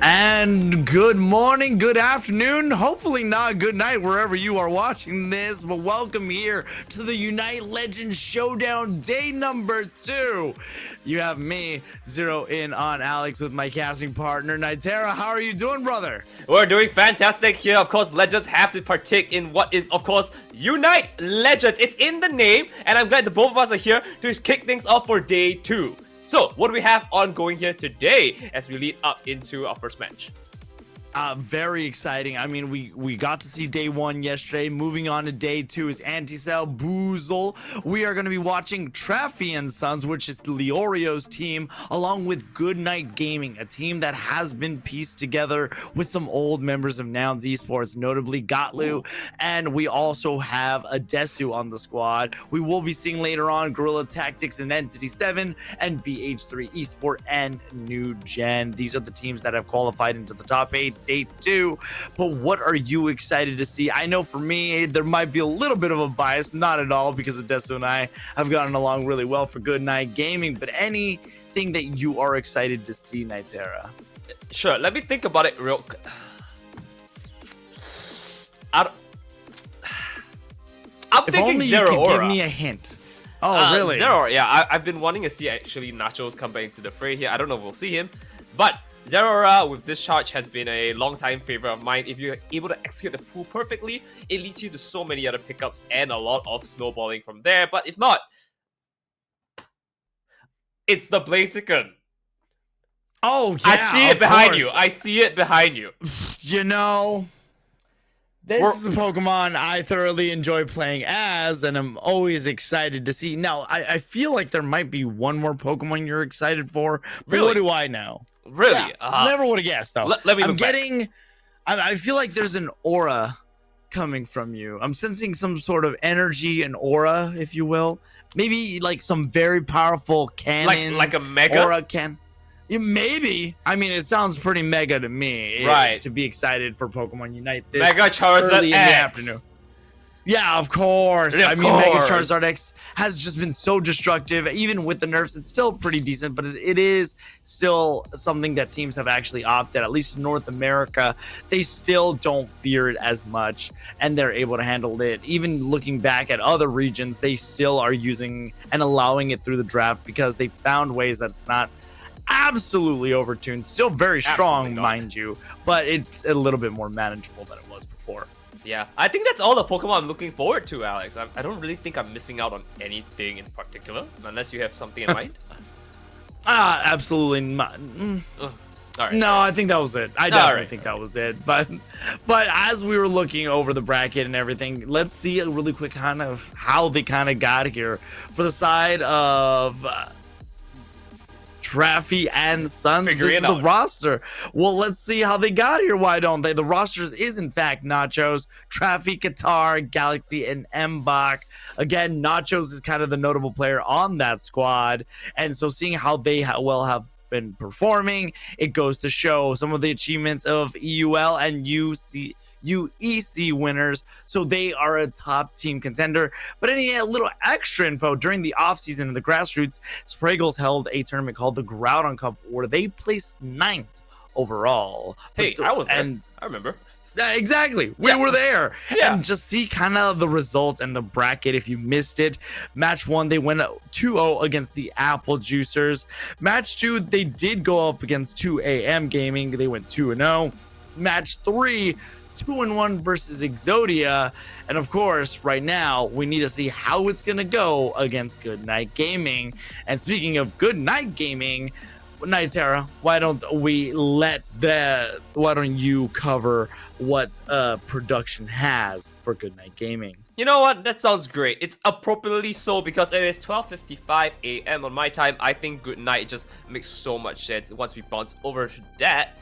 And good morning, good afternoon, hopefully not good night wherever you are watching this, but welcome here to the Unite Legends Showdown day number 2. You have me, zero in on Alex, with my casting partner, Nitera. How are you doing, brother? We're doing fantastic here. Of course, Legends have to partake in what is, of course, Unite Legends. It's in the name, and I'm glad the both of us are here to kick things off for day 2. So, what do we have ongoing here today as we lead up into our first match? Very exciting. I mean, we got to see day 1 yesterday. Moving on to day 2 is Anti-Cell Boozle. We are going to be watching Traffy and Sons, which is Leorio's team, along with Goodnight Gaming, a team that has been pieced together with some old members of Nouns Esports, notably Gotlu, and we also have Adesu on the squad. We will be seeing later on Guerrilla Tactics and Entity 7 and BH3 Esport and New Gen. These are the teams that have qualified into the top 8. Day 2, but what are you excited to see? I know for me, there might be a little bit of a bias, not at all, because Adesu and I have gotten along really well for Goodnight Gaming, but anything that you are excited to see, Nitera? Sure, let me think about it real quick. I'm thinking Zero Aura. Give me a hint. Oh, really? Zero, yeah, I've been wanting to see actually Nachos come back into the fray here. I don't know if we'll see him, but Zerora with this charge has been a long-time favorite of mine. If you're able to execute the pool perfectly, it leads you to so many other pickups and a lot of snowballing from there. But if not, it's the Blaziken. Oh, yeah, I see it behind you. I see it behind you. You know, this is a Pokemon I thoroughly enjoy playing as, and I'm always excited to see. Now, I feel like there might be one more Pokemon you're excited for, but really? What do I know? Really? Yeah, never would have guessed, though. Let me look back. I feel like there's an aura coming from you. I'm sensing some sort of energy and aura, if you will. Maybe like some very powerful cannon. Like a mega? Aura can. Maybe. I mean, it sounds pretty mega to me. Right. To be excited for Pokemon Unite this Mega Charizard early in the X. afternoon. Yeah, of course. Of I mean, Mega course. Charizard X has just been so destructive. Even with the nerfs, it's still pretty decent, but it is still something that teams have actually opted, at least in North America. They still don't fear it as much, and they're able to handle it. Even looking back at other regions, they still are using and allowing it through the draft because they found ways that it's not absolutely overtuned. Still very strong, mind you, but it's a little bit more manageable than it was before. Yeah, I think that's all the Pokemon I'm looking forward to, Alex. I don't really think I'm missing out on anything in particular, unless you have something in mind. Absolutely not. All right. No, I think that was it. I definitely think that was it. But as we were looking over the bracket and everything, let's see a really quick kind of how they kind of got here. For the side of Traffy and Sons, this is the roster. Well, let's see how they got here. Why don't they? The rosters is in fact Nachos, Traffy, Qatar, Galaxy, and Mbach. Again, Nachos is kind of the notable player on that squad, and so seeing how they have been performing, it goes to show some of the achievements of EUL and UEC winners, so they are a top team contender. But any little extra info, during the offseason in the grassroots, Spraggles held a tournament called the Groudon Cup where they placed 9th overall. Hey, I was there. I remember. Exactly. We were there. And just see kind of the results and the bracket if you missed it. Match 1, they went 2-0 against the Apple Juicers. Match 2, they did go up against 2AM Gaming. They went 2-0. Match 3, 2-1 versus Exodia. And of course, right now, we need to see how it's going to go against Goodnight Gaming. And speaking of Goodnight Gaming, Nightera, why don't you cover what production has for Goodnight Gaming? You know what? That sounds great. It's appropriately so because it is 12:55 a.m. on my time. I think Goodnight just makes so much sense once we bounce over to that.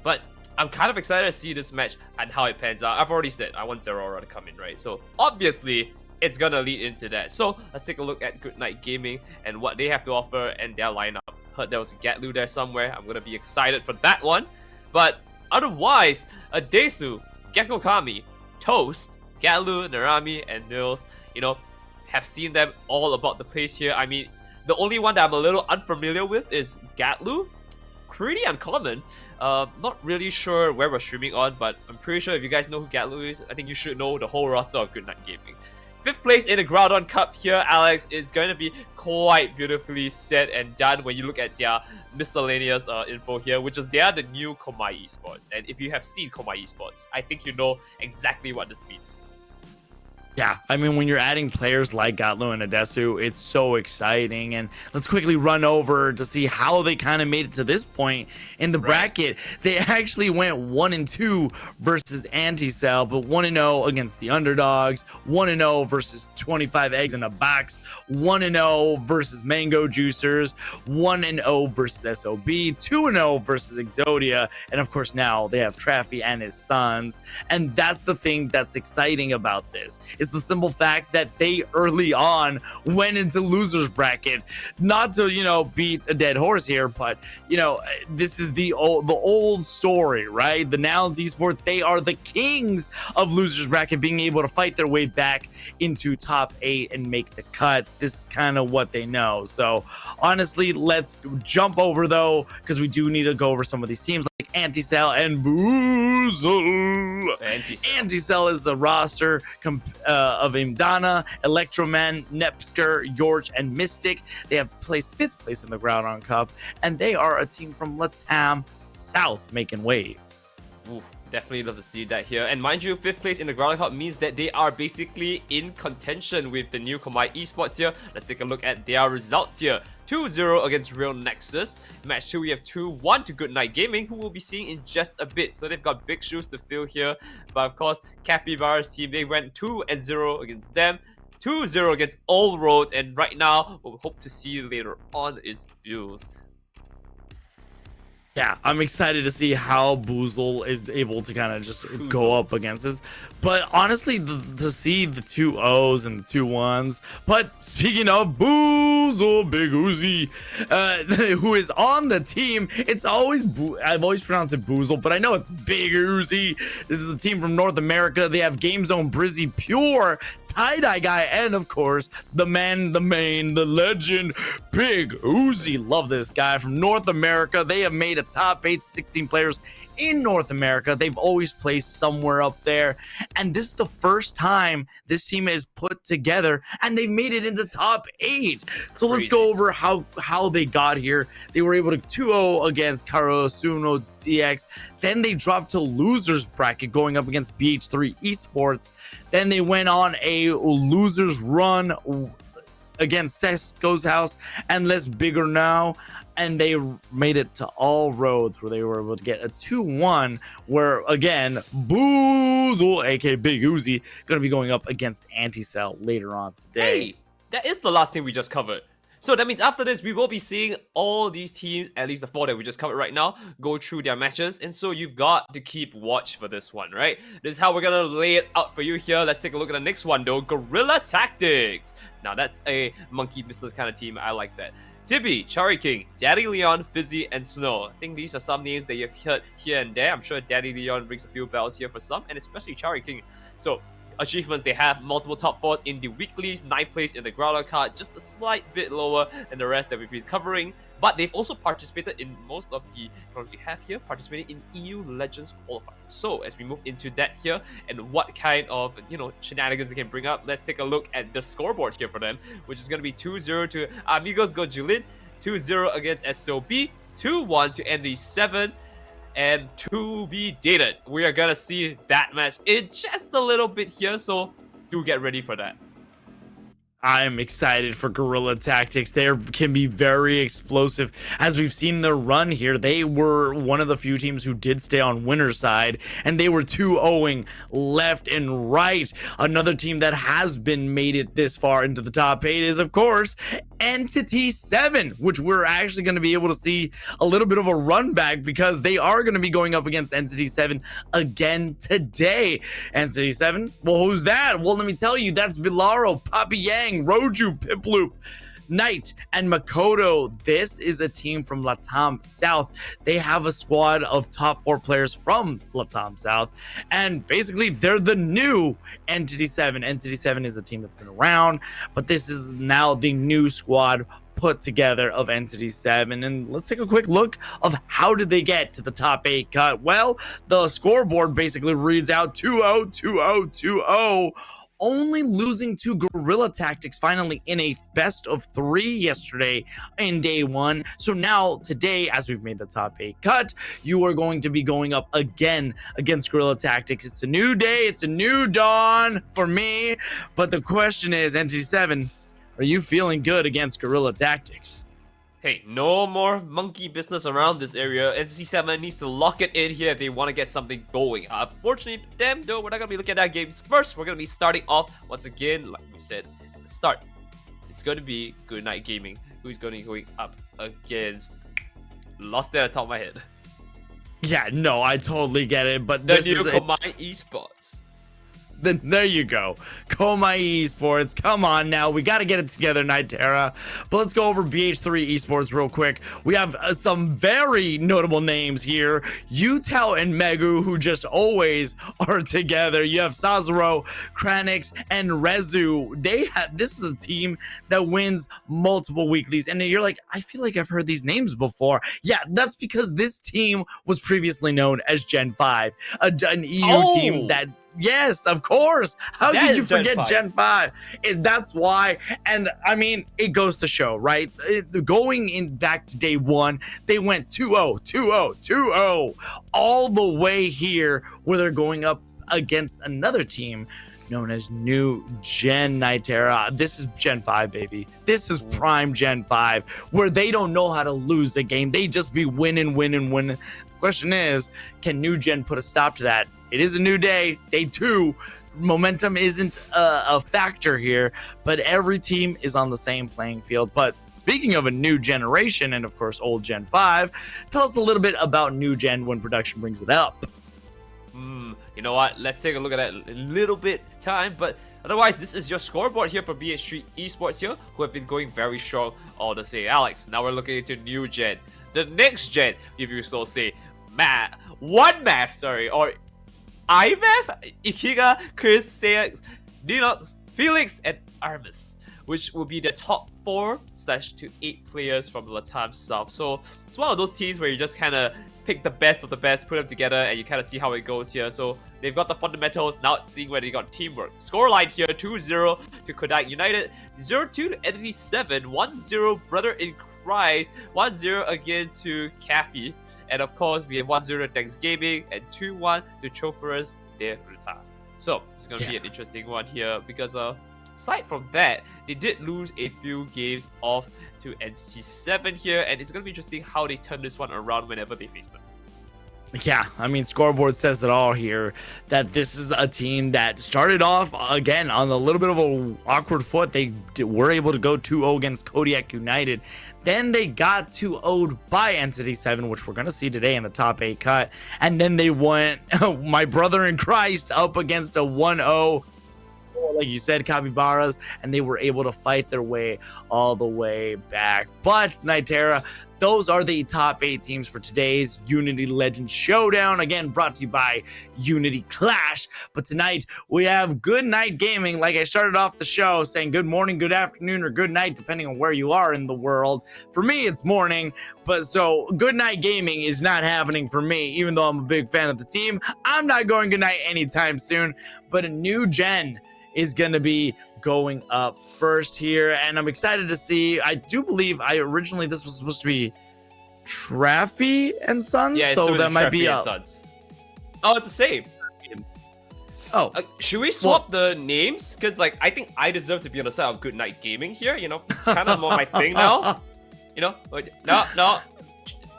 But I'm kind of excited to see this match and how it pans out. I've already said I want Zeraora to come in, right? So obviously, it's gonna lead into that. So let's take a look at Goodnight Gaming and what they have to offer and their lineup. Heard there was a Gatlu there somewhere. I'm gonna be excited for that one. But otherwise, Adesu, Gecko Kami, Toast, Gatlu, Narami, and Nils, have seen them all about the place here. I mean, the only one that I'm a little unfamiliar with is Gatlu. Pretty uncommon. Not really sure where we're streaming on, but I'm pretty sure if you guys know who Gatlu is, I think you should know the whole roster of Goodnight Gaming. 5th place in the Groudon Cup here, Alex, is going to be quite beautifully said and done when you look at their miscellaneous info here, which is they are the new Komai Esports. And if you have seen Komai Esports, I think you know exactly what this means. Yeah, I mean, when you're adding players like Gatlu and Adesu, it's so exciting. And let's quickly run over to see how they kind of made it to this point in the bracket. They actually went 1-2 versus Anti-Cell, but 1-0 against the underdogs, 1-0 versus 25 eggs in a box, 1-0 versus Mango Juicers, 1-0 versus SOB, 2-0 versus Exodia, and of course now they have Traffy and his sons. And that's the thing that's exciting about this. It's the simple fact that they early on went into losers bracket, not to beat a dead horse here, but this is the old story, right? The Nouns Esports, they are the kings of losers bracket, being able to fight their way back into top 8 and make the cut. This is kind of what they know. So honestly, let's jump over though, because we do need to go over some of these teams like Anti-Cell and Boozle. Anti-Cell is the roster of Imdana, Electroman, Nepsker, Yorch, and Mystic. They have placed 5th place in the Groudon Cup, and they are a team from Latam South making waves. Oof, definitely love to see that here. And mind you, 5th place in the Groudon Cup means that they are basically in contention with the new Komai Esports here. Let's take a look at their results here. 2-0 against Real Nexus. Match 2, we have 2-1 to Goodnight Gaming, who we'll be seeing in just a bit. So they've got big shoes to fill here. But of course, Capybara's team, they went 2-0 against them. 2-0 against All Roads. And right now, what we hope to see later on is Bills. Yeah, I'm excited to see how Boozle is able to kind of just go Boozle. up against this. But honestly, to see the two O's and the two ones. But speaking of Boozle, Big Uzi, who is on the team, it's always I've always pronounced it Boozle, but I know it's Big Uzi. This is a team from North America. They have Game Zone, Brizzy, Pure, tie-dye guy, and of course the man, the main, the legend, Big Uzi. Love this guy from North America. They have made a top 8 16 players in North America. They've always placed somewhere up there, and this is the first time this team is put together and they've made it into top 8. So let's go over how they got here. They were able to 2-0 against Karasuno DX. Then they dropped to losers bracket going up against BH3 Esports. Then they went on a losers run against Sesco's house and Less Bigger Now, and they made it to all roads where they were able to get a 2-1 where again Boozle aka Big Uzi gonna be going up against Anticell later on today. Hey, that is the last thing we just covered. So that means after this, we will be seeing all these teams, at least the 4 that we just covered right now, go through their matches. And so you've got to keep watch for this one, right? This is how we're going to lay it out for you here. Let's take a look at the next one, though. Guerrilla Tactics. Now, that's a monkey business kind of team. I like that. Tibby, Chari King, Daddy Leon, Fizzy, and Snow. I think these are some names that you've heard here and there. I'm sure Daddy Leon rings a few bells here for some, and especially Chari King. So, achievements, they have multiple top 4s in the weeklies, 9th place in the Growler card, just a slight bit lower than the rest that we've been covering. But they've also participated in most of the programs we have here, participating in EU Legends Qualifier. So as we move into that here and what kind of, shenanigans they can bring up, let's take a look at the scoreboard here for them, which is going to be 2-0 to Amigos Go Julin, 2-0 against SOB, 2-1 to ND7, and to be dated. We are gonna see that match in just a little bit here, so do get ready for that. I'm excited for Guerrilla Tactics. They can be very explosive. As we've seen their run here, they were one of the few teams who did stay on winner's side, and they were 2-0ing left and right. Another team that has been made it this far into the top 8 is, of course, Entity 7, which we're actually going to be able to see a little bit of a run back because they are going to be going up against Entity 7 again today. Entity 7? Well, who's that? Well, let me tell you, that's Villaro, Papi Yang, Roju, Piploop, Knight, and Makoto. This is a team from Latam South. They have a squad of top 4 players from Latam South, and basically they're the new Entity 7. Entity 7 is a team that's been around, but this is now the new squad put together of Entity 7. And let's take a quick look of how did they get to the top 8 cut. Well, the scoreboard basically reads out 2-0, 2-0, 2-0. Only losing to Guerrilla Tactics finally in a best of 3 yesterday in day 1. So now today, as we've made the top 8 cut, you are going to be going up again against Guerrilla Tactics. It's a new day, it's a new dawn for me. But the question is, Entity 7, are you feeling good against Guerrilla Tactics? Hey, no more monkey business around this area. NC7 needs to lock it in here if they want to get something going. Unfortunately for them, though, we're not going to be looking at that games first. We're going to be starting off, once again, like we said at the start. It's going to be Good Night Gaming, who's going to be going up against... Lost it at the top of my head. Yeah, no, I totally get it, but The this new is Komai Esports. Then there you go. Komai Esports. Come on now. We got to get it together, Nightera. But let's go over BH3 Esports real quick. We have some very notable names here. Utao and Megu, who just always are together. You have Sazuro, Kranix, and Rezu. This is a team that wins multiple weeklies. And you're like, I feel like I've heard these names before. Yeah, that's because this team was previously known as Gen 5. An EU team that... Yes, of course. How could you forget Gen 5? That's why. And I mean, it goes to show, right? Going in back to day 1, they went 2-0, 2-0, 2-0, all the way here where they're going up against another team known as New Gen Nightera. This is Gen 5, baby. This is prime Gen 5, where they don't know how to lose a game. They just be winning, winning, winning. The question is, can New Gen put a stop to that? It is a new day, day 2. Momentum isn't a factor here, but every team is on the same playing field. But speaking of a new generation and of course old Gen 5, tell us a little bit about new Gen when production brings it up. You know what? Let's take a look at that a little bit time, but otherwise, this is your scoreboard here for BH3 Esports here, who have been going very strong all the same. Alex, now we're looking into new gen. The next gen, if you so say, math, or iMath, Ikiga, Chris, Seax, Dinox, Felix, and Armis, which will be the top 4/8 players from Latam South. So it's one of those teams where you just kind of pick the best of the best, put them together, and you kind of see how it goes here. So they've got the fundamentals. Now it's seeing where they got teamwork. Scoreline here: 2-0 to Kodak United, 0-2 to Entity 7, 1-0 Brother in Christ, 1-0 again to Cappy, and of course we have 1-0 to Thanks Gaming and 2-1 to Chauffeurs de Ruta. So this is gonna be an interesting one here because aside from that, they did lose a few games off to NC7 here, and it's going to be interesting how they turn this one around whenever they face them. Yeah, I mean, scoreboard says it all here, that this is a team that started off, again, on a little bit of an awkward foot. They were able to go 2-0 against Kodiak United. Then they got 2-0'd by Entity 7, which we're going to see today in the top 8 cut. And then they went, my brother in Christ, up against a 1-0, like you said, capybaras, and they were able to fight their way all the way back. But Nitera, those are the top 8 teams for today's Unity Legend Showdown. Again, brought to you by Unity Clash. But tonight we have Good Night Gaming. Like I started off the show saying good morning, good afternoon, or good night, depending on where you are in the world. For me, it's morning. But so Good Night Gaming is not happening for me, even though I'm a big fan of the team. I'm not going good night anytime soon. But a new gen is going to be going up first here, and I'm excited to see. I do believe originally this was supposed to be Traffy and Sons, yeah, so that might Traffy be and Sons. Oh, it's the same. Oh, should we swap the names? Because like I think I deserve to be on the side of Good Night Gaming here. You know, kind of more my thing now. You know, no.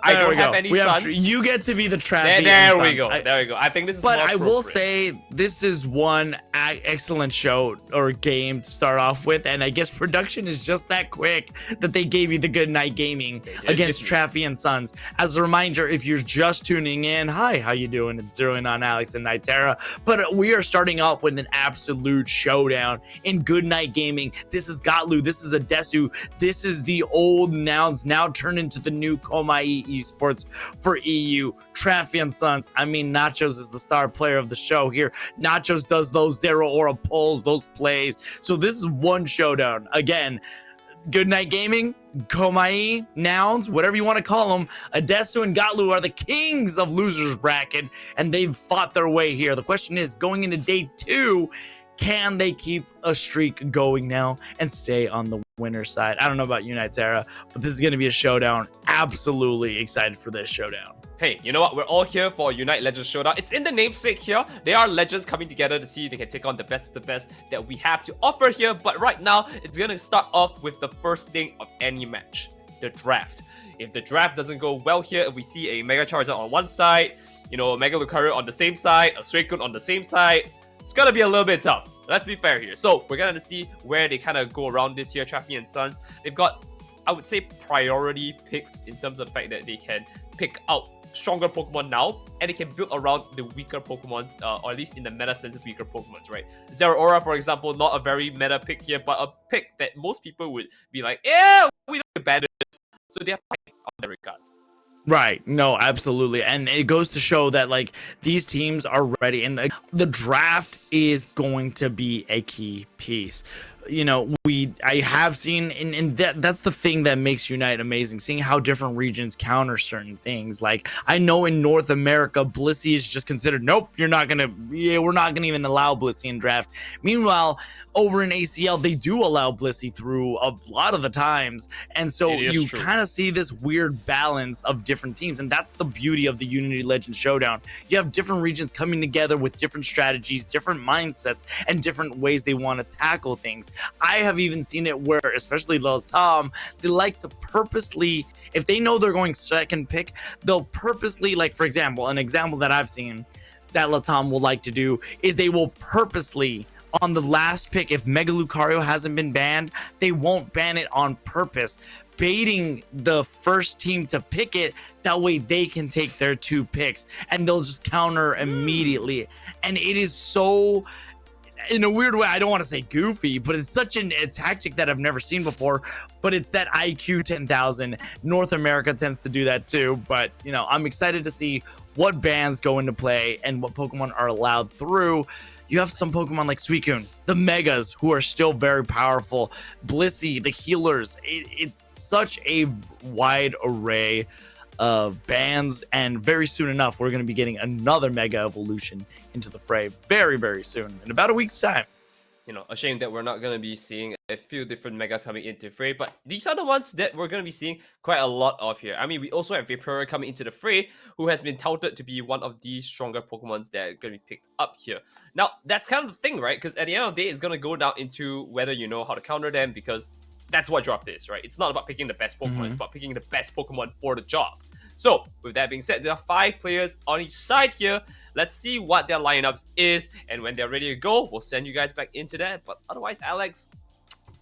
I don't have any sons. You get to be the Traffy. There we go. There we go. I think this is. But I will say this is one excellent show or game to start off with, and I guess production is just that quick that they gave you the Good Night Gaming against Traffy and Sons. As a reminder, if you're just tuning in, hi, how you doing? It's zeroing on Alex and Nitera. But we are starting off with an absolute showdown in Good Night Gaming. This is Gotlu. This is Adesu. This is the old nouns now turned into the new Komai Esports for EU. Traffy and Sons. I mean, Nachos is the star player of the show here. Nachos does those zero aura pulls, those plays. So this is one showdown. Again, Good Night Gaming, Komai, nouns, whatever you want to call them. Adesu and Gotlu are the kings of losers bracket, and they've fought their way here. The question is, going into day 2, can they keep a streak going now and stay on the winner's side? I don't know about you, Nitera, but this is going to be a showdown. Absolutely excited for this showdown. Hey, you know what? We're all here for Unite Legends Showdown. It's in the namesake here. They are legends coming together to see if they can take on the best of the best that we have to offer here. But right now, it's going to start off with the first thing of any match, the draft. If the draft doesn't go well here, if we see a Mega Charizard on one side, you know, a Mega Lucario on the same side, a Suicune on the same side, it's gonna be a little bit tough. Let's be fair here. So we're gonna see where they kind of go around this here, Traffy and Sons. They've got, I would say, priority picks in terms of the fact that they can pick out stronger Pokemon now, and they can build around the weaker Pokemons, or at least in the meta sense of weaker Pokemons, right? Zeraora, for example, not a very meta pick here, but a pick that most people would be like, yeah, we don't abandon this. So they have to fight on that regard. Right. No, absolutely. And it goes to show that like these teams are ready, and the draft is going to be a key piece. You know, I have seen, and that's the thing that makes Unite amazing, seeing how different regions counter certain things. Like I know in North America, Blissey is just considered, nope, we're not gonna even allow Blissey in draft. Meanwhile, over in ACL, they do allow Blissey through a lot of the times, and so you kind of see this weird balance of different teams, and that's the beauty of the Unity Legends Showdown. You have different regions coming together with different strategies, different mindsets, and different ways they want to tackle things. I have even seen it where, especially Latam, they like to purposely, if they know they're going second pick, they'll purposely, like for example, an example that I've seen that Latam will like to do is they will purposely, on the last pick, if Mega Lucario hasn't been banned, they won't ban it on purpose baiting the first team to pick it. That way they can take their 2 picks and they'll just counter immediately. And it is so, in a weird way, I don't want to say goofy, but it's such a tactic that I've never seen before. But it's that IQ 10,000. North America tends to do that too. But, you know, I'm excited to see what bans go into play and what Pokemon are allowed through. You have some Pokemon like Suicune, the Megas, who are still very powerful, Blissey, the healers. It's such a wide array of bans, and very soon enough, we're going to be getting another Mega Evolution into the fray very, very soon, in about a week's time. You know, a shame that we're not going to be seeing a few different Megas coming into the fray, but these are the ones that we're going to be seeing quite a lot of here. I mean, we also have Vaporeon coming into the fray, who has been touted to be one of the stronger Pokemons that are going to be picked up here. Now, that's kind of the thing, right? Because at the end of the day, it's going to go down into whether you know how to counter them, because that's what draft is, right? It's not about picking the best Pokemon, it's about picking the best Pokemon for the job. So, with that being said, there are 5 players on each side here. Let's see what their lineups is, and when they're ready to go, we'll send you guys back into that. But otherwise, Alex,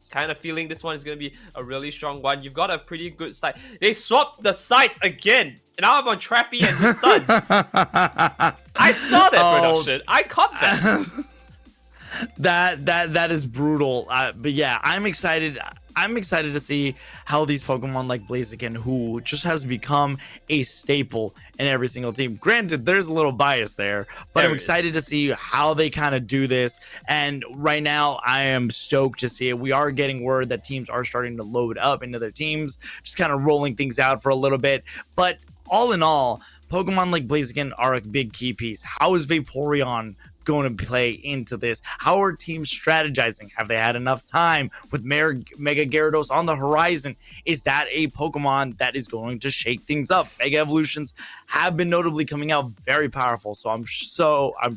kind of feeling this one is going to be a really strong one. You've got a pretty good side. They swapped the sides again. Now I'm on Traffy and his sons. I saw that production. I caught that. That is brutal. But yeah, I'm excited. I'm excited to see how these Pokemon like Blaziken, who just has become a staple in every single team. Granted, there's a little bias there, but I'm excited to see how they kind of do this. And right now, I am stoked to see it. We are getting word that teams are starting to load up into their teams, just kind of rolling things out for a little bit. But all in all, Pokemon like Blaziken are a big key piece. How is Vaporeon going to play into this? How are teams strategizing? Have they had enough time with Mega Gyarados on the horizon? Is that a Pokemon that is going to shake things up? Mega Evolutions have been notably coming out very powerful, so I'm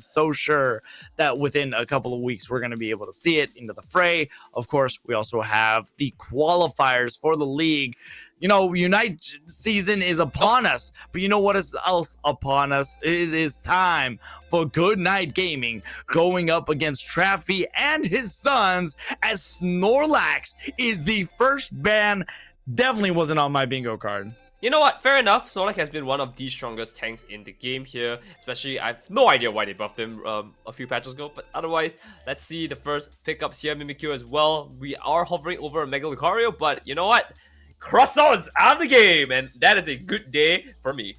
so sure that within a couple of weeks we're going to be able to see it into the fray. Of course, we also have the qualifiers for the league. You know, Unite season is upon us, but you know what is else upon us? It is time for Good Night Gaming going up against Traffy and his sons, as Snorlax is the first ban. Definitely wasn't on my bingo card. You know what? Fair enough. Snorlax has been one of the strongest tanks in the game here. Especially, I have no idea why they buffed him a few patches ago. But otherwise, let's see the first pickups here. Mimikyu as well. We are hovering over a Mega Lucario, but you know what? Croissant's out of the game, and that is a good day for me.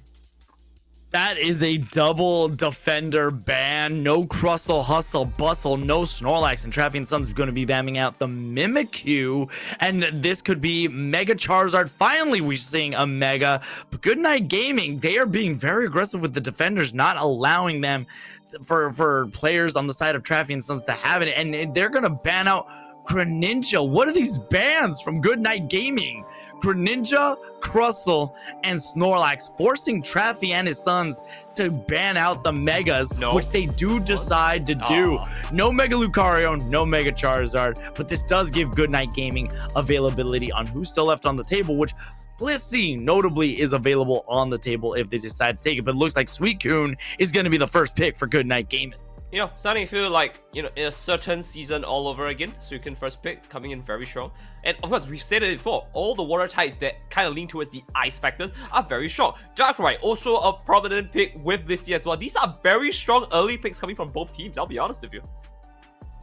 That is a double defender ban. No Crustle, Hustle, Bustle, no Snorlax, and Traffy and Sons going to be bamming out the Mimikyu. And this could be Mega Charizard. Finally, we're seeing a Mega. But Good Night Gaming, they are being very aggressive with the defenders, not allowing them for players on the side of Traffy and Sons to have it. And they're going to ban out Greninja. What are these bans from Good Night Gaming? Greninja, Crustle, and Snorlax, forcing Traffy and his sons to ban out the Megas, which they do decide to do. No Mega Lucario, no Mega Charizard, but this does give Good Night Gaming availability on who's still left on the table, which Blissey notably is available on the table if they decide to take it, but it looks like Suicune is going to be the first pick for Good Night Gaming. You know, starting to feel like, you know, in a certain season all over again. Suicune first pick, coming in very strong. And of course, we've said it before, all the water types that kind of lean towards the ice factors are very strong. Darkrai, also a prominent pick with Blissey as well. These are very strong early picks coming from both teams, I'll be honest with you.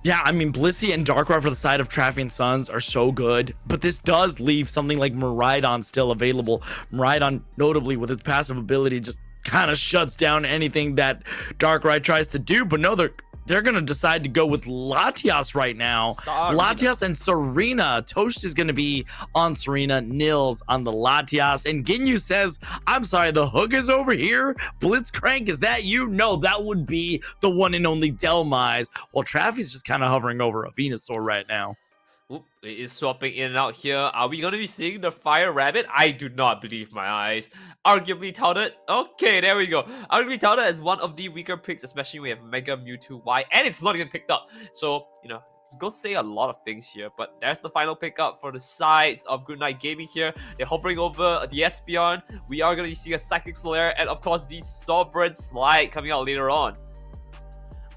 Yeah, I mean, Blissey and Darkrai for the side of Traffy and Sons are so good, but this does leave something like Miraidon still available. Miraidon, notably with its passive ability, just kind of shuts down anything that Darkrai tries to do. But no, they're gonna decide to go with Latias right now. Latias and Serena. Toast is gonna be on Serena, Nils on the Latias, and Ginyu says, I'm sorry, the hook is over here. Blitzcrank, is that you? No, that would be the one and only Delmise. Well, Traffy's just kind of hovering over a Venusaur right now. Oop, it is swapping in and out here. Are we going to be seeing the Fire Rabbit? I do not believe my eyes. Arguably touted. Okay, there we go. Arguably touted as one of the weaker picks, especially when we have Mega Mewtwo Y, and it's not even picked up. So, you know, go say a lot of things here, but there's the final pickup for the sides of Good Night Gaming here. They're hovering over the Espeon. We are going to be seeing a Psychic Slayer, and of course, the Sovereign Slide coming out later on.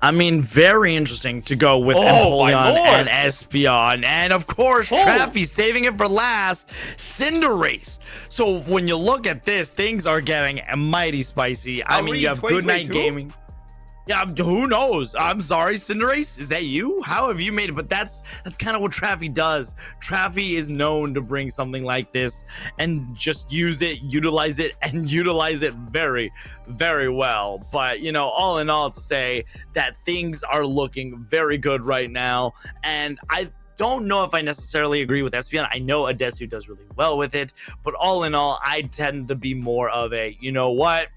I mean, very interesting to go with Oh, my Empoleon lord. and Espeon. And of course, Oh. Traffy saving it for last, Cinderace. So when you look at this, things are getting mighty spicy. I mean, you have Goodnight 2022? Gaming. Yeah, who knows? I'm sorry, Cinderace. Is that you? How have you made it? But that's kind of what Traffy does. Traffy is known to bring something like this and just use it, utilize it, and utilize it very, very well. But you know, all in all, to say that things are looking very good right now, and I don't know if I necessarily agree with Espeon. I know Adesu does really well with it, but all in all, I tend to be more of a, you know what?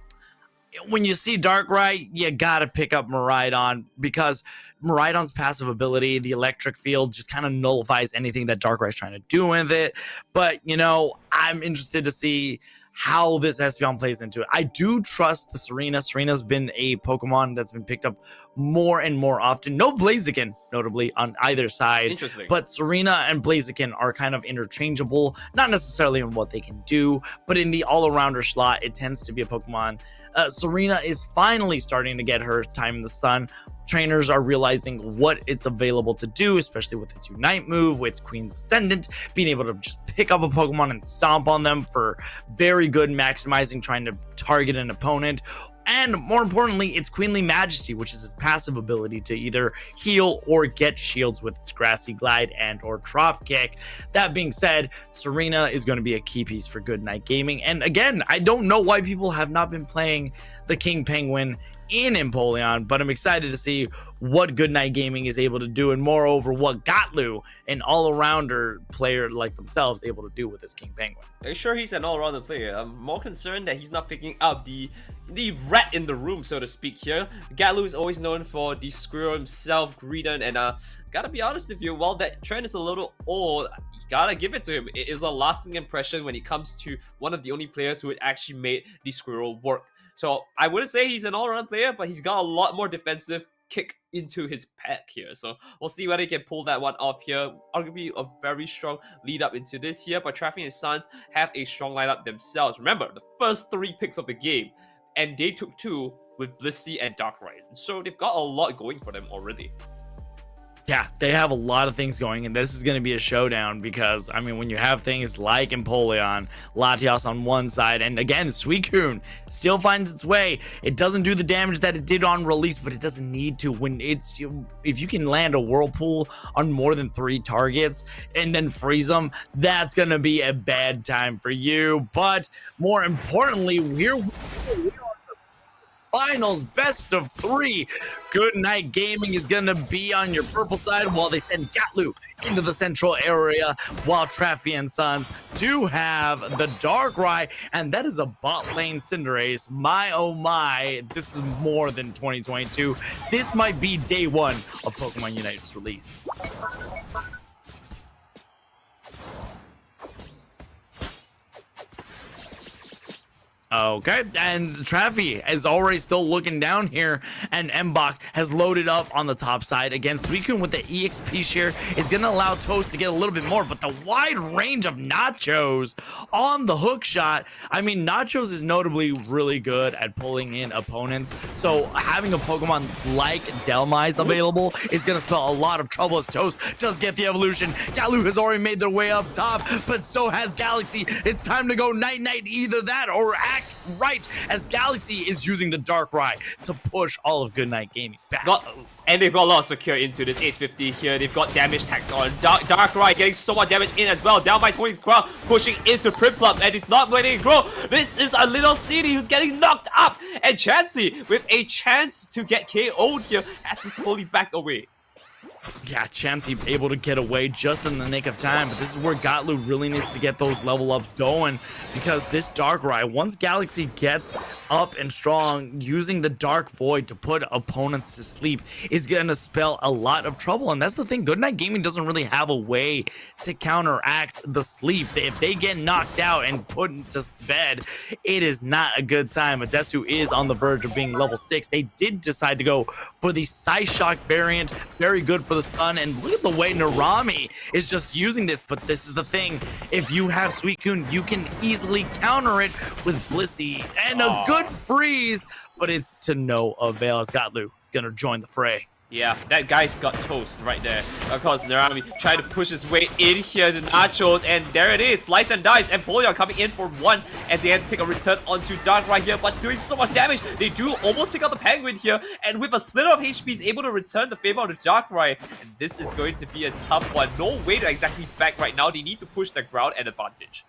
When you see Darkrai, you gotta pick up Miraidon because Miraidon's passive ability, the electric field, just kind of nullifies anything that Darkrai's trying to do with it. But you know, I'm interested to see how this Espeon plays into it. I do trust the Serena. Serena's been a Pokemon that's been picked up more and more often. No Blaziken, notably, on either side. Interesting. But Serena and Blaziken are kind of interchangeable, not necessarily in what they can do, but in the all-arounder slot, it tends to be a Pokemon. Serena is finally starting to get her time in the sun. Trainers are realizing what it's available to do, especially with its Unite move, with its Queen's Ascendant, being able to just pick up a Pokemon and stomp on them for very good maximizing, trying to target an opponent. And more importantly, it's Queenly Majesty, which is its passive ability to either heal or get shields with its Grassy Glide and or Drop Kick. That being said, Serena is going to be a key piece for Goodnight Gaming. And again, I don't know why people have not been playing the King Penguin in Empoleon, but I'm excited to see what Goodnight Gaming is able to do, and moreover, what Gatlu, an all-arounder player like themselves, able to do with this King Penguin. Are you sure he's an all-rounder player? I'm more concerned that he's not picking up the rat in the room, so to speak here. Gatlu is always known for the squirrel himself, Greedon, and gotta be honest with you, while that trend is a little old, you gotta give it to him. It is a lasting impression when it comes to one of the only players who had actually made the squirrel work. So I wouldn't say he's an all-around player, but he's got a lot more defensive kick into his pack here. So we'll see whether he can pull that one off here. Arguably a very strong lead up into this here, but Traffy and his sons have a strong lineup themselves. Remember, the first 3 picks of the game, and they took 2 with Blissey and Darkrai. So they've got a lot going for them already. Yeah, they have a lot of things going, and this is going to be a showdown because, I mean, when you have things like Empoleon, Latios on one side, and again, Suicune still finds its way. It doesn't do the damage that it did on release, but it doesn't need to. When it's, if you can land a Whirlpool on more than 3 targets and then freeze them, that's going to be a bad time for you. But more importantly, we're finals, best of 3. Goodnight Gaming is gonna be on your purple side while they send Gatlu into the central area, while Traffy and Sons do have the Darkrai, and that is a bot lane Cinderace. My oh my, this is more than 2022. This might be day 1 of Pokemon Unite's release. Okay, and Traffy is already still looking down here, and Mbach has loaded up on the top side. Again, Suicune with the EXP share is going to allow Toast to get a little bit more, but the wide range of Nachos on the hook shot, I mean, Nachos is notably really good at pulling in opponents, so having a Pokemon like Delmise available is going to spell a lot of trouble as Toast does get the evolution. Galu has already made their way up top, but so has Galaxy. It's time to go night-night, either that or act right, as Galaxy is using the Darkrai to push all of Goodnight Gaming back. And they've got a lot of secure into this 850 here. They've got damage tacked on. Darkrai getting so much damage in as well. Down by 20 crowd, pushing into Prinplup, and it's not letting it grow. This is a little Sneedy who's getting knocked up, and Chansey, with a chance to get KO'd here, has to slowly back away. Yeah, Chansey able to get away just in the nick of time, but this is where Gatlu really needs to get those level ups going, because this Darkrai, once Galaxy gets up and strong, using the Dark Void to put opponents to sleep is gonna spell a lot of trouble. And that's the thing, Goodnight Gaming doesn't really have a way to counteract the sleep. If they get knocked out and put to bed, it is not a good time. Adesu is on the verge of being level 6. They did decide to go for the Psyshock variant, very good for the stun, and look at the way Narami is just using this. But this is the thing, if you have Suicune, you can easily counter it with Blissey and a good freeze, but it's to no avail as Gatlu is going to join the fray. Yeah, that guy's got toast right there. Of course, Narami trying to push his way in here to Nachos, and there it is. Slice and Dice, and Polion coming in for one as they have to take a return onto Dark right here, but doing so much damage. They do almost pick up the Penguin here, and with a slither of HP, is able to return the favor on the Dark right. And this is going to be a tough one. No way to exactly back right now. They need to push the ground and advantage.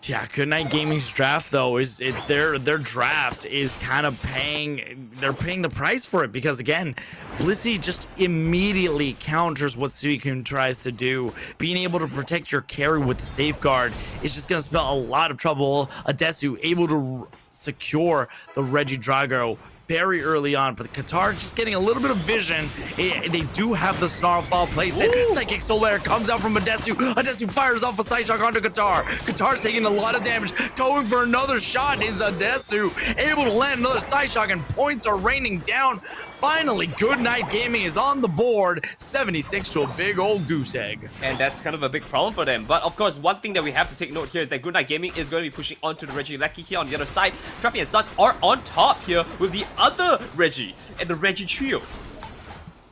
Yeah, Goodnight Gaming's draft though their draft is kind of they're paying the price for it, because again, Blissey just immediately counters what Suicune tries to do. Being able to protect your carry with the safeguard is just gonna spell a lot of trouble. Adesu able to secure the Regidrago very early on, but Qatar just getting a little bit of vision. They do have the Snarlfall placed in. Psychic Solaire comes out from Adesu. Adesu fires off a side shock onto Qatar. Qatar's taking a lot of damage. Going for another shot is Adesu. Able to land another side shock, and points are raining down. Finally, Goodnight Gaming is on the board, 76 to a big old goose egg. And that's kind of a big problem for them. But of course, one thing that we have to take note here is that Goodnight Gaming is going to be pushing onto the Regieleki here on the other side. Traffy and Sons are on top here with the other Reggie and the Reggie trio.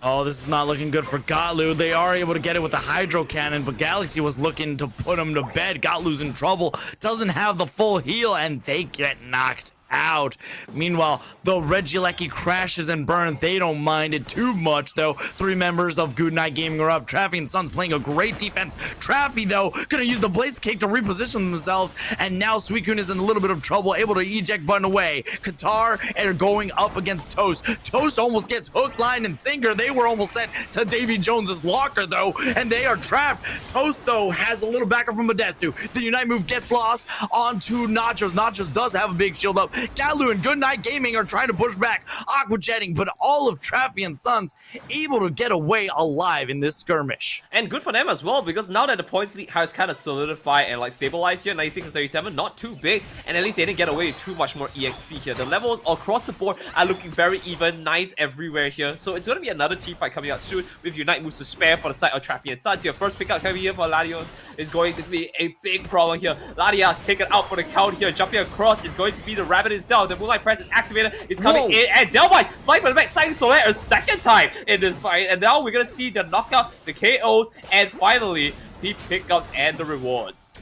Oh, this is not looking good for Gatlu. They are able to get it with the Hydro Cannon, but Galaxy was looking to put him to bed. Gatlu's in trouble, doesn't have the full heal, and they get knocked out. Meanwhile, the Regieleki crashes and burns. They don't mind it too much, though. 3 members of Goodnight Gaming are up. Traffy and Sons playing a great defense. Traffy, though, gonna use the Blaze Cake to reposition themselves, and now Suicune is in a little bit of trouble, able to eject button away. Qatar are going up against Toast. Toast almost gets hook, line, and sinker. They were almost sent to Davy Jones's locker, though, and they are trapped. Toast, though, has a little backer from Adesu. The Unite move gets lost onto Nachos. Nachos does have a big shield up. Gatlu and Goodnight Gaming are trying to push back, Aqua Jetting, but all of Traffy and Sons able to get away alive in this skirmish. And good for them as well, because now that the points lead has kind of solidified and like stabilized here, 96 and 37, not too big, and at least they didn't get away with too much more EXP here. The levels across the board are looking very even, 9s everywhere here, so it's going to be another team fight coming out soon with Unite moves to spare for the side of Traffy and Sons here. First pickup coming here for Latios is going to be a big problem here. Latias taken out for the count here, jumping across is going to be the Rabbit himself. The Moonlight Press is activated, is coming in, and Delmite flying for the back, Psychic Solaire a second time in this fight, and now we're gonna see the knockout, the KOs, and finally, the pickups and the rewards.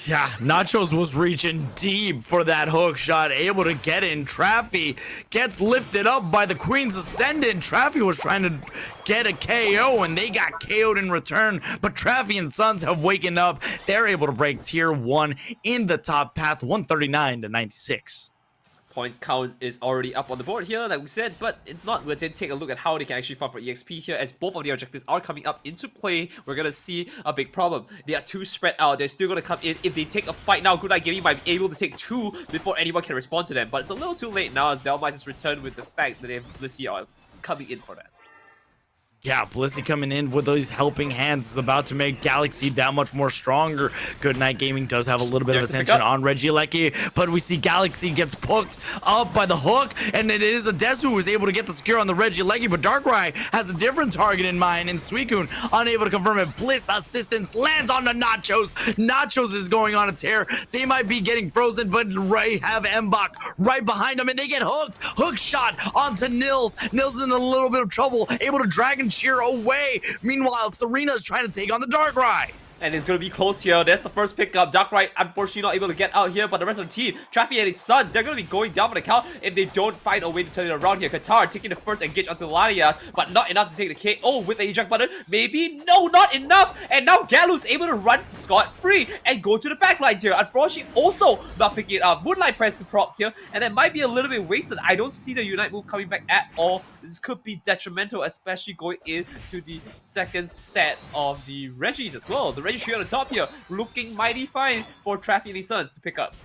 Yeah, Nachos was reaching deep for that hook shot, able to get in. Traffy gets lifted up by the Queen's Ascendant. Traffy was trying to get a KO, and they got KO'd in return, but Traffy and Sons have waken up. They're able to break tier 1 in the top path, 139 to 96. Points count is already up on the board here, like we said, but if not, we'll then take a look at how they can actually fight for EXP here, as both of the objectives are coming up into play. We're gonna see a big problem. They are too spread out. They're still gonna come in. If they take a fight now, Goodnight Gaming might be able to take 2 before anyone can respond to them, but it's a little too late now as Delmice has returned with the fact that they have Blissey are coming in for that. Yeah, Blissey coming in with those helping hands is about to make Galaxy that much more stronger. Goodnight Gaming does have a little bit of attention on Regieleki, but we see Galaxy gets hooked up by the hook, and it is Adesu who is able to get the secure on the Regieleki, but Darkrai has a different target in mind, and Suicune unable to confirm it. Bliss assistance lands on the Nachos. Nachos is going on a tear. They might be getting frozen, but Ray have Mbach right behind them, and they get hooked. Hook shot onto Nils. Nils is in a little bit of trouble, able to Dragon Cheer away. Meanwhile, Serena is trying to take on the Darkrai. And it's going to be close here. There's the first pickup. Darkrai, unfortunately, not able to get out here, but the rest of the team, Traffy and his Sons, they're going to be going down for the count if they don't find a way to turn it around here. Qatar taking the first engage onto Larias, but not enough to take the KO with a eject button. Maybe, no, not enough. And now Galu's able to run scot-free and go to the backline here. Unfortunately, also not picking it up. Moonlight Press the prop here, and that might be a little bit wasted. I don't see the Unite move coming back at all. This could be detrimental, especially going into the second set of the Reggies as well. The Reggie on the top here, looking mighty fine for Traffy and his Sons to pick up.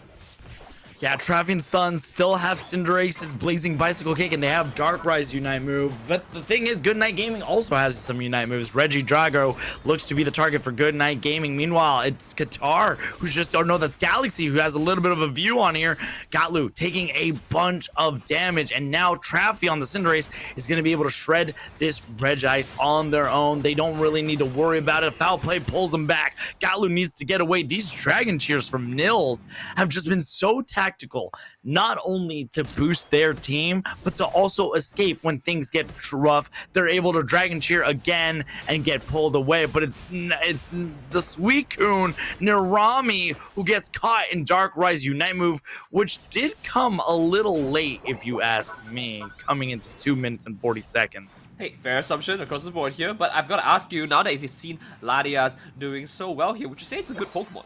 Yeah, Traffy and Sons still have Cinderace's Blazing Bicycle Kick, and they have Darkrai's Unite move. But the thing is, Goodnight Gaming also has some Unite moves. Regidrago looks to be the target for Goodnight Gaming. Meanwhile, it's Qatar, who's just, oh no, that's Galaxy, who has a little bit of a view on here. Gatlu taking a bunch of damage, and now Traffy on the Cinderace is going to be able to shred this Regice on their own. They don't really need to worry about it. Foul play pulls them back. Gatlu needs to get away. These Dragon Cheers from Nils have just been so tactical tactical, not only to boost their team, but to also escape when things get rough. They're able to Dragon Cheer again and get pulled away, but it's the Suicune Narami who gets caught in Dark Rise Unite move, which did come a little late, if you ask me, coming into 2 minutes and 40 seconds. Hey, fair assumption across the board here, but I've got to ask you, now that you've seen Latias doing so well here, would you say it's a good Pokemon?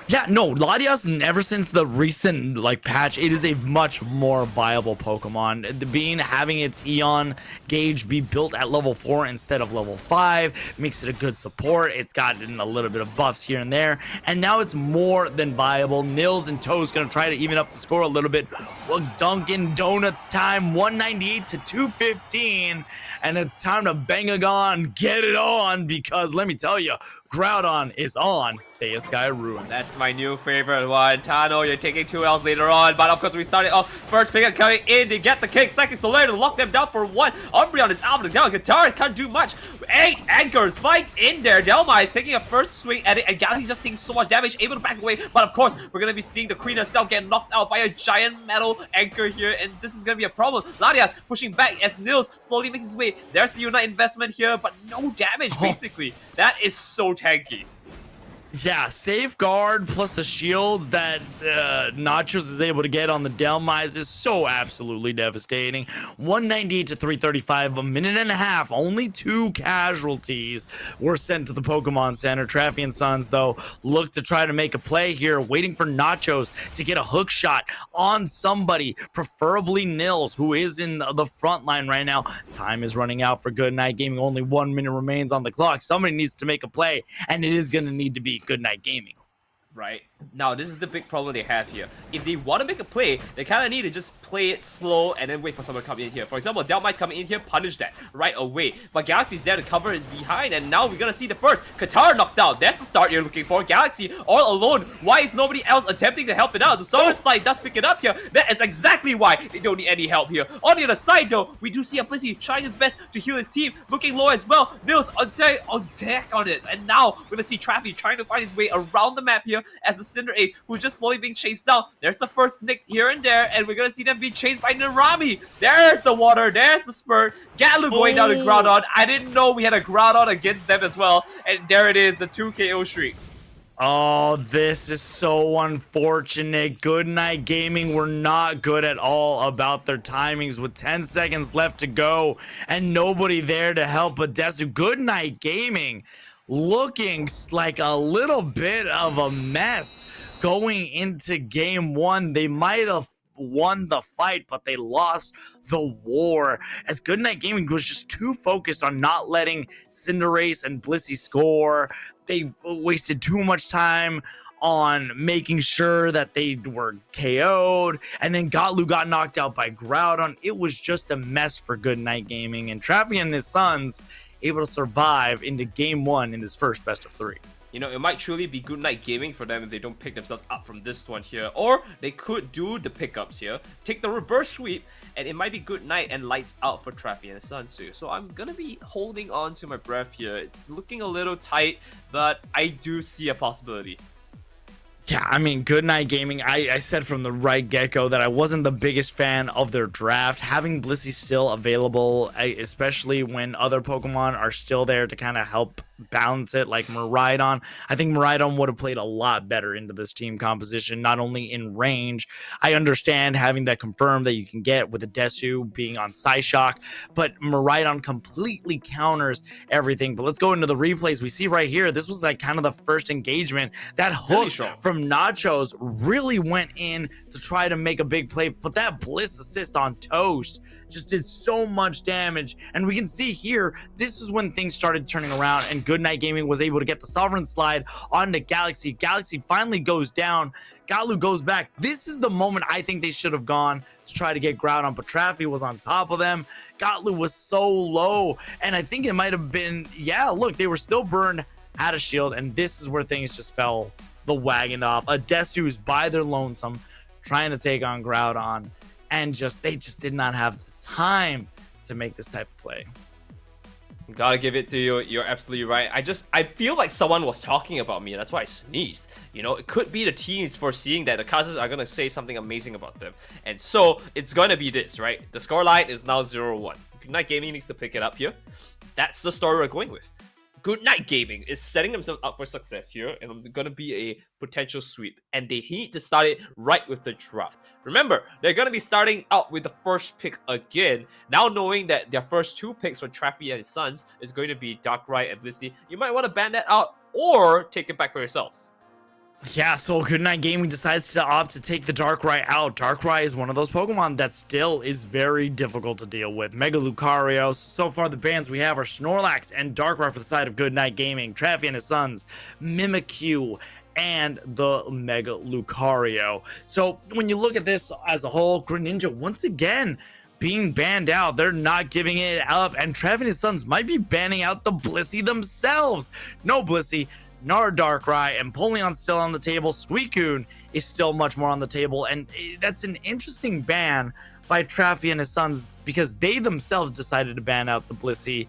Yeah, no, Latias, ever since the recent patch, it is a much more viable Pokemon. Having its Eon gauge be built at level 4 instead of level 5 makes it a good support. It's gotten a little bit of buffs here and there, and now it's more than viable. Nils and Toe's gonna try to even up the score a little bit. Well, Dunkin' Donuts time, 198 to 215, and it's time to Bangagon, get it on, because let me tell you, Groudon is on Thea Sky Ruin. That's my new favorite one. Tano, you're taking 2 L's later on, but of course we started off first pickup coming in. They get the kick, second Solaire to lock them down for 1. Umbreon is out of the down. Guitar can't do much. 8 anchors fight in there. Delma is taking a first swing at it, and Galaxy just taking so much damage, able to back away. But of course, we're gonna be seeing the Queen herself get knocked out by a giant metal anchor here, and this is gonna be a problem. Latias pushing back as Nils slowly makes his way. There's the Unite investment here, but no damage basically. That is so tanky. Yeah, safeguard plus the shields that Nachos is able to get on the Delmise is so absolutely devastating. 198 to 335, a minute and a half. Only 2 casualties were sent to the Pokemon Center. Traffy and Sons, though, look to try to make a play here, waiting for Nachos to get a hook shot on somebody, preferably Nils, who is in the front line right now. Time is running out for Goodnight Gaming. Only 1 minute remains on the clock. Somebody needs to make a play, and it is going to need to be Goodnight Gaming. Right. Now, this is the big problem they have here. If they want to make a play, they kind of need to just play it slow and then wait for someone to come in here. For example, Delmite's coming in here, punish that right away. But Galaxy's there to cover his behind, and now we're going to see the first. Katar knocked out. That's the start you're looking for. Galaxy all alone. Why is nobody else attempting to help it out? The Solar Slide does pick it up here. That is exactly why they don't need any help here. On the other side, though, we do see a Blissey trying his best to heal his team. Looking low as well. Nils on deck on it. And now we're going to see Traffy trying to find his way around the map here as the Cinder Ace, who's just slowly being chased down. There's the first nick here and there, and we're gonna see them being chased by Narami. There's the water, there's the spurt. Gatlu going down to Groudon. I didn't know we had a Groudon against them as well. And there it is, the 2 KO streak. Oh, this is so unfortunate. Goodnight Gaming were not good at all about their timings with 10 seconds left to go and nobody there to help Adesu. Goodnight Gaming looking like a little bit of a mess going into game 1. They might have won the fight, but they lost the war as Goodnight Gaming was just too focused on not letting Cinderace and Blissey score. They wasted too much time on making sure that they were KO'd, and then Gatlu got knocked out by Groudon. It was just a mess for Goodnight Gaming, and Traffy and his sons able to survive into game 1 in his first best of 3. You know, it might truly be Goodnight Gaming for them if they don't pick themselves up from this one here. Or they could do the pickups here, take the reverse sweep, and it might be Goodnight and lights out for Traffy and Sansu. So I'm gonna be holding on to my breath here. It's looking a little tight, but I do see a possibility. Yeah, I mean, Goodnight Gaming, I said from the right get-go that I wasn't the biggest fan of their draft. Having Blissey still available, especially when other Pokemon are still there to kind of help balance it, like Miraidon. I think Miraidon would have played a lot better into this team composition, not only in range. I understand having that confirmed that you can get with a Desu being on Psyshock, but Miraidon completely counters everything. But let's go into the replays. We see right here, this was like kind of the first engagement. That hook from Nachos really went in to try to make a big play, but that Bliss assist on Toast just did so much damage. And we can see here, this is when things started turning around and Goodnight Gaming was able to get the Sovereign Slide onto Galaxy. Galaxy finally goes down. Gatlu goes back. This is the moment I think they should have gone to try to get Groudon, but Traffy was on top of them. Gatlu was so low, and I think it might have been, yeah, look, they were still burned, had a shield, and this is where things just fell the wagon off. Adesu's by their lonesome, trying to take on Groudon, and they just did not have the time to make this type of play. Gotta give it to you. You're absolutely right. I feel like someone was talking about me. That's why I sneezed. You know, it could be the teams foreseeing that the casters are gonna say something amazing about them, and so it's gonna be this, right? The scoreline is now 0-1. Good Night Gaming needs to pick it up here. That's the story we're going with. Good Night Gaming is setting themselves up for success here, and it's gonna be a potential sweep. And they need to start it right with the draft. Remember, they're gonna be starting out with the first pick again. Now knowing that their first 2 picks for Traffy and his sons is going to be Darkrai and Blissey, you might want to ban that out or take it back for yourselves. Yeah, so Good Night Gaming decides to opt to take the Darkrai out. Darkrai is one of those Pokemon that still is very difficult to deal with. Mega Lucario. So far, the bans we have are Snorlax and Darkrai for the side of Good Night Gaming, Traffy and his sons, Mimikyu, and the Mega Lucario. So when you look at this as a whole, Greninja once again being banned out. They're not giving it up, and Traffy and his sons might be banning out the Blissey themselves. No Blissey, nor Darkrai, and Empoleon's still on the table. Suicune is still much more on the table, and that's an interesting ban by Traffy and his sons because they themselves decided to ban out the Blissey.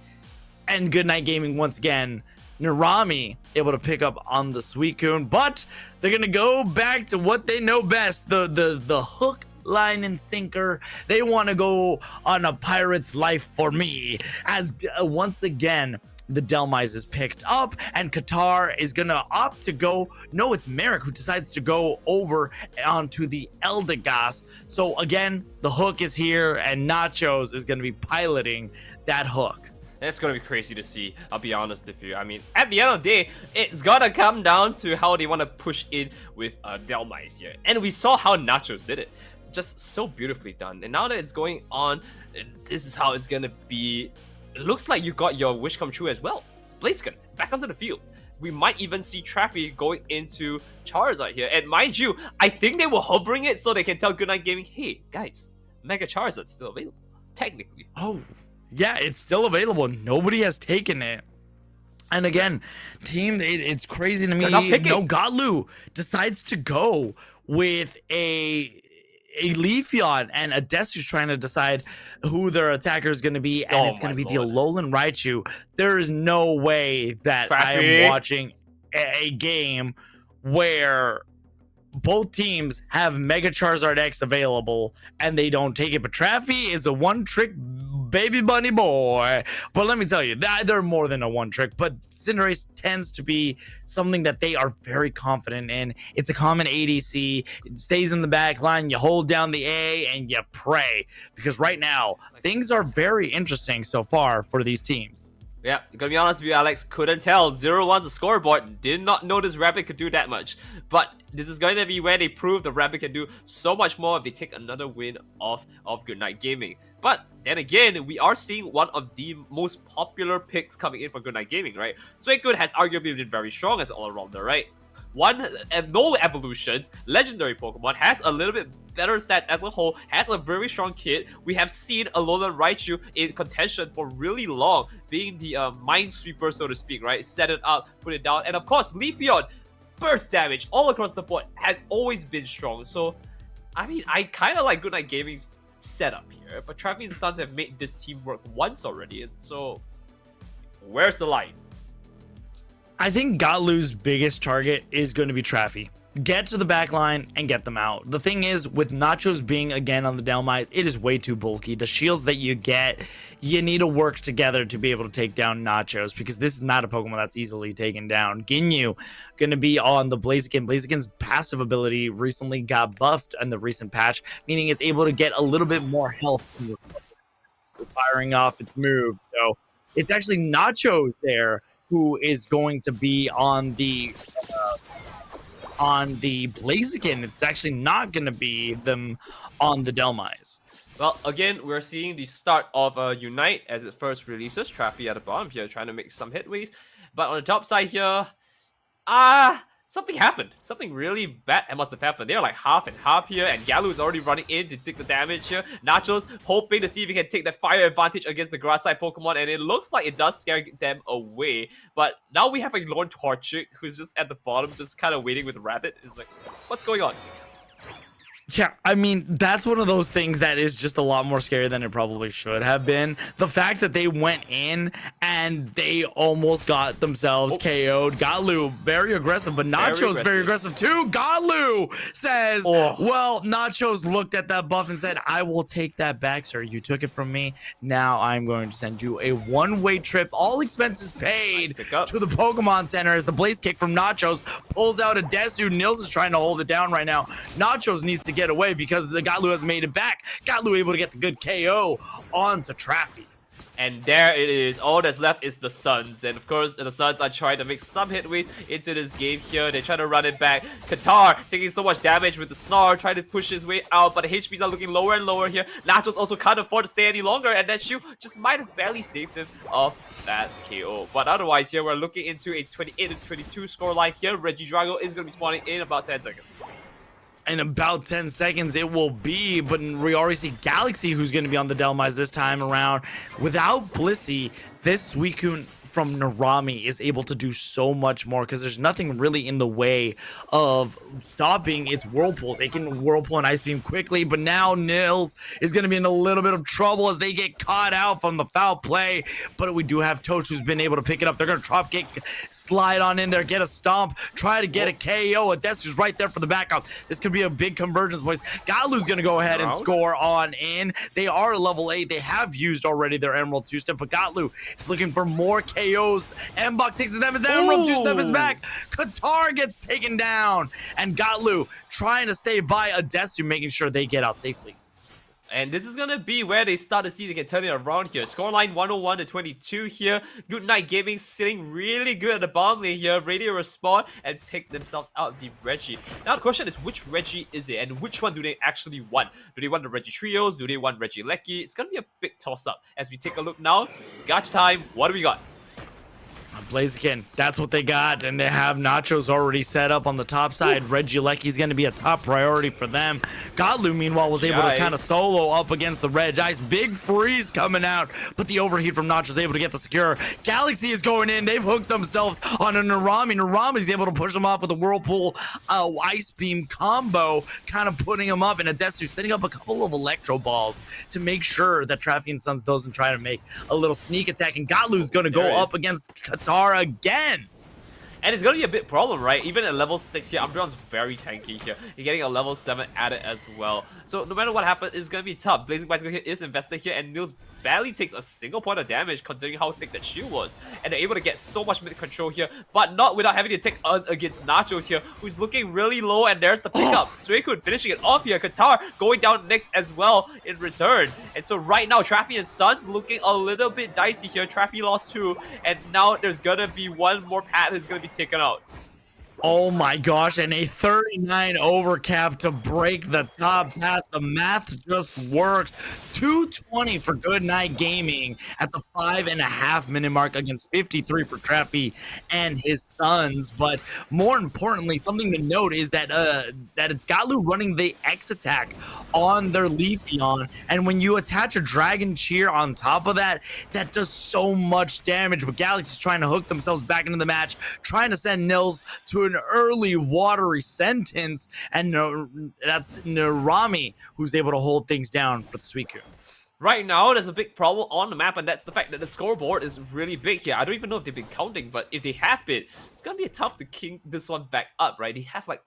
And Good Night Gaming once again, Narami able to pick up on the Suicune, but they're gonna go back to what they know best, the hook, line, and sinker. They want to go on a pirate's life for me, as once again the Delmise is picked up, and Qatar is gonna opt to go. No, it's Merrick who decides to go over onto the Eldegoss. So again, the hook is here, and Nachos is gonna be piloting that hook. It's gonna be crazy to see, I'll be honest with you. I mean, at the end of the day, it's gonna come down to how they want to push in with Delmise here. And we saw how Nachos did it. Just so beautifully done. And now that it's going on, this is how it's gonna be. It looks like you got your wish come true as well. Blaziken, back onto the field. We might even see Traffy going into Charizard here. And mind you, I think they were hovering it so they can tell Good Night Gaming, hey, guys, Mega Charizard's still available, technically. Oh, yeah, it's still available. Nobody has taken it. And again, team, it's crazy to me. No, Gatlu decides to go with a Leafeon, and Odessu's trying to decide who their attacker is going to be, and it's going to be the Alolan Raichu. There is no way that I am watching a game where both teams have Mega Charizard X available and they don't take it. But Traffy is a one-trick baby bunny boy. But let me tell you, they're more than a one-trick. But Cinderace tends to be something that they are very confident in. It's a common ADC. It stays in the back line. You hold down the A and you pray. Because right now, things are very interesting so far for these teams. Yeah, gonna be honest with you, Alex, couldn't tell. 0-1's a scoreboard. Did not know this Rabbit could do that much. But this is going to be where they prove the Rabbit can do so much more if they take another win off of Good Night Gaming. But then again, we are seeing one of the most popular picks coming in for Good Night Gaming, right? Suicune has arguably been very strong as an all-rounder, right? No evolutions, legendary Pokemon, has a little bit better stats as a whole, has a very strong kit. We have seen Alolan Raichu in contention for really long, being the minesweeper, so to speak, right? Set it up, put it down, and of course, Leafeon, burst damage all across the board, has always been strong. So, I mean, I kind of like Good Night Gaming's setup here, but Traffy and Sons have made this team work once already, and so where's the line? I think Gatlu's biggest target is going to be Traffy. Get to the back line and get them out. The thing is, with Nachos being again on the Delmise, it is way too bulky. The shields that you get, you need to work together to be able to take down Nachos, because this is not a Pokemon that's easily taken down. Ginyu going to be on the Blaziken. Blaziken's passive ability recently got buffed in the recent patch, meaning it's able to get a little bit more health firing off its move. So it's actually Nachos there who is going to be on the Blaziken. It's actually not going to be them on the Delmise. Well, again, we're seeing the start of Unite as it first releases. Traffy at the bottom here, trying to make some headways. But on the top side here, something happened. Something really bad must have happened. They're like half and half here, and Galu is already running in to take the damage here. Nachos hoping to see if he can take that fire advantage against the grass type Pokemon, and it looks like it does scare them away. But now we have a Lone Torchic who's just at the bottom, just kind of waiting with Rabbit. It's like, what's going on? Yeah, I mean, that's one of those things that is just a lot more scary than it probably should have been. The fact that they went in and they almost got themselves KO'd. Galu, very aggressive, but Nacho's very aggressive too. Galu says, well, Nachos looked at that buff and said, I will take that back, sir. You took it from me. Now I'm going to send you a one-way trip, all expenses paid, to the Pokemon Center as the Blaze Kick from Nachos pulls out a Desu. Nils is trying to hold it down right now. Nachos needs to get away because the Galu has made it back. Galu able to get the good KO onto Traffy. And there it is. All that's left is the Suns. And of course, the Suns are trying to make some headways into this game here. They try to run it back. Qatar taking so much damage with the Snarl, trying to push his way out, but the HPs are looking lower and lower here. Nachos also can't afford to stay any longer, and that shield just might have barely saved him of that KO. But otherwise, here we're looking into a 28-22 scoreline here. Reggie Drago is going to be spawning in about 10 seconds. In about 10 seconds it will be, but we already see Galaxy who's going to be on the Delmize this time around. Without Blissey, this Suicune from Narami is able to do so much more because there's nothing really in the way of stopping its Whirlpools. They can Whirlpool and Ice Beam quickly, but now Nils is going to be in a little bit of trouble as they get caught out from the foul play. But we do have Tosh who's been able to pick it up. They're going to drop kick, slide on in there, get a stomp, try to get a KO. Adesu's right there for the backup. This could be a big convergence, boys. Galu's going to go ahead and score on in. They are level 8. They have used already their Emerald 2-step, but Galu is looking for more KOs. Mbok takes the damage. The Emerald 2-step is back. Qatar gets taken down. And Gatlu trying to stay by Adesu, making sure they get out safely. And this is going to be where they start to see they can turn it around here. Scoreline 101-22 here. Good Night Gaming sitting really good at the bottom lane here. Ready to respond and pick themselves out the Reggie. Now the question is, which Reggie is it? And which one do they actually want? Do they want the Reggie Trios? Do they want Reggie Lecky? It's going to be a big toss-up. As we take a look now, it's gacha time. What do we got? Blaziken, that's what they got, and they have Nachos already set up on the top side. Reggie Lecky's going to be a top priority for them. Godlu, meanwhile, was able to kind of solo up against the Reg Ice. Big freeze coming out, but the overheat from Nachos able to get the secure. Galaxy is going in. They've hooked themselves on a Narami. Narami's able to push them off with a Whirlpool Ice Beam combo, kind of putting them up, and Adesu setting up a couple of Electro Balls to make sure that Traffy and Sons doesn't try to make a little sneak attack, and Godlu's going to go up against Qatar again. And it's going to be a big problem, right? Even at level 6 here, Umbreon's very tanky here. You're getting a level 7 added as well. So no matter what happens, it's going to be tough. Blazing Bicycle here is invested here, and Nils barely takes a single point of damage considering how thick that shield was. And they're able to get so much mid control here, but not without having to take on against Nachos here, who's looking really low, and there's the pickup. Suicune finishing it off here. Qatar going down next as well in return. And so right now, Traffy and Sons looking a little bit dicey here. Traffy lost 2, and now there's going to be one more path that's going to be taken out. Oh my gosh, and a 39 overcap to break the top path. The math just worked. 220 for Good Night Gaming at the 5.5 minute mark against 53 for Traffy and his Sons. But more importantly, something to note is that it's Galu running the X attack on their Leafeon. And when you attach a Dragon Cheer on top of that, that does so much damage. But Galaxy's trying to hook themselves back into the match, trying to send Nils to an early watery sentence, and that's Narami who's able to hold things down for the Suicune. Right now, there's a big problem on the map, and that's the fact that the scoreboard is really big here. I don't even know if they've been counting, but if they have been, it's gonna be tough to king this one back up, right? They have like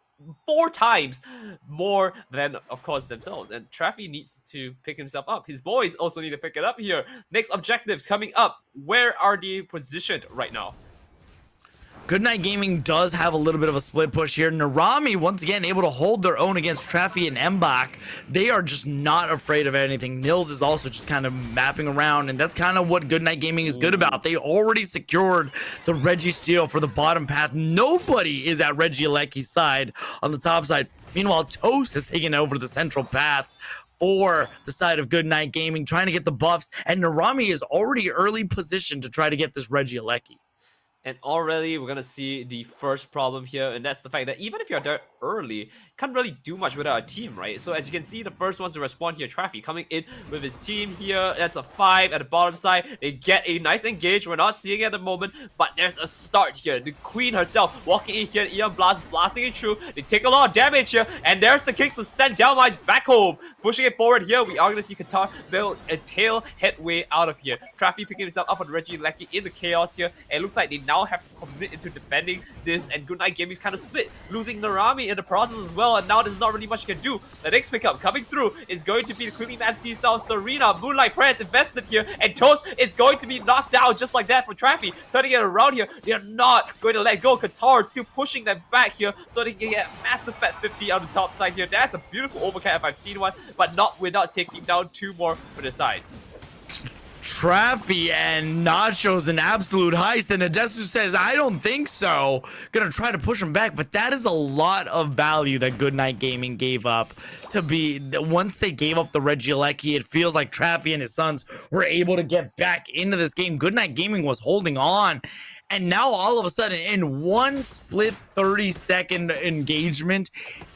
4 times more than, of course, themselves. And Traffy needs to pick himself up. His boys also need to pick it up here. Next objectives coming up. Where are they positioned right now? Good Night Gaming does have a little bit of a split push here. Narami, once again, able to hold their own against Traffy and Mbok. They are just not afraid of anything. Nils is also just kind of mapping around, and that's kind of what Good Night Gaming is good about. They already secured the Reggie Steel for the bottom path. Nobody is at Reggie Lecky's side on the top side. Meanwhile, Toast has taken over the central path for the side of Good Night Gaming, trying to get the buffs, and Narami is already early positioned to try to get this Reggie Lecky. And already we're gonna see the first problem here, and that's the fact that even if you're there early, can't really do much without a team, right? So as you can see, the first ones to respond here, Traffy coming in with his team here. That's a 5 at the bottom side. They get a nice engage. We're not seeing it at the moment, but there's a start here. The Queen herself walking in here, Eon Blast blasting it through. They take a lot of damage here, and there's the kicks to send Downlights back home. Pushing it forward here, we are gonna see Qatar build a tail headway out of here. Traffy picking himself up on Regieleki in the chaos here, and it looks like they now have to commit into defending this, and Goodnight Gaming's kind of split, losing Narami in the process as well, and now there's not really much you can do. The next pickup coming through is going to be the quickly matched Seasell Serena. Moonlight Prance invested here, and Toast is going to be knocked out just like that for Traffy. Turning it around here, they are not going to let go. Qatar still pushing them back here, so they can get a massive fat 50 on the top side here. That's a beautiful overcat if I've seen one, but not without taking down 2 more for the sides. Traffy and Nacho's an absolute heist, and Adesu says, I don't think so. Gonna try to push him back, but that is a lot of value that Goodnight Gaming gave up to be. Once they gave up the Regieleki, it feels like Traffy and his sons were able to get back into this game. Goodnight Gaming was holding on, and now all of a sudden, in one split 30-second engagement,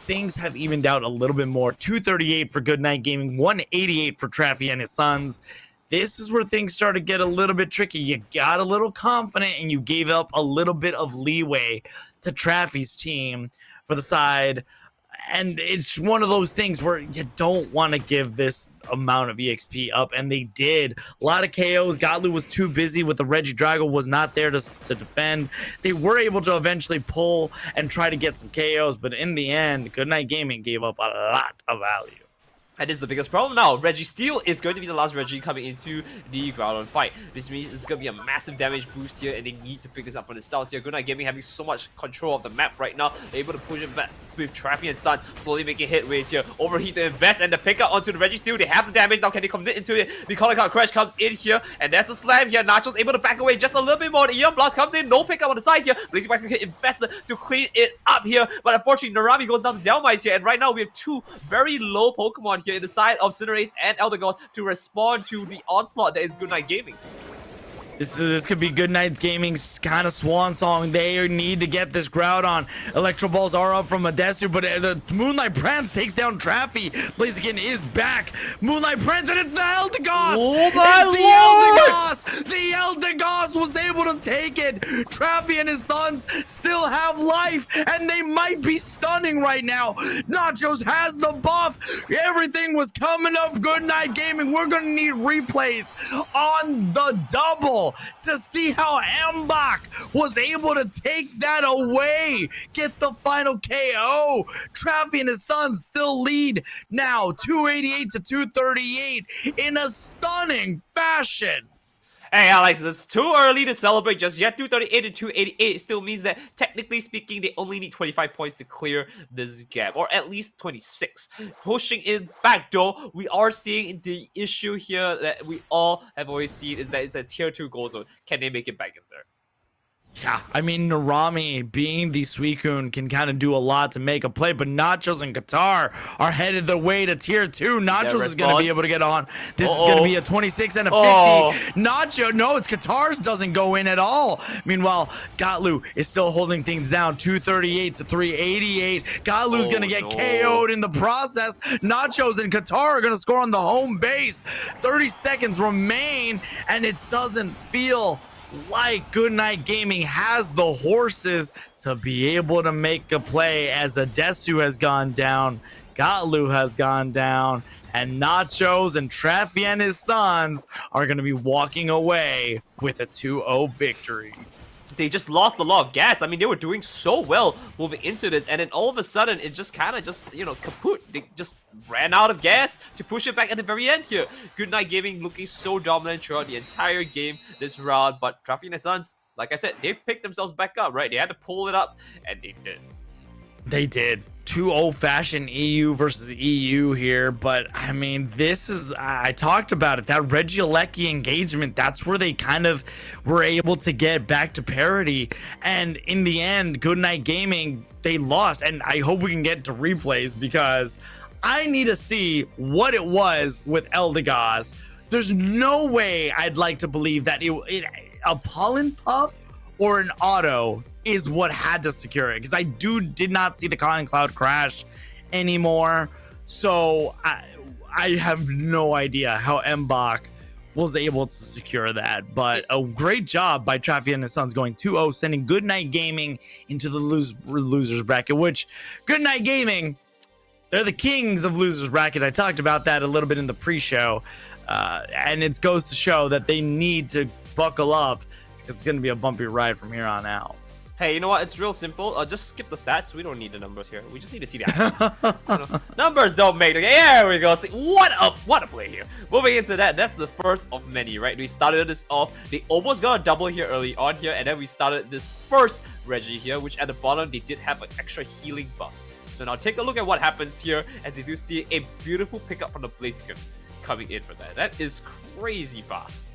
things have evened out a little bit more. 238 for Goodnight Gaming, 188 for Traffy and his sons. This is where things start to get a little bit tricky. You got a little confident and you gave up a little bit of leeway to Traffy's team for the side. And it's one of those things where you don't want to give this amount of EXP up, and they did. A lot of KOs. Gotlu was too busy with the Regidrago, was not there to defend. They were able to eventually pull and try to get some KOs, but in the end, Goodnight Gaming gave up a lot of value. That is the biggest problem now. Reggie Steele is going to be the last Reggie coming into the Groudon fight. This means it's going to be a massive damage boost here, and they need to pick this up from the south here. Goodnight Gaming having so much control of the map right now. They're able to push it back with Traffy and Sons, slowly making headways here. Overheat to invest, and the pickup onto the Reggie Steele. They have the damage. Now can they commit into it? The Color Card Crash comes in here, and there's a slam here. Nacho's able to back away just a little bit more. The Eon Blast comes in. No pickup on the side here. Blazing Wax can hit Investor to clean it up here. But unfortunately, Narami goes down to Delmice here. And right now, we have 2 very low Pokemon here in the side of Cinderace and Eldegoss to respond to the onslaught that is Goodnight Gaming. This could be Goodnight Gaming's kind of swan song. They need to get this Groudon. Electro Balls are up from Adesu, but the Moonlight Prance takes down Traffy. Blaziken is back. Moonlight Prance, and it's the Eldegoss! Oh my lord! The Eldegoss was able to take it. Traffy and his sons still have life, and they might be stunning right now. Nachos has the buff. Everything was coming up Goodnight Gaming. We're going to need replays on the double to see how Mbach was able to take that away, get the final KO. Traffy and his sons still lead now, 288 to 238 in a stunning fashion. Hey Alex, it's too early to celebrate just yet. 238 to 288 still means that technically speaking, they only need 25 points to clear this gap, or at least 26. Pushing it back though, we are seeing the issue here that we all have always seen is that it's a tier 2 goal zone. Can they make it back in there? Yeah, I mean, Narami being the Suicune can kind of do a lot to make a play, but Nachos and Qatar are headed their way to tier 2. Nachos is going to be able to get on. This is going to be a 26 and a 50. Nacho, no, it's Qatar's doesn't go in at all. Meanwhile, Gotlu is still holding things down, 238 to 388. Gotlu's going to get KO'd in the process. Nachos and Qatar are going to score on the home base. 30 seconds remain, and it doesn't feel like Goodnight Gaming has the horses to be able to make a play, as Adesu has gone down, Gotlu has gone down, and Nachos and Traffy and his sons are going to be walking away with a 2-0 victory. They just lost a lot of gas. I mean, they were doing so well moving into this, and then all of a sudden, it just kind of just, you know, kaput. They just ran out of gas to push it back at the very end here. Goodnight Gaming looking so dominant throughout the entire game this round, but Traffy and his sons, like I said, they picked themselves back up, right? They had to pull it up, and they did. They did. 2 old-fashioned EU versus EU here, but I mean, this is, I talked about it, that Regieleki engagement, that's where they kind of were able to get back to parity, and in the end, Goodnight Gaming, they lost, and I hope we can get to replays, because I need to see what it was with Eldegoss. There's no way I'd like to believe that a pollen puff or an auto is what had to secure it, because I did not see the Cotton Cloud crash anymore. So I have no idea how Mbach was able to secure that, but a great job by Traffy and his Sons going 2-0, sending Goodnight Gaming into the losers bracket, which Goodnight Gaming, they're the kings of losers bracket. I talked about that a little bit in the pre-show, and it goes to show that they need to buckle up, because it's going to be a bumpy ride from here on out. Hey, you know what? It's real simple. Just skip the stats. We don't need the numbers here. We just need to see the action. You know, numbers don't make. Okay, there we go. See, what a play here. Moving into that, that's the first of many, right? We started this off. They almost got a double here early on here, and then we started this first Reggie here, which at the bottom they did have an extra healing buff. So now take a look at what happens here, as they do see a beautiful pickup from the Blaziken coming in for that. That is crazy fast.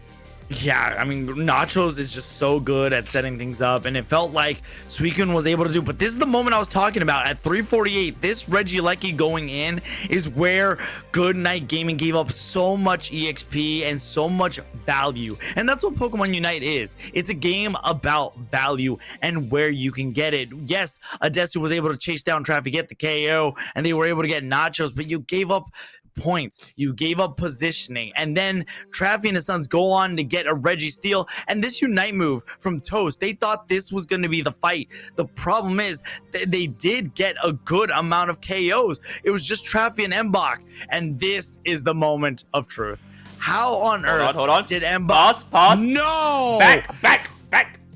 Yeah, I mean, Nachos is just so good at setting things up, and it felt like Suicune was able to do. But this is the moment I was talking about. At 348, this Regieleki going in is where Goodnight Gaming gave up so much EXP and so much value. And that's what Pokemon Unite is. It's a game about value and where you can get it. Yes, Adesu was able to chase down Traffy, get the KO, and they were able to get Nachos, but you gave up points, you gave up positioning, and then Traffy and his Sons go on to get a Registeel, and this Unite move from Toast, they thought this was going to be the fight. The problem is they did get a good amount of KOs. It was just Traffy and Mbach, and this is the moment of truth. How on earth hold on. did Mbach Pause. No, Back.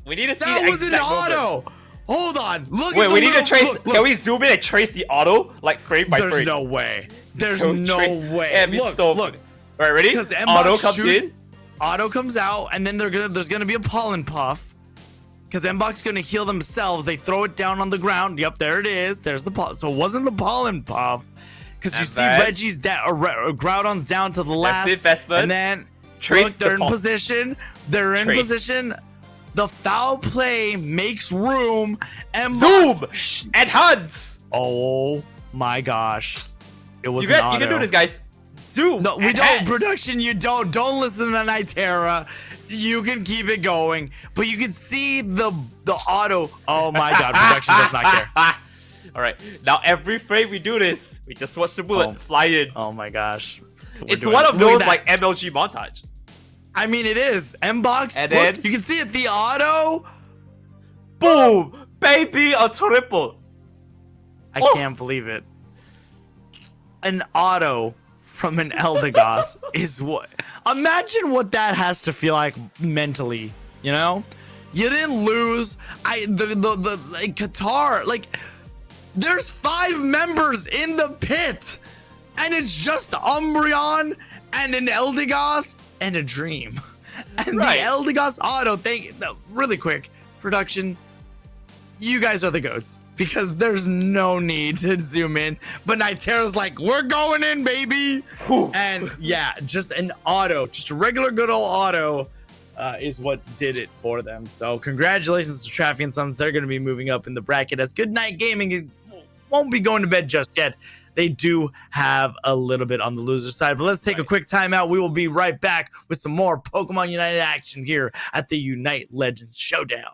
We need to see that the was an exact auto moment. Hold on, look. Wait, at we need to trace. look. Can we zoom in and trace the auto like frame by frame? There's no way. There's So no way. Yeah, it'd be so look. funny. All right, ready? Because Auto comes in. Auto comes out, and then there's gonna be a pollen puff. Because Mbach's gonna heal themselves. They throw it down on the ground. Yep, there it is. There's the pollen. So it wasn't the pollen puff. Because you see Reggie's Groudon's down to the last. Vespin. And then Trace look, they're the in position. They're in position. The foul play makes room. And Zoom and Huds. Oh my gosh. It was You can do this, guys. Zoom. No, we and don't. hands. Production, you don't. Don't listen to Nitera. You can keep it going, but you can see the auto. Oh my God, production does not care. All right, now every frame we do this, we just watch the bullet fly in. Oh my gosh, it's one of those like MLG montage. I mean, it is Mbox. And look, then you can see it. The auto. Boom, baby, a triple. I can't believe it. An auto from an Eldegoss is what. Imagine what that has to feel like mentally. You know, you didn't lose. The like Qatar, like there's 5 members in the pit, and it's just Umbreon and an Eldegoss and a Dream, and the Eldegoss auto. Really quick, production. You guys are the goats. Because there's no need to zoom in, but Nitera's like, we're going in, baby. And yeah, just an auto, just a regular good old auto is what did it for them. So congratulations to Traffy and Sons. They're going to be moving up in the bracket, as Goodnight Gaming won't be going to bed just yet. They do have a little bit on the loser side, but let's take a quick timeout. We will be right back with some more Pokemon United action here at the Unite Legends Showdown.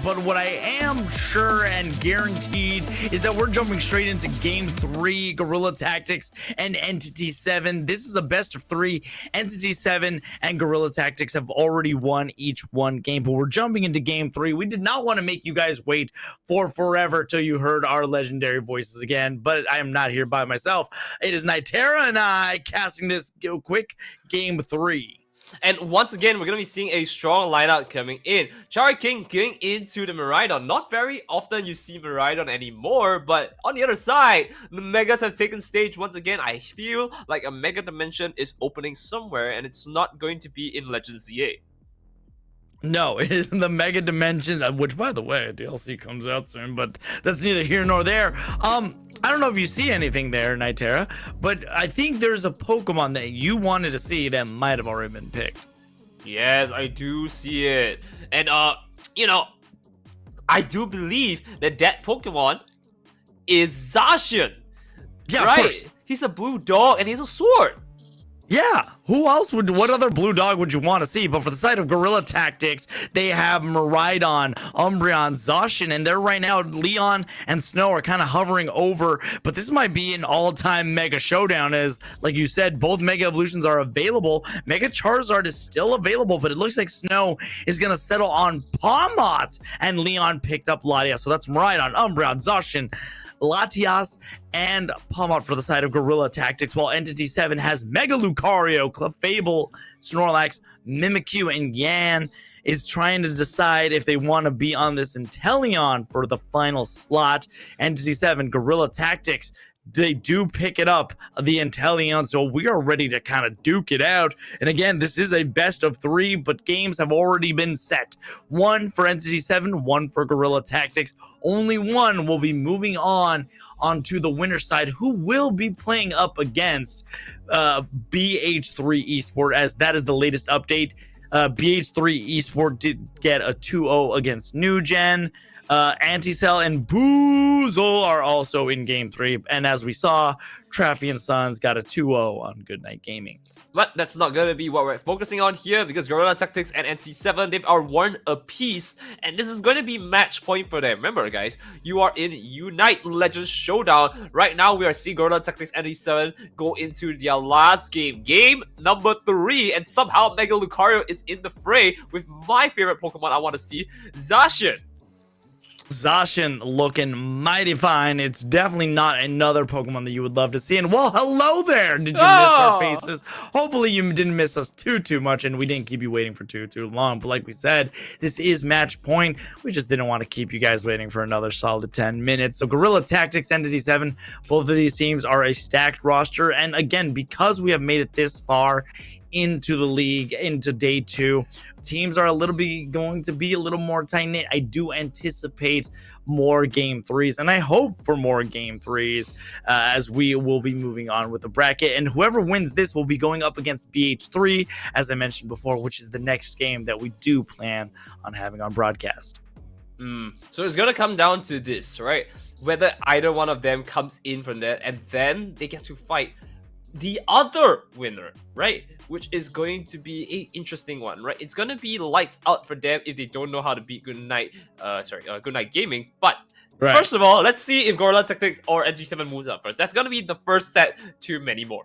but what I am sure and guaranteed is that we're jumping straight into Game 3, Guerrilla Tactics and Entity 7. This is the best of 3. Entity 7 and Guerrilla Tactics have already won each one game, but we're jumping into Game 3. We did not want to make you guys wait for forever till you heard our legendary voices again, but I am not here by myself. It is Nitera and I casting this quick Game 3. And once again, we're going to be seeing a strong lineup coming in. Chari King getting into the Miraidon. Not very often you see Miraidon anymore, but on the other side, the Megas have taken stage once again. I feel like a Mega Dimension is opening somewhere, and it's not going to be in Legends ZA. No, it is in the Mega Dimension, which, by the way, DLC comes out soon, but that's neither here nor there. I don't know if you see anything there, Nitera, but I think there's a Pokemon that you wanted to see that might have already been picked. Yes, I do see it. And, you know, I do believe that that Pokemon is Zacian. Yeah, right? Of course. He's a blue dog and he has a sword. Yeah, what other blue dog would you want to see? But for the side of Guerrilla Tactics, they have Miraidon, Umbreon, Zacian, and they're right now, Leon and Snow are kind of hovering over, but this might be an all-time Mega Showdown as, like you said, both Mega Evolutions are available. Mega Charizard is still available, but it looks like Snow is going to settle on Palmot, and Leon picked up Latias. So that's Miraidon, Umbreon, Zacian, Latias, and Palmot for the side of Guerrilla Tactics, while Entity 7 has Mega Lucario, Clefable, Snorlax, Mimikyu, and Yan is trying to decide if they want to be on this Inteleon for the final slot. Entity 7, Guerrilla Tactics, they do pick it up, the Inteleon, so we are ready to kind of duke it out. And again, this is a best of 3, but games have already been set. 1 for Entity 7, 1 for Guerrilla Tactics. Only one will be moving onto the winner side, who will be playing up against BH3 Esport, as that is the latest update. BH3 Esport did get a 2-0 against New Gen. Anticell and Boozle are also in Game 3. And as we saw, Traffy and Sons got a 2-0 on Goodnight Gaming. But that's not going to be what we're focusing on here, because Guerrilla Tactics and NC7, they are 1 apiece, and this is going to be match point for them. Remember, guys, you are in Unite Legends Showdown. Right now, we are seeing Guerrilla Tactics and NC7 go into their last game, game number 3, and somehow Mega Lucario is in the fray with my favorite Pokemon I want to see, Zacian. Zacian looking mighty fine. It's definitely not another Pokemon that you would love to see. And well, hello there. Did you miss our faces? Hopefully you didn't miss us too much, and we didn't keep you waiting for too long. But like we said, this is match point. We just didn't want to keep you guys waiting for another solid 10 minutes. So Guerrilla Tactics, Entity 7, both of these teams are a stacked roster. And again, because we have made it this far into the league, into day 2, teams are going to be a little more tight-knit. I do anticipate more Game 3s, and I hope for more Game 3s as we will be moving on with the bracket. And whoever wins this will be going up against BH3, as I mentioned before, which is the next game that we do plan on having on broadcast. So it's gonna come down to this, right? Whether either one of them comes in from there, and then they get to fight the other winner, right? Which is going to be an interesting one, right? It's gonna be lights out for them if they don't know how to beat Goodnight Gaming. But first of all, let's see if Guerrilla Tactics or NG7 moves up first. That's gonna be the first set to many more.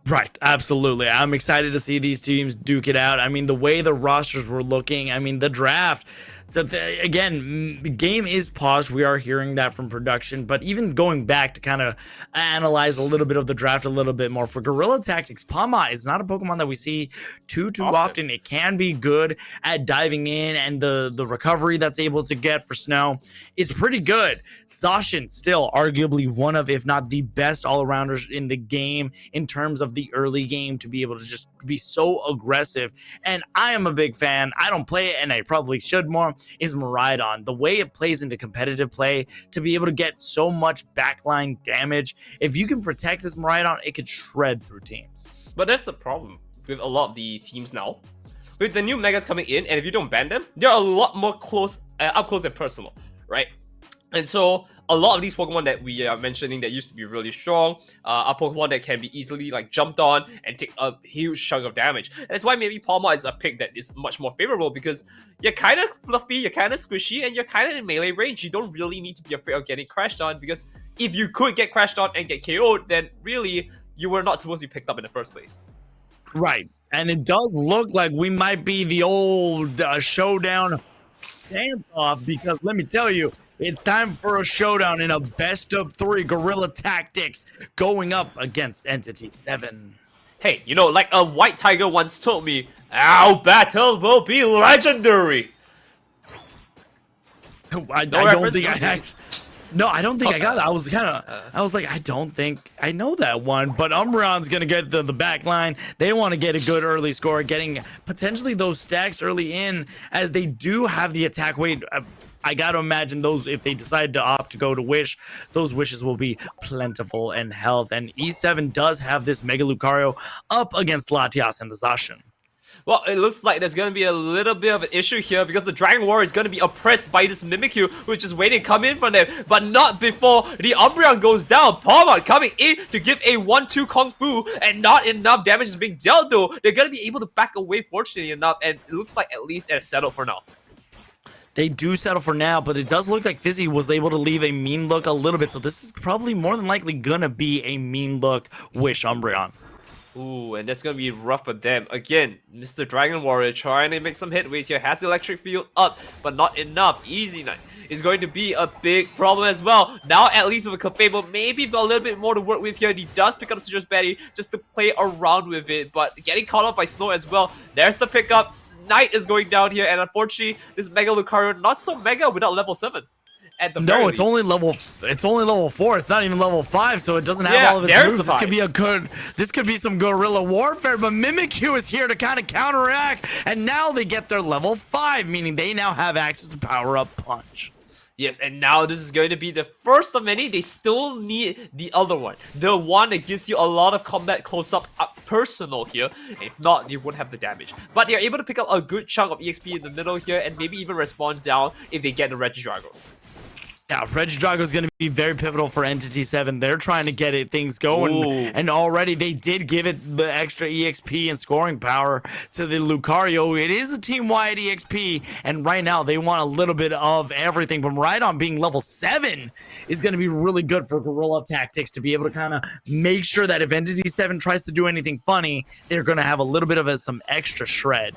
Right, absolutely. I'm excited to see these teams duke it out. I mean, the way the rosters were looking, I mean, the draft. So again, the game is paused. We are hearing that from production, but even going back to kind of analyze a little bit of the draft a little bit more for Guerrilla Tactics, Palmot is not a Pokemon that we see too often. It can be good at diving in, and the recovery that's able to get for Snow is pretty good. Zacian still arguably one of, if not the best all-arounders in the game in terms of the early game, to be able to just be so aggressive. And I am a big fan. I don't play it, and I probably should more. Is Miraidon. The way it plays into competitive play, to be able to get so much backline damage. If you can protect this Miraidon, it could shred through teams. But that's the problem with a lot of the teams now. With the new Megas coming in, and if you don't ban them, they're a lot more up close and personal, right? And so a lot of these Pokemon that we are mentioning that used to be really strong are Pokemon that can be easily like jumped on and take a huge chunk of damage. And that's why maybe Palma is a pick that is much more favorable because you're kind of fluffy, you're kind of squishy, and you're kind of in melee range. You don't really need to be afraid of getting crashed on because if you could get crashed on and get KO'd, then really you were not supposed to be picked up in the first place. Right. And it does look like we might be the old Showdown standoff because let me tell you, it's time for a showdown in a best of 3 guerrilla tactics going up against Entity 7. Hey, you know, like a white tiger once told me, our battle will be legendary. I don't think I got it. I was kind of, I was like, I don't think I know that one. But Umbreon's going to get the back line. They want to get a good early score, getting potentially those stacks early in as they do have the attack weight. I got to imagine those, if they decide to opt to go to Wish, those wishes will be plentiful and health. And E7 does have this Mega Lucario up against Latias and the Zacian. Well, it looks like there's going to be a little bit of an issue here because the Dragon Warrior is going to be oppressed by this Mimikyu, which is waiting to come in from them, but not before the Umbreon goes down. Palma coming in to give a 1-2 Kung Fu, and not enough damage is being dealt though. They're going to be able to back away fortunately enough, and it looks like at least it's settled for now. They do settle for now, but it does look like Fizzy was able to leave a mean look a little bit, so this is probably more than likely going to be a mean look Wish Umbreon. Ooh, and that's gonna be rough for them. Again, Mr. Dragon Warrior trying to make some headways here. Has the electric field up, but not enough. Easy Knight is going to be a big problem as well. Now, at least with a Clefable, maybe a little bit more to work with here. He does pick up the Citrus Berry just to play around with it, but getting caught up by Snow as well. There's the pickup. Knight is going down here, and unfortunately, this Mega Lucario not so mega without level 7. No, it's only level 4. It's not even level 5, so it doesn't have all of its moves. This could be some guerrilla warfare, but Mimikyu is here to kind of counteract, and now they get their level 5, meaning they now have access to power up Punch. Yes, and now this is going to be the first of many. They still need the other one. The one that gives you a lot of combat close-up personal here. If not, you wouldn't have the damage. But they're able to pick up a good chunk of EXP in the middle here and maybe even respawn down if they get the Regidrago. Yeah, Regidrago is going to be very pivotal for Entity 7. They're trying to get things going. Ooh. And already they did give it the extra EXP and scoring power to the Lucario. It is a team-wide EXP, and right now they want a little bit of everything. But Rhydon being level 7 is going to be really good for Guerrilla Tactics to be able to kind of make sure that if Entity 7 tries to do anything funny, they're going to have a little bit of some extra shred.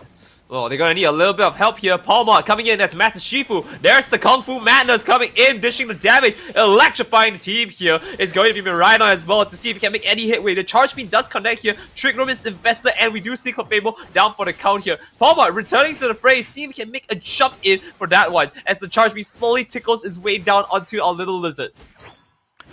Well, they're gonna need a little bit of help here. Palma coming in as Master Shifu. There's the Kung Fu Madness coming in, dishing the damage, electrifying the team here. Is going to be Rhydon as well to see if he can make any headway. The Charge Beam does connect here. Trick Room is invested, and we do see Clefable down for the count here. Palma returning to the fray, see if he can make a jump in for that one as the Charge Beam slowly tickles his way down onto our little lizard.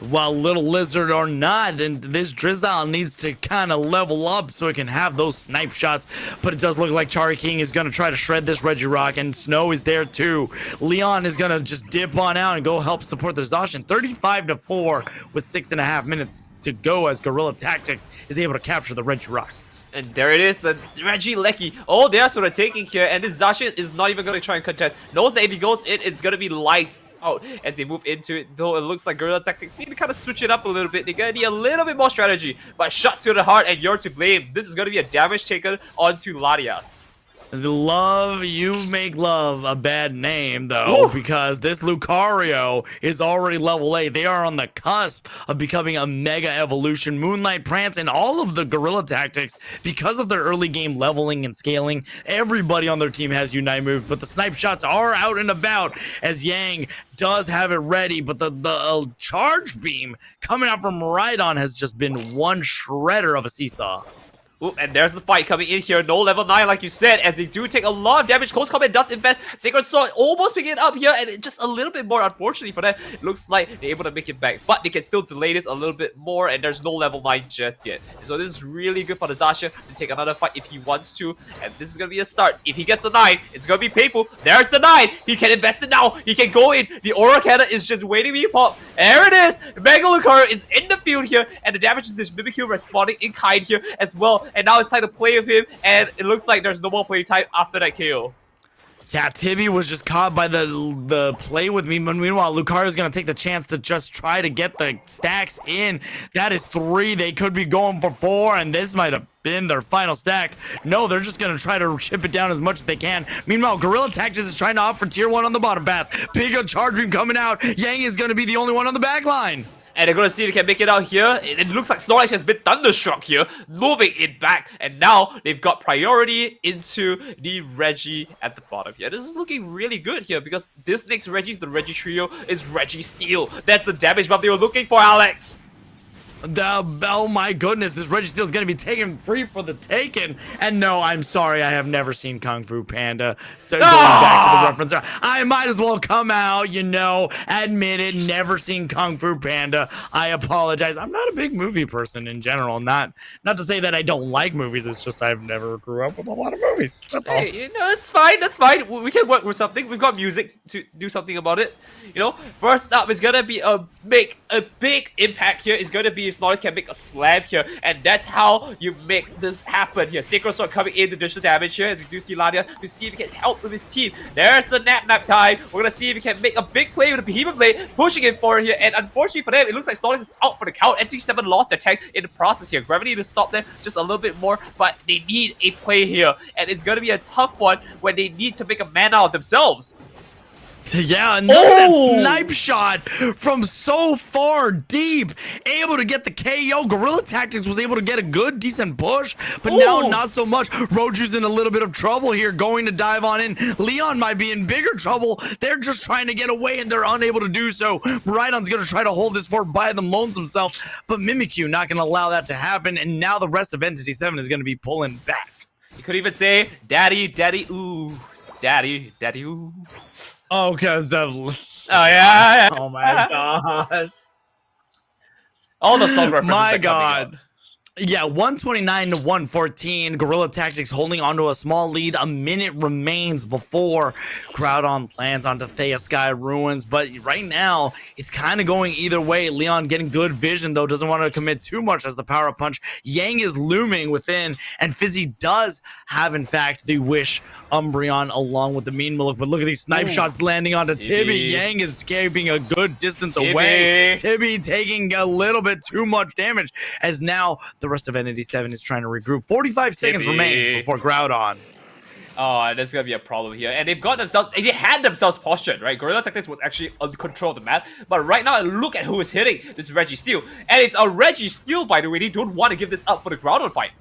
While Little Lizard or not, and this Drizzle needs to kind of level up so it can have those snipe shots. But it does look like Chari King is going to try to shred this Regirock, and Snow is there too. Leon is going to just dip on out and go help support the Zacian. 35-4 with 6.5 minutes to go as Guerrilla Tactics is able to capture the Regirock. And there it is, the Regilecky. Oh, they're sort of taking here, and this Zacian is not even going to try and contest. Knows that if he goes in, it's going to be light out as they move into it, though it looks like Guerrilla Tactics need to kind of switch it up a little bit. They're going to need a little bit more strategy, but shot to the heart, and you're to blame. This is going to be a damage taken onto Latias. You make love a bad name though. Oof. Because this Lucario is already level 8. They are on the cusp of becoming a mega evolution. Moonlight Prance and all of the Guerrilla Tactics, because of their early game leveling and scaling, everybody on their team has Unite moves, but the snipe shots are out and about as Yang does have it ready, but the charge beam coming out from Rhydon has just been one shredder of a seesaw. Ooh, and there's the fight coming in here. No level 9, like you said, as they do take a lot of damage. Close Combat does invest. Sacred Sword almost picking it up here, and just a little bit more, unfortunately for them. It looks like they're able to make it back, but they can still delay this a little bit more, and there's no level 9 just yet. So this is really good for the Zacian to take another fight if he wants to, and this is going to be a start. If he gets the 9, it's going to be painful. There's the 9. He can invest it now. He can go in. The Aura Cannon is just waiting to be popped. There it is. Mega Lucario is in the field here, and the damage is this Mimikyu responding in kind here as well. And now it's time to play with him, and it looks like there's no more play time after that KO. Yeah, Tibby was just caught by the play with me. But meanwhile, Lucario's gonna take the chance to just try to get the stacks in. That is 3. They could be going for 4, and this might have been their final stack. No, they're just gonna try to chip it down as much as they can. Meanwhile, Gorilla Tactics is trying to opt for tier 1 on the bottom path. Big charge beam coming out. Yang is gonna be the only one on the back line. And they're going to see if they can make it out here. It looks like Snorlax has been thunderstruck here, moving it back. And now they've got priority into the Reggie at the bottom here. This is looking really good here because this next Reggie's the Reggie trio is Reggie Steel. That's the damage buff they were looking for, Alex. Oh my goodness, this Registeel is going to be taken free for the taken. And no, I'm sorry, I have never seen Kung Fu Panda. So going back to the reference, I might as well come out, you know, admit it, never seen Kung Fu Panda. I apologize. I'm not a big movie person in general. Not to say that I don't like movies, it's just I've never grew up with a lot of movies. That's all. Hey, you know, it's fine, that's fine. We can work with something. We've got music to do something about it. You know, first up is gonna be make a big impact here. It's gonna be Snorlax can make a slam here, and that's how you make this happen here. Sacred Sword coming in to dish the damage here, as we do see Lania to see if he can help with his team. There's the nap time. We're gonna see if he can make a big play with the Behemoth Blade, pushing it forward here, and unfortunately for them, it looks like Snorlax is out for the count. NT7 lost their tank in the process here. Gravity to stop them just a little bit more, but they need a play here, and it's gonna be a tough one when they need to make a man out of themselves. Yeah, another snipe shot from so far deep. Able to get the KO. Gorilla Tactics was able to get a good, decent push, but now not so much. Roju's in a little bit of trouble here, going to dive on in. Leon might be in bigger trouble. They're just trying to get away, and they're unable to do so. Rhydon's going to try to hold this fort by them lonesome self, but Mimikyu not going to allow that to happen, and now the rest of Entity 7 is going to be pulling back. You could even say, Daddy, Daddy, ooh. Daddy, Daddy, ooh. Oh, because of... Oh, yeah. Oh, my gosh. All the song references. My God. Yeah, 129 to 114. Gorilla Tactics holding onto a small lead. A minute remains before Groudon lands onto Thea Sky Ruins. But right now, it's kind of going either way. Leon getting good vision, though, doesn't want to commit too much as the power punch. Yang is looming within, and Fizzy does have, in fact, the Wish Umbreon along with the Mean Milk. But look at these snipe shots landing onto Tibby. Yang is escaping a good distance away. Tibby taking a little bit too much damage, as now the rest of Entity 7 is trying to regroup. 45 seconds remain before Groudon. Oh, there's gonna be a problem here. And they've got themselves, they had themselves postured, right? Gorilla Tactics was actually on control of the map. But right now, look at who is hitting this Reggie Steel. And it's a Reggie Steel, by the way. They don't want to give this up for the Groudon fight.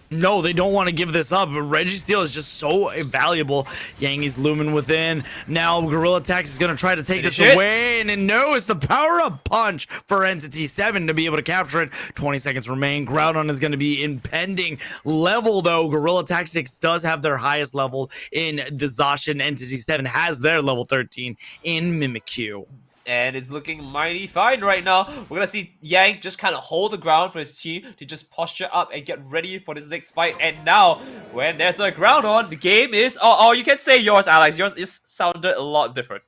No, they don't want to give this up. But Registeel is just so valuable. Yang is looming within. Now Gorilla Tactics is going to try to take this away. And no, it's the power-up punch for Entity 7 to be able to capture it. 20 seconds remain. Groudon is going to be impending level, though. Gorilla Tactics does have their highest level in the Zacian. Entity 7 has their level 13 in Mimikyu. And it's looking mighty fine right now. We're gonna see Yang just kind of hold the ground for his team to just posture up and get ready for this next fight. And now, when there's a Groudon, the game is... Oh, you can say yours, Alex. Yours is sounded a lot different.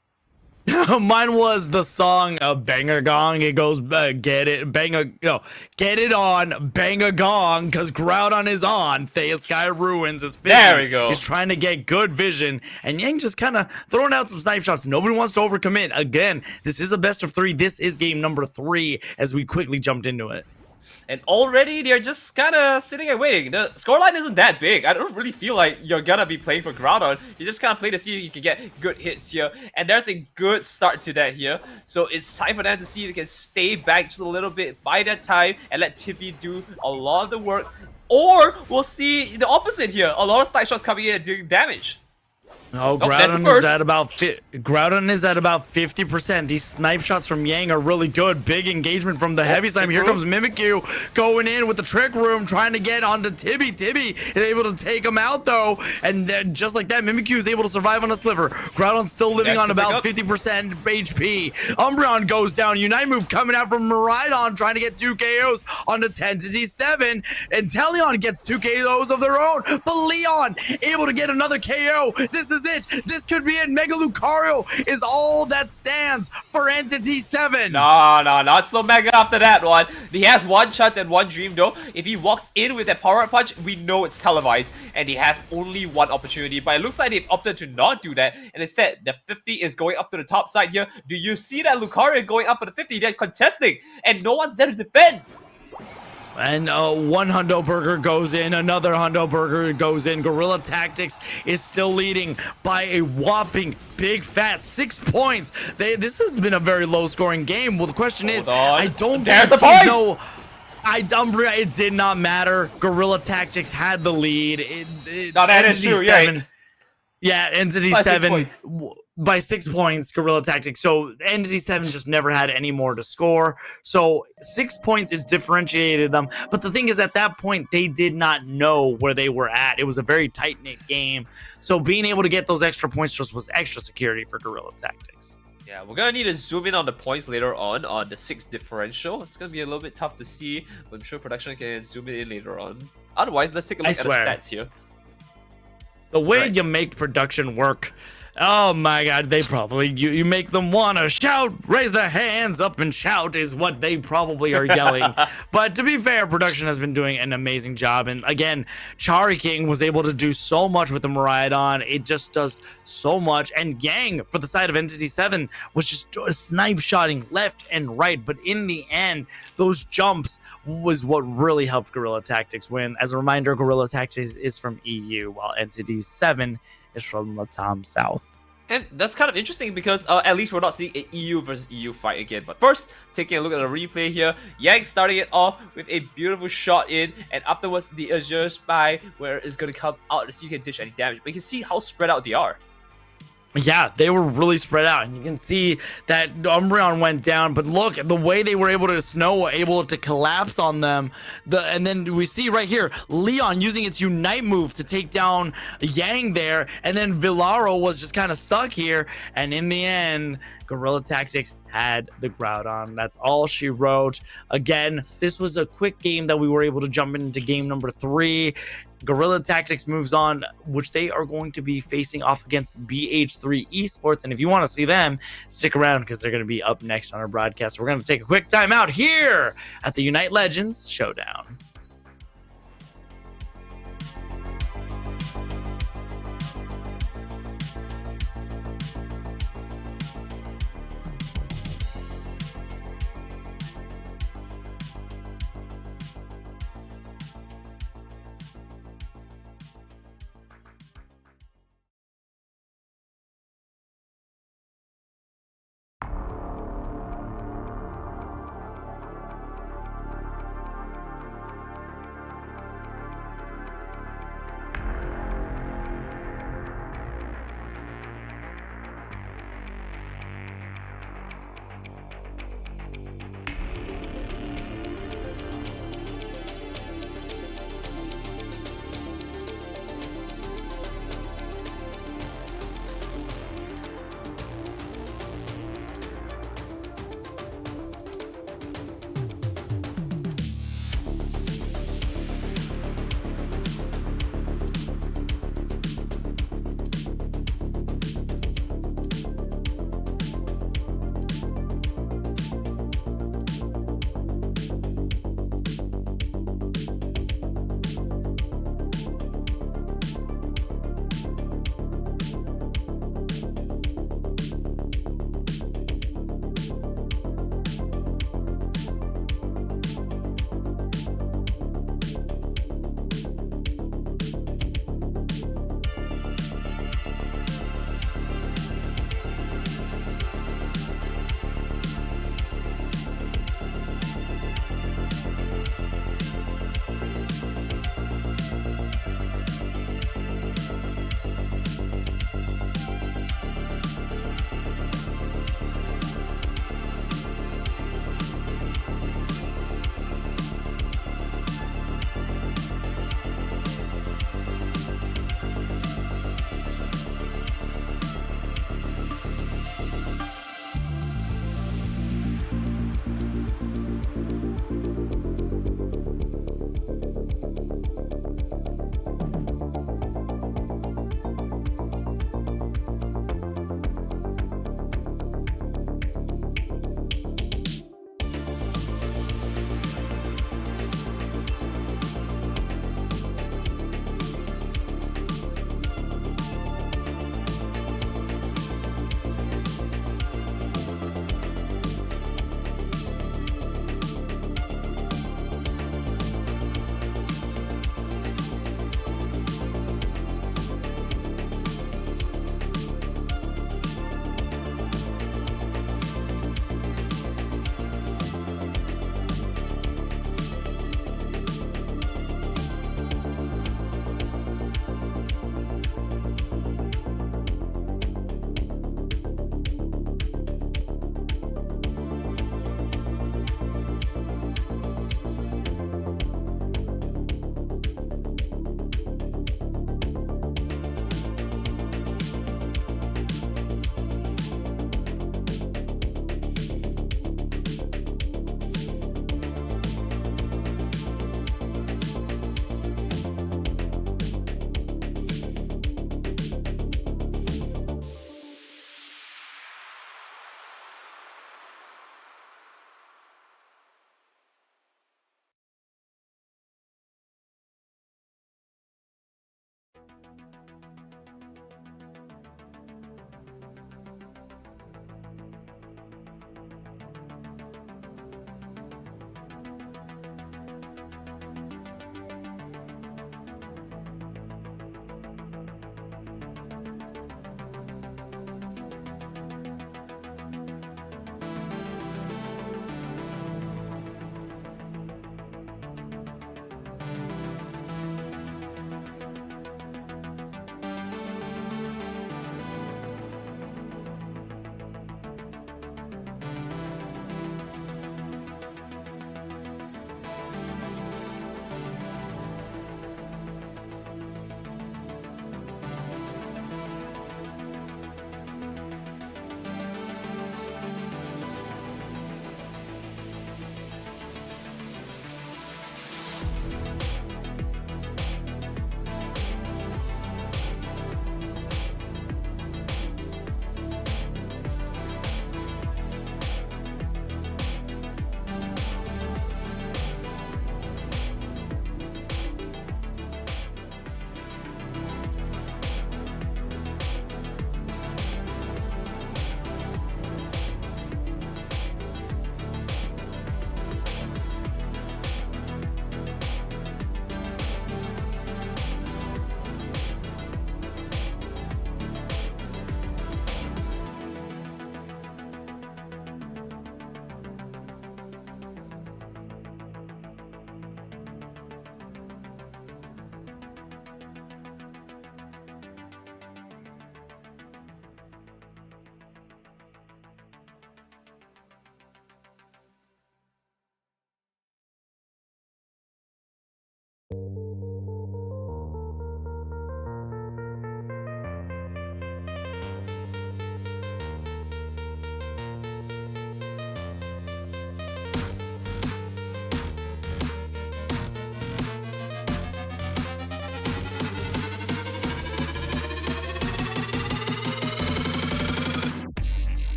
Mine was the song of Banger Gong. It goes, get it, get it on, bang a gong, because Groudon is on. Thea Sky Ruins is fishing. There we go. He's trying to get good vision, and Yang just kind of throwing out some snipe shots. Nobody wants to overcommit. Again, this is a best of 3. This is game number 3 as we quickly jumped into it. And already they're just kind of sitting and waiting. The scoreline isn't that big. I don't really feel like you're gonna be playing for Groudon. You just kind of play to see if you can get good hits here. And there's a good start to that here. So it's time for them to see if they can stay back just a little bit by that time and let Tibby do a lot of the work. Or we'll see the opposite here. A lot of snipe shots coming in and doing damage. Oh, Groudon is at about 50%. These snipe shots from Yang are really good. Big engagement from the heavy slime. Here comes Mimikyu going in with the trick room, trying to get onto Tibby. Tibby is able to take him out, though. And then just like that, Mimikyu is able to survive on a sliver. Groudon still living on about 50% HP. Umbreon goes down. Unite move coming out from Rhydon, trying to get 2 KOs onto Entity 7. And Teleon gets 2 KOs of their own. But Leon able to get another KO. This is is it. This could be it. Mega Lucario is all that stands for Entity 7. No, not so mega after that one. He has one chance and one dream though. If he walks in with that power punch, we know it's televised and they have only one opportunity. But it looks like they've opted to not do that. And instead, the 50 is going up to the top side here. Do you see that Lucario going up for the 50? They're contesting and no one's there to defend. And one Hundo Burger goes in, another Hundo Burger goes in. Gorilla Tactics is still leading by a whopping big fat 6 points. This has been a very low scoring game. Well, the question is, I don't There's the point. It did not matter. Gorilla Tactics had the lead. No, that is true. Yeah, Entity 7 by 6 points, Gorilla Tactics. So Entity 7 just never had any more to score. So 6 points is differentiated them. But the thing is, at that point, they did not know where they were at. It was a very tight-knit game. So being able to get those extra points just was extra security for Gorilla Tactics. Yeah, we're gonna need to zoom in on the points later on the 6 differential. It's gonna be a little bit tough to see, but I'm sure production can zoom it in later on. Otherwise, let's take a look at the stats here. The way you make production work, oh my god, they probably, you make them want to shout, raise their hands up and shout is what they probably are yelling. But to be fair, production has been doing an amazing job. And again, Chari King was able to do so much with the Miraidon. It just does so much. And Yang, for the side of Entity 7, was just snipe shotting left and right. But in the end, those jumps was what really helped Gorilla Tactics win. As a reminder, Gorilla Tactics is from EU, while Entity 7 is from Latam South. And that's kind of interesting because at least we're not seeing an EU versus EU fight again. But first, taking a look at the replay here, Yang starting it off with a beautiful shot in, and afterwards the Azure Spy where it's going to come out to see if you can dish any damage. But you can see how spread out they are. Yeah, they were really spread out, and you can see that Umbreon went down, but look at the way they were able to collapse on them. And then we see right here Leon using its Unite move to take down Yang there, and then Villaro was just kind of stuck here, and in the end, Gorilla Tactics had the Groudon. That's all she wrote. Again, this was a quick game that we were able to jump into game number 3. Gorilla Tactics moves on, which they are going to be facing off against BH3 Esports. And if you want to see them, stick around because they're going to be up next on our broadcast. We're going to take a quick time out here at the Unite Legends Showdown.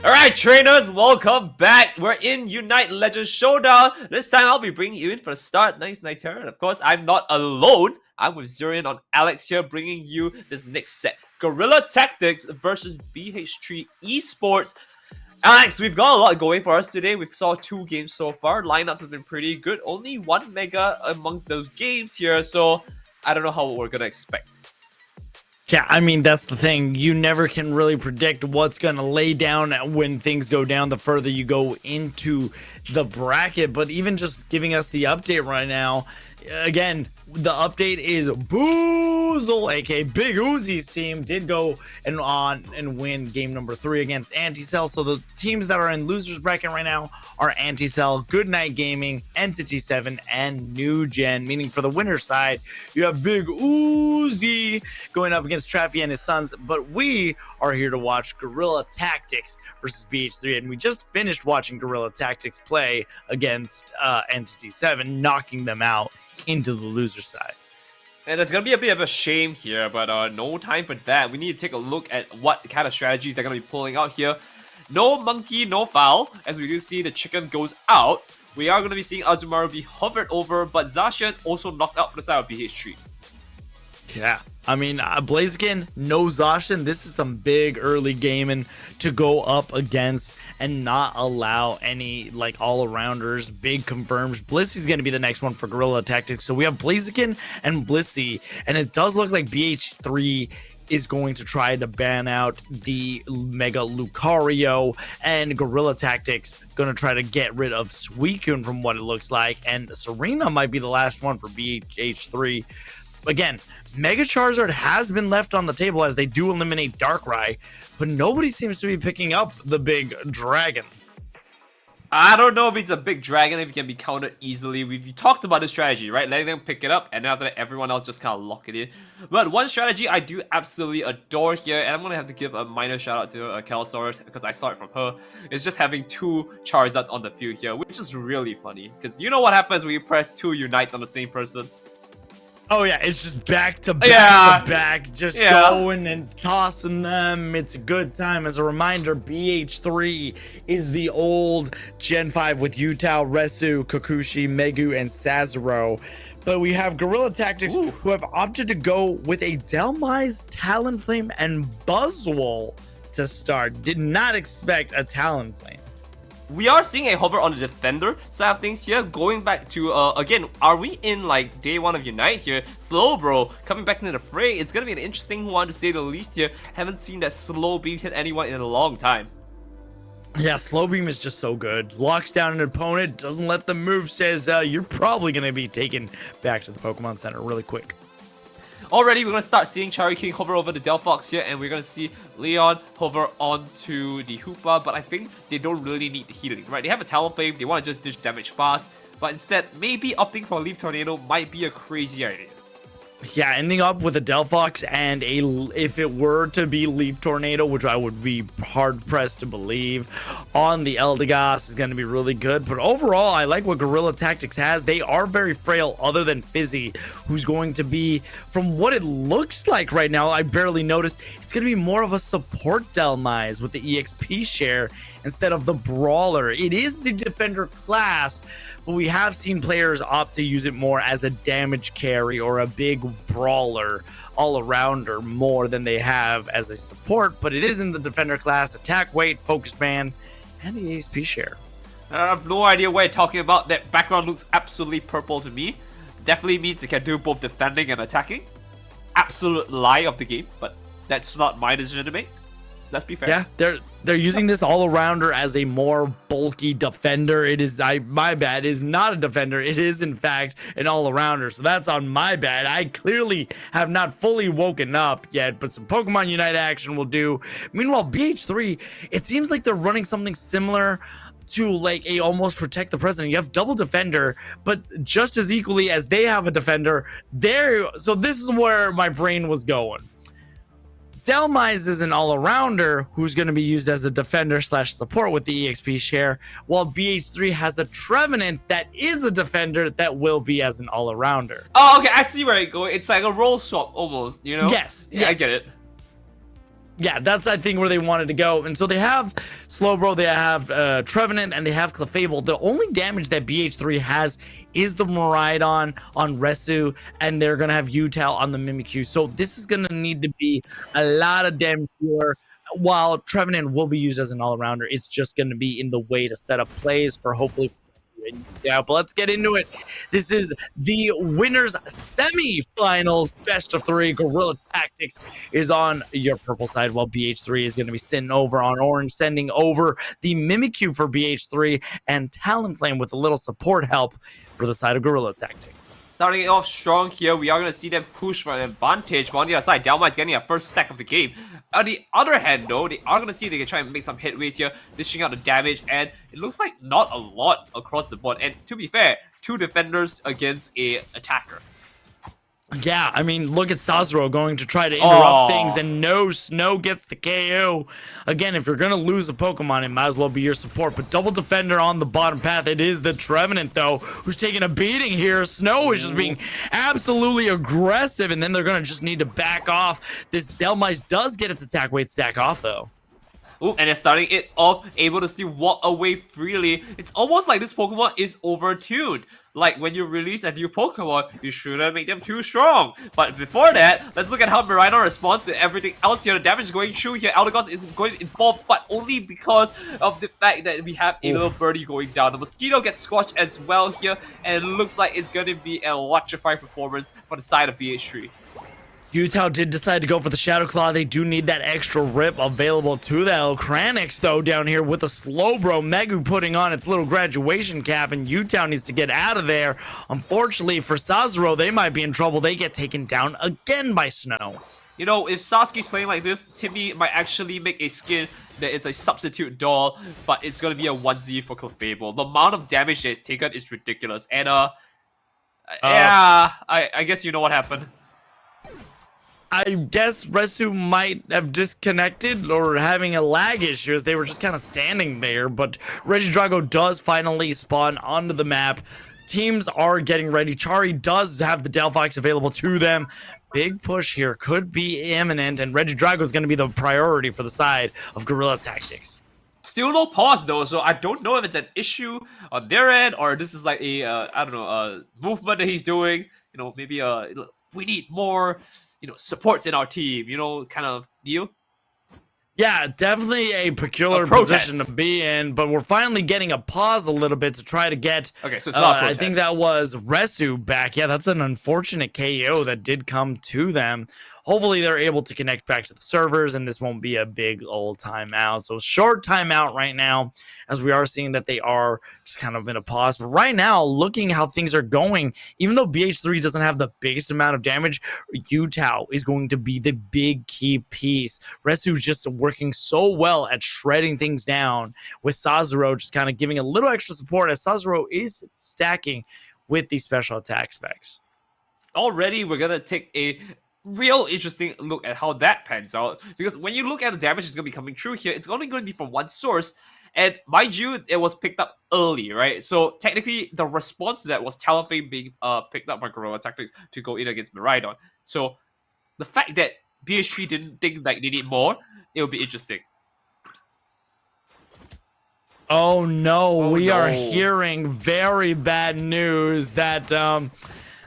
Alright, trainers, welcome back. We're in Unite Legends Showdown. This time I'll be bringing you in for the start. Nice night terror. And of course, I'm not alone. I'm with Zurian on Alex here, bringing you this next set. Guerrilla Tactics versus BH3 Esports. Alex, we've got a lot going for us today. We've saw 2 games so far. Lineups have been pretty good. Only 1 mega amongst those games here, so I don't know how we're gonna expect. Yeah, I mean, that's the thing. You never can really predict what's going to lay down when things go down the further you go into the bracket. But even just giving us the update right now, again, the update is Boozle, aka Big Uzi's team, did go and win game number 3 against Anti-Cell. So the teams that are in losers bracket right now are Anti-Cell, Goodnight Gaming, Entity 7, and New Gen. Meaning for the winner side, you have Big Uzi going up against Traffy and his sons. But we are here to watch Guerrilla Tactics versus BH3, and we just finished watching Guerrilla Tactics play against Entity 7, knocking them out into the loser side. And it's gonna be a bit of a shame here, but no time for that. We need to take a look at what kind of strategies they're gonna be pulling out here. No monkey, no foul. As we do see, the chicken goes out. We are gonna be seeing Azumaru be hovered over, but Zacian also knocked out for the side of BH3. Yeah, I mean, Blaziken, no Zacian. This is some big early gaming to go up against and not allow any like all-arounders, big confirms. Blissy's going to be the next one for Guerrilla Tactics. So we have Blaziken and Blissy, and it does look like BH3 is going to try to ban out the Mega Lucario, and Guerrilla Tactics going to try to get rid of Suicune from what it looks like, and Serena might be the last one for BH3. Again, Mega Charizard has been left on the table as they do eliminate Darkrai, but nobody seems to be picking up the big dragon. I don't know if it's a big dragon, if it can be countered easily. We've talked about this strategy, right? Letting them pick it up, and after that, everyone else just kind of lock it in. But one strategy I do absolutely adore here, and I'm going to have to give a minor shout out to Kelsaurus, because I saw it from her, is just having 2 Charizards on the field here, which is really funny. Because you know what happens when you press 2 Unites on the same person? Oh yeah, it's just back to back to back, just going and tossing them. It's a good time. As a reminder, BH3 is the old Gen 5 with Yutao, Resu, Kikuchi, Megu, and Sazero. But we have Guerrilla Tactics who have opted to go with a Delmise, Talonflame, and Buzzwole to start. Did not expect a Talonflame. We are seeing a hover on the defender side of things here. Going back to, again, are we in like day 1 of Unite here? Slowbro coming back into the fray. It's going to be an interesting one to say the least here. Haven't seen that slow beam hit anyone in a long time. Yeah, slow beam is just so good. Locks down an opponent, doesn't let them move, says you're probably going to be taken back to the Pokemon Center really quick. Already, we're going to start seeing Cherry King hover over the Delphox here, and we're going to see Leon hover onto the Hoopa, but I think they don't really need the healing, right? They have a Talonflame, they want to just dish damage fast, but instead, maybe opting for a Leaf Tornado might be a crazy idea. Yeah, ending up with a Delphox and if it were to be Leaf Tornado, which I would be hard-pressed to believe, on the Eldegoss is going to be really good. But overall, I like what Guerrilla Tactics has. They are very frail other than Fizzy, who's going to be, from what it looks like right now, I barely noticed, it's going to be more of a support Delmise with the EXP share instead of the Brawler. It is the Defender class, but we have seen players opt to use it more as a damage carry or a big brawler all-arounder more than they have as a support, but it is in the Defender class, attack weight, focus band, and the EXP share. I have no idea what you're talking about. That background looks absolutely purple to me. Definitely means it can do both defending and attacking. Absolute lie of the game, but that's not my decision to make. Let's be fair. Yeah, they're using this all-arounder as a more bulky defender. It is, my bad, it is not a defender. It is, in fact, an all-arounder. So that's on my bad. I clearly have not fully woken up yet, but some Pokemon Unite action will do. Meanwhile, BH3, it seems like they're running something similar to like a almost protect the president. You have double defender, but just as equally as they have a defender, so this is where my brain was going. Delmise is an all-arounder who's going to be used as a defender slash support with the EXP share, while BH3 has a Trevenant that is a defender that will be as an all-arounder. Oh, okay, I see where you're going. It's like a role swap almost, you know? Yes. Yeah, I get it. Yeah, that's I think where they wanted to go. And so they have Slowbro, they have Trevenant, and they have Clefable. The only damage that BH3 has is the Miraidon on Resu, and they're gonna have Utal on the Mimikyu. So this is gonna need to be a lot of damage here. While Trevenant will be used as an all-rounder, it's just gonna be in the way to set up plays for hopefully. Yeah, but let's get into it. This is the winners semi-finals, best of 3. Gorilla Tactics is on your purple side, while BH3 is going to be sitting over on orange, sending over the Mimikyu for BH3 and Talonflame with a little support help for the side of Gorilla Tactics. Starting off strong here, we are going to see them push for an advantage, but on the other side, Delma is getting a first stack of the game. On the other hand, though, they are going to see if they can try and make some headways here, dishing out the damage, and it looks like not a lot across the board. And to be fair, 2 defenders against a attacker. Yeah, I mean, look at Sazero going to try to interrupt things, and no, Snow gets the KO. Again, if you're going to lose a Pokemon, it might as well be your support. But double defender on the bottom path. It is the Trevenant, though, who's taking a beating here. Snow is just being absolutely aggressive, and then they're going to just need to back off. This Delmice does get its attack weight stack off, though. Ooh, and they're starting it off, able to still walk away freely. It's almost like this Pokemon is overtuned. Like, when you release a new Pokemon, you shouldn't make them too strong. But before that, let's look at how Miraidon responds to everything else here. The damage is going through here. Eldegoss is going involved, but only because of the fact that we have a little birdie going down. The Mosquito gets squashed as well here, and it looks like it's going to be an electrifying performance for the side of BH3. Utal did decide to go for the Shadow Claw. They do need that extra rip available to them. Kranix, though, down here with a Slowbro. Megu putting on its little graduation cap, and Utal needs to get out of there. Unfortunately for Sazero, they might be in trouble. They get taken down again by Snow. You know, if Sasuke's playing like this, Timmy might actually make a skin that is a substitute doll, but it's going to be a 1Z for Clefable. The amount of damage that it's taken is ridiculous. And, yeah, I guess you know what happened. I guess Resu might have disconnected or having a lag issue as they were just kind of standing there, but Regidrago does finally spawn onto the map. Teams are getting ready. Chari does have the Delphox available to them. Big push here could be imminent, and Regidrago is going to be the priority for the side of Gorilla Tactics. Still no pause though, so I don't know if it's an issue on their end or this is like a, I don't know, a movement that he's doing. You know, maybe we need more, you know, supports in our team, you know, kind of deal. Yeah, definitely a peculiar position to be in, but we're finally getting a pause a little bit to try to get. Okay, so it's not a protest. I think that was Resu back. Yeah, that's an unfortunate KO that did come to them. Hopefully they're able to connect back to the servers and this won't be a big old timeout. So short timeout right now, as we are seeing that they are just kind of in a pause. But right now, looking how things are going, even though BH3 doesn't have the biggest amount of damage, Utal is going to be the big key piece. Resu's just working so well at shredding things down, with Sazero just kind of giving a little extra support as Sazero is stacking with these special attack specs. Already, we're going to take a real interesting look at how that pans out, because when you look at the damage that's going to be coming through here, it's only going to be from one source, and mind you, it was picked up early, right? So technically the response to that was Talonflame being picked up by Gorilla Tactics to go in against Miraidon. So the fact that BH3 didn't think like they need more, it will be interesting. Oh no, we are hearing very bad news that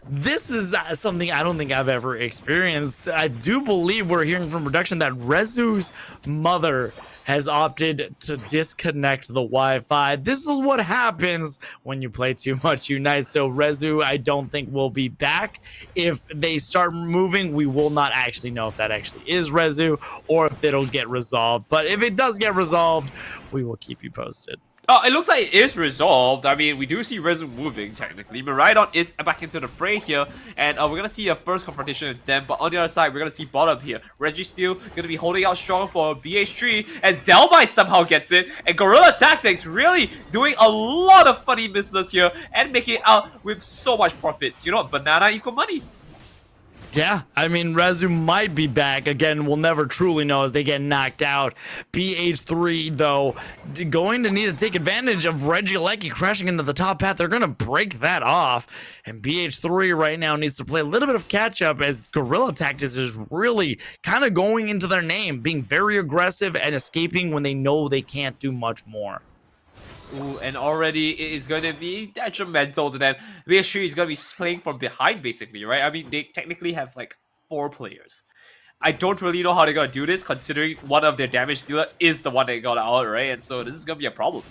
this is something I don't think I've ever experienced. I do believe we're hearing from production that Resu's mother has opted to disconnect the Wi-Fi. This is what happens when you play too much Unite. So Resu, I don't think will be back. If they start moving, we will not actually know if that actually is Resu or if it'll get resolved. But if it does get resolved, we will keep you posted. Oh, it looks like it is resolved. I mean, we do see Resu moving, technically. Miraidon is back into the fray here, and we're going to see a first confrontation with them, but on the other side, we're going to see bottom here. Reggie still going to be holding out strong for BH3, as Zelbai somehow gets it, and Gorilla Tactics really doing a lot of funny business here, and making it out with so much profits. You know what? Banana equal money. Yeah, I mean, Rezu might be back. Again, we'll never truly know as they get knocked out. BH3, though, going to need to take advantage of Regieleki crashing into the top path. They're going to break that off. And BH3 right now needs to play a little bit of catch-up as Guerrilla Tactics is really kind of going into their name, being very aggressive and escaping when they know they can't do much more. Ooh, and already it is going to be detrimental to them. BH3 is going to be playing from behind, basically, right? I mean, they technically have like 4 players. I don't really know how they're going to do this, considering one of their damage dealer is the one that got out, right? And so this is going to be a problem.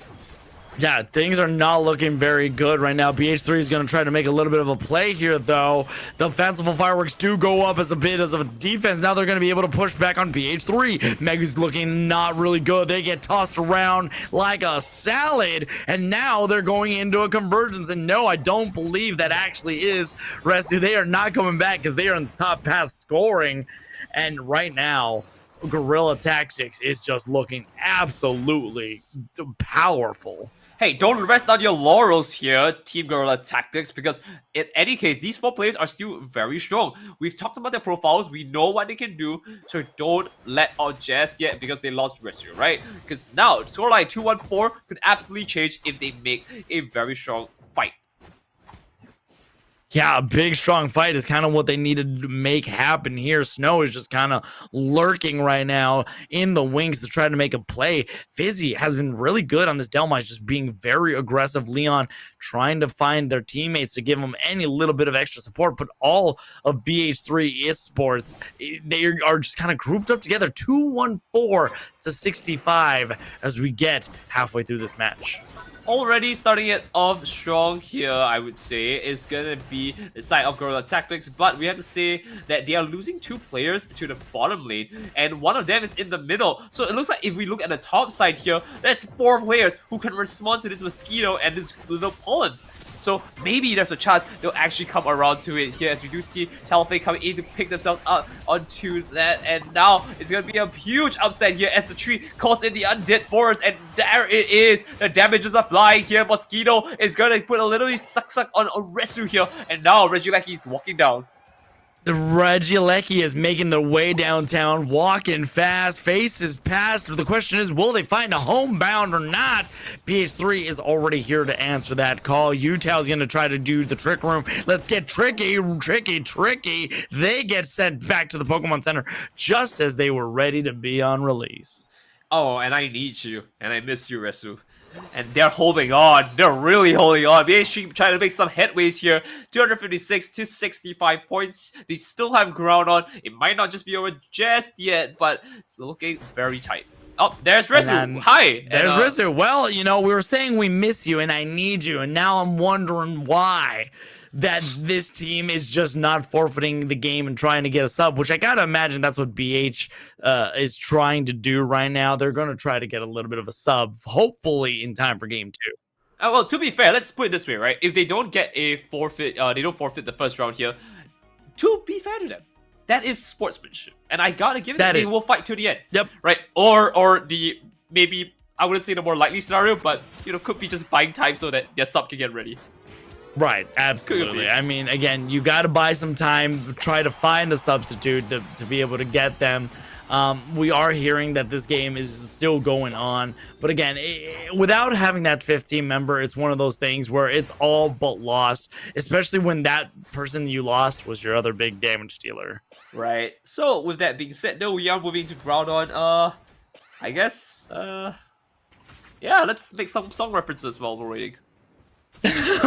Yeah, things are not looking very good right now. BH3 is going to try to make a little bit of a play here, though. The fanciful fireworks do go up as a bit of a defense. Now they're going to be able to push back on BH3. Megu's looking not really good. They get tossed around like a salad, and now they're going into a convergence. And no, I don't believe that actually is Resu. They are not coming back because they are on the top path scoring. And right now, Guerrilla Tactics is just looking absolutely powerful. Hey, don't rest on your laurels here, Team Guerrilla Tactics, because in any case, these 4 players are still very strong. We've talked about their profiles, we know what they can do, so don't let out just yet because they lost Resu, right? Because now, scoreline 2-1-4 could absolutely change if they make a very strong fight. Yeah, a big, strong fight is kind of what they needed to make happen here. Snow is just kind of lurking right now in the wings to try to make a play. Fizzy has been really good on this Delmice, just being very aggressive. Leon trying to find their teammates to give them any little bit of extra support, but all of BH3 Esports, they are just kind of grouped up together. 2-1-4 to 65 as we get halfway through this match. Already starting it off strong here, I would say, is going to be the side of Guerrilla Tactics, but we have to say that they are losing 2 players to the bottom lane, and one of them is in the middle. So it looks like if we look at the top side here, there's 4 players who can respond to this Mosquito and this little Pollen. So maybe there's a chance they'll actually come around to it here, as we do see Talfei coming in to pick themselves up onto that. And now it's going to be a huge upset here as the tree calls in the Undead Forest. And there it is. The damages are flying here. Mosquito is going to put a little suck on Resu here. And now Regieleki is walking down. The Regieleki is making their way downtown, walking fast, faces past. The question is, will they find a homebound or not? BH3 is already here to answer that call. Utah is going to try to do the trick room. Let's get tricky. They get sent back to the Pokemon Center just as they were ready to be on release. Oh, and I need you, and I miss you, Resu. And they're holding on. They're really holding on. BH3 trying to make some headways here. 256 to 65 points. They still have ground on. It might not just be over just yet, but it's looking very tight. Oh, there's Resu. Hi. There's Resu. Well, you know, we were saying we miss you and I need you, and now I'm wondering why that this team is just not forfeiting the game and trying to get a sub, which I gotta imagine that's what BH is trying to do right now. They're gonna try to get a little bit of a sub, hopefully in time for game 2. Well, to be fair, let's put it this way, right? If they don't get a forfeit, they don't forfeit the first round here. To be fair to them, that is sportsmanship, and I gotta give it that they will fight to the end. Yep. Right. Or the maybe I wouldn't say the more likely scenario, but you know, could be just buying time so that their sub can get ready. Right, absolutely. I mean, again, you got to buy some time, try to find a substitute to be able to get them. We are hearing that this game is still going on, but again, without having that 15 member, it's one of those things where it's all but lost, especially when that person you lost was your other big damage dealer. Right. So with that being said, though, we are moving to Groudon. I guess, yeah, let's make some song references while we're waiting.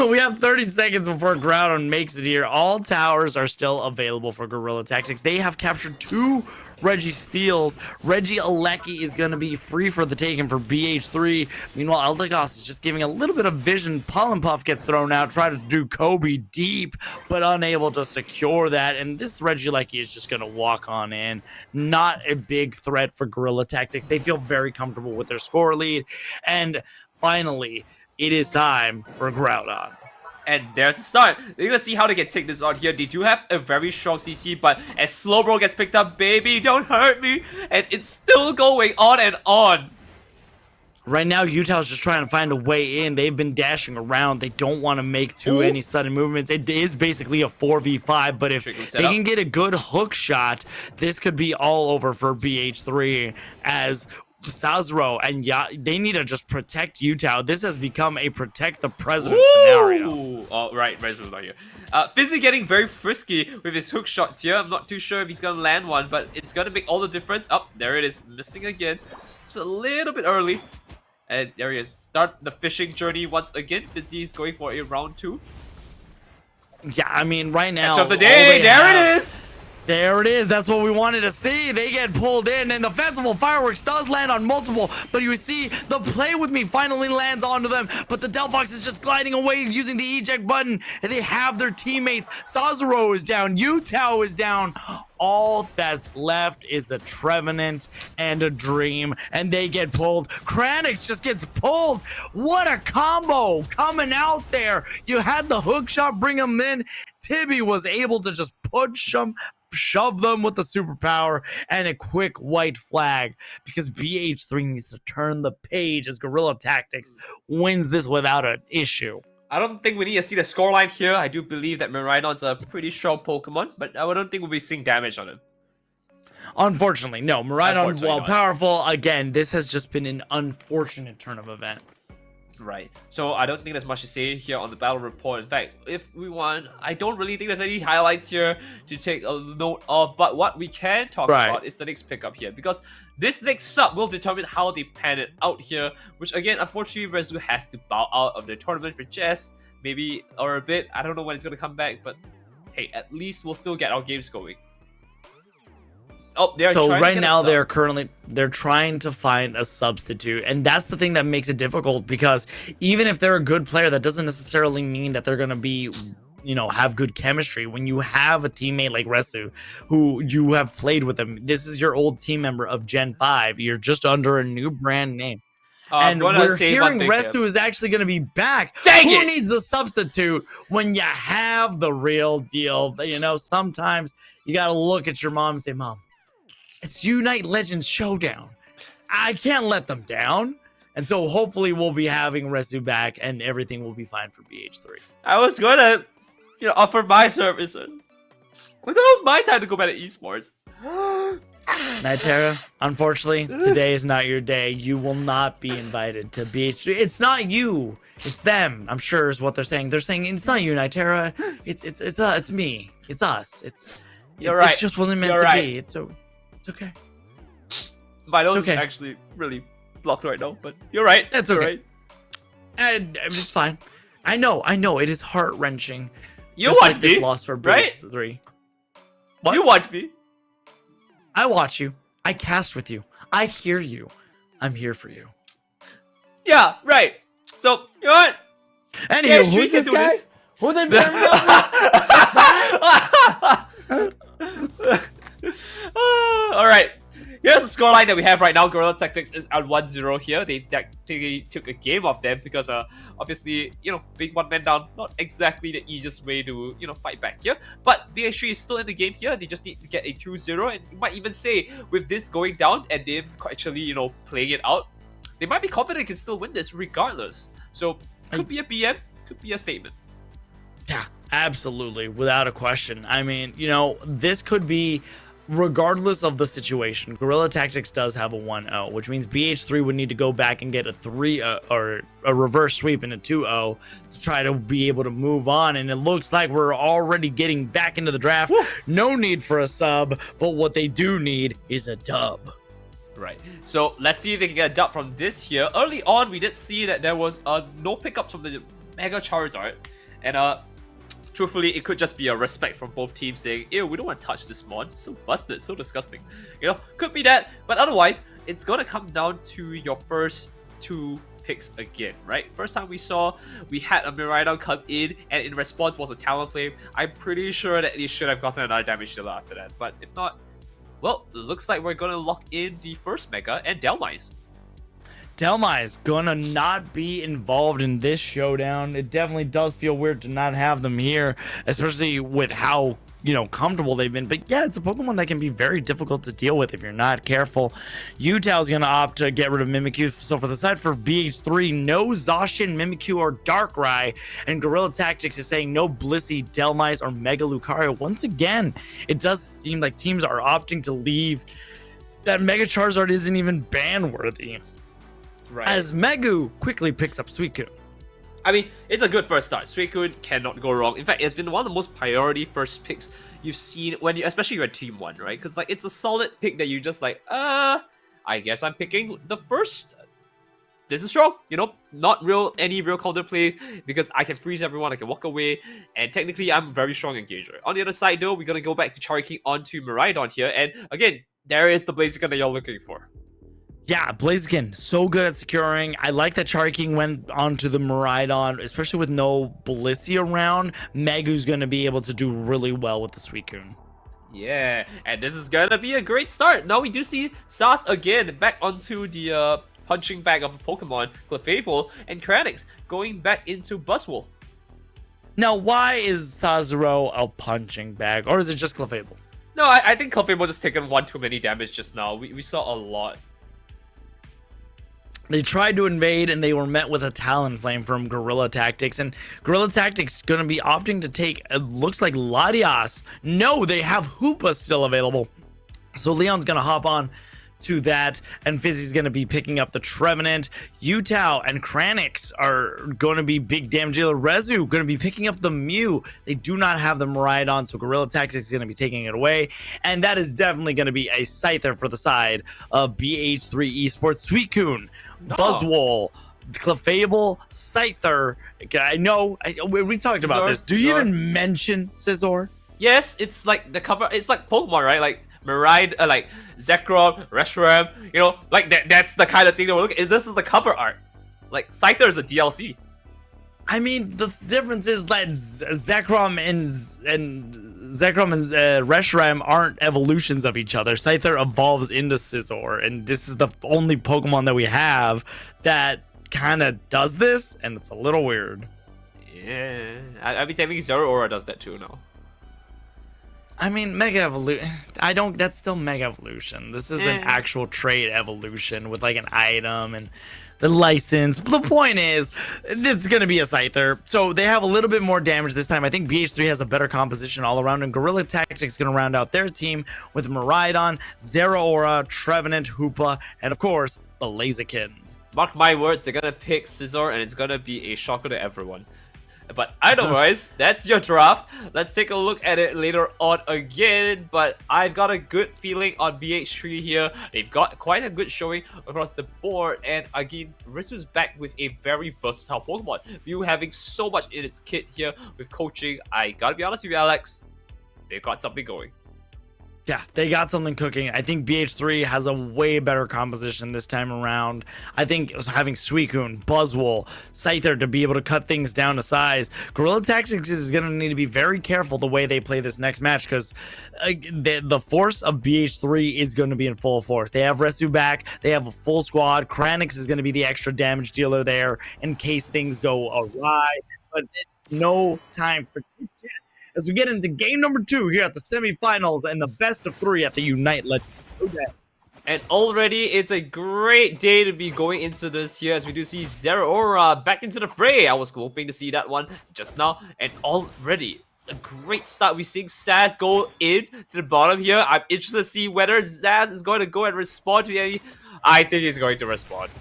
We have 30 seconds before Groudon makes it here. All towers are still available for Guerrilla Tactics. They have captured 2 Registeals. Regieleki is going to be free for the taking for BH3. Meanwhile, Eldegoss is just giving a little bit of vision. Pollen Puff gets thrown out, try to do Kobe deep, but unable to secure that. And this Regieleki is just going to walk on in. Not a big threat for Guerrilla Tactics. They feel very comfortable with their score lead. And finally, it is time for Groudon. And there's the start. They're gonna see how they can take this out here. They do have a very strong CC, but as Slowbro gets picked up, baby, don't hurt me. And it's still going on and on. Right now, Utah's just trying to find a way in. They've been dashing around. They don't want to make too any sudden movements. It is basically a 4v5, but if they can get a good hook shot, this could be all over for BH3 as Sazro and they need to just protect Utah. This has become a protect the president scenario. Oh, right. Rezo's not here. Fizzy getting very frisky with his hook shots here. I'm not too sure if he's going to land one, but it's going to make all the difference. Up there it is. Missing again. Just a little bit early. And there he is. Start the fishing journey once again. Fizzy is going for a round 2. Yeah, I mean, right now. Catch of the day. There it is. There it is. That's what we wanted to see. They get pulled in, and the Festival Fireworks does land on multiple, but you see the Play With Me finally lands onto them, but the Delphox is just gliding away using the eject button, and they have their teammates. Sazuro is down. Utah is down. All that's left is a Trevenant and a Dream, and they get pulled. Kranix just gets pulled. What a combo coming out there. You had the hook shot, bring him in. Tibby was able to just push him, shove them with the superpower and a quick white flag because BH3 needs to turn the page as Guerrilla Tactics wins this without an issue. I don't think we need to see the scoreline here. I do believe that Miraidon's a pretty strong Pokemon, but I don't think we'll be seeing damage on him. Unfortunately, no. Miraidon, while powerful, again, this has just been an unfortunate turn of events. Right. So I don't think there's much to say here on the battle report. In fact, if we want, I don't really think there's any highlights here to take a note of. But what we can talk about is the next pickup here, because this next sub will determine how they pan it out here. Which again, unfortunately, Rezu has to bow out of the tournament for just maybe or a bit. I don't know when it's gonna come back, but hey, at least we'll still get our games going. Oh, so right now they're trying to find a substitute, and that's the thing that makes it difficult, because even if they're a good player, that doesn't necessarily mean that they're gonna be, you know, have good chemistry. When you have a teammate like Resu, who you have played with him, this is your old team member of Gen 5. You're just under a new brand name. And we're hearing Resu is actually going to be back. Who needs a substitute when you have the real deal? You know, sometimes you got to look at your mom and say, Mom, it's Unite Legends Showdown. I can't let them down. And so hopefully we'll be having Resu back and everything will be fine for BH3. I was going to, you know, offer my services. Look, that was my time to go back to esports. Nitera, unfortunately, today is not your day. You will not be invited to BH3. It's not you. It's them. I'm sure is what they're saying. They're saying it's not you, Nitera. It's me. It's us. It just wasn't meant to be. It's okay. My nose is actually really blocked right now, but you're right. That's okay. Right. And it's fine. I know. It is heart-wrenching. You watch me, this loss for BH3. What? You watch me. I watch you. I cast with you. I hear you. I'm here for you. Yeah, right. So, you know what? Anywho, who's this guy? Who they All right. Here's the scoreline that we have right now. Guerrilla Tactics is at 1-0 here. They took a game off them because, obviously, you know, being one man down, not exactly the easiest way to, you know, fight back here. But BH3 is still in the game here. They just need to get a 2-0. And you might even say, with this going down and them actually, you know, playing it out, they might be confident they can still win this regardless. So, could be a BM, could be a statement. Yeah, absolutely. Without a question. I mean, you know, this could be... Regardless of the situation, Guerrilla Tactics does have a 1-0, which means BH3 would need to go back and get a 3 or a reverse sweep and a 2-0 to try to be able to move on. And it looks like we're already getting back into the draft. Woo! No need for a sub, but what they do need is a dub. Right. So let's see if they can get a dub from this here. Early on, we did see that there was no pickups from the Mega Charizard, and truthfully, it could just be a respect from both teams saying, ew, we don't want to touch this mon. It's so busted, so disgusting. You know, could be that. But otherwise, it's going to come down to your first two picks again, right? First time we had a Miraidon come in, and in response was a Talonflame. I'm pretty sure that they should have gotten another damage dealer after that. But if not, well, it looks like we're going to lock in the first Mega and Delmise. Delmise gonna not be involved in this showdown. It definitely does feel weird to not have them here, especially with how comfortable they've been. But yeah, it's a Pokemon that can be very difficult to deal with if you're not careful. Utah's gonna opt to get rid of Mimikyu. So for the side for BH3, no Zacian, Mimikyu, or Darkrai, and Gorilla Tactics is saying no Blissey, Delmise, or Mega Lucario. Once again, it does seem like teams are opting to leave that Mega Charizard isn't even ban worthy. Right. As Megu quickly picks up Suicune. I mean, it's a good first start. Suicune cannot go wrong. In fact, it's been one of the most priority first picks you've seen when especially you're Team 1, right? Because like it's a solid pick that you just like, I guess I'm picking the first. This is strong, not any real counter plays because I can freeze everyone, I can walk away, and technically I'm very strong engager. On the other side though, we're gonna go back to Charking onto Miraidon here, and again, there is the Blaziken that you're looking for. Yeah, Blaziken, so good at securing. I like that Charking went onto the Miraidon, especially with no Blissey around. Megu's going to be able to do really well with the Suicune. Yeah, and this is going to be a great start. Now we do see Sas again back onto the punching bag of a Pokemon, Clefable, and Kranix going back into Buzzwole. Now, why is Sazero a punching bag, or is it just Clefable? No, I think Clefable just taken one too many damage just now. We saw a lot. They tried to invade and they were met with a Talonflame from Gorilla Tactics, and Gorilla Tactics going to be opting to take, it looks like, Latias. No, they have Hoopa still available. So Leon's going to hop on to that, and Fizzy's going to be picking up the Trevenant. Utah and Kranix are going to be big damage dealer. Rezu going to be picking up the Mew. They do not have the Miraidon, so Gorilla Tactics is going to be taking it away, and that is definitely going to be a Scyther for the side of BH3 Esports. Suicune, Buzzwole, Clefable, Scyther. I know we talked about this. Do you even mention Scizor? Yes, it's like the cover. It's like Pokemon, right? Like Miraidon, like Zekrom, Reshiram. Like that's the kind of thing that we're looking at. This is the cover art. Like Scyther is a DLC. I mean, the difference is that Zekrom and Reshiram aren't evolutions of each other. Scyther evolves into Scizor, and this is the only Pokemon that we have that kind of does this, and it's a little weird. Yeah, I mean, technically Zeraora does that too now. I mean, Mega Evolution. That's still Mega Evolution. This is an actual trait evolution with like an item and the license. But the point is, it's going to be a Scyther. So they have a little bit more damage this time. I think BH3 has a better composition all around, and Gorilla Tactics is going to round out their team with Miraidon, Zeraora, Trevenant, Hoopa, and of course, Blaziken. Mark my words, they're going to pick Scizor, and it's going to be a shocker to everyone. But otherwise, that's your draft. Let's take a look at it later on again. But I've got a good feeling on BH3 here. They've got quite a good showing across the board. And again, Rizu's back with a very versatile Pokemon. Mew having so much in its kit here with coaching. I gotta be honest with you, Alex. They've got something going. Yeah, they got something cooking. I think BH3 has a way better composition this time around. I think having Suicune, Buzzwole, Scyther to be able to cut things down to size. Gorilla Tactics is going to need to be very careful the way they play this next match, because the force of BH3 is going to be in full force. They have Resu back. They have a full squad. Kranix is going to be the extra damage dealer there in case things go awry. But it's no time for as we get into game number 2 here at the semifinals and the best of 3 at the Unite Legends. Okay. And already, it's a great day to be going into this here, as we do see Zeraora back into the fray. I was hoping to see that one just now, and already a great start. We're seeing Zaz go in to the bottom here. I'm interested to see whether Zaz is going to go and respond to any. I think he's going to respond.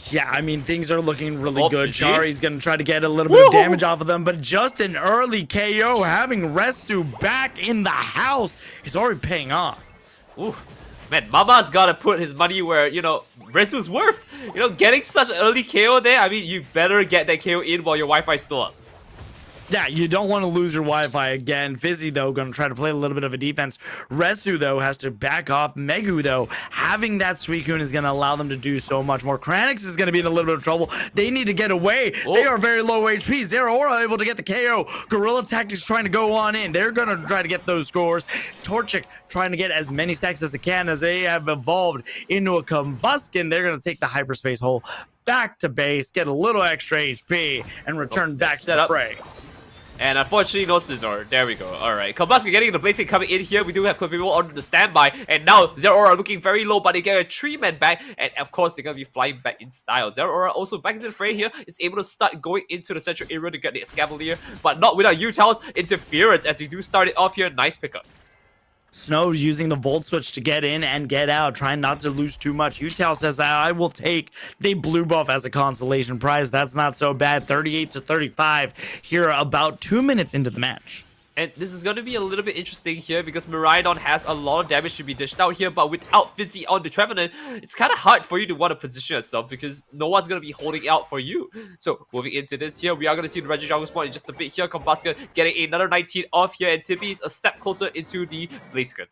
Yeah, I mean, things are looking really good. Chari's going to try to get a little Woo! bit of damage off of them, but just an early KO, having Resu back in the house is already paying off. Oof. Man, Mama's got to put his money where, Resu's worth. Getting such an early KO there, I mean, you better get that KO in while your Wi-Fi's still up. Yeah, you don't want to lose your Wi-Fi again. Fizzy, though, going to try to play a little bit of a defense. Resu, though, has to back off. Megu, though, having that Suicune is going to allow them to do so much more. Kranix is going to be in a little bit of trouble. They need to get away. Oh. They are very low HP. Zeraora able to get the KO. Gorilla Tactics trying to go on in. They're going to try to get those scores. Torchic trying to get as many stacks as they can as they have evolved into a Combuskin. They're going to take the hyperspace hole back to base, get a little extra HP, and return back to the fray. And unfortunately, no Scizor. There we go. Alright. Kobaska getting the Blaze King coming in here. We do have people on the standby. And now Zero Aura looking very low, but they get a 3-man back. And of course, they're going to be flying back in style. Zero Aura also back into the fray here. Is able to start going into the central area to get the Escavalier. But not without Utah's interference as they do start it off here. Nice pickup. Snow using the Volt Switch to get in and get out, trying not to lose too much. Utah says that I will take the blue buff as a consolation prize. That's not so bad. 38-35 here, about 2 minutes into the match. And this is going to be a little bit interesting here because Miraidon has a lot of damage to be dished out here, but without Fizzy on the Trevenant, it's kind of hard for you to want to position yourself because no one's going to be holding out for you. So moving into this here, we are going to see the Reggie spawn in just a bit here. Kobaska getting another 19 off here, and Tibby's a step closer into the Blaziken.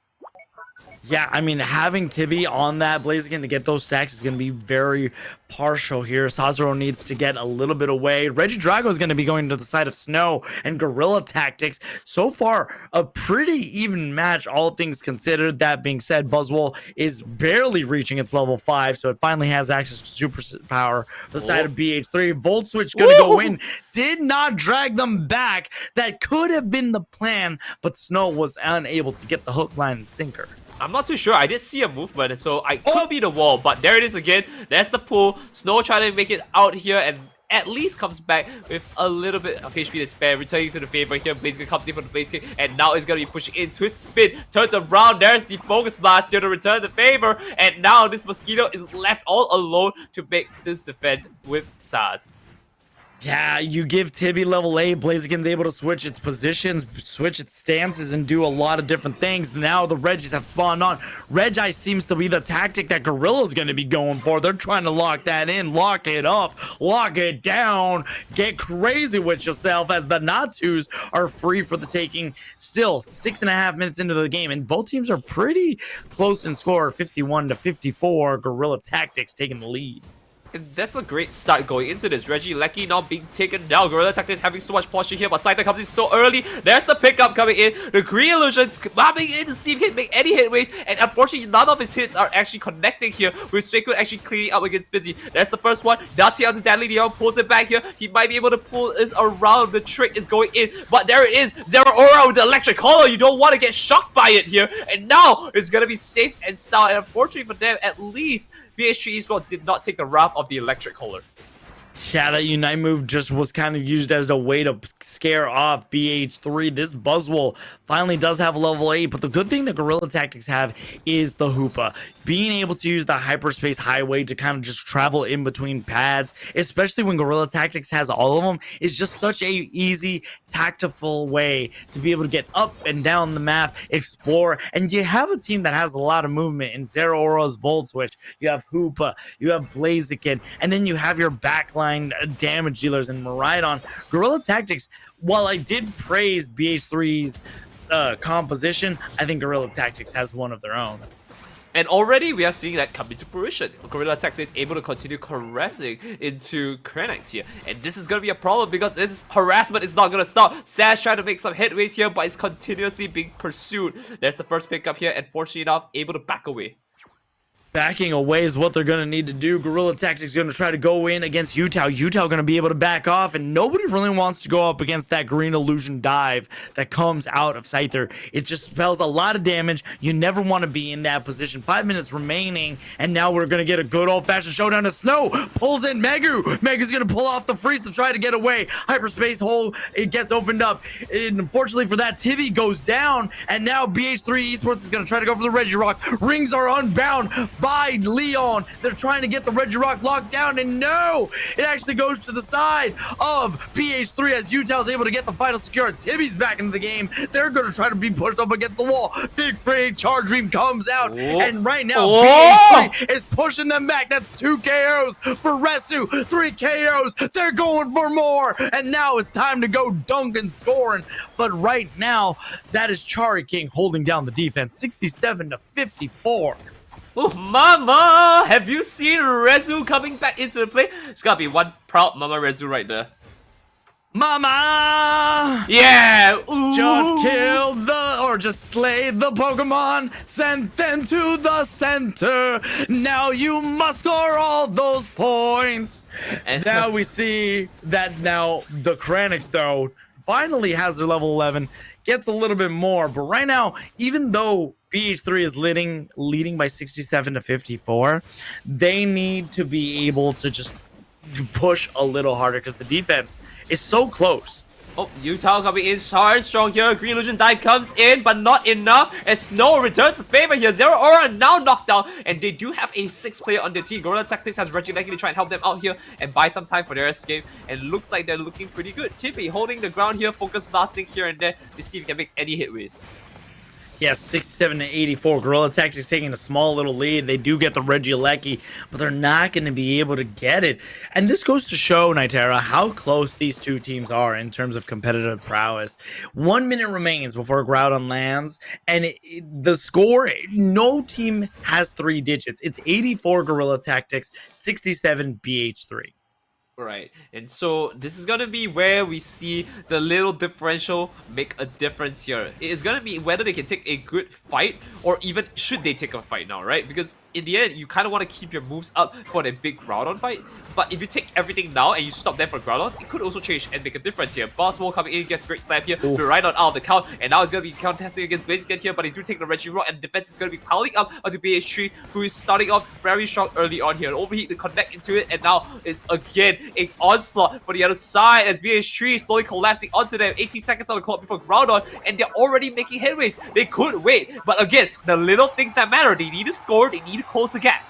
Yeah, I mean, having Tibby on that Blaziken to get those stacks is going to be very partial here. Sazero needs to get a little bit away. Reggie Drago is going to be going to the side of Snow and Guerrilla Tactics. So far, a pretty even match, all things considered. That being said, Buzzwole is barely reaching its level 5, so it finally has access to super power. The side of BH3, Volt Switch going to go in. Did not drag them back. That could have been the plan, but Snow was unable to get the hook, line, and sinker. I'm not too sure. I did see a movement, so I could be the wall, but there it is again. There's the pull. Snow trying to make it out here and at least comes back with a little bit of HP to spare, returning to the favor here. Blaziken comes in for the Blaze Kick, and now is going to be pushing in. Twist spin, turns around. There's the Focus Blast here to return the favor, and now this Mosquito is left all alone to make this defend with Saz. Yeah, you give Tibby level 8, Blaziken's able to switch its positions, switch its stances, and do a lot of different things. Now the Regis have spawned on. Regi seems to be the tactic that Gorilla's going to be going for. They're trying to lock that in, lock it up, lock it down, get crazy with yourself as the Natus are free for the taking. Still, 6.5 minutes into the game, and both teams are pretty close in score, 51-54. Guerrilla Tactics taking the lead. And that's a great start going into this. Reggie Lecky now being taken down. Guerrilla Tactics having so much posture here, but Saita comes in so early. There's the pickup coming in. The Green Illusions coming in to see if he can make any hitways. And unfortunately, none of his hits are actually connecting here, with Suicune actually cleaning up against Busy. There's the first one. Does he have to Deadly Neon, pulls it back here. He might be able to pull this around. The trick is going in. But there it is. Zero Aura with the Electric Hollow. You don't want to get shocked by it here. And now it's going to be safe and sound. And unfortunately for them, at least BH3 Esports did not take the wrath of the Electric Hollow. Yeah, that Unite move just was kind of used as a way to scare off BH3. This Buzzwole finally does have a level 8, but the good thing that Guerrilla Tactics have is the Hoopa. Being able to use the Hyperspace Highway to kind of just travel in between pads, especially when Guerrilla Tactics has all of them, is just such a easy, tactful way to be able to get up and down the map, explore, and you have a team that has a lot of movement in Zero Aura's Volt Switch. You have Hoopa, you have Blaziken, and then you have your backline damage dealers in Miraidon. Guerrilla Tactics, while I did praise BH3's composition, I think Guerrilla Tactics has one of their own. And already we are seeing that come into fruition. Guerrilla Tactics is able to continue caressing into Kranax here. And this is going to be a problem because this harassment is not going to stop. Sash trying to make some headways here, but it's continuously being pursued. There's the first pickup here, and fortunately enough, able to back away. Backing away is what they're going to need to do. Guerrilla Tactics is going to try to go in against Utah. Utah going to be able to back off, and nobody really wants to go up against that Green Illusion dive that comes out of Scyther. It just spells a lot of damage. You never want to be in that position. 5 minutes remaining, and now we're going to get a good old-fashioned showdown to Snow. Pulls in Megu. Megu's going to pull off the freeze to try to get away. Hyperspace hole, it gets opened up. And unfortunately for that, Tivy goes down, and now BH3 Esports is going to try to go for the Regirock. Rings are unbound by Leon. They're trying to get the Regirock locked down, and no, it actually goes to the side of BH3 as Utah is able to get the final secure. Tibby's back into the game. They're going to try to be pushed up against the wall. Big Freddy Charge Dream comes out, and right now BH3 is pushing them back. That's 2 KOs for Resu, 3 KOs. They're going for more, and now it's time to go dunk and scoring. But right now, that is Chari King holding down the defense, 67-54. Oh, mama! Have you seen Rezu coming back into the play? It's gotta be one proud Mama Rezu right there. Mama! Yeah! Ooh. Just kill just slay the Pokemon, send them to the center. Now you must score all those points. And now we see that now the Kranax, though, finally has their level 11, gets a little bit more. But right now, even though BH3 is leading by 67 to 54, they need to be able to just push a little harder because the defense is so close. Oh, Utah coming in hard strong here. Green Illusion dive comes in, but not enough. As Snow returns the favor here. Zero Aura now knocked down, and they do have a 6 player on their team. Gorilla Tactics has Reggie Leggy to try and help them out here and buy some time for their escape. And looks like they're looking pretty good. Tippy holding the ground here, focus blasting here and there to see if he can make any hitways. Yes, 67 to 84. Gorilla Tactics taking a small little lead. They do get the Regieleki, but they're not going to be able to get it. And this goes to show, Nitera, how close these two teams are in terms of competitive prowess. 1 minute remains before Groudon lands, and the score, no team has 3 digits. It's 84 Gorilla Tactics, 67 BH3. Right, and so this is gonna be where we see the little differential make a difference here. It is gonna be whether they can take a good fight or even should they take a fight now, right? Because in the end, you kind of want to keep your moves up for the big Groudon fight. But if you take everything now and you stop them for Groudon, it could also change and make a difference here. Boss Mole coming in, gets a great slap here, but right on out of the count, and now it's gonna be contesting against Blaziken here, but they do take the Reggie Rock, and defense is gonna be piling up onto BH3, who is starting off very strong early on here. Overheat to connect into it, and now it's again an onslaught for the other side as BH3 is slowly collapsing onto them. 18 seconds on the clock before Groudon, and they're already making headways. They could wait, but again, the little things that matter, they need to score, they need to close the gap.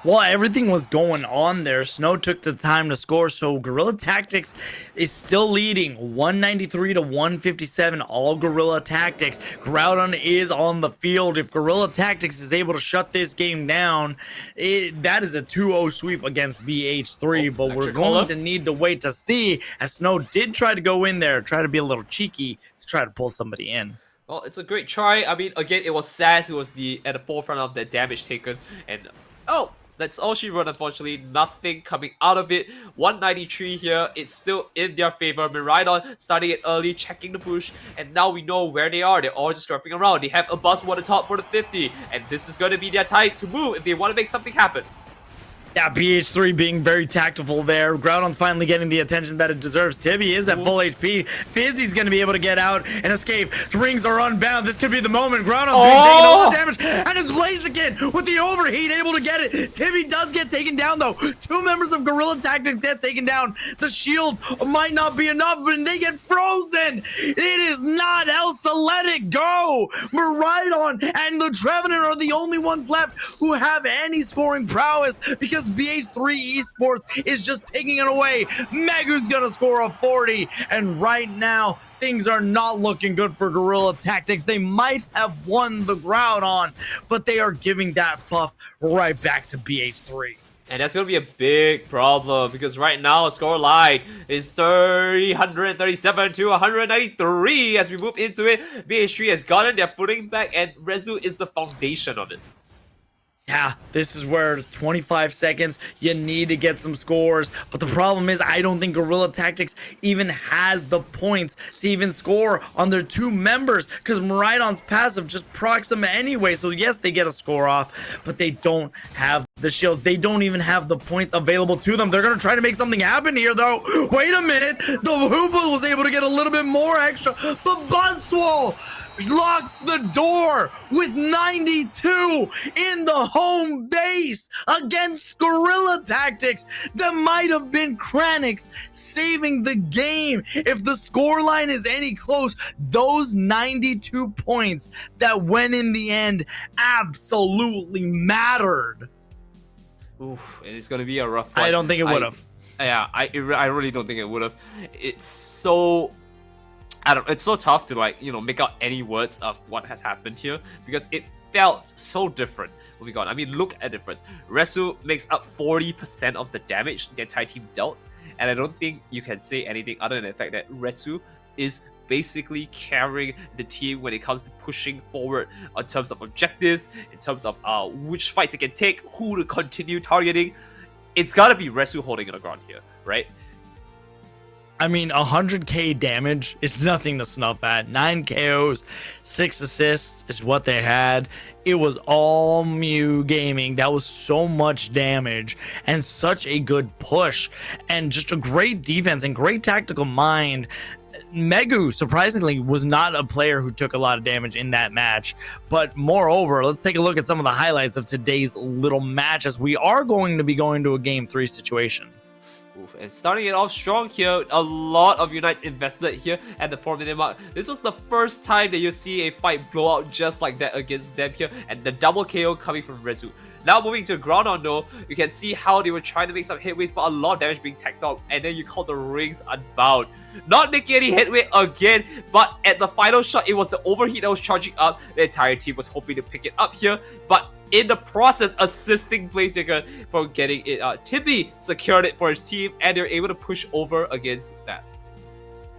While everything was going on there, Snow took the time to score, so Gorilla Tactics is still leading 193 to 157, all Gorilla Tactics. Groudon is on the field. If Gorilla Tactics is able to shut this game down, that is a 2-0 sweep against BH3, but we're going to need to wait to see, as Snow did try to go in there, try to be a little cheeky to try to pull somebody in. Well, it's a great try. I mean, again, it was Sass who was at the forefront of the damage taken, and oh, that's all she wrote, unfortunately. Nothing coming out of it. 193 here. It's still in their favor. Miraidon starting it early, checking the push. And now we know where they are. They're all just scrapping around. They have a buzz on the top for the 50. And this is going to be their time to move if they want to make something happen. Yeah, BH3 being very tactful there. Groudon's finally getting the attention that it deserves. Tibby is at full HP. Fizzy's going to be able to get out and escape. Rings are unbound. This could be the moment. Groudon's taking a lot of damage. And it's Blaziken with the overheat able to get it. Tibby does get taken down, though. 2 members of Gorilla Tactics get taken down. The shields might not be enough, but they get frozen. It is not Elsa. Let it go. Miraidon and the Trevenant are the only ones left who have any scoring prowess because BH3 Esports is just taking it away. Megu's gonna score a 40, and right now things are not looking good for Gorilla Tactics. They might have won the Groudon, but they are giving that buff right back to BH3. And that's going to be a big problem because right now score line is 137 to 193 as we move into it. BH3 has gotten their footing back and Rezu is the foundation of it. Yeah, this is where 25 seconds, you need to get some scores. But the problem is, I don't think Gorilla Tactics even has the points to even score on their 2 members because Miraidon's passive just procs them anyway. So yes, they get a score off, but they don't have the shields. They don't even have the points available to them. They're going to try to make something happen here, though. Wait a minute. The Hoopa was able to get a little bit more extra, but Buzzwole locked the door with 92 in the home base against Gorilla Tactics. That might have been Kranix saving the game. If the scoreline is any close, those 92 points that went in the end absolutely mattered. Oof, it's going to be a rough one. I don't think it would have. Yeah, I really don't think it would have. It's so... it's so tough to make out any words of what has happened here because it felt so different when we got. I mean, look at the difference. Resu makes up 40% of the damage the entire team dealt, and I don't think you can say anything other than the fact that Resu is basically carrying the team when it comes to pushing forward in terms of objectives, in terms of which fights they can take, who to continue targeting. It's gotta be Resu holding on the ground here, right? I mean, 100k damage is nothing to snuff at. 9 KOs, 6 assists is what they had. It was all Mew Gaming. That was so much damage and such a good push and just a great defense and great tactical mind. Megu, surprisingly, was not a player who took a lot of damage in that match. But moreover, let's take a look at some of the highlights of today's little match as we are going to be going to a Game 3 situation. And starting it off strong here, a lot of Unites invested here at the 4-minute mark. This was the first time that you see a fight blow out just like that against them here, and the double KO coming from Rezu. Now moving to the ground on though, you can see how they were trying to make some headways, but a lot of damage being tacked out, and then you call the rings unbound. Not making any headway again, but at the final shot, it was the overheat that was charging up. The entire team was hoping to pick it up here, but in the process, assisting Blaziken for getting it. Tibby secured it for his team, and they're able to push over against that.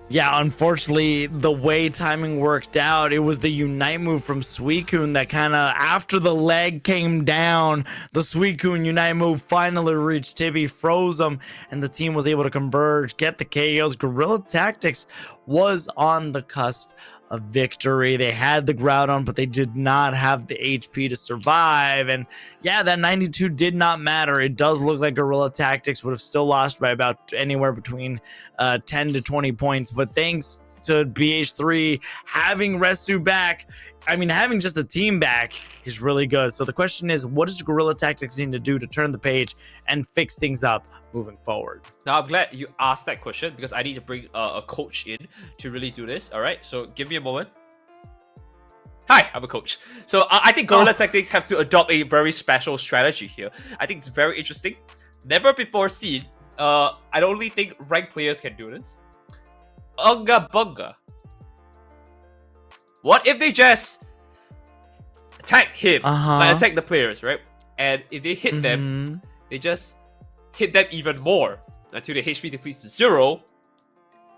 Yeah, unfortunately, the way timing worked out, it was the Unite move from Suicune that kind of, after the leg came down, the Suicune Unite move finally reached Tibby, froze him, and the team was able to converge, get the KOs. Guerrilla Tactics was on the cusp of victory. They had the Groudon, but they did not have the HP to survive. And yeah, that 92 did not matter. It does look like Guerrilla Tactics would have still lost by about anywhere between 10 to 20 points. But thanks to BH3 having Resu back, I mean, having just the team back is really good. So the question is, what does Guerrilla Tactics need to do to turn the page and fix things up moving forward? Now, I'm glad you asked that question because I need to bring a coach in to really do this. All right, so give me a moment. Hi, I'm a coach. So I think Guerrilla Tactics have to adopt a very special strategy here. I think it's very interesting. Never before seen. I only think ranked players can do this. Unga Bunga. What if they just attack him, like attack the players, right? And if they hit them, they just hit them even more until the HP depletes to 0,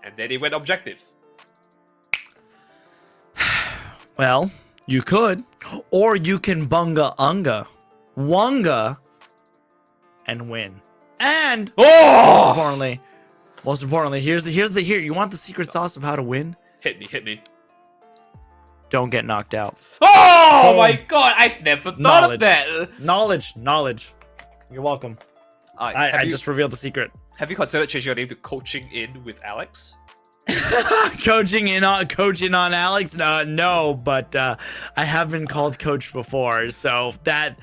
and then they went objectives. Well, you could, or you can Bunga Unga, Wunga, and win. And most importantly, here's here. You want the secret sauce of how to win? Hit me. Don't get knocked out. Oh my god, I've never thought of that. Knowledge. You're welcome. I You just revealed the secret. Have you considered changing your name to Coaching In with Alex? Coaching in on Alex? No, but I have been called coach before, so that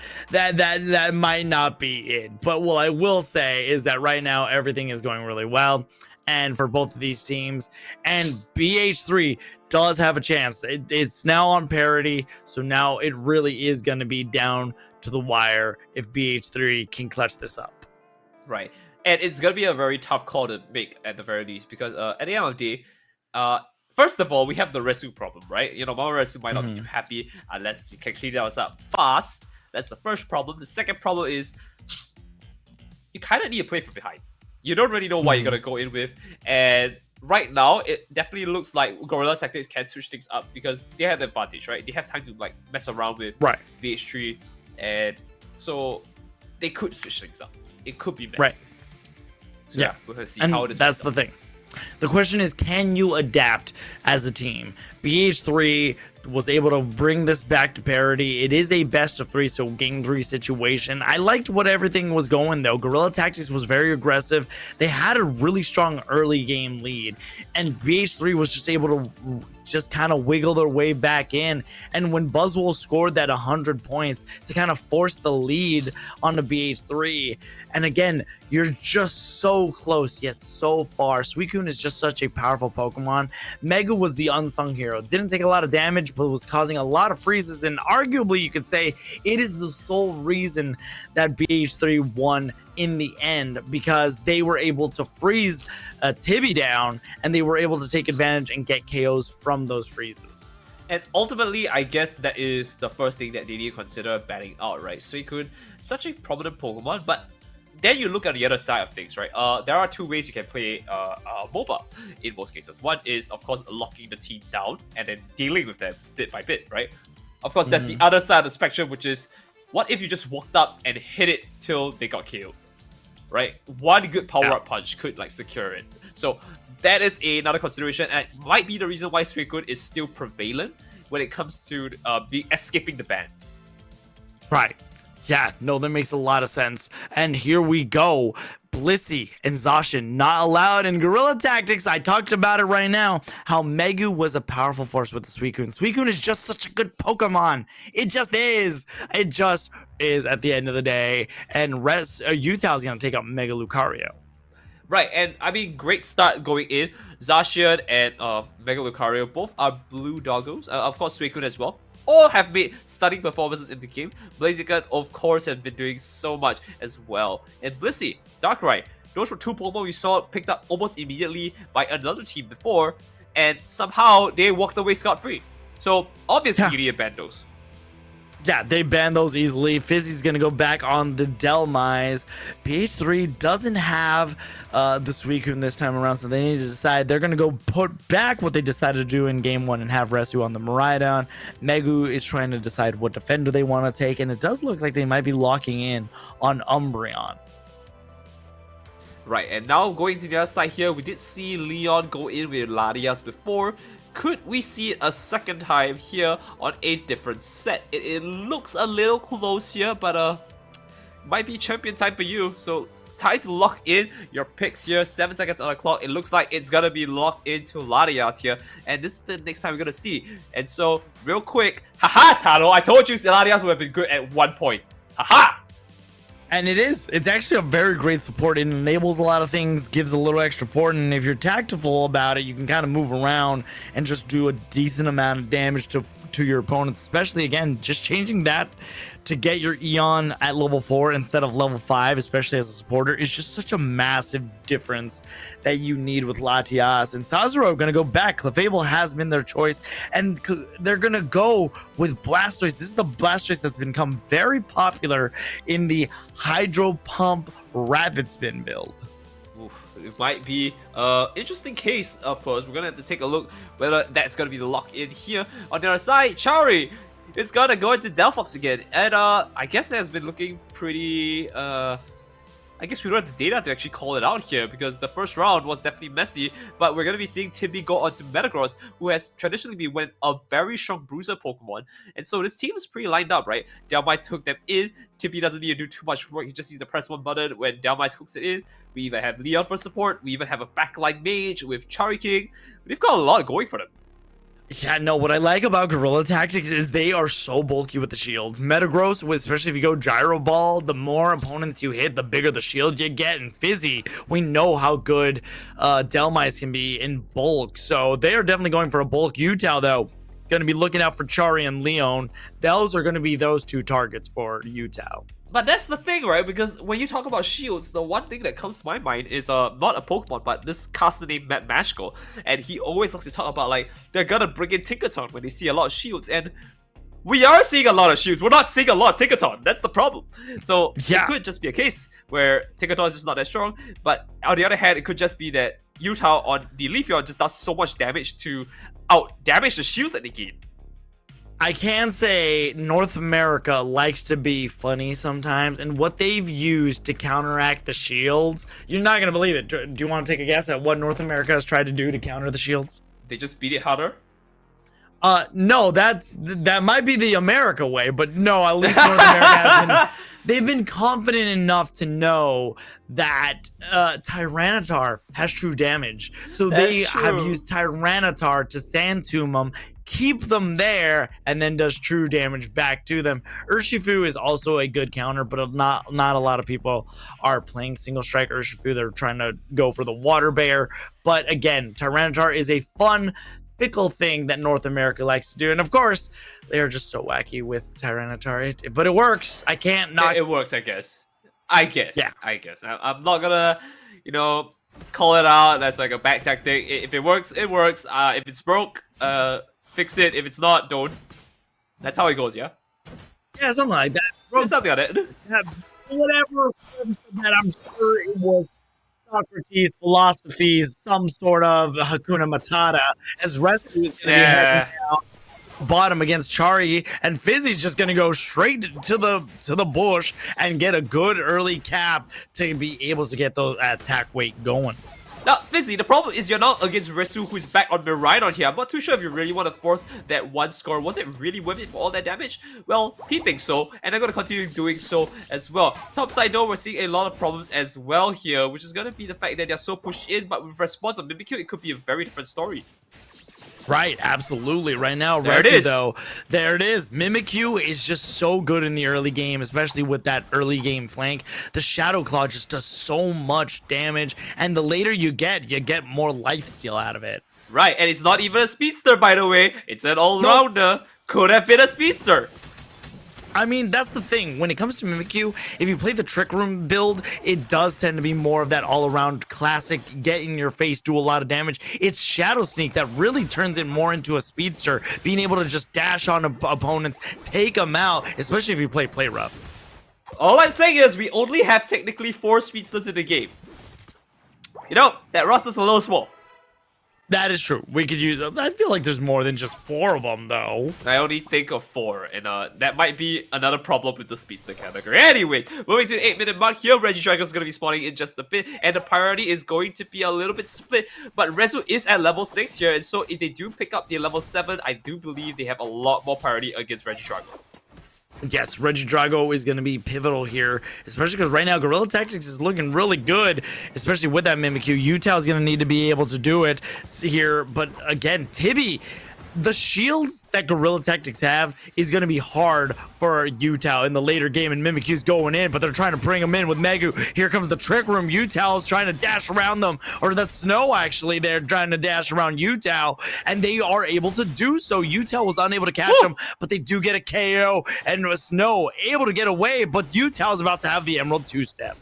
might not be it. But what I will say is that right now everything is going really well, and for both of these teams, and BH3 does have a chance. It's now on parity, so now it really is going to be down to the wire if BH3 can clutch this up. Right. And it's going to be a very tough call to make at the very least, because at the end of the day, first of all, we have the Resu problem, right? You know, Mama Resu might not be too happy unless you can clean us up fast. That's the first problem. The second problem is you kind of need to play from behind. You don't really know what you're going to go in with. And right now, it definitely looks like Guerrilla Tactics can switch things up because they have the advantage, right? They have time to like mess around with VH3. And so they could switch things up. It could be messy. Right. So yeah, we're gonna see how it is. That's the thing. The question is, can you adapt as a team? BH3 was able to bring this back to parity. It is a best of 3, so game 3 situation. I liked what everything was going though. Guerrilla Tactics was very aggressive. They had a really strong early game lead, and BH3 was just able to just kind of wiggle their way back in. And when Buzzwole scored that 100 points to kind of force the lead on the BH3, and again, you're just so close yet so far. Suicune is just such a powerful Pokemon. Mega was the unsung hero. Didn't take a lot of damage, but was causing a lot of freezes, and arguably you could say it is the sole reason that BH3 won in the end, because they were able to freeze Tibby down, and they were able to take advantage and get KOs from those freezes. And ultimately, I guess that is the first thing that they need to consider batting out, right? Suicune, such a prominent Pokemon, but then you look at the other side of things, right? There are two ways you can play MOBA in most cases. One is, of course, locking the team down and then dealing with them bit by bit, right? Of course, that's the other side of the spectrum, which is, what if you just walked up and hit it till they got killed, right? One good power-up punch could like secure it. So that is another consideration, and it might be the reason why Suicune is still prevalent when it comes to escaping the bans. Right. Yeah, no, that makes a lot of sense. And here we go. Blissey and Zacian not allowed in Guerrilla Tactics. I talked about it right now. How Megu was a powerful force with the Suicune. Suicune is just such a good Pokemon. It just is. It just is at the end of the day. And Utah is going to take out Mega Lucario. Right, and I mean, great start going in. Zacian and Mega Lucario both are blue doggos. Of course, Suicune as well. All have made stunning performances in the game. Blaziken, of course, has been doing so much as well. And Blissey, Darkrai, those were two Pokemon we saw picked up almost immediately by another team before, and somehow they walked away scot-free. So obviously you need to ban those. Yeah, they ban those easily. Fizzy's going to go back on the Delmise. PH3 doesn't have the Suicune this time around, so they need to decide. They're going to go put back what they decided to do in Game 1 and have Resu on the Miraidon. Megu is trying to decide what defender they want to take, and it does look like they might be locking in on Umbreon. Right, and now going to the other side here, we did see Leon go in with Latias before. Could we see it a second time here on a different set? It looks a little close here, but might be champion time for you. So time to lock in your picks here. 7 seconds on the clock. It looks like it's gonna be locked into Latias here, and this is the next time we're gonna see. And so real quick, haha, Tano, I told you Latias would have been good at one point. Haha. And it is. It's actually a very great support. It enables a lot of things, gives a little extra support, and if you're tactful about it, you can kind of move around and just do a decent amount of damage to your opponents, especially, again, just changing that to get your Eon at level 4 instead of level 5, especially as a supporter, is just such a massive difference that you need with Latias. And Sazero going to go back. Clefable has been their choice, and they're going to go with Blastoise. This is the Blastoise that's become very popular in the Hydro Pump Rapid Spin build. Oof, it might be interesting case, of course. We're gonna have to take a look whether that's gonna be the lock in here. On the other side, Chari is gonna go into Delphox again, and I guess it has been looking pretty I guess we don't have the data to actually call it out here because the first round was definitely messy, but we're going to be seeing Timmy go onto Metagross, who has traditionally been a very strong bruiser Pokemon. And so this team is pretty lined up, right? Delmise hooked them in. Timmy doesn't need to do too much work. He just needs to press one button when Delmise hooks it in. We even have Leon for support. We even have a backline mage with Chari King. They've got a lot going for them. Yeah, no, what I like about Guerrilla Tactics is they are so bulky with the shields. Metagross, especially if you go Gyro Ball, the more opponents you hit, the bigger the shield you get. And Fizzy, we know how good Delmise can be in bulk. So they are definitely going for a bulk. Utah, though, going to be looking out for Chari and Leon. Those are going to be those two targets for Utah. But that's the thing, right? Because when you talk about shields, the one thing that comes to my mind is not a Pokemon, but this caster named Matt Mashko. And he always likes to talk about, like, they're gonna bring in Tinkaton when they see a lot of shields. And we are seeing a lot of shields. We're not seeing a lot of Tinkaton. That's the problem. So yeah, it could just be a case where Tinkaton is just not that strong. But on the other hand, it could just be that Utah on the Leafeon just does so much damage to out-damage the shields that they gain. I can say North America likes to be funny sometimes, and what they've used to counteract the shields, you're not going to believe it. Do you want to take a guess at what North America has tried to do to counter the shields? They just beat it harder? No, that might be the America way, but no, at least North America has they've been confident enough to know that Tyranitar has true damage. So they have used Tyranitar to Sand Tomb them, keep them there, and then does true damage back to them. Urshifu is also a good counter, but not a lot of people are playing single strike Urshifu. They're trying to go for the water bear. But again, Tyranitar is a fun, fickle thing that North America likes to do. And of course, they are just so wacky with Tyranitar. But it works. I can't knock it works, I guess. Yeah. I guess. I'm not gonna, call it out. That's like a back tactic. If it works, it works. If it's broke, fix it. If it's not, don't. That's how it goes, yeah? Yeah, something like that. Something like that. Yeah, whatever that, I'm sure it was Socrates' philosophies, some sort of Hakuna Matata, as Rescue is going to be heading down bottom against Chari, and Fizzy's just going to go straight to the bush and get a good early cap to be able to get those attack weight going. Now, Fizzy, the problem is you're not against Resu, who's back on Miraidon here. I'm not too sure if you really want to force that one score. Was it really worth it for all that damage? Well, he thinks so, and they're going to continue doing so as well. Top side though, we're seeing a lot of problems as well here, which is going to be the fact that they're so pushed in, but with response on Mimikyu, it could be a very different story. Right, absolutely. Right now, There it is. though, there it is. Mimikyu is just so good in the early game, especially with that early game flank. The Shadow Claw just does so much damage, and the later you get more life steal out of it. Right, and it's not even a speedster, by the way. It's an all-rounder. Could have been a speedster. I mean, that's the thing. When it comes to Mimikyu, if you play the Trick Room build, it does tend to be more of that all-around classic, get in your face, do a lot of damage. It's Shadow Sneak that really turns it more into a speedster, being able to just dash on opponents, take them out, especially if you play rough. All I'm saying is we only have technically 4 speedsters in the game. You know, that roster's a little small. That is true. We could use them. I feel like there's more than just 4 of them, though. I only think of 4, and that might be another problem with the speedster category. Anyways, moving to the 8-minute mark here, Regidrago's going to be spawning in just a bit, and the priority is going to be a little bit split, but Rezu is at level 6 here, and so if they do pick up the level 7, I do believe they have a lot more priority against Regidrago. Yes, Regidrago is going to be pivotal here, especially because right now Guerrilla Tactics is looking really good, especially with that Mimikyu. Utah is going to need to be able to do it here, but again, Tibby, the shields that Guerrilla Tactics have is going to be hard for Utah in the later game, and Mimikyu's going in, but they're trying to bring him in with Megu. Here comes the Trick Room. Utah is trying to dash around them, or the Snow actually, they're trying to dash around Utah, and they are able to do so. Utah was unable to catch them, but they do get a KO, and Snow able to get away, but Utah is about to have the Emerald 2-step.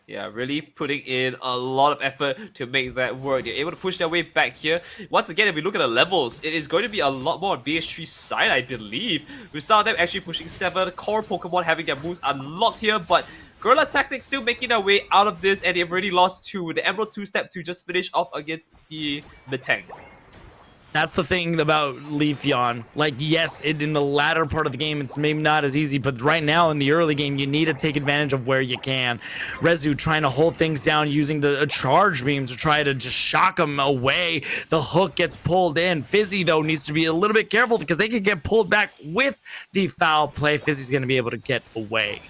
Yeah, really putting in a lot of effort to make that work. They're able to push their way back here. Once again, if we look at the levels, it is going to be a lot more on BH3's side, I believe. We saw them actually pushing 7, core Pokemon having their moves unlocked here, but Guerrilla Tactics still making their way out of this, and they've already lost 2 with the Emerald 2-step to just finish off against the Metang. That's the thing about Leafeon. Like, yes, in the latter part of the game, it's maybe not as easy, but right now in the early game, you need to take advantage of where you can. Rezu trying to hold things down using the charge beam to try to just shock them away. The hook gets pulled in. Fizzy, though, needs to be a little bit careful because they can get pulled back with the foul play. Fizzy's going to be able to get away.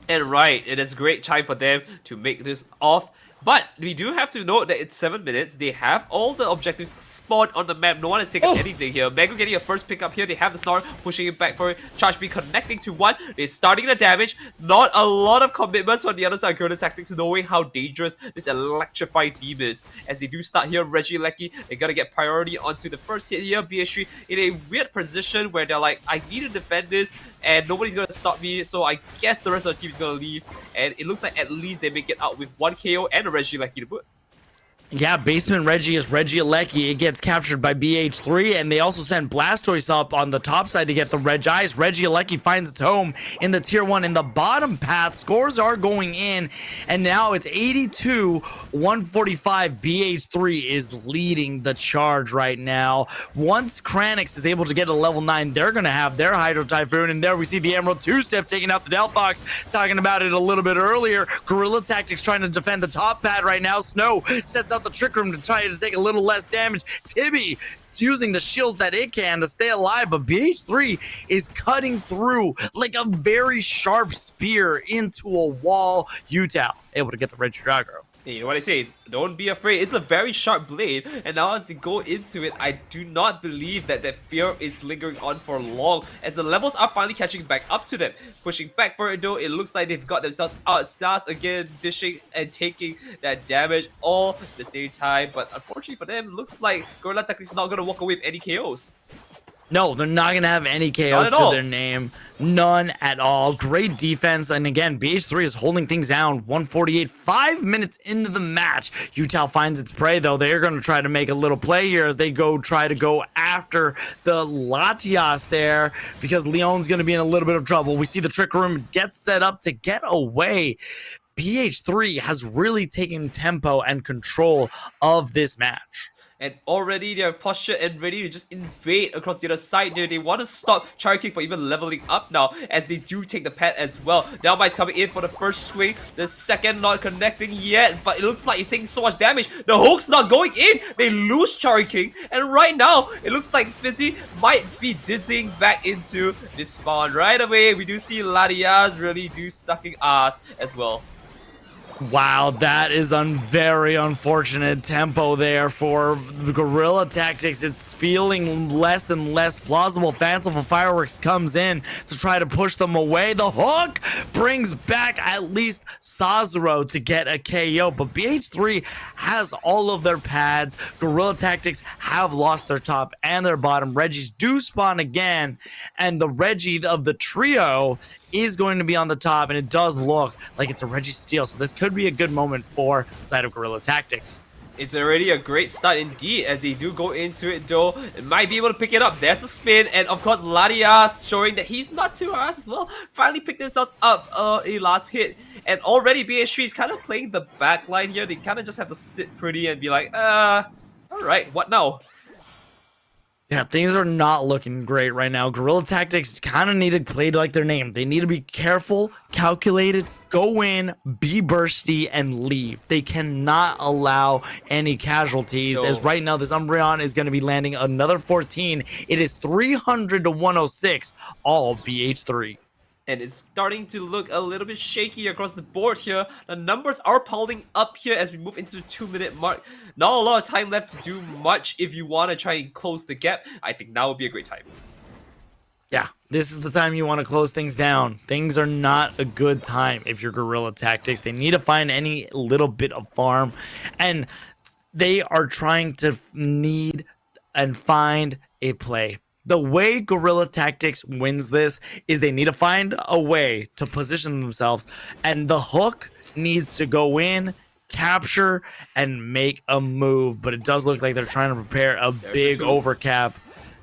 And right, it is a great time for them to make this off. But we do have to note that it's 7 minutes. They have all the objectives spawned on the map. No one has taken anything here. Megu getting a first pick up here. They have the Snarl pushing it back for it. Charge B connecting to 1. They're starting the damage. Not a lot of commitments from the other side. Guerrilla Tactics knowing how dangerous this electrified beam is. As they do start here, Regilecky, they gotta get priority onto the first hit here. BH3 in a weird position where they're like, I need to defend this and nobody's gonna stop me. So I guess the rest of the team is gonna leave. And it looks like at least they make it out with 1 KO and a Regilecky to boot. Yeah, Basement Reggie is Regieleki. It gets captured by BH3, and they also send Blastoise up on the top side to get the Regice. Regieleki finds its home in the tier 1 in the bottom path. Scores are going in, and now it's 82-145. BH3 is leading the charge right now. Once Kranix is able to get to level 9, they're going to have their Hydro Typhoon, and there we see the Emerald 2-step taking out the Delphox. Talking about it a little bit earlier. Guerrilla Tactics trying to defend the top pad right now. Snow sets out the Trick Room to try to take a little less damage. Tibby using the shields that it can to stay alive, but BH3 is cutting through like a very sharp spear into a wall. Utah able to get the Regidrago. You know what I say? It's, don't be afraid. It's a very sharp blade, and now as they go into it, I do not believe that that fear is lingering on for long, as the levels are finally catching back up to them. Pushing back for it though, it looks like they've got themselves outsassed again, dishing and taking that damage all at the same time. But unfortunately for them, it looks like Guerrilla Tactics is not going to walk away with any KOs. No, they're not going to have any KOs to their name. None at all. Great defense. And again, BH3 is holding things down. 148, 5 minutes into the match. Utah finds its prey, though. They're going to try to make a little play here as they try to go after the Latias there, because Leon's going to be in a little bit of trouble. We see the Trick Room get set up to get away. BH3 has really taken tempo and control of this match. And already they're postured and ready to just invade across the other side there. They want to stop Charking for even leveling up now, as they do take the pet as well. Downby is coming in for the first swing. The second not connecting yet, but it looks like he's taking so much damage. The hook's not going in. They lose Charking, and right now it looks like Fizzy might be dizzying back into this spawn. Right away, we do see Latias really do sucking ass as well. Wow, that is a very unfortunate tempo there for Guerrilla Tactics. It's feeling less and less plausible. Fanciful Fireworks comes in to try to push them away. The hook brings back at least Sazero to get a KO, but BH3 has all of their pads. Guerrilla Tactics have lost their top and their bottom. Regis do spawn again, and the Reggie of the trio is going to be on the top, and it does look like it's a Reggie steal, so this could be a good moment for the side of Guerrilla Tactics. It's already a great start indeed, as they do go into it though. It might be able to pick it up. There's the spin, and of course Latias showing that he's not too hard as well. Finally picked themselves up a last hit, and already BH3 is kind of playing the back line here. They kind of just have to sit pretty and be like, alright, what now? Yeah, things are not looking great right now. Guerrilla Tactics kind of need to play like their name. They need to be careful, calculated, go in, be bursty, and leave. They cannot allow any casualties, as right now this Umbreon is going to be landing another 14. It is 300 to 106, all BH3. And it's starting to look a little bit shaky across the board here. The numbers are piling up here as we move into the 2-minute mark. Not a lot of time left to do much if you want to try and close the gap. I think now would be a great time. Yeah, this is the time you want to close things down. Things are not a good time if you're Guerrilla Tactics. They need to find any little bit of farm, and they are trying to need and find a play. The way Guerrilla Tactics wins this is they need to find a way to position themselves, and the hook needs to go in, capture, and make a move. But it does look like they're trying to prepare a big overcap.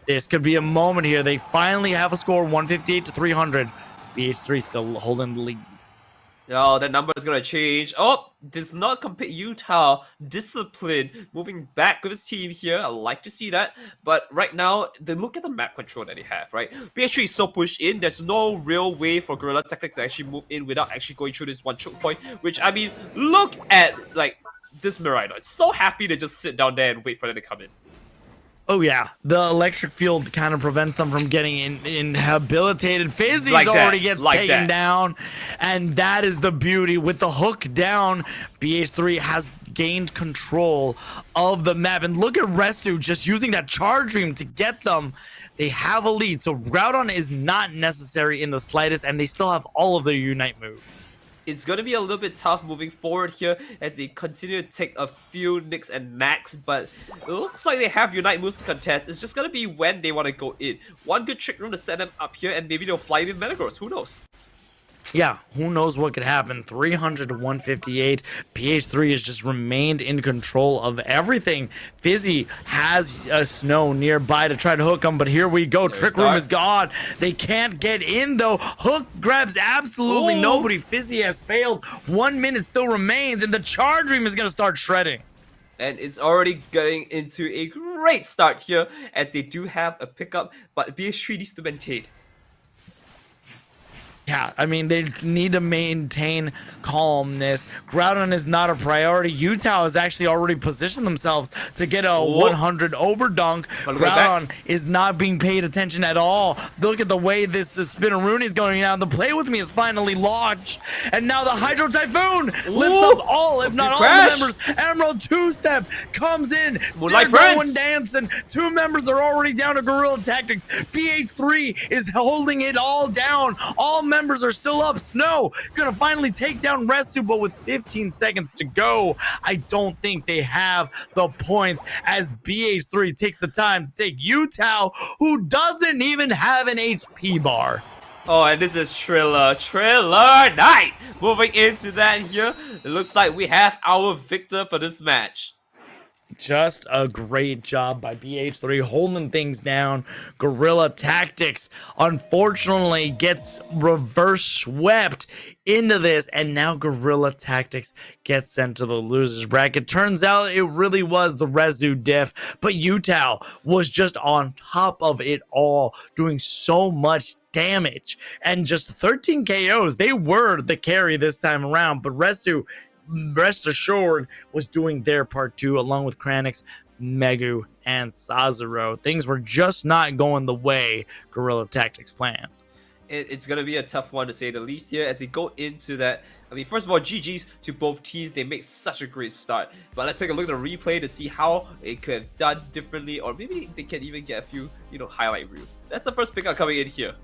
This could be a moment here. They finally have a score, 158 to 300. BH3 still holding the lead. Oh, that number is gonna change. Oh, does not compete Utah. Discipline moving back with his team here. I like to see that. But right now, look at the map control that they have, right? BH3 is so pushed in. There's no real way for Guerrilla Tactics to actually move in without actually going through this one choke point. Which, I mean, look at, like, this Mirino. It's so happy to just sit down there and wait for them to come in. Oh yeah, the electric field kind of prevents them from getting inhabilitated. Fizzy's like already gets taken down, and that is the beauty. With the hook down, BH3 has gained control of the map. And look at Resu just using that charge beam to get them. They have a lead, so Groudon is not necessary in the slightest, and they still have all of their Unite moves. It's going to be a little bit tough moving forward here as they continue to take a few nicks and max, but it looks like they have Unite moves to contest. It's just going to be when they want to go in. One good trick room to set them up here, and maybe they'll fly with Metagross. Who knows? Yeah, who knows what could happen. 300 to 158. PH3 has just remained in control of everything. Fizzy has a Snow nearby to try to hook him, but here we go. Trick Room is gone. They can't get in, though. Hook grabs absolutely nobody. Fizzy has failed. 1 minute still remains, and the Charge Beam is going to start shredding. And it's already getting into a great start here, as they do have a pickup, but BH3 needs to maintain. Yeah, I mean, they need to maintain calmness. Groudon is not a priority. Utah has actually already positioned themselves to get a 100 overdunk. Groudon is not being paid attention at all. Look at the way this Spinaroonie is going down. The Play With Me is finally launched. And now the Hydro Typhoon lifts up all, if not all, the members. Emerald Two-Step comes in. They're going dancing. 2 members are already down to Guerrilla Tactics. BH3 is holding it all down. All members are still up. Snow gonna finally take down Resu, but with 15 seconds to go, I don't think they have the points as BH3 takes the time to take Utah, who doesn't even have an HP bar. Oh, and this is Triller Night. Moving into that here, it looks like we have our victor for this match. Just a great job by BH3 holding things down. Guerrilla Tactics unfortunately gets reverse swept into this, and now Guerrilla Tactics gets sent to the losers bracket. Turns out it really was the Rezu diff, but Utah was just on top of it all, doing so much damage and just 13 KOs. They were the carry this time around, but Rezu, rest assured, was doing their part too, along with Kranix, Megu, and Sazero. Things were just not going the way Guerrilla Tactics planned. It's going to be a tough one to say the least here as they go into that. I mean, first of all, GG's to both teams. They make such a great start. But let's take a look at the replay to see how it could have done differently, or maybe they can even get a few, highlight reels. That's the first pickup coming in here.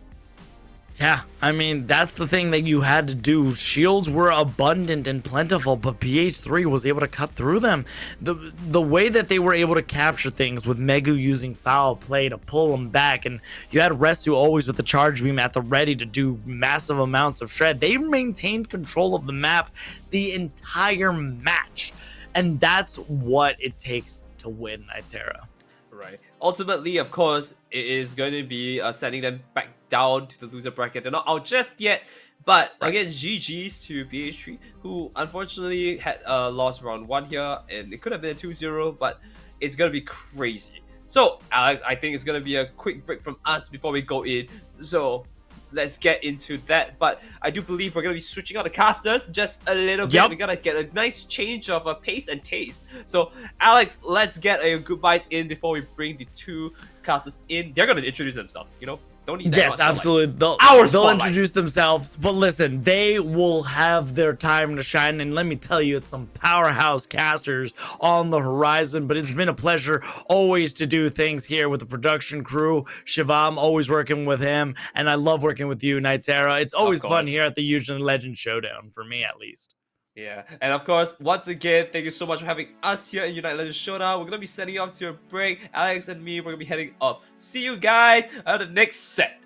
Yeah, I mean, that's the thing that you had to do. Shields were abundant and plentiful, but BH3 was able to cut through them. The way that they were able to capture things with Megu using foul play to pull them back, and you had Resu always with the charge beam at the ready to do massive amounts of shred. They maintained control of the map the entire match, and that's what it takes to win Nitera. Right. Ultimately, of course, it is going to be sending them back down to the loser bracket. They're not out just yet, but again, GG's to BH3, who unfortunately had lost round 1 here, and it could have been a 2-0, but it's going to be crazy. So, Alex, I think it's going to be a quick break from us before we go in. So, let's get into that. But I do believe we're going to be switching out the casters just a little bit. Yep. We got to get a nice change of pace and taste. So, Alex, let's get a goodbyes in before we bring the two casters in. They're going to introduce themselves, Don't need that. Yes, absolutely. They'll introduce themselves, but listen, they will have their time to shine. And let me tell you, it's some powerhouse casters on the horizon. But it's been a pleasure always to do things here with the production crew. Shivam, always working with him, and I love working with you, Nitera. It's always fun here at the United Legends Showdown, for me at least. Yeah, and of course, once again, thank you so much for having us here in United Legends Showdown. We're gonna be sending off to a break. Alex and me, we're gonna be heading up. See you guys at the next set.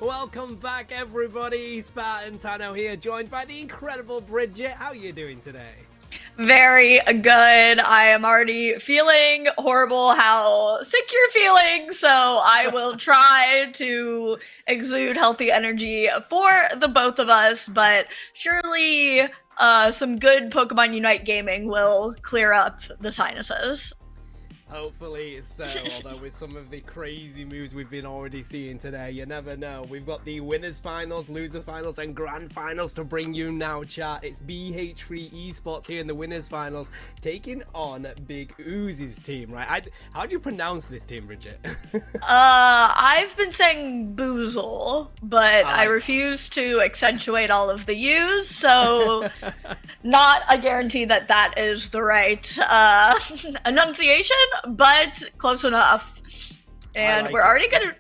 Welcome back, everybody. Spartan Tano here, joined by the incredible Bridget. How are you doing today? Very good. I am already feeling horrible how sick you're feeling, so I will try to exude healthy energy for the both of us, but surely some good Pokemon Unite gaming will clear up the sinuses. Hopefully so, although with some of the crazy moves we've been already seeing today, you never know. We've got the winners finals, loser finals, and grand finals to bring you now, chat. It's BH3 Esports here in the winners finals, taking on Big Uzi's team, right? How do you pronounce this team, Bridget? I've been saying boozle, but I refuse to accentuate all of the U's, so not a guarantee that that is the right enunciation, but close enough. And we're already gonna,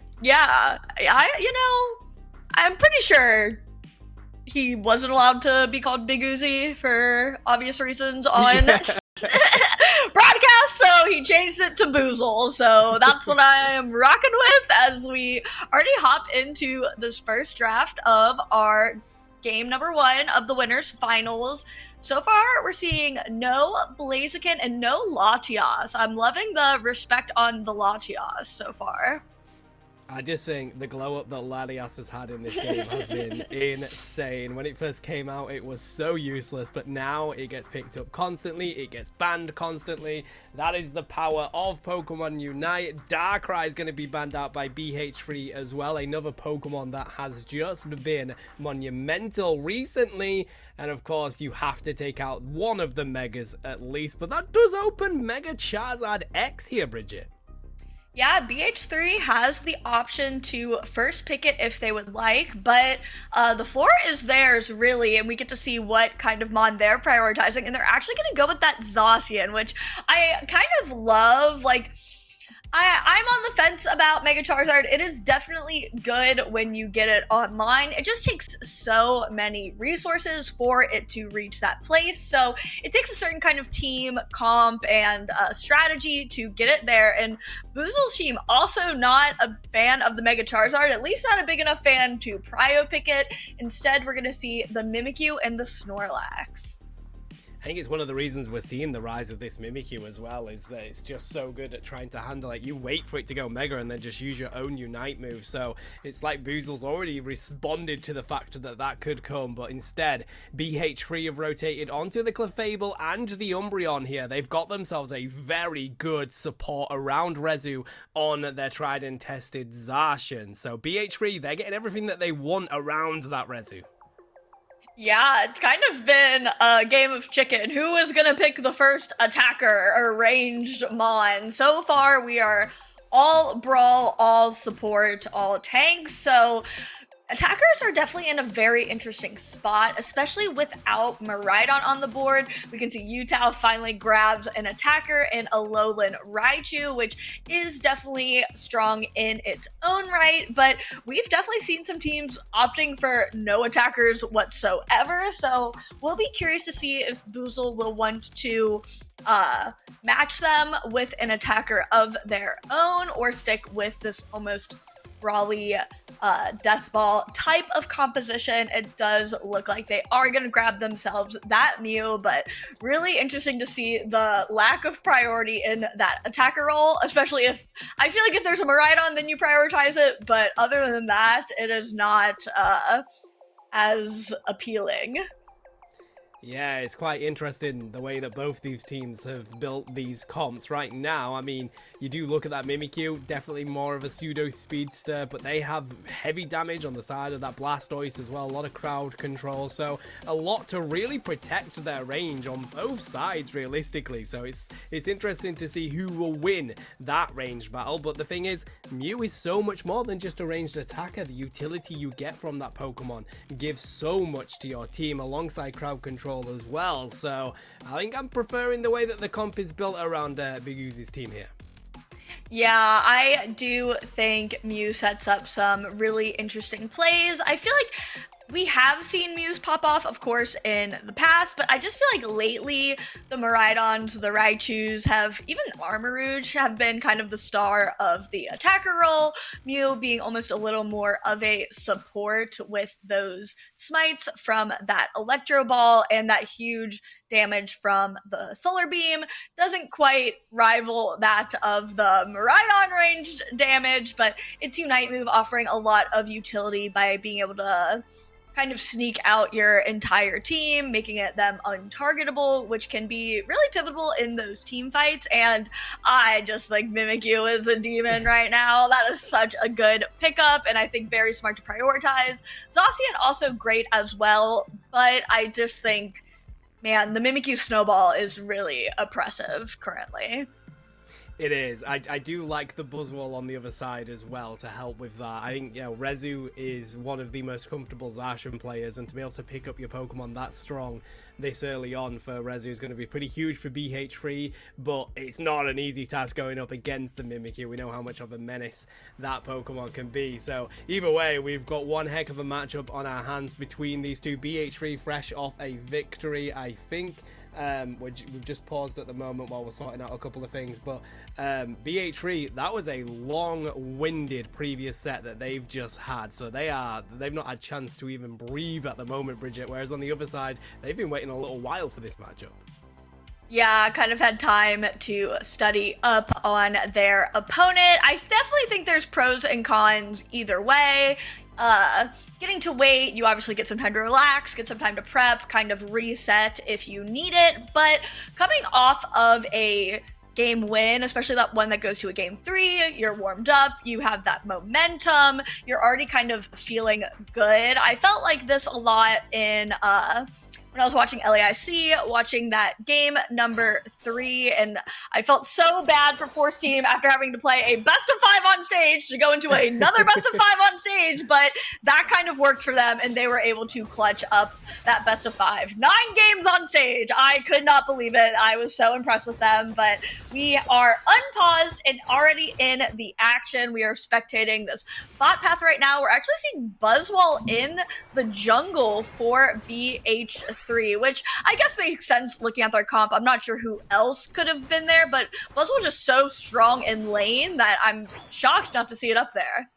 I'm pretty sure he wasn't allowed to be called Big Uzi for obvious reasons on broadcast, so he changed it to Boozle. So that's what I am rocking with as we already hop into this first draft of our game number 1 of the winners finals. So far, we're seeing no Blaziken and no Latias. I'm loving the respect on the Latias so far. I just think the glow up that Latias has had in this game has been insane. When it first came out, it was so useless, but now it gets picked up constantly, it gets banned constantly. That is the power of Pokemon Unite. Darkrai is going to be banned out by BH3 as well, another Pokemon that has just been monumental recently. And of course, you have to take out one of the Megas at least, but that does open Mega Charizard X here, Bridget. Yeah, BH3 has the option to first pick it if they would like, but the floor is theirs, really, and we get to see what kind of mon they're prioritizing, and they're actually going to go with that Zacian, which I kind of love. Like, I'm on the fence about Mega Charizard. It is definitely good when you get it online. It just takes so many resources for it to reach that place. So it takes a certain kind of team, comp, and strategy to get it there. And Boozle's team also not a fan of the Mega Charizard, at least not a big enough fan to prio pick it. Instead, we're going to see the Mimikyu and the Snorlax. I think it's one of the reasons we're seeing the rise of this Mimikyu as well, is that it's just so good at trying to handle it. You wait for it to go Mega and then just use your own Unite move. So it's like Boozle's already responded to the fact that that could come, but instead BH3 have rotated onto the Clefable and the Umbreon here. They've got themselves a very good support around Rezu on their tried and tested Zacian. So BH3, they're getting everything that they want around that Rezu. Yeah, it's kind of been a game of chicken. Who is going to pick the first attacker or ranged mon? So far, we are all brawl, all support, all tanks. So attackers are definitely in a very interesting spot, especially without Miraidon on the board. We can see Yutao finally grabs an attacker in Alolan Raichu, which is definitely strong in its own right, but we've definitely seen some teams opting for no attackers whatsoever, so we'll be curious to see if Boozle will want to match them with an attacker of their own or stick with this almost brawly death ball type of composition. It does look like they are going to grab themselves that Mew, but really interesting to see the lack of priority in that attacker role, especially if I feel like if there's a Miraidon then you prioritize it, but other than that it is not as appealing. Yeah, it's quite interesting the way that both these teams have built these comps right now. I mean, you do look at that Mimikyu, definitely more of a pseudo speedster, but they have heavy damage on the side of that Blastoise as well, a lot of crowd control, so a lot to really protect their range on both sides realistically. So it's interesting to see who will win that ranged battle, but the thing is, Mew is so much more than just a ranged attacker. The utility you get from that Pokemon gives so much to your team alongside crowd control as well, so I think I'm preferring the way that the comp is built around Big Uzi's team here. Yeah, I do think Mew sets up some really interesting plays. I feel like We have seen Mews pop off, of course, in the past, but I just feel like lately the Miraidons, the Raichus even Armarouge have been kind of the star of the attacker role. Mew being almost a little more of a support with those smites from that Electro Ball and that huge damage from the Solar Beam. Doesn't quite rival that of the Miraidon ranged damage, but its Unite move offering a lot of utility by being able to kind of sneak out your entire team, making them untargetable, which can be really pivotal in those team fights. And I just like Mimikyu as a demon right now. That is such a good pickup, and I think very smart to prioritize. Zacian also great as well, but I just think, man, the Mimikyu snowball is really oppressive currently. It is. I do like the Buzzwole on the other side as well to help with that. I think, Rezu is one of the most comfortable Zacian players, and to be able to pick up your Pokemon that strong this early on for Rezu is going to be pretty huge for BH3, but it's not an easy task going up against the Mimikyu. We know how much of a menace that Pokemon can be. So either way, we've got one heck of a matchup on our hands between these two. BH3 fresh off a victory, I think. We've just paused at the moment while we're sorting out a couple of things, but BH3, that was a long-winded previous set that they've just had, so they've not had a chance to even breathe at the moment, Bridget, whereas on the other side, they've been waiting a little while for this matchup. Yeah, kind of had time to study up on their opponent. I definitely think there's pros and cons either way. Getting to wait, you obviously get some time to relax, get some time to prep, kind of reset if you need it, but coming off of a game win, especially that one that goes to a game 3, you're warmed up, you have that momentum, you're already kind of feeling good. I felt like this a lot in when I was watching LAIC, watching that game number 3, and I felt so bad for Force Team after having to play a best of 5 on stage to go into another best of 5 on stage, but that kind of worked for them, and they were able to clutch up that best of 5. 9 games on stage. I could not believe it. I was so impressed with them, but we are unpaused and already in the action. We are spectating this bot path right now. We're actually seeing Buzzwole in the jungle for BH3. Which I guess makes sense looking at their comp. I'm not sure who else could have been there, but Buzzwole just so strong in lane that I'm shocked not to see it up there.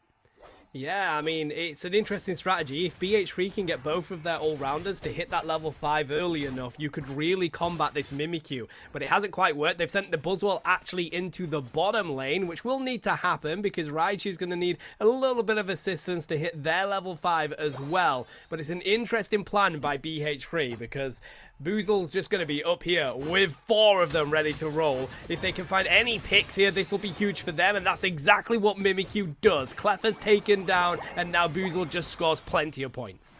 Yeah, I mean, it's an interesting strategy. If BH3 can get both of their all-rounders to hit that level 5 early enough, you could really combat this Mimikyu. But it hasn't quite worked. They've sent the Buzzwole actually into the bottom lane, which will need to happen because Raichu's going to need a little bit of assistance to hit their level 5 as well. But it's an interesting plan by BH3 because Boozle's just going to be up here with 4 of them ready to roll. If they can find any picks here, this will be huge for them, and that's exactly what Mimikyu does. Clefairy's taken down, and now Boozle just scores plenty of points.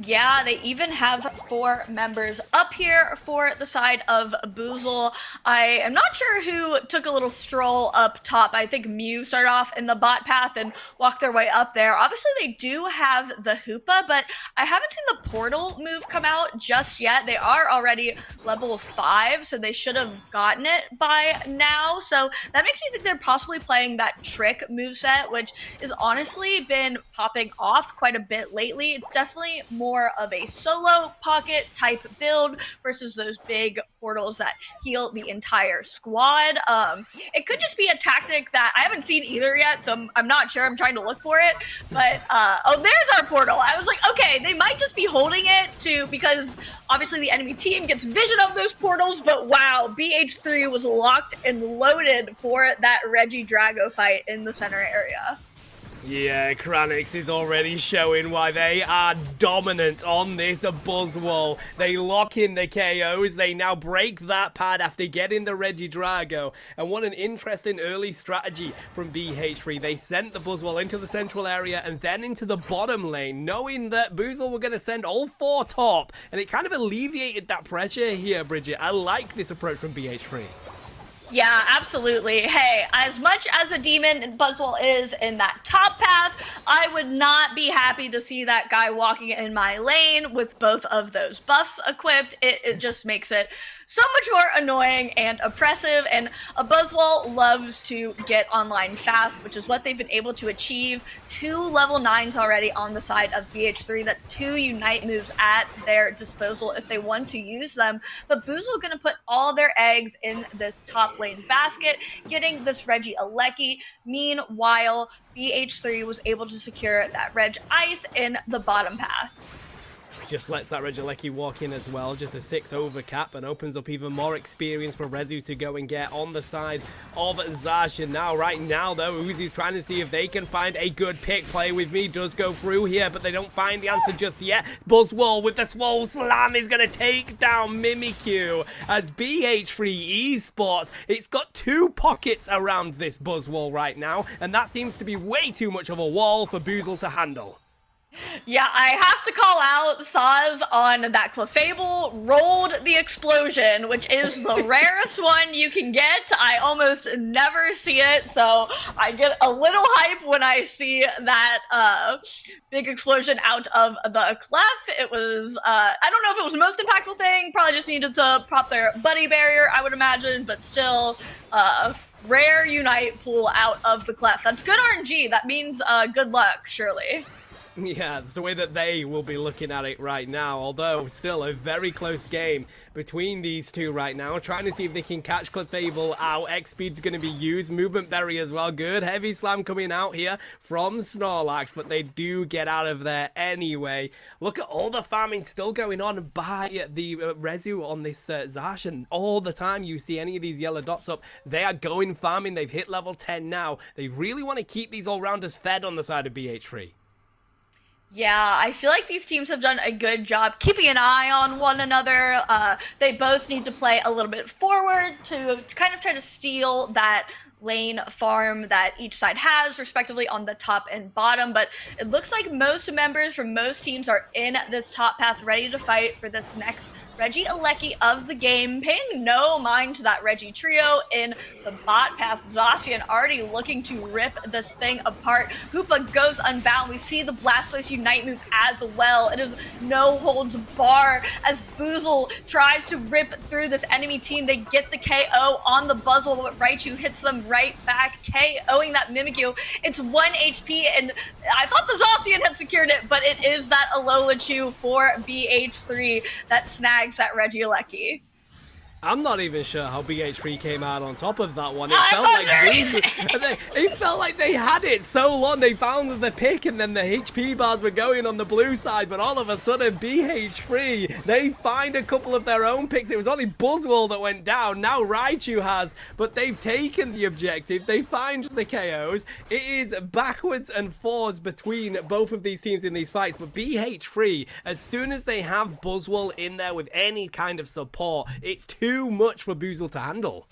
Yeah, they even have 4 members up here for the side of Boozle. I am not sure who took a little stroll up top. I think Mew started off in the bot path and walked their way up there. Obviously, they do have the Hoopa, but I haven't seen the portal move come out just yet. They are already level 5, so they should have gotten it by now. So that makes me think they're possibly playing that trick moveset, which has honestly been popping off quite a bit lately. It's definitely more of a solo pocket type build versus those big portals that heal the entire squad. It could just be a tactic that I haven't seen either yet, so I'm not sure. I'm trying to look for it, but oh, there's our portal. I was like, okay, they might just be holding it because obviously the enemy team gets vision of those portals, but wow, BH3 was locked and loaded for that Regidrago fight in the center area. Yeah, Kranix is already showing why they are dominant on this Buzzwole. They lock in the KOs. They now break that pad after getting the Regidrago. And what an interesting early strategy from BH3. They sent the Buzzwole into the central area and then into the bottom lane, knowing that Boozle were going to send all 4 top. And it kind of alleviated that pressure here, Bridget. I like this approach from BH3. Yeah, absolutely. Hey, as much as a demon Buzzwole is in that top path, I would not be happy to see that guy walking in my lane with both of those buffs equipped. It just makes it so much more annoying and oppressive, and a Buzzwole loves to get online fast, which is what they've been able to achieve. 2 level 9s already on the side of BH3. That's 2 Unite moves at their disposal if they want to use them. But Boozle going to put all their eggs in this top lane basket, getting this Reggie Alecki. Meanwhile, BH3 was able to secure that Reg Ice in the bottom path. Just lets that Regieleki walk in as well, just a 6 overcap, and opens up even more experience for Rezu to go and get on the side of Zacian. Now, right now though, Uzi's trying to see if they can find a good pick. Play with me does go through here, but they don't find the answer just yet. Buzzwole with the Swole Slam is going to take down Mimikyu as BH3 Esports. It's got 2 pockets around this Buzzwole right now, and that seems to be way too much of a wall for Boozle to handle. Yeah, I have to call out Saz on that Clefable rolled the explosion, which is the rarest one you can get. I almost never see it, so I get a little hype when I see that big explosion out of the Clef. It was, I don't know if it was the most impactful thing, probably just needed to pop their buddy barrier, I would imagine, but still, rare Unite pull out of the Clef. That's good RNG, that means good luck, surely. Yeah, it's the way that they will be looking at it right now, although still a very close game between these two right now, trying to see if they can catch Clefable out. X-Speed's going to be used, Movement Berry as well, good Heavy Slam coming out here from Snorlax, but they do get out of there anyway. Look at all the farming still going on by the Rezu on this Zacian. All the time you see any of these yellow dots up, they are going farming. They've hit level 10 now. They really want to keep these all-rounders fed on the side of BH3. Yeah, I feel like these teams have done a good job keeping an eye on one another. They both need to play a little bit forward to kind of try to steal that lane farm that each side has, respectively, on the top and bottom. But it looks like most members from most teams are in this top path, ready to fight for this next Reggie Alecki of the game, paying no mind to that Reggie trio in the bot path. Zacian already looking to rip this thing apart. Hoopa goes unbound. We see the Blastoise Unite move as well. It is no holds bar as Boozle tries to rip through this enemy team. They get the KO on the Buzzwole, but Raichu hits them right back, KOing that Mimikyu. It's 1 HP, and I thought the Zacian had secured it, but it is that Alola Chew for BH3 that snags that Reggie Alecki. I'm not even sure how BH3 came out on top of that one. It felt like they had it so long. They found the pick and then the HP bars were going on the blue side, but all of a sudden BH3, they find a couple of their own picks. It was only Buzzwole that went down. Now Raichu has, but they've taken the objective. They find the KOs. It is backwards and forwards between both of these teams in these fights, but BH3, as soon as they have Buzzwole in there with any kind of support, it's too much for Boozle to handle.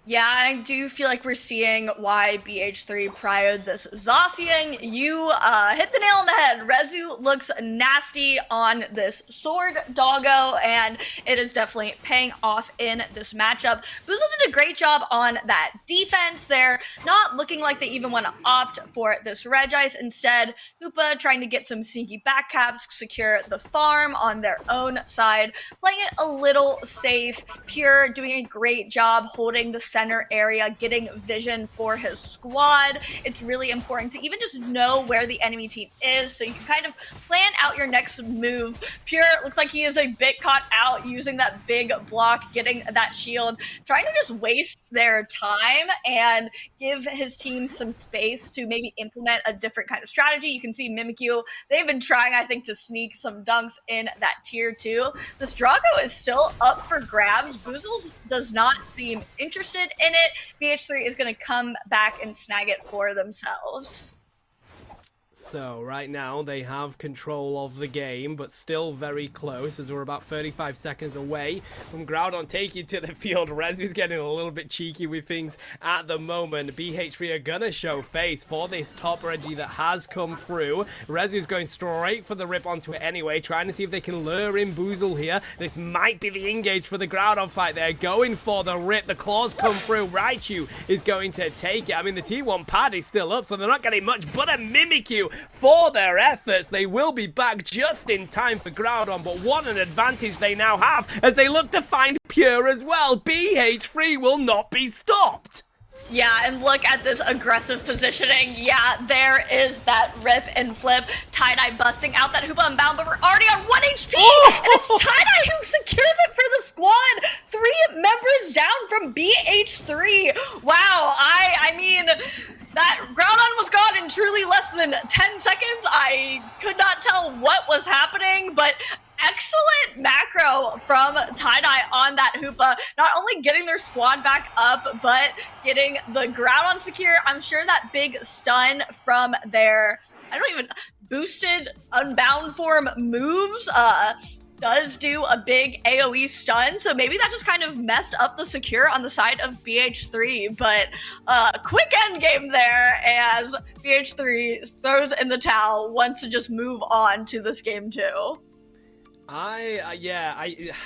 Yeah, I do feel like we're seeing why BH3 priored this Zacian. You hit the nail on the head. Rezu looks nasty on this sword doggo, and it is definitely paying off in this matchup. Boozle did a great job on that defense there, not looking like they even want to opt for this Regice. Instead, Hoopa trying to get some sneaky backcaps, secure the farm on their own side, playing it a little safe. Pure doing a great job holding the center area, getting vision for his squad. It's really important to even just know where the enemy team is so you can kind of plan out your next move. Pure looks like he is a bit caught out using that big block, getting that shield, trying to just waste their time and give his team some space to maybe implement a different kind of strategy. You can see Mimikyu, they've been trying, I think, to sneak some dunks in that tier 2. This Drago is still up for grabs. Boozle does not seem interested in it. BH3 is going to come back and snag it for themselves. So right now they have control of the game, but still very close as we're about 35 seconds away from Groudon taking to the field. Rezu's getting a little bit cheeky with things at the moment. BH3 are gonna show face for this top Reggie that has come through. Rezu's going straight for the rip onto it anyway, trying to see if they can lure in Boozle here. This might be the engage for the Groudon fight. They're going for the rip. The claws come through. Raichu is going to take it. I mean, the T1 pad is still up, so they're not getting much but a Mimikyu Mimikyu for their efforts. They will be back just in time for Groudon, but what an advantage they now have as they look to find Pure as well. BH3 will not be stopped. Yeah, and look at this aggressive positioning. Yeah, there is that rip and flip. Tie-Dye busting out that Hoopa Unbound, but we're already on 1 HP! And it's Tie-Dye who secures it for the squad! 3 members down from BH3. Wow, I mean, that Groudon was gone in truly less than 10 seconds. I could not tell what was happening, but excellent macro from Tie-Dye on that Hoopa. Not only getting their squad back up, but getting the Groudon secure. I'm sure that big stun from their, boosted Unbound form moves, does do a big AoE stun, so maybe that just kind of messed up the secure on the side of BH3, but quick end game there as BH3 throws in the towel, wants to just move on to this game too. A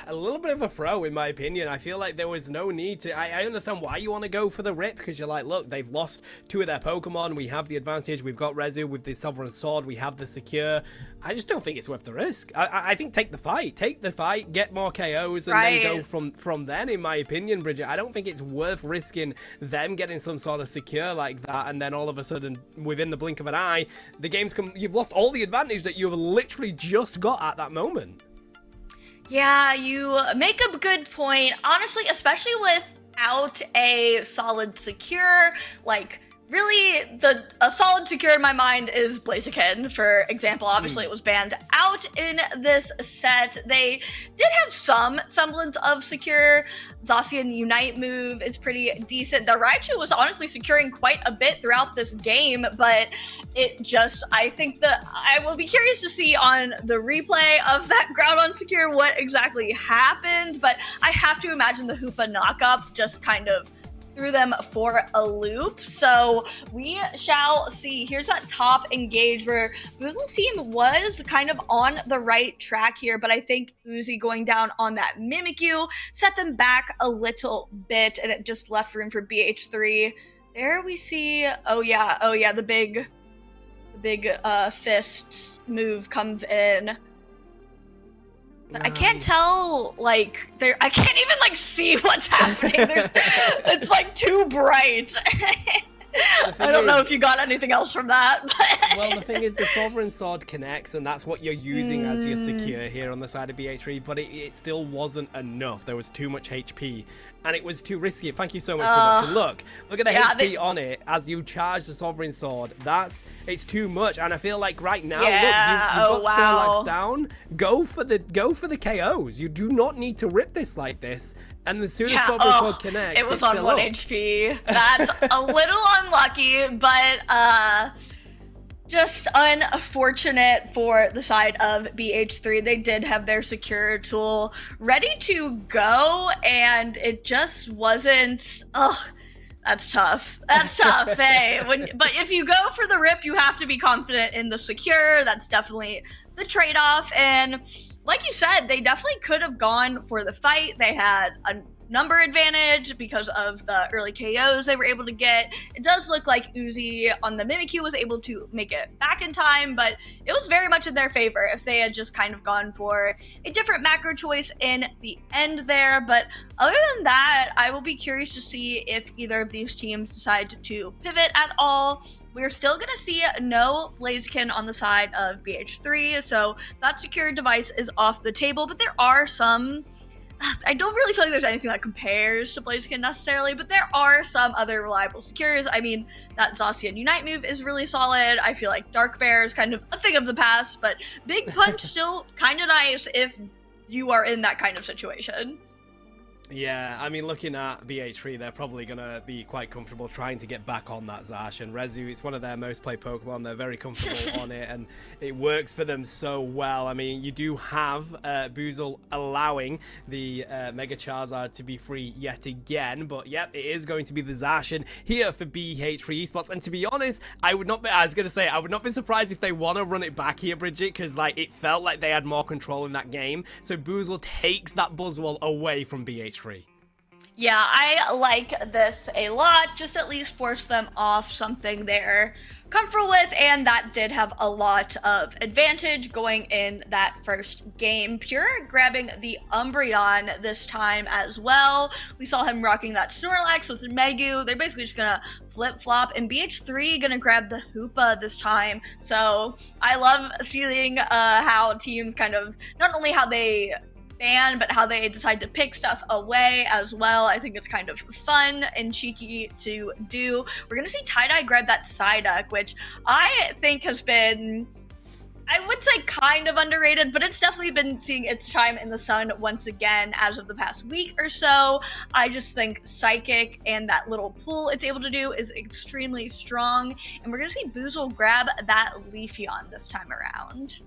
little bit of a throw in my opinion. I feel like there was no need to. I understand why you want to go for the rip, because you're like, look, they've lost 2 of their Pokemon. We have the advantage. We've got Rezu with the Sovereign Sword. We have the secure. I just don't think it's worth the risk. I think take the fight, get more KOs, and then go from then. In my opinion, Bridget, I don't think it's worth risking them getting some sort of secure like that, and then all of a sudden, within the blink of an eye, the game's come. You've lost all the advantage that you've literally just got at that moment. Yeah, you make a good point. Honestly, especially without a solid secure, like, really, a solid secure in my mind is Blaziken, for example. Obviously, it was banned out in this set. They did have some semblance of secure. Zacian Unite move is pretty decent. The Raichu was honestly securing quite a bit throughout this game, but it just, I think that I will be curious to see on the replay of that Groudon secure what exactly happened, but I have to imagine the Hoopa knockup just kind of threw them for a loop. So we shall see. Here's that top engage where Boozle's team was kind of on the right track here, but I think Uzi going down on that Mimikyu set them back a little bit, and it just left room for BH3. There we see, oh yeah, the big fists move comes in. But I can't tell, like, I can't even, like, see what's happening. It's, like, too bright. I don't know if you got anything else from that, but... Well, the thing is, the Sovereign Sword connects, and that's what you're using as your secure here on the side of BH3, but it still wasn't enough. There was too much HP, and it was too risky. Thank you so much, production. Look at the HP on it as you charge the Sovereign Sword. It's too much, and I feel like right now, look, you've got Snorlax down. Go for the KOs. You do not need to rip this like this. And as soon as Sovereign Sword connects, it was on 1 HP. That's a little unlucky, but just unfortunate for the side of BH3. They did have their secure tool ready to go, and it just wasn't. That's tough. Hey, but if you go for the rip, you have to be confident in the secure. That's definitely the trade-off. And like you said, they definitely could have gone for the fight. They had a number advantage because of the early KOs they were able to get. It does look like Uzi on the Mimikyu was able to make it back in time, but it was very much in their favor if they had just kind of gone for a different macro choice in the end there. But other than that, I will be curious to see if either of these teams decide to pivot at all. We're still going to see no Blaziken on the side of BH3, so that secure device is off the table, but there are some... I don't really feel like there's anything that compares to Blaziken necessarily, but there are some other reliable secures. I mean, that Zacian Unite move is really solid. I feel like Dark Bear is kind of a thing of the past, but Big Punch still kind of nice if you are in that kind of situation. Yeah, I mean, looking at BH3, they're probably going to be quite comfortable trying to get back on that Zash. And Rezu, it's one of their most played Pokemon. They're very comfortable on it, and it works for them so well. I mean, you do have Boozle allowing the Mega Charizard to be free yet again. But, yep, it is going to be the Zacian here for BH3 Esports. And to be honest, I would not be surprised if they want to run it back here, Bridget, because, like, it felt like they had more control in that game. So Boozle takes that Buzzwole away from BH3. Yeah, I like this a lot. Just at least force them off something they're comfortable with, and that did have a lot of advantage going in that first game. Pure grabbing the Umbreon this time as well. We saw him rocking that Snorlax with Megu. They're basically just gonna flip-flop, and BH3 gonna grab the Hoopa this time. So I love seeing how teams kind of, not only how they ban, but how they decide to pick stuff away as well. I think it's kind of fun and cheeky to do. We're gonna see Tie-Dye grab that Psyduck, which I think has been, I would say, kind of underrated, but it's definitely been seeing its time in the sun once again as of the past week or so. I just think Psychic and that little pull it's able to do is extremely strong, and we're gonna see Boozle grab that Leafeon this time around.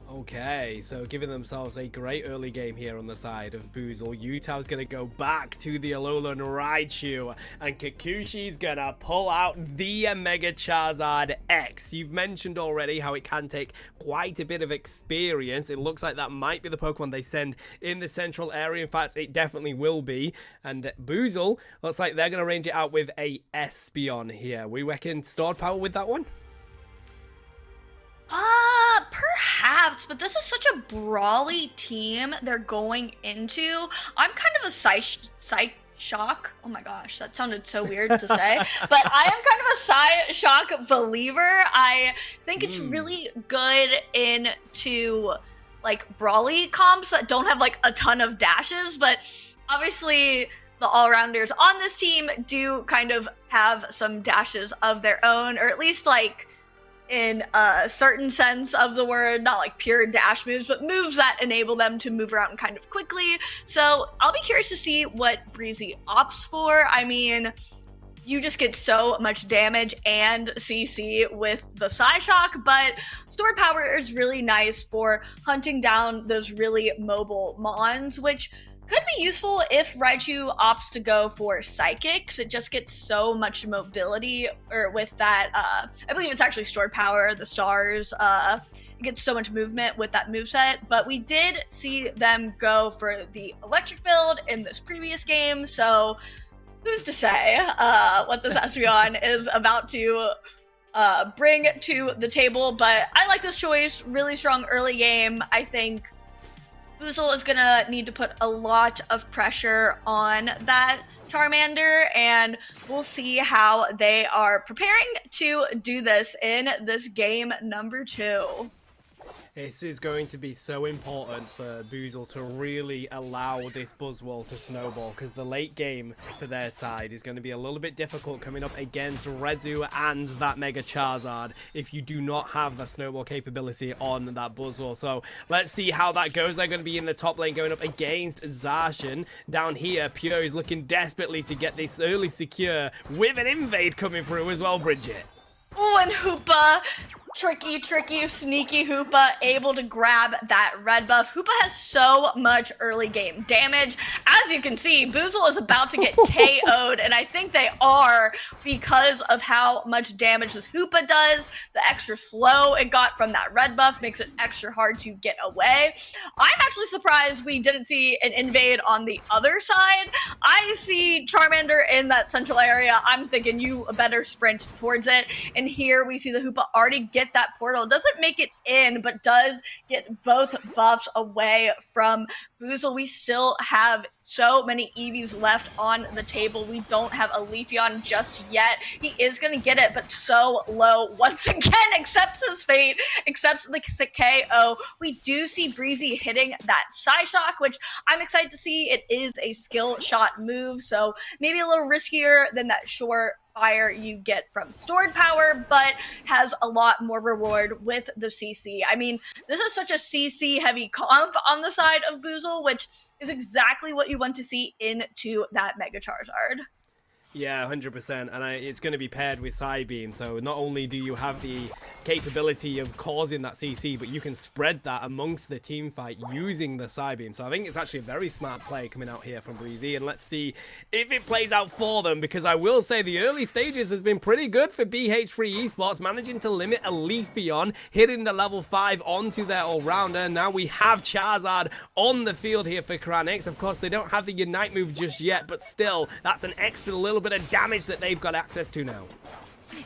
Okay, so giving themselves a great early game here on the side of Boozle. Utah's going to go back to the Alolan Raichu, and Kakushi's going to pull out the Mega Charizard X. You've mentioned already how it can take quite a bit of experience. It looks like that might be the Pokemon they send in the central area. In fact, it definitely will be. And Boozle looks like they're going to range it out with a Espeon here. We reckon Stored Power with that one? Perhaps, but this is such a brawly team they're going into. I'm kind of a Psy Shock. Oh my gosh, that sounded so weird to say. But I am kind of a Psy Shock believer. I think it's really good into like brawly comps that don't have like a ton of dashes, but obviously the all-rounders on this team do kind of have some dashes of their own, or at least like in a certain sense of the word, not like pure dash moves, but moves that enable them to move around kind of quickly. So I'll be curious to see what Breezy opts for. I mean, you just get so much damage and CC with the Psyshock, but Stored Power is really nice for hunting down those really mobile Mons, which could be useful if Raichu opts to go for Psychic, because it just gets so much mobility, or with that, I believe it's actually Stored Power, the stars, it gets so much movement with that moveset, but we did see them go for the electric build in this previous game, so who's to say what this Espeon is about to bring to the table, but I like this choice, really strong early game. I think Boozle is gonna need to put a lot of pressure on that Charmander, and we'll see how they are preparing to do this in this game number 2. This is going to be so important for Boozle to really allow this Buzzwole to snowball, because the late game for their side is going to be a little bit difficult coming up against Rezu and that Mega Charizard if you do not have the snowball capability on that Buzzwole. So let's see how that goes. They're going to be in the top lane going up against Zacian. Down here, Pure is looking desperately to get this early secure with an invade coming through as well, Bridget. Oh, and Hoopa. Tricky, sneaky Hoopa able to grab that red buff. Hoopa has so much early game damage. As you can see, Boozle is about to get KO'd, and I think they are because of how much damage this Hoopa does. The extra slow it got from that red buff makes it extra hard to get away. I'm actually surprised we didn't see an invade on the other side. I see Charmander in that central area. I'm thinking you better sprint towards it. And here we see the Hoopa already get that portal. It doesn't make it in, but does get both buffs away from Boozle. We still have so many EVs left on the table. We don't have a Leafeon just yet. He is going to get it, but so low. Once again, accepts his fate, accepts the KO. We do see Breezy hitting that Psyshock, which I'm excited to see. It is a skill shot move, so maybe a little riskier than that short fire you get from Stored Power, but has a lot more reward with the CC. I mean, this is such a CC heavy comp on the side of Boozle, which is exactly what you want to see into that Mega Charizard. Yeah, 100%, and it's going to be paired with Psybeam, so not only do you have the capability of causing that CC, but you can spread that amongst the team fight using the Psybeam. So I think it's actually a very smart play coming out here from Breezy, and let's see if it plays out for them, because I will say the early stages has been pretty good for BH3 Esports, managing to limit a Leafeon, hitting the level 5 onto their all-rounder. Now we have Charizard on the field here for Kranix. Of course, they don't have the Unite move just yet, but still, that's an extra little bit of damage that they've got access to now.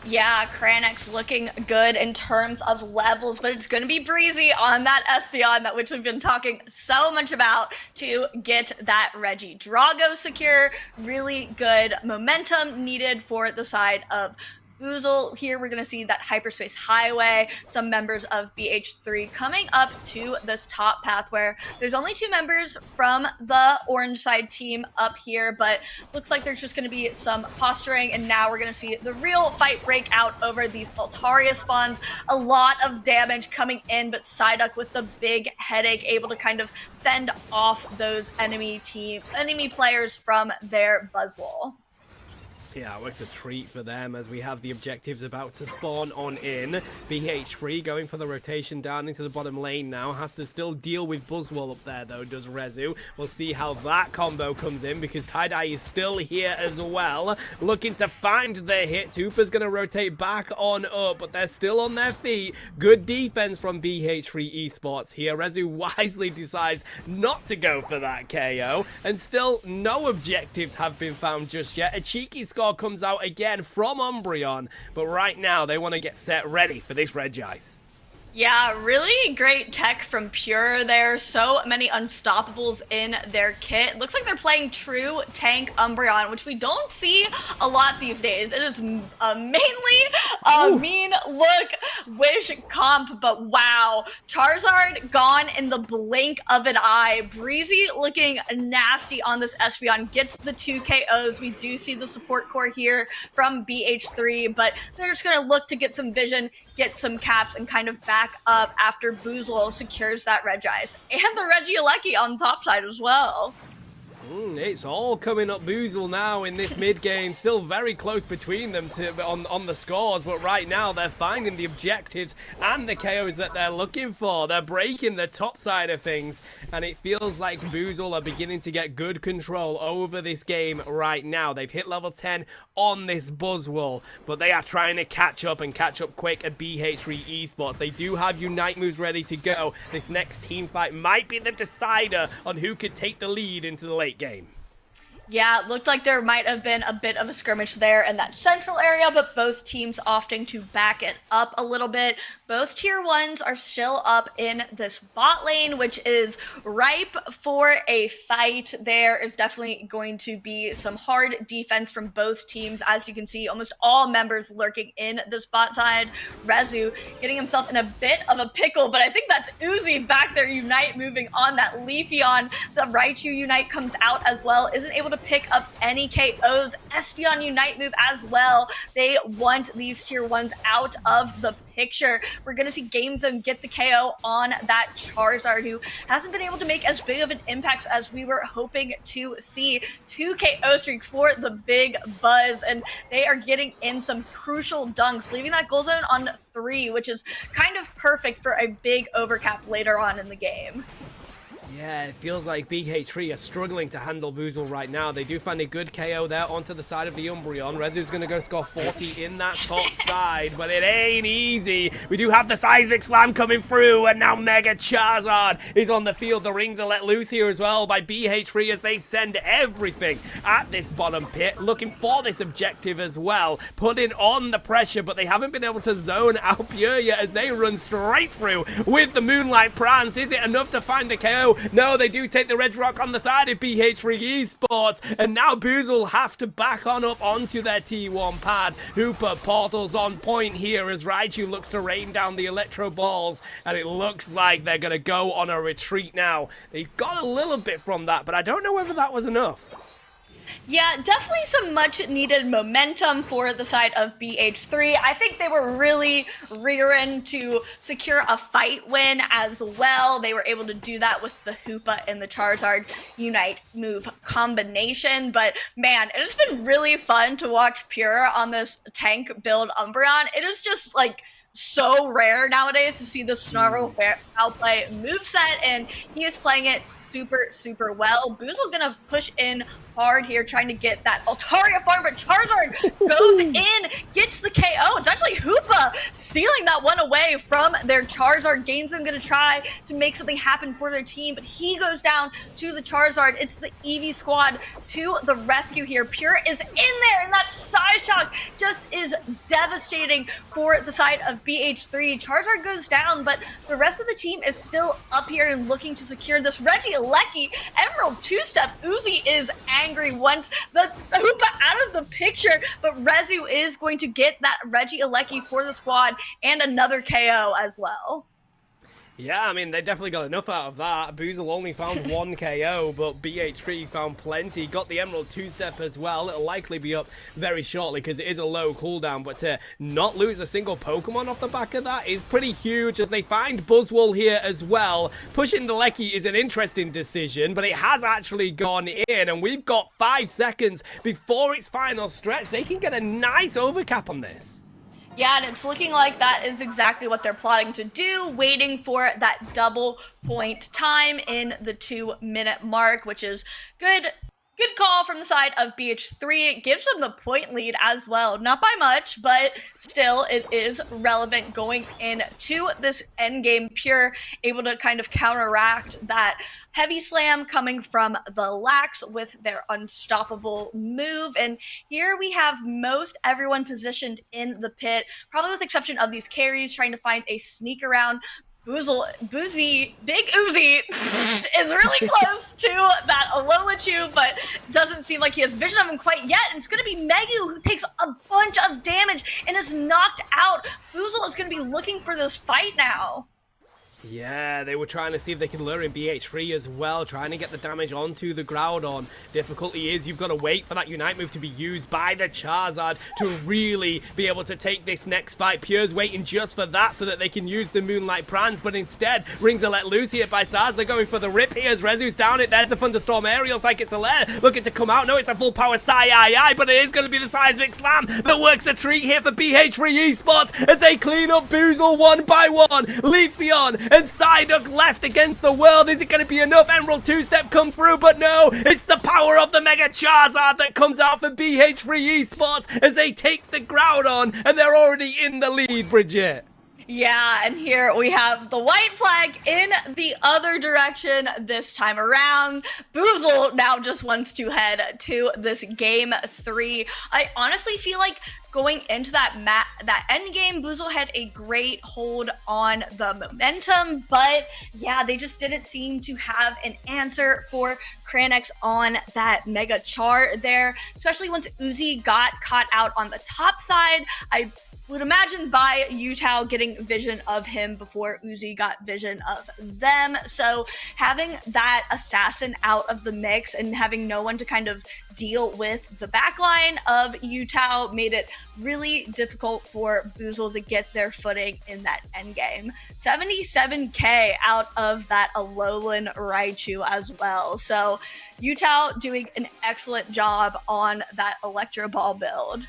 Yeah, Kranix looking good in terms of levels, but it's going to be Breezy on that Espeon, that which we've been talking so much about, to get that Regidrago secure. Really good momentum needed for the side of Boozle. Here we're going to see that Hyperspace Highway, some members of BH3 coming up to this top path where there's only 2 members from the orange side team up here, but looks like there's just going to be some posturing, and now we're going to see the real fight break out over these Altaria spawns. A lot of damage coming in, but Psyduck with the big headache, able to kind of fend off those enemy players from their Buzzwole. Yeah, well, it's a treat for them as we have the objectives about to spawn on in. BH3 going for the rotation down into the bottom lane now. Has to still deal with Buzzwole up there, though, does Rezu. We'll see how that combo comes in, because Tie-Dye is still here as well, looking to find their hits. Hooper's going to rotate back on up, but they're still on their feet. Good defense from BH3 Esports here. Rezu wisely decides not to go for that KO, and still no objectives have been found just yet. A cheeky score comes out again from Umbreon, but right now they want to get set ready for this Regice. Yeah, really great tech from Pure there. So many unstoppables in their kit. Looks like they're playing true tank Umbreon, which we don't see a lot these days. It is mainly a mean look wish comp, but wow. Charizard gone in the blink of an eye. Breezy looking nasty on this Espeon. Gets the 2 KOs. We do see the support core here from BH3, but they're just going to look to get some vision, get some caps, and kind of back up after Boozle secures that Regice. And the Regieleki on the top side as well. It's all coming up Boozle now in this mid game. Still very close between them on the scores, but right now they're finding the objectives and the KOs that they're looking for. They're breaking the top side of things, and it feels like Boozle are beginning to get good control over this game right now. They've hit level 10 on this Buzzwole, but they are trying to catch up and catch up quick at BH3 Esports. They do have Unite moves ready to go. This next team fight might be the decider on who could take the lead into the late game. Yeah, it looked like there might have been a bit of a skirmish there in that central area, but both teams opting to back it up a little bit. Both tier 1s are still up in this bot lane, which is ripe for a fight. There is definitely going to be some hard defense from both teams. As you can see, almost all members lurking in this bot side. Rezu getting himself in a bit of a pickle, but I think that's Uzi back there, Unite moving on that Leafeon. The Raichu Unite comes out as well, isn't able to pick up any KOs. Espeon Unite move as well. They want these tier 1s out of the picture. We're going to see Game Zone get the KO on that Charizard, who hasn't been able to make as big of an impact as we were hoping to see. 2 KO streaks for the Big Buzz, and they are getting in some crucial dunks, leaving that goal zone on 3, which is kind of perfect for a big overcap later on in the game. Yeah, it feels like BH3 are struggling to handle Boozle right now. They do find a good KO there onto the side of the Umbreon. Rezu's going to go score 40 in that top side, but it ain't easy. We do have the Seismic Slam coming through, and now Mega Charizard is on the field. The rings are let loose here as well by BH3 as they send everything at this bottom pit, looking for this objective as well, putting on the pressure, but they haven't been able to zone out Pure yet as they run straight through with the Moonlight Prance. Is it enough to find the KO? No, they do take the Red Rock on the side of BH3 Esports, and now Boozle have to back on up onto their T1 pad. Hooper portals on point here as Raichu looks to rain down the Electro Balls, and it looks like they're going to go on a retreat now. They got a little bit from that, but I don't know whether that was enough. Yeah, definitely some much needed momentum for the side of BH3. I think they were really rearing to secure a fight win as well. They were able to do that with the Hoopa and the Charizard Unite move combination. But man, it has been really fun to watch Pure on this tank build Umbreon. It is just like so rare nowadays to see the Snarl foul play moveset, and he is playing it super well. Boozle gonna push in hard here, trying to get that Altaria farm, but Charizard goes in, gets the KO. It's actually Hoopa stealing that one away from their Charizard. Gamesome gonna try to make something happen for their team, but he goes down to the Charizard. It's the Eevee squad to the rescue here. Pure is in there, and that Psy Shock just is devastating for the side of BH3. Charizard goes down, but the rest of the team is still up here and looking to secure this. Regieleki, Emerald two-step. Uzi is angry once the Hoopa out of the picture, but Rezu is going to get that Regieleki for the squad and another KO as well. Yeah, I mean, they definitely got enough out of that. Boozle only found 1 KO, but BH3 found plenty. Got the Emerald two-step as well. It'll likely be up very shortly because it is a low cooldown, but to not lose a single Pokemon off the back of that is pretty huge as they find Buzzwole here as well. Pushing the Lecky is an interesting decision, but it has actually gone in, and we've got 5 seconds before its final stretch. They can get a nice overcap on this. Yeah, and it's looking like that is exactly what they're plotting to do, waiting for that double point time in the 2-minute mark, which is good call from the side of BH3. It gives them the point lead as well. Not by much, but still it is relevant going into this endgame. Pure able to kind of counteract that heavy slam coming from the Lax with their unstoppable move. And here we have most everyone positioned in the pit, probably with the exception of these carries trying to find a sneak around. Big Uzi is really close to that Alolachu, but doesn't seem like he has vision of him quite yet. And it's going to be Megu who takes a bunch of damage and is knocked out. Boozle is going to be looking for this fight now. Yeah, they were trying to see if they can lure in BH3 as well, trying to get the damage onto the Groudon. Difficulty is you've got to wait for that Unite move to be used by the Charizard to really be able to take this next fight. Pure's waiting just for that so that they can use the Moonlight Prans, but instead, Rings are let loose here by Saz. They're going for the rip here as Rezu's down it. There's the Thunderstorm Aerial, Psychic Solaire looking to come out. No, it's a full power Psy-I-I, but it is going to be the Seismic Slam that works a treat here for BH3 Esports as they clean up Boozle one by one. Leafeon and Psyduck left against the world. Is it going to be enough? Emerald two-step comes through, but no, it's the power of the Mega Charizard that comes out for BH3 Esports as they take the Groudon, and they're already in the lead, Bridget. Yeah, and here we have the white flag in the other direction this time around. Boozle now just wants to head to this game 3. I honestly feel like going into that end game, Boozle had a great hold on the momentum, but yeah, they just didn't seem to have an answer for Cranex on that Mega Char there, especially once Uzi got caught out on the top side. I would imagine by Yutao getting vision of him before Uzi got vision of them. So having that assassin out of the mix and having no one to kind of deal with the backline of Yutao made it really difficult for Boozle to get their footing in that endgame. 77k out of that Alolan Raichu as well. So Yutao doing an excellent job on that Electro Ball build.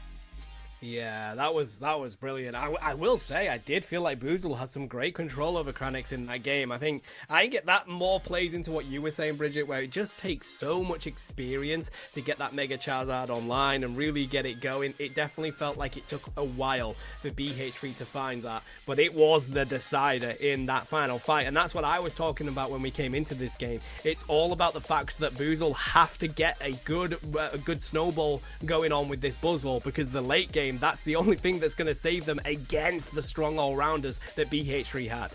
Yeah, that was brilliant. I will say, I did feel like Boozle had some great control over Cranex in that game. I think that more plays into what you were saying, Bridget, where it just takes so much experience to get that Mega Charizard online and really get it going. It definitely felt like it took a while for BH3 to find that, but it was the decider in that final fight, and that's what I was talking about when we came into this game. It's all about the fact that Boozle have to get a good snowball going on with this Buzzwole, because the late game, that's the only thing that's going to save them against the strong all-rounders that BH3 had.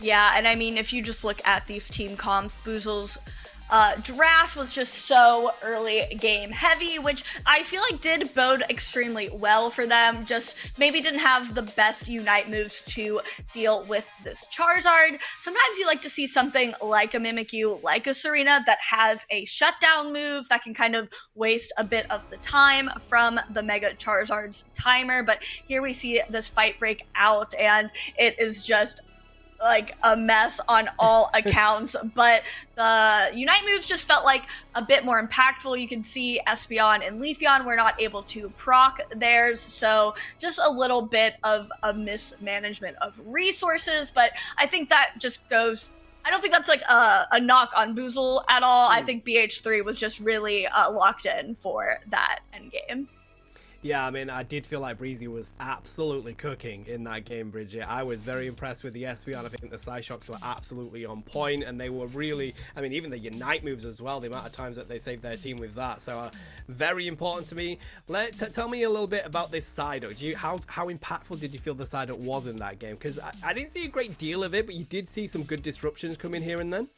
Yeah, and I mean, if you just look at these team comps, Boozle's draft was just so early game heavy, which I feel like did bode extremely well for them. Just maybe didn't have the best Unite moves to deal with this Charizard. Sometimes you like to see something like a Mimikyu, like a Serena, that has a shutdown move that can kind of waste a bit of the time from the Mega Charizard's timer. But here we see this fight break out, and it is just like a mess on all accounts, but the Unite moves just felt like a bit more impactful. You can see Espeon and Leafeon were not able to proc theirs, so just a little bit of a mismanagement of resources, but I think that just goes, I don't think that's like a knock on Boozle at all. I think BH3 was just really locked in for that endgame. Yeah, I mean, I did feel like Breezy was absolutely cooking in that game, Bridget. I was very impressed with the Espeon. I think the Psyshocks were absolutely on point, and they were really, I mean, even the Unite moves as well, the amount of times that they saved their team with that. So, very important to me. Tell me a little bit about this Psyduck. How impactful did you feel the Psyduck was in that game? Because I didn't see a great deal of it, but you did see some good disruptions come in here and then.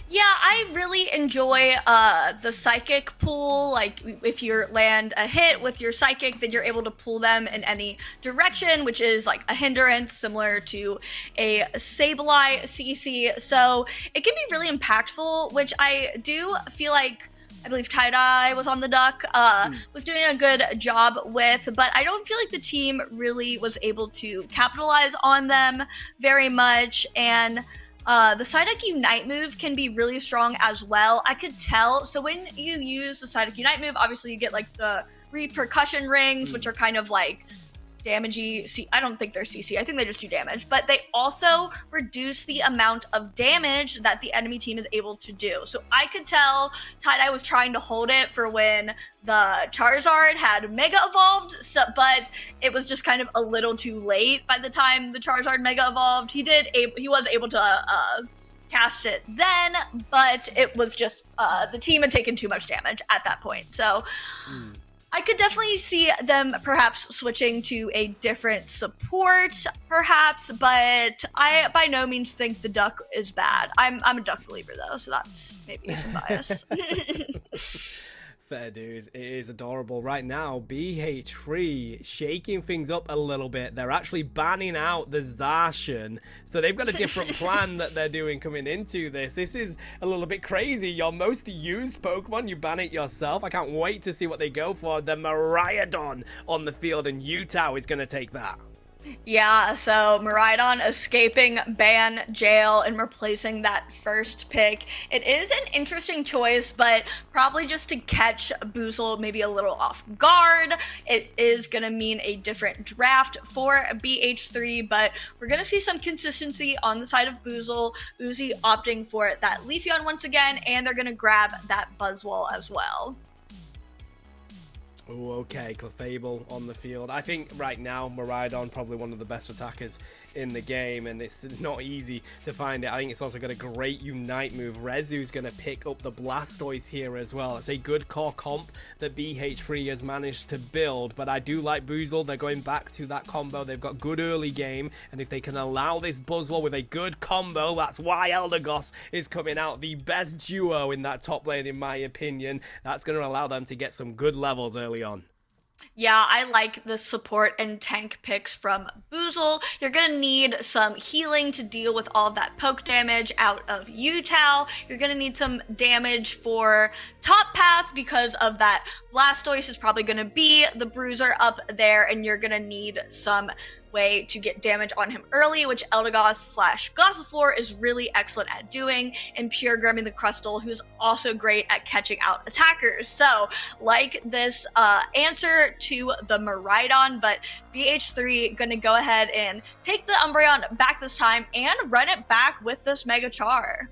Yeah, I really enjoy the Psychic pull. Like, if you land a hit with your Psychic, then you're able to pull them in any direction, which is like a hindrance similar to a Sableye CC. So it can be really impactful, which I do feel like, I believe Tie-Dye was on the duck, was doing a good job with, but I don't feel like the team really was able to capitalize on them very much. And the Psyduck Unite move can be really strong as well. I could tell. So when you use the Psyduck Unite move, obviously you get like the repercussion rings, which are kind of like damagey. I don't think they're CC. I think they just do damage. But they also reduce the amount of damage that the enemy team is able to do. So I could tell Tie-Dye was trying to hold it for when the Charizard had Mega Evolved, but it was just kind of a little too late by the time the Charizard Mega Evolved. He was able to cast it then, but it was just the team had taken too much damage at that point. So I could definitely see them perhaps switching to a different support, perhaps, but I by no means think the duck is bad. I'm a duck believer though, so that's maybe some bias. Fair dues, it is adorable. Right now, BH3 shaking things up a little bit. They're actually banning out the Zacian, so they've got a different plan that they're doing coming into this. This is a little bit crazy. Your most used Pokemon, you ban it yourself. I can't wait to see what they go for. The Miraidon on the field, and Utah is going to take that. Yeah, so Miraidon escaping ban, jail, and replacing that first pick. It is an interesting choice, but probably just to catch Boozle maybe a little off guard. It is going to mean a different draft for BH3, but we're going to see some consistency on the side of Boozle. Uzi opting for that Leafeon once again, and they're going to grab that Buzzwole as well. Oh, okay, Clefable on the field. I think right now, Miraidon probably one of the best attackers in the game, and it's not easy to find it. I think it's also got a great Unite move. Rezu's going to pick up the Blastoise here as well. It's a good core comp that BH3 has managed to build, but I do like Boozle. They're going back to that combo. They've got good early game, and if they can allow this Buzzwole with a good combo, that's why Eldegoss is coming out. The best duo in that top lane, in my opinion. That's going to allow them to get some good levels early on. Yeah, I like the support and tank picks from Boozle. You're going to need some healing to deal with all of that poke damage out of Utah. You're going to need some damage for top path because of that Blastoise is probably going to be the bruiser up there, and you're going to need some way to get damage on him early, which Eldegoss / Gossifleur is really excellent at doing, and Pure Grimming the Crustle, who's also great at catching out attackers. So, like this answer to the Miraidon, but BH3 gonna go ahead and take the Umbreon back this time and run it back with this Mega Char.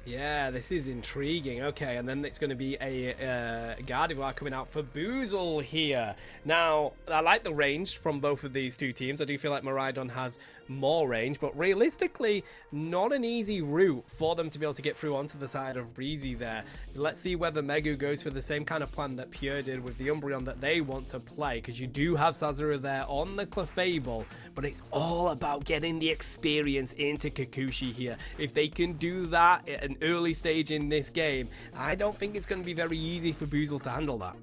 Yeah, this is intriguing. Okay, and then it's going to be a Gardevoir coming out for Boozle here. Now, I like the range from both of these two teams. I do feel like Miraidon has more range, but realistically, not an easy route for them to be able to get through onto the side of Breezy there. Let's see whether Megu goes for the same kind of plan that Pure did with the Umbreon that they want to play, because you do have Sazura there on the Clefable, but it's all about getting the experience into Kikuchi here. If they can do that at an early stage in this game, I don't think it's going to be very easy for Boozle to handle that.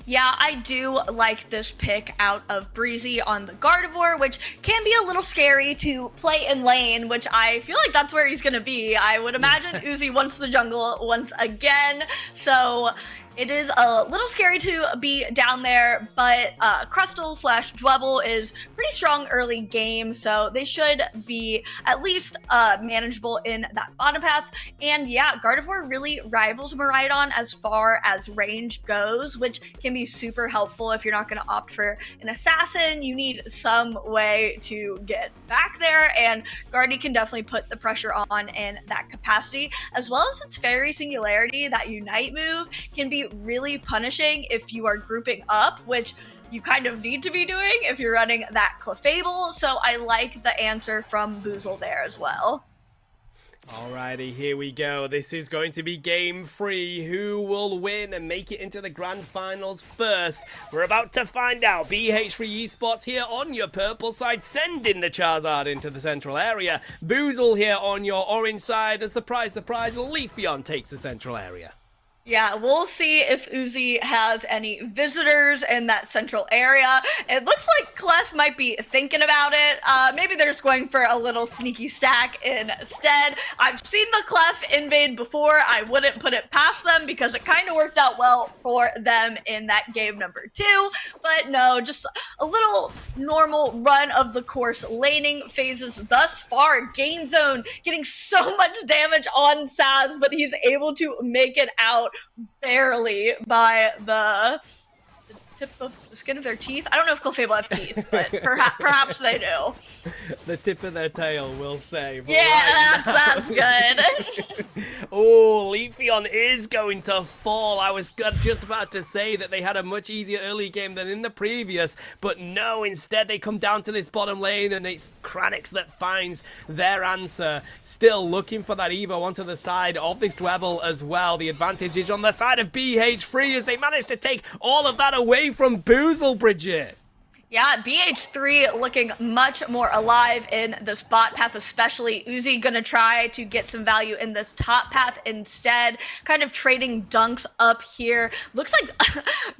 Yeah, I do like this pick out of Breezy on the Gardevoir, which can be a little scary to play in lane, which I feel like that's where he's going to be. I would imagine Uzi wants the jungle once again, so it is a little scary to be down there, but Crustle / Dwebble is pretty strong early game, so they should be at least manageable in that bottom path. And yeah, Gardevoir really rivals Miraidon as far as range goes, which can be super helpful if you're not going to opt for an assassin. You need some way to get back there, and Guardy can definitely put the pressure on in that capacity, as well as its Fairy Singularity. That Unite move can be really punishing if you are grouping up, which you kind of need to be doing if you're running that Clefable. So I like the answer from Boozle there as well. Alrighty, here we go. This is going to be game 3. Who will win and make it into the grand finals first? We're about to find out. BH3 Esports here on your purple side, sending the Charizard into the central area. Boozle here on your orange side, and surprise, surprise, Leafeon takes the central area. Yeah, we'll see if Uzi has any visitors in that central area. It looks like Clef might be thinking about it. Maybe they're just going for a little sneaky stack instead. I've seen the Clef invade before. I wouldn't put it past them because it kind of worked out well for them in that game number 2. But no, just a little normal run of the course laning phases thus far. Game Zone getting so much damage on Saz, but he's able to make it out barely by the tip of the skin of their teeth. I don't know if Clefable have teeth, but perhaps they do. The tip of their tail, we'll say. But yeah, right that sounds good. Oh, Leafeon is going to fall. I was just about to say that they had a much easier early game than in the previous, but no, instead they come down to this bottom lane and it's Kranix that finds their answer. Still looking for that Evo onto the side of this Dwebble as well. The advantage is on the side of BH3 as they manage to take all of that away from Boozle, Bridget. Yeah, BH3 looking much more alive in this bot path, especially. Uzi gonna try to get some value in this top path instead, kind of trading dunks up here. Looks like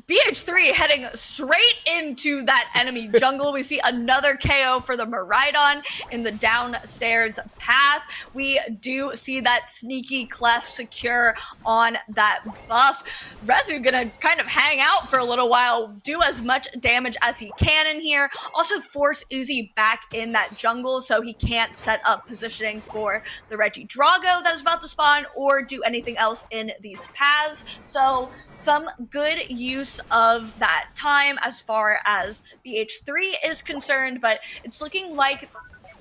BH3 heading straight into that enemy jungle. We see another KO for the Miraidon in the downstairs path. We do see that sneaky Clef secure on that buff. Rezu gonna kind of hang out for a little while, do as much damage as he can in here, also force Uzi back in that jungle so he can't set up positioning for the Regidrago that is about to spawn or do anything else in these paths. So some good use of that time as far as BH3 is concerned, but it's looking like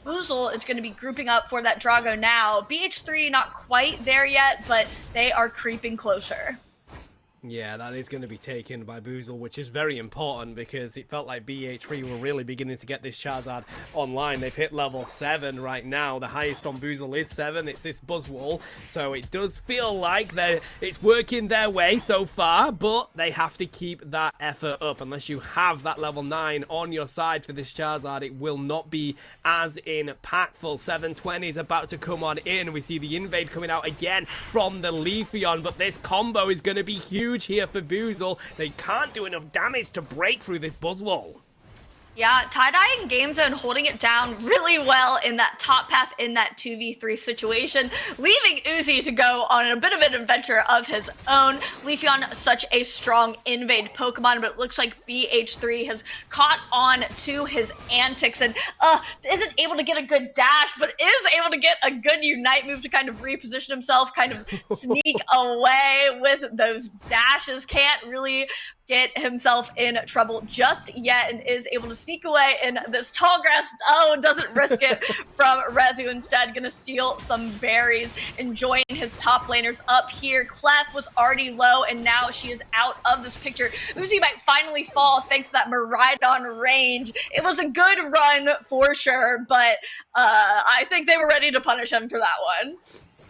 Boozle is going to be grouping up for that Drago now. BH3 not quite there yet, but they are creeping closer. Yeah, that is going to be taken by Boozle, which is very important because it felt like BH3 were really beginning to get this Charizard online. They've hit level 7 right now. The highest on Boozle is 7. It's this Buzzwole. So it does feel like it's working their way so far, but they have to keep that effort up. Unless you have that level 9 on your side for this Charizard, it will not be as impactful. 720 is about to come on in. We see the invade coming out again from the Leafeon, but this combo is going to be huge here for Boozle. They can't do enough damage to break through this Buzzwole. Yeah, Tie-Dye and Game Zone holding it down really well in that top path in that 2v3 situation, leaving Uzi to go on a bit of an adventure of his own. Leafeon, such a strong invade Pokemon, but it looks like BH3 has caught on to his antics and isn't able to get a good dash, but is able to get a good Unite move to kind of reposition himself, kind of sneak away with those dashes. Can't really get himself in trouble just yet and is able to sneak away in this tall grass. Oh, doesn't risk it from Rezu. Instead, gonna steal some berries, enjoying his top laners up here. Clef was already low, and now she is out of this picture. Uzi might finally fall thanks to that Miraidon range. It was a good run for sure, but I think they were ready to punish him for that one.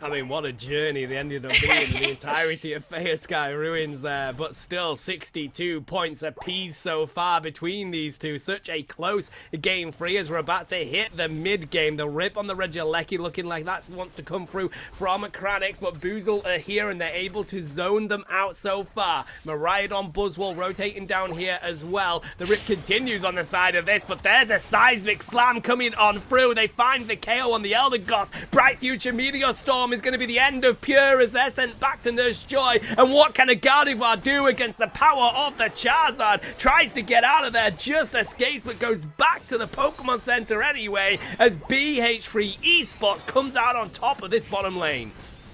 I mean, what a journey they ended up being the entirety of Fair Sky Ruins there, but still 62 points apiece so far between these two. Such a close game 3 as we're about to hit the mid-game. The rip on the Regieleki looking like that wants to come through from Kranix, but Boozle are here and they're able to zone them out so far. Miraidon Buzzwole rotating down here as well. The rip continues on the side of this, but there's a seismic slam coming on through. They find the KO on the Elder Goss. Bright Future Meteor Storm is going to be the end of Pure as they're sent back to Nurse Joy. And what can a Gardevoir do against the power of the Charizard? Tries to get out of there, just escapes, but goes back to the Pokemon Center anyway as BH3 Esports comes out on top of this bottom lane.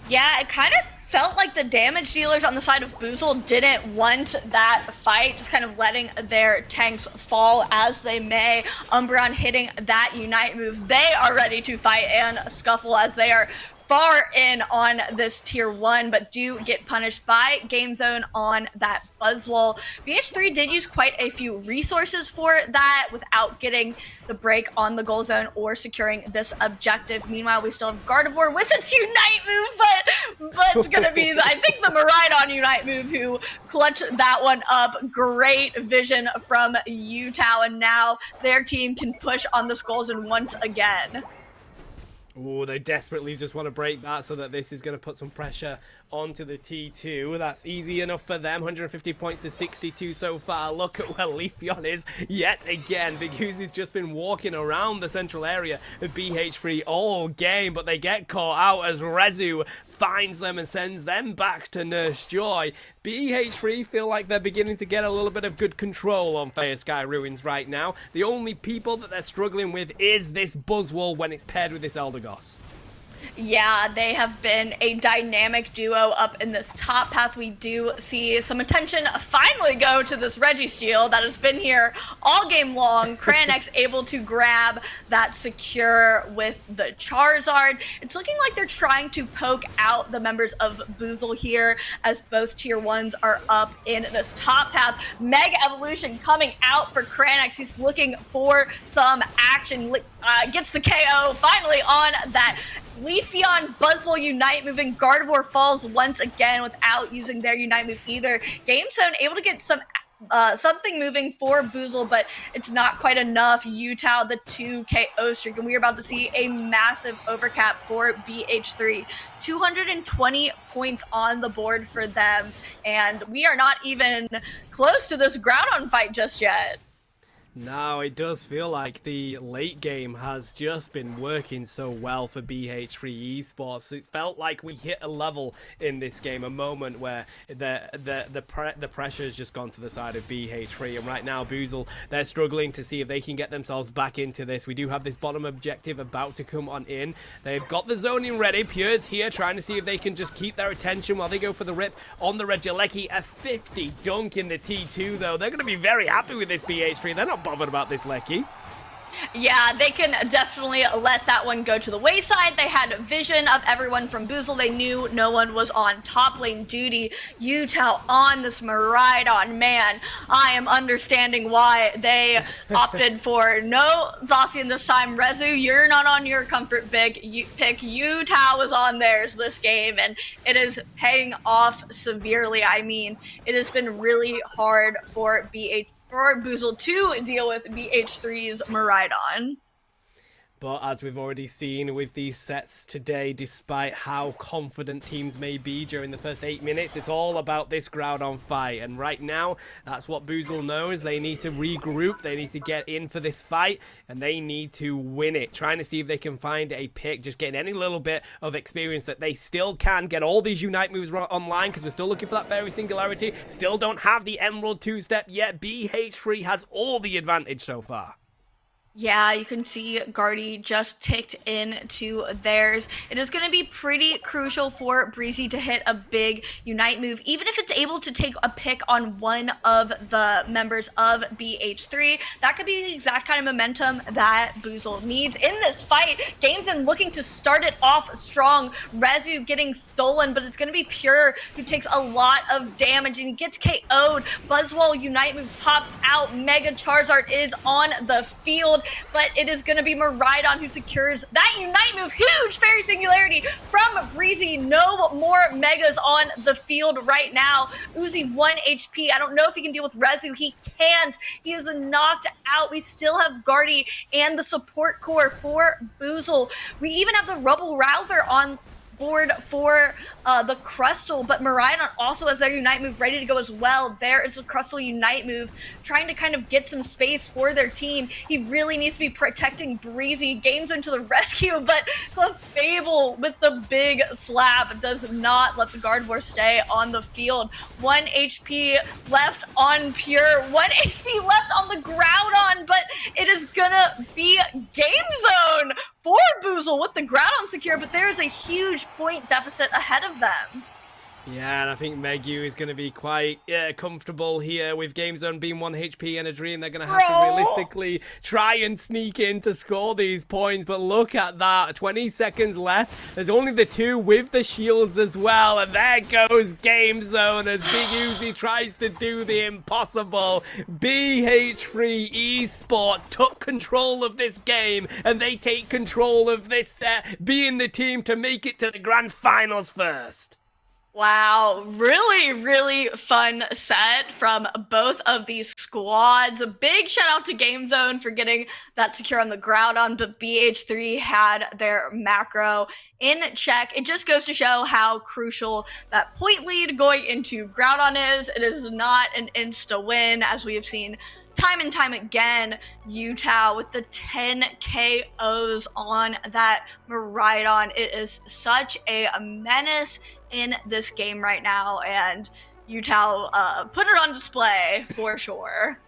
Yeah, it kind of felt like the damage dealers on the side of Boozle didn't want that fight, just kind of letting their tanks fall as they may. Umbreon hitting that Unite move. They are ready to fight and scuffle as they are far in on this tier 1, but do get punished by Game Zone on that Buzzwole. BH3 did use quite a few resources for that without getting the break on the goal zone or securing this objective. Meanwhile, we still have Gardevoir with its Unite move, but it's going to be, I think, the Miraidon Unite move who clutched that one up. Great vision from Utah, and now their team can push on this goal zone once again. Oh, they desperately just want to break that so that this is going to put some pressure onto the T2. That's easy enough for them. 150 points to 62 so far. Look at where Leafeon is yet again. Big Uzi's just been walking around the central area of BH3 all game, but they get caught out as Rezu finds them and sends them back to Nurse Joy. BH3 feel like they're beginning to get a little bit of good control on Fair Sky Ruins right now. The only people that they're struggling with is this Buzzwole when it's paired with this Elder Goss. Yeah, they have been a dynamic duo up in this top path. We do see some attention finally go to this Registeel that has been here all game long. Kranix able to grab that secure with the Charizard. It's looking like they're trying to poke out the members of Boozle here as both tier 1s are up in this top path. Mega Evolution coming out for Kranix. He's looking for some action. Gets the KO finally on that Leafeon Buzzwole Unite moving. Gardevoir falls once again without using their Unite move either. Game Zone able to get some something moving for Boozle, but it's not quite enough. Utah, the 2 KO streak, and we are about to see a massive overcap for BH3. 220 points on the board for them, and we are not even close to this ground-on fight just yet. No, it does feel like the late game has just been working so well for BH3 Esports. It felt like we hit a level in this game, a moment where the pressure has just gone to the side of BH3. And right now, Boozle, they're struggling to see if they can get themselves back into this. We do have this bottom objective about to come on in. They've got the zoning ready. Pure's here trying to see if they can just keep their attention while they go for the rip on the Regieleki. A 50 dunk in the T2, though. They're going to be very happy with this BH3. They're not bothered about this Lecky. Yeah, they can definitely let that one go to the wayside. They had vision of everyone from Boozle. They knew no one was on top lane duty. Utah on this Miraidon. Man, I am understanding why they opted for no Zacian this time. Rezu, you're not on your comfort pick. Utah was on theirs this game, and it is paying off severely. I mean, it has been really hard for Boozle to deal with BH3's Miraidon. But as we've already seen with these sets today, despite how confident teams may be during the first 8 minutes, it's all about this ground-on fight. And right now, that's what Boozle knows. They need to regroup, they need to get in for this fight, and they need to win it. Trying to see if they can find a pick, just getting any little bit of experience that they still can get all these Unite moves online, because we're still looking for that Fairy Singularity. Still don't have the Emerald 2-step yet. BH3 has all the advantage so far. Yeah, you can see Guardy just ticked into theirs. It is going to be pretty crucial for Breezy to hit a big Unite move, even if it's able to take a pick on one of the members of BH3. That could be the exact kind of momentum that Boozle needs in this fight. GamesZone looking to start it off strong. Rezu getting stolen, but it's going to be Pure who takes a lot of damage and he gets KO'd. Buzzwole Unite move pops out. Mega Charizard is on the field. But it is going to be Miraidon who secures that Unite move. Huge Fairy Singularity from Breezy. No more Megas on the field right now. Uzi 1 HP. I don't know if he can deal with Rezu. He can't. He is knocked out. We still have Guardy and the support core for Boozle. We even have the Rubble Rouser on board for the Crustal, but Miraidon also has their Unite move ready to go as well. There is a Crustal Unite move, trying to kind of get some space for their team. He really needs to be protecting Breezy. GamesZone to the rescue, but Clefable with the big slap does not let the Gardevoir stay on the field. 1 HP left on Pure, 1 HP left on the Groudon, but it is gonna be GamesZone for Boozle with the Groudon secure, but there's a huge point deficit ahead of them. Yeah, and I think Megu is going to be quite comfortable here with GamesZone being 1 HP and a Dream. They're going to have to realistically try and sneak in to score these points. But look at that, 20 seconds left. There's only the 2 with the shields as well. And there goes GamesZone as Big Uzi tries to do the impossible. BH3 Esports took control of this game and they take control of this set, being the team to make it to the grand finals first. Wow, really, really fun set from both of these squads. A big shout out to GamesZone for getting that secure on the Groudon, but BH3 had their macro in check. It just goes to show how crucial that point lead going into Groudon is. It is not an insta-win, as we have seen time and time again. Utah with the 10 KOs on that Miraidon. It is such a menace in this game right now, and Utah put it on display for sure.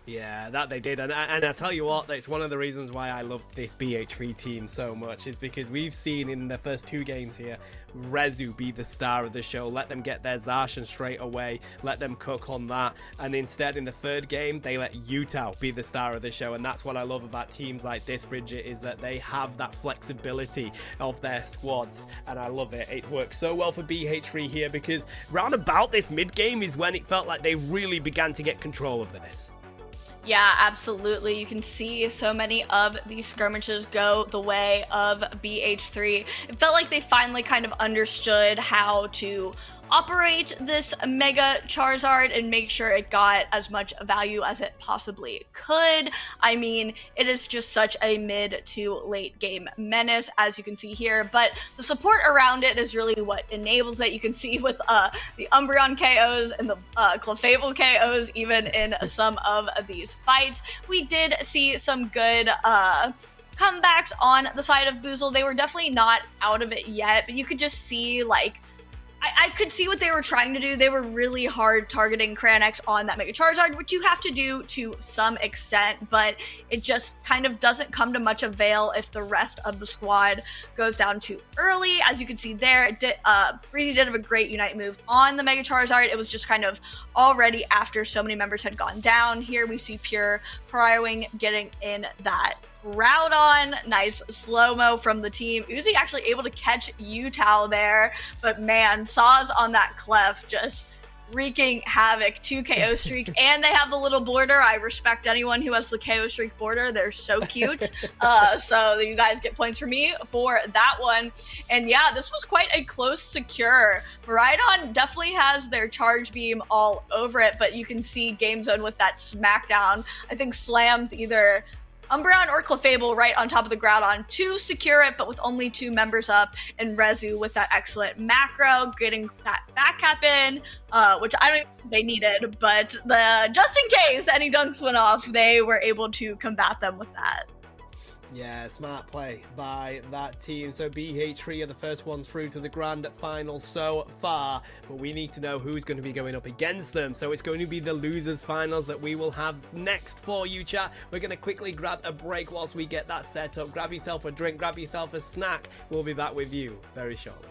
Yeah, that they did, and I tell you what, that's one of the reasons why I love this BH3 team so much, is because we've seen in the first 2 games here, Rezu be the star of the show, let them get their Zacian straight away, let them cook on that, and instead in the 3rd game, they let Utah be the star of the show, and that's what I love about teams like this, Bridget, is that they have that flexibility of their squads, and I love it. It works so well for BH3 here, because round about this mid-game is when it felt like they really began to get control of this. Yeah, absolutely. You can see so many of these skirmishes go the way of BH3. It felt like they finally kind of understood how to operate this Mega Charizard and make sure it got as much value as it possibly could. I mean, it is just such a mid to late game menace, as you can see here, but the support around it is really what enables it. You can see with the Umbreon KOs and the Clefable KOs, even in some of these fights. We did see some good comebacks on the side of Boozle. They were definitely not out of it yet, but you could just see, like, I could see what they were trying to do. They were really hard targeting Cranex on that Mega Charizard, which you have to do to some extent, but it just kind of doesn't come to much avail if the rest of the squad goes down too early. As you can see there, Breezy did have a great Unite move on the Mega Charizard. It was just kind of already after so many members had gone down. Here we see Pure Prioing getting in that Groudon. Nice slow-mo from the team. Uzi actually able to catch Utah there, but man, Saw's on that Clef just wreaking havoc. 2 KO streak, and they have the little border. I respect anyone who has the KO streak border. They're so cute. So you guys get points for me for that one. And yeah, this was quite a close secure. Miraidon definitely has their charge beam all over it, but you can see GamesZone with that smackdown. I think slams either Umbreon or Clefable right on top of the Groudon to secure it, but with only 2 members up, and Rezu with that excellent macro, getting that back cap in, which I don't think they needed, but just in case any dunks went off, they were able to combat them with that. Yeah, smart play by that team. So BH3 are the first ones through to the grand final so far, but we need to know who's going to be going up against them. So it's going to be the losers finals that we will have next for you, chat. We're going to quickly grab a break whilst we get that set up. Grab yourself a drink, grab yourself a snack. We'll be back with you very shortly.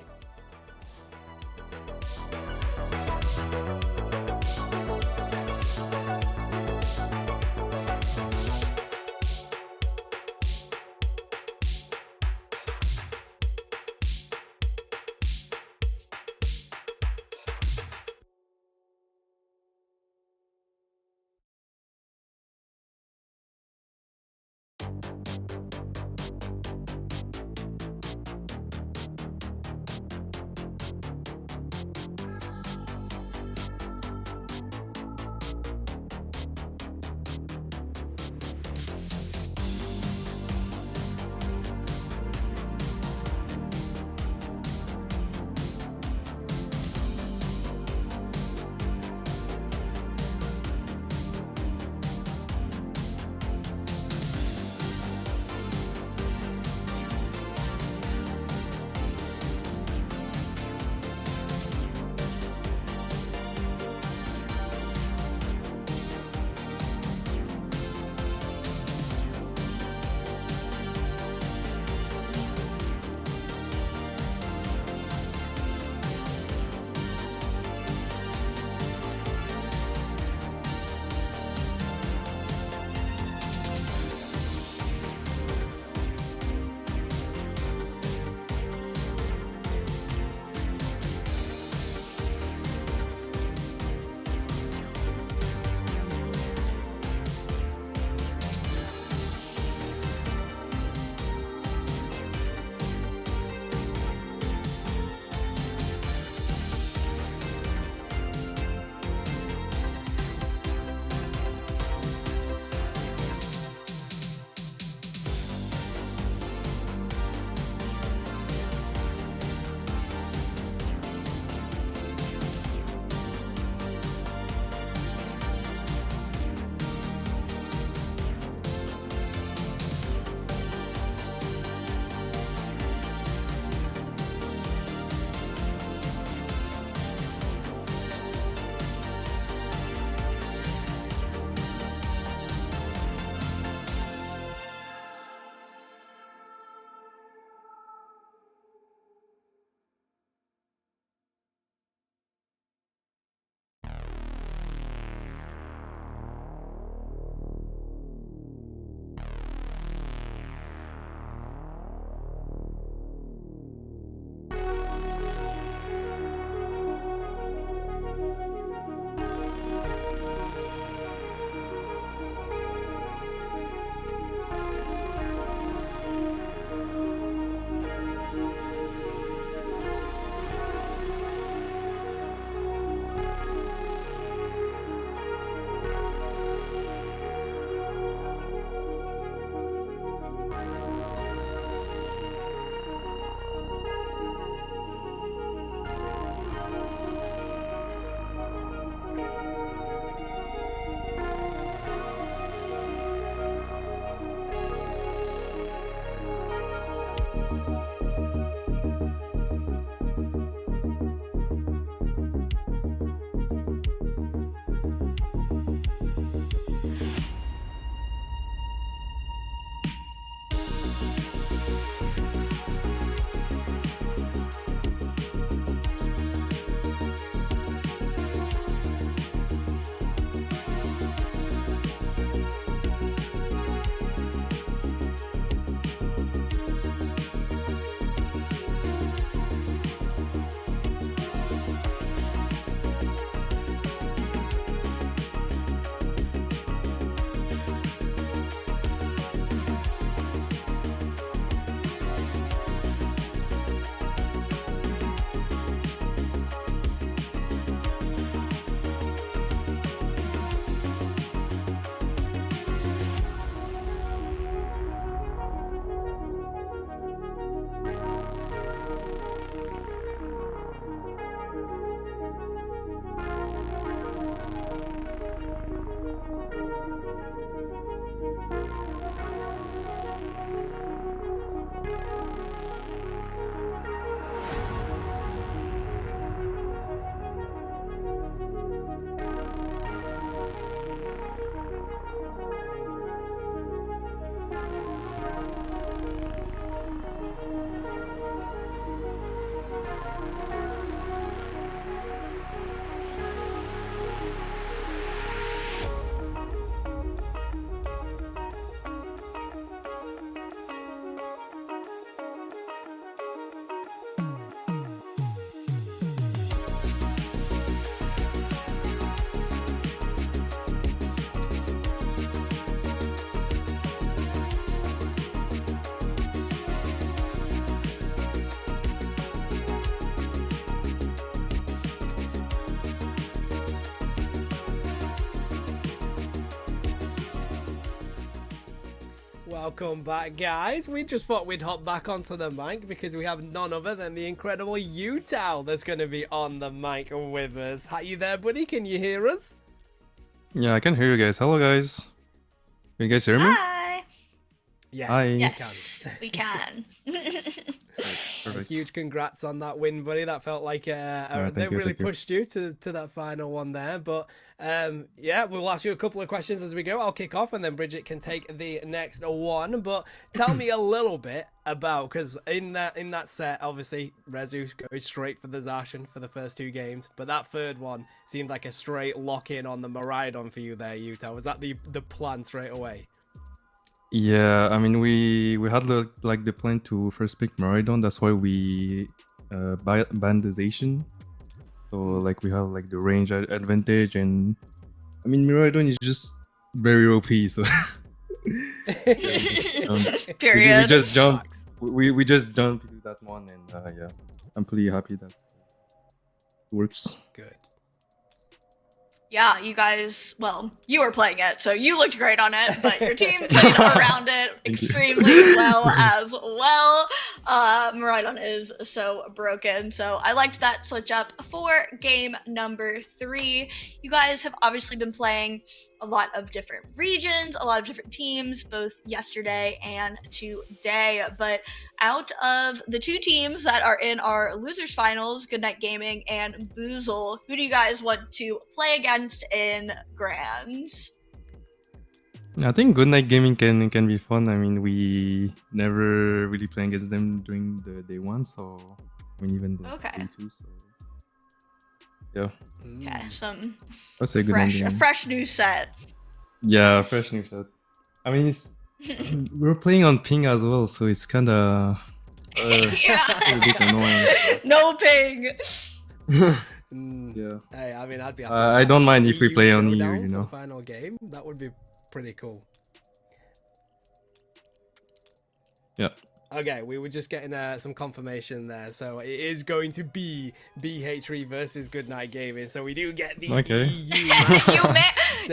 Welcome back, guys. We just thought we'd hop back onto the mic because we have none other than the incredible Utah that's going to be on the mic with us. How you there, buddy? Can you hear us? Yeah, I can hear you guys. Hello, guys. Can you guys hear me? Hi. Yes. Hi. Yes, we can. A huge congrats on that win, buddy. That felt like thank they you, really thank you. pushed you to that final one there. But yeah, we'll ask you a couple of questions as we go. I'll kick off and then Bridget can take the next one. But tell me a little bit about, because in that set, obviously, Rezu goes straight for the Zacian for the first 2 games. But that third one seemed like a straight lock-in on the Miraidon for you there, Utah. Was that the plan straight away? Yeah, I mean, we had like the plan to first pick Miraidon. That's why we banned the Zacian. So like we have like the range advantage, and I mean Miraidon is just very OP. So Period. we just jumped. We just jumped to that one, and yeah, I'm pretty happy that it works. Good. Yeah, you guys, well, you were playing it, so you looked great on it, but your team played around it extremely well as well. Miraidon is so broken, so I liked that switch up for game number 3. You guys have obviously been playing a lot of different regions, a lot of different teams, both yesterday and today, but out of the 2 teams that are in our losers finals, Goodnight Gaming and Boozle, who do you guys want to play against in Grands? I think Goodnight Gaming can be fun. I mean, we never really play against them during the day 1, so I mean even the Okay. day 2. So yeah, Okay, some I'd say Goodnight a Gaming. fresh new set. Yeah, fresh new set. I mean, we're playing on ping as well, so it's kind of a Yeah. bit annoying. No ping. Yeah. Hey, I mean, I'd be happy I with don't that. mind if we play on EU, Showdown you for know. the final game. That would be pretty cool. Yeah. Okay, we were just getting some confirmation there, so it is going to be BH3 versus Goodnight Gaming. So we do get the Okay. EU.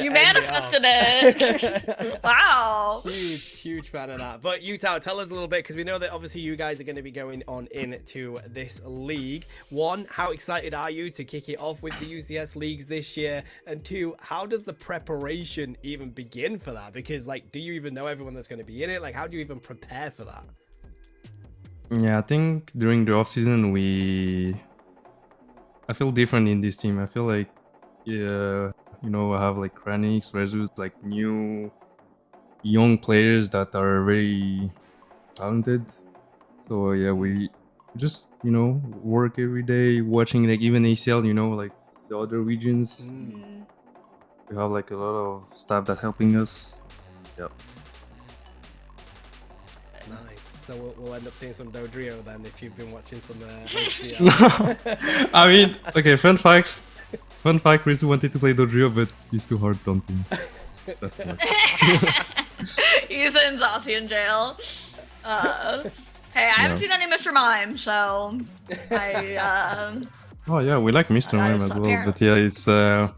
You manifested it. Wow. Huge fan of that. But Utah, tell us a little bit, because we know that obviously you guys are going to be going on into this league. 1, how excited are you to kick it off with the UCS leagues this year? And 2, how does the preparation even begin for that? Because like, do you even know everyone that's going to be in it? Like, how do you even prepare for that? Yeah, I think during the off season I feel different in this team. I feel like I have like Kranix, Rezus, like new young players that are very talented. So yeah, we just work every day, watching like even ACL, like the other regions. We have like a lot of staff that helping us. Yep. Nice. So we'll end up seeing some Dodrio then if you've been watching some ACL. I mean, okay, fun fact, Rezu wanted to play Dodrio, but he's too hard on teams. That's why. He's in Zacian jail. Hey, I haven't seen any Mr. Mime, so Oh yeah, we like Mr. that Mime is as well, apparent. but yeah,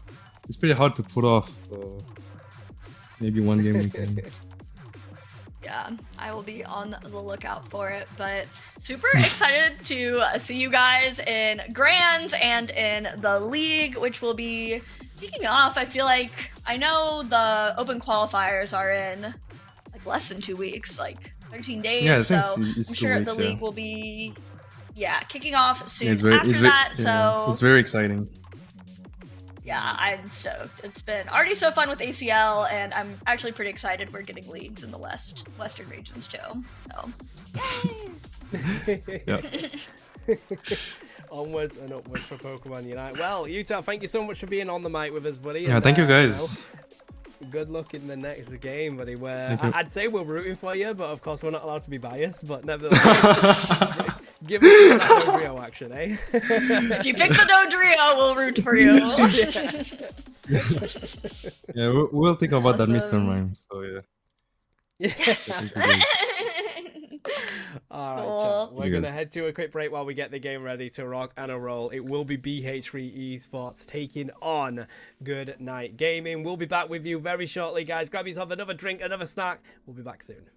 it's pretty hard to put off. So maybe one game we can. yeah, I will be on the lookout for it, but super excited to see you guys in Grands and in the league, which will be kicking off. I feel like I know the open qualifiers are in like less than 2 weeks, like 13 days. Yeah, I think so it's I'm 2 sure weeks, the yeah. league will be kicking off soon It's very, after that. So it's very exciting. yeah, I'm stoked. It's been already so fun with ACL, and I'm actually pretty excited we're getting leagues in the western regions too. So, yay! Yeah. Onwards and upwards for Pokemon Unite. Well, Utah, thank you so much for being on the mic with us, buddy. Yeah, and, thank you guys. Good luck in the next game, buddy. Thank you. I'd say we're rooting for you, but of course we're not allowed to be biased. But nevertheless, give us that Dodrio action, eh? If you pick the Dodrio, we'll root for you. Yeah, we'll think about that Mr. Awesome. Mime. So yeah. Yes. All right, Cool. chat. We're You gonna guys. head to a quick break while we get the game ready to rock and a roll. It will be BH3 Esports taking on Good Night Gaming. We'll be back with you very shortly, guys. Grab yourself another drink, another snack. We'll be back soon.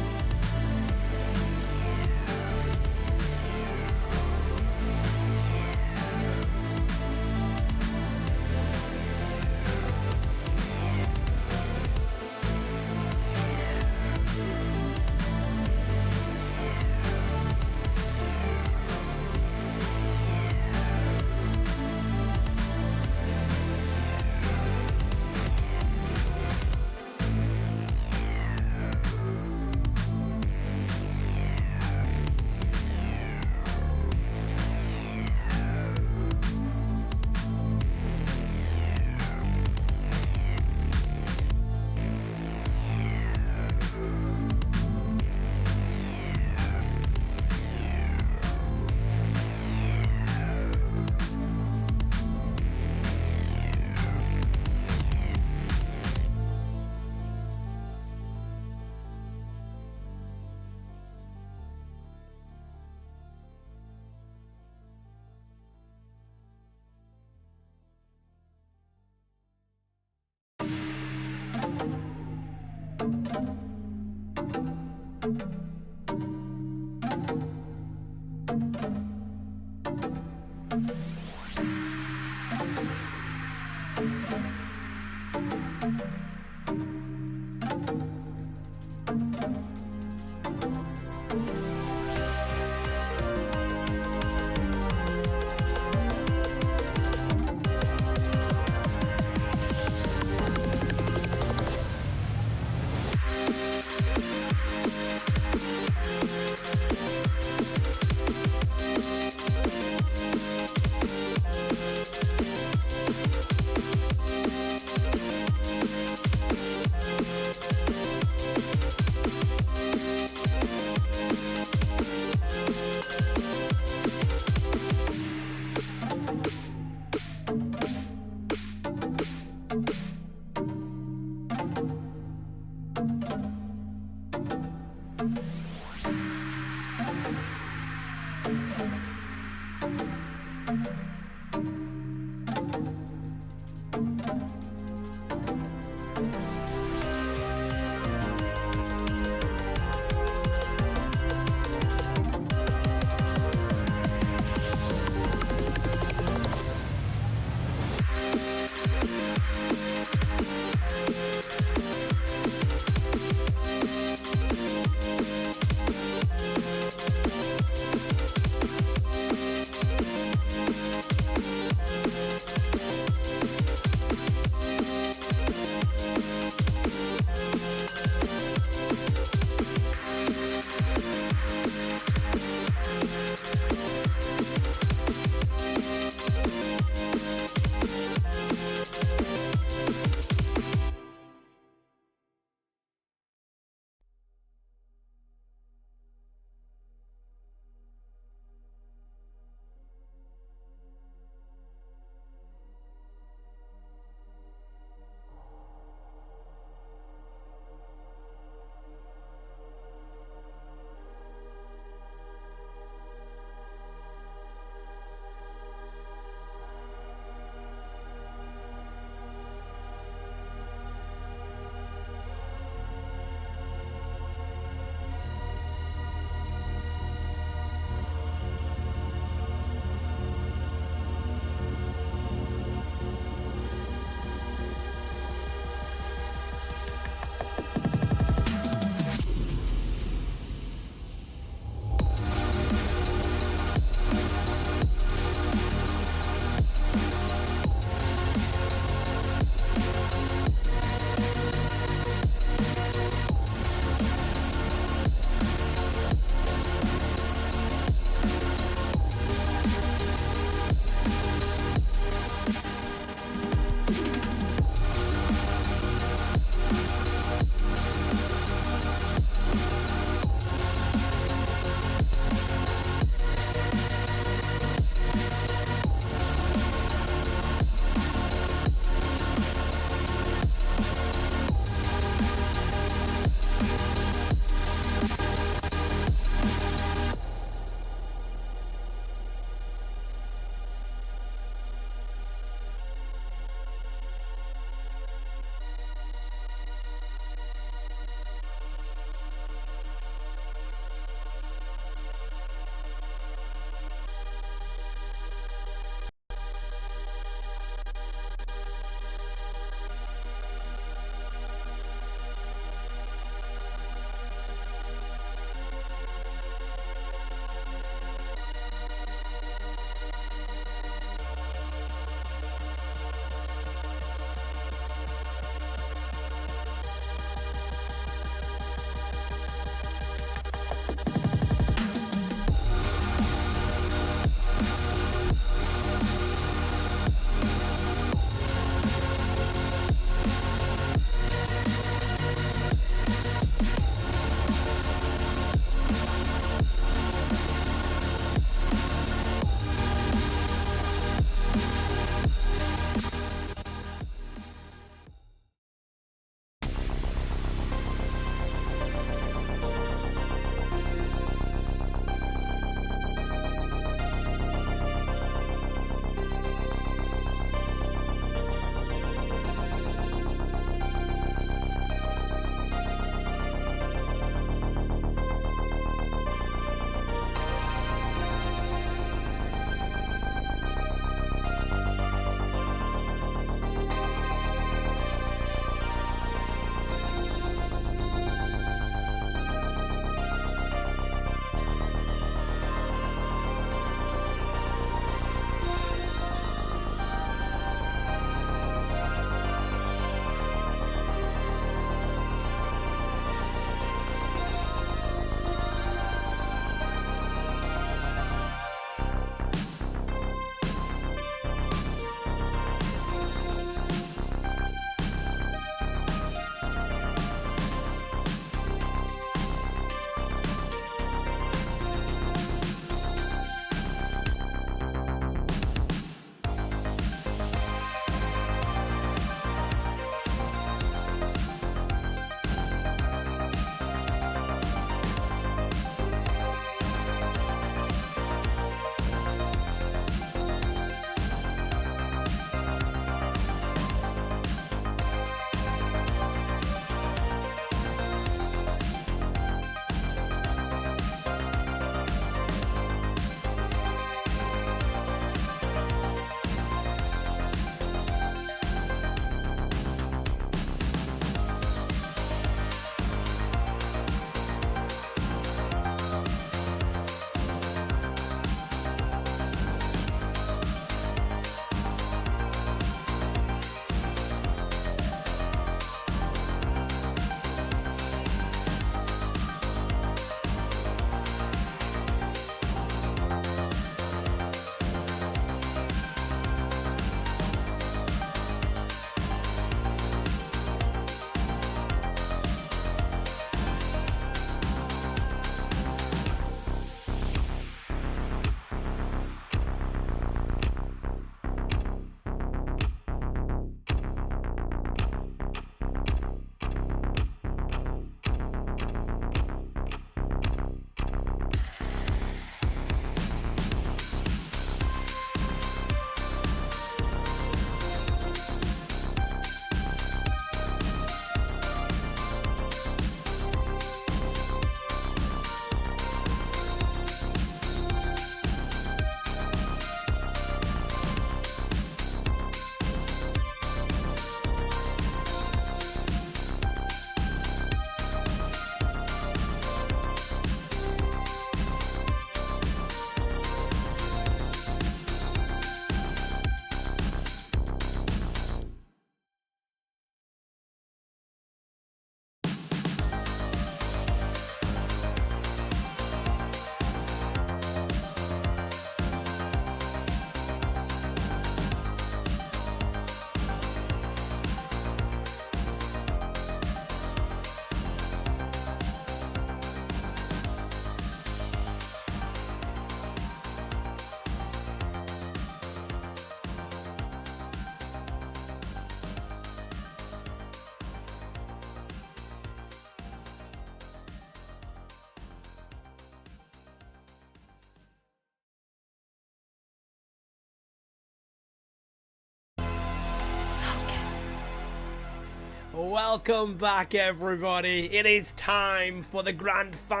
Welcome back, everybody. It is time for the grand final.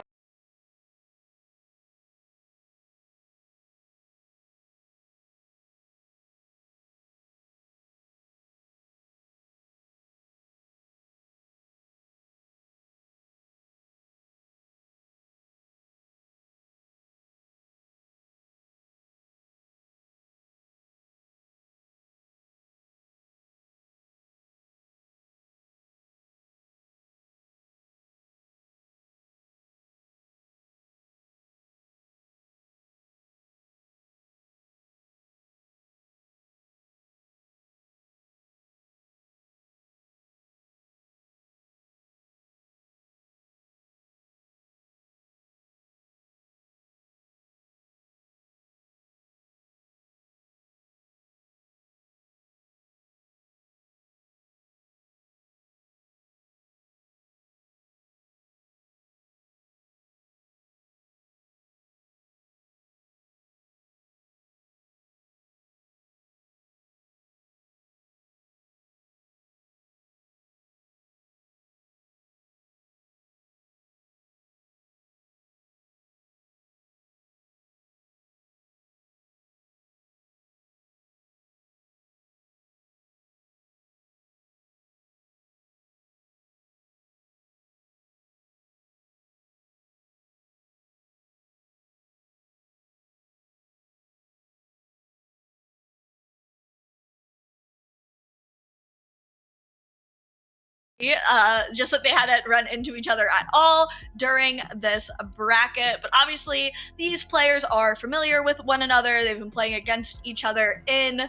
Just that they hadn't run into each other at all during this bracket. But obviously, these players are familiar with one another. They've been playing against each other in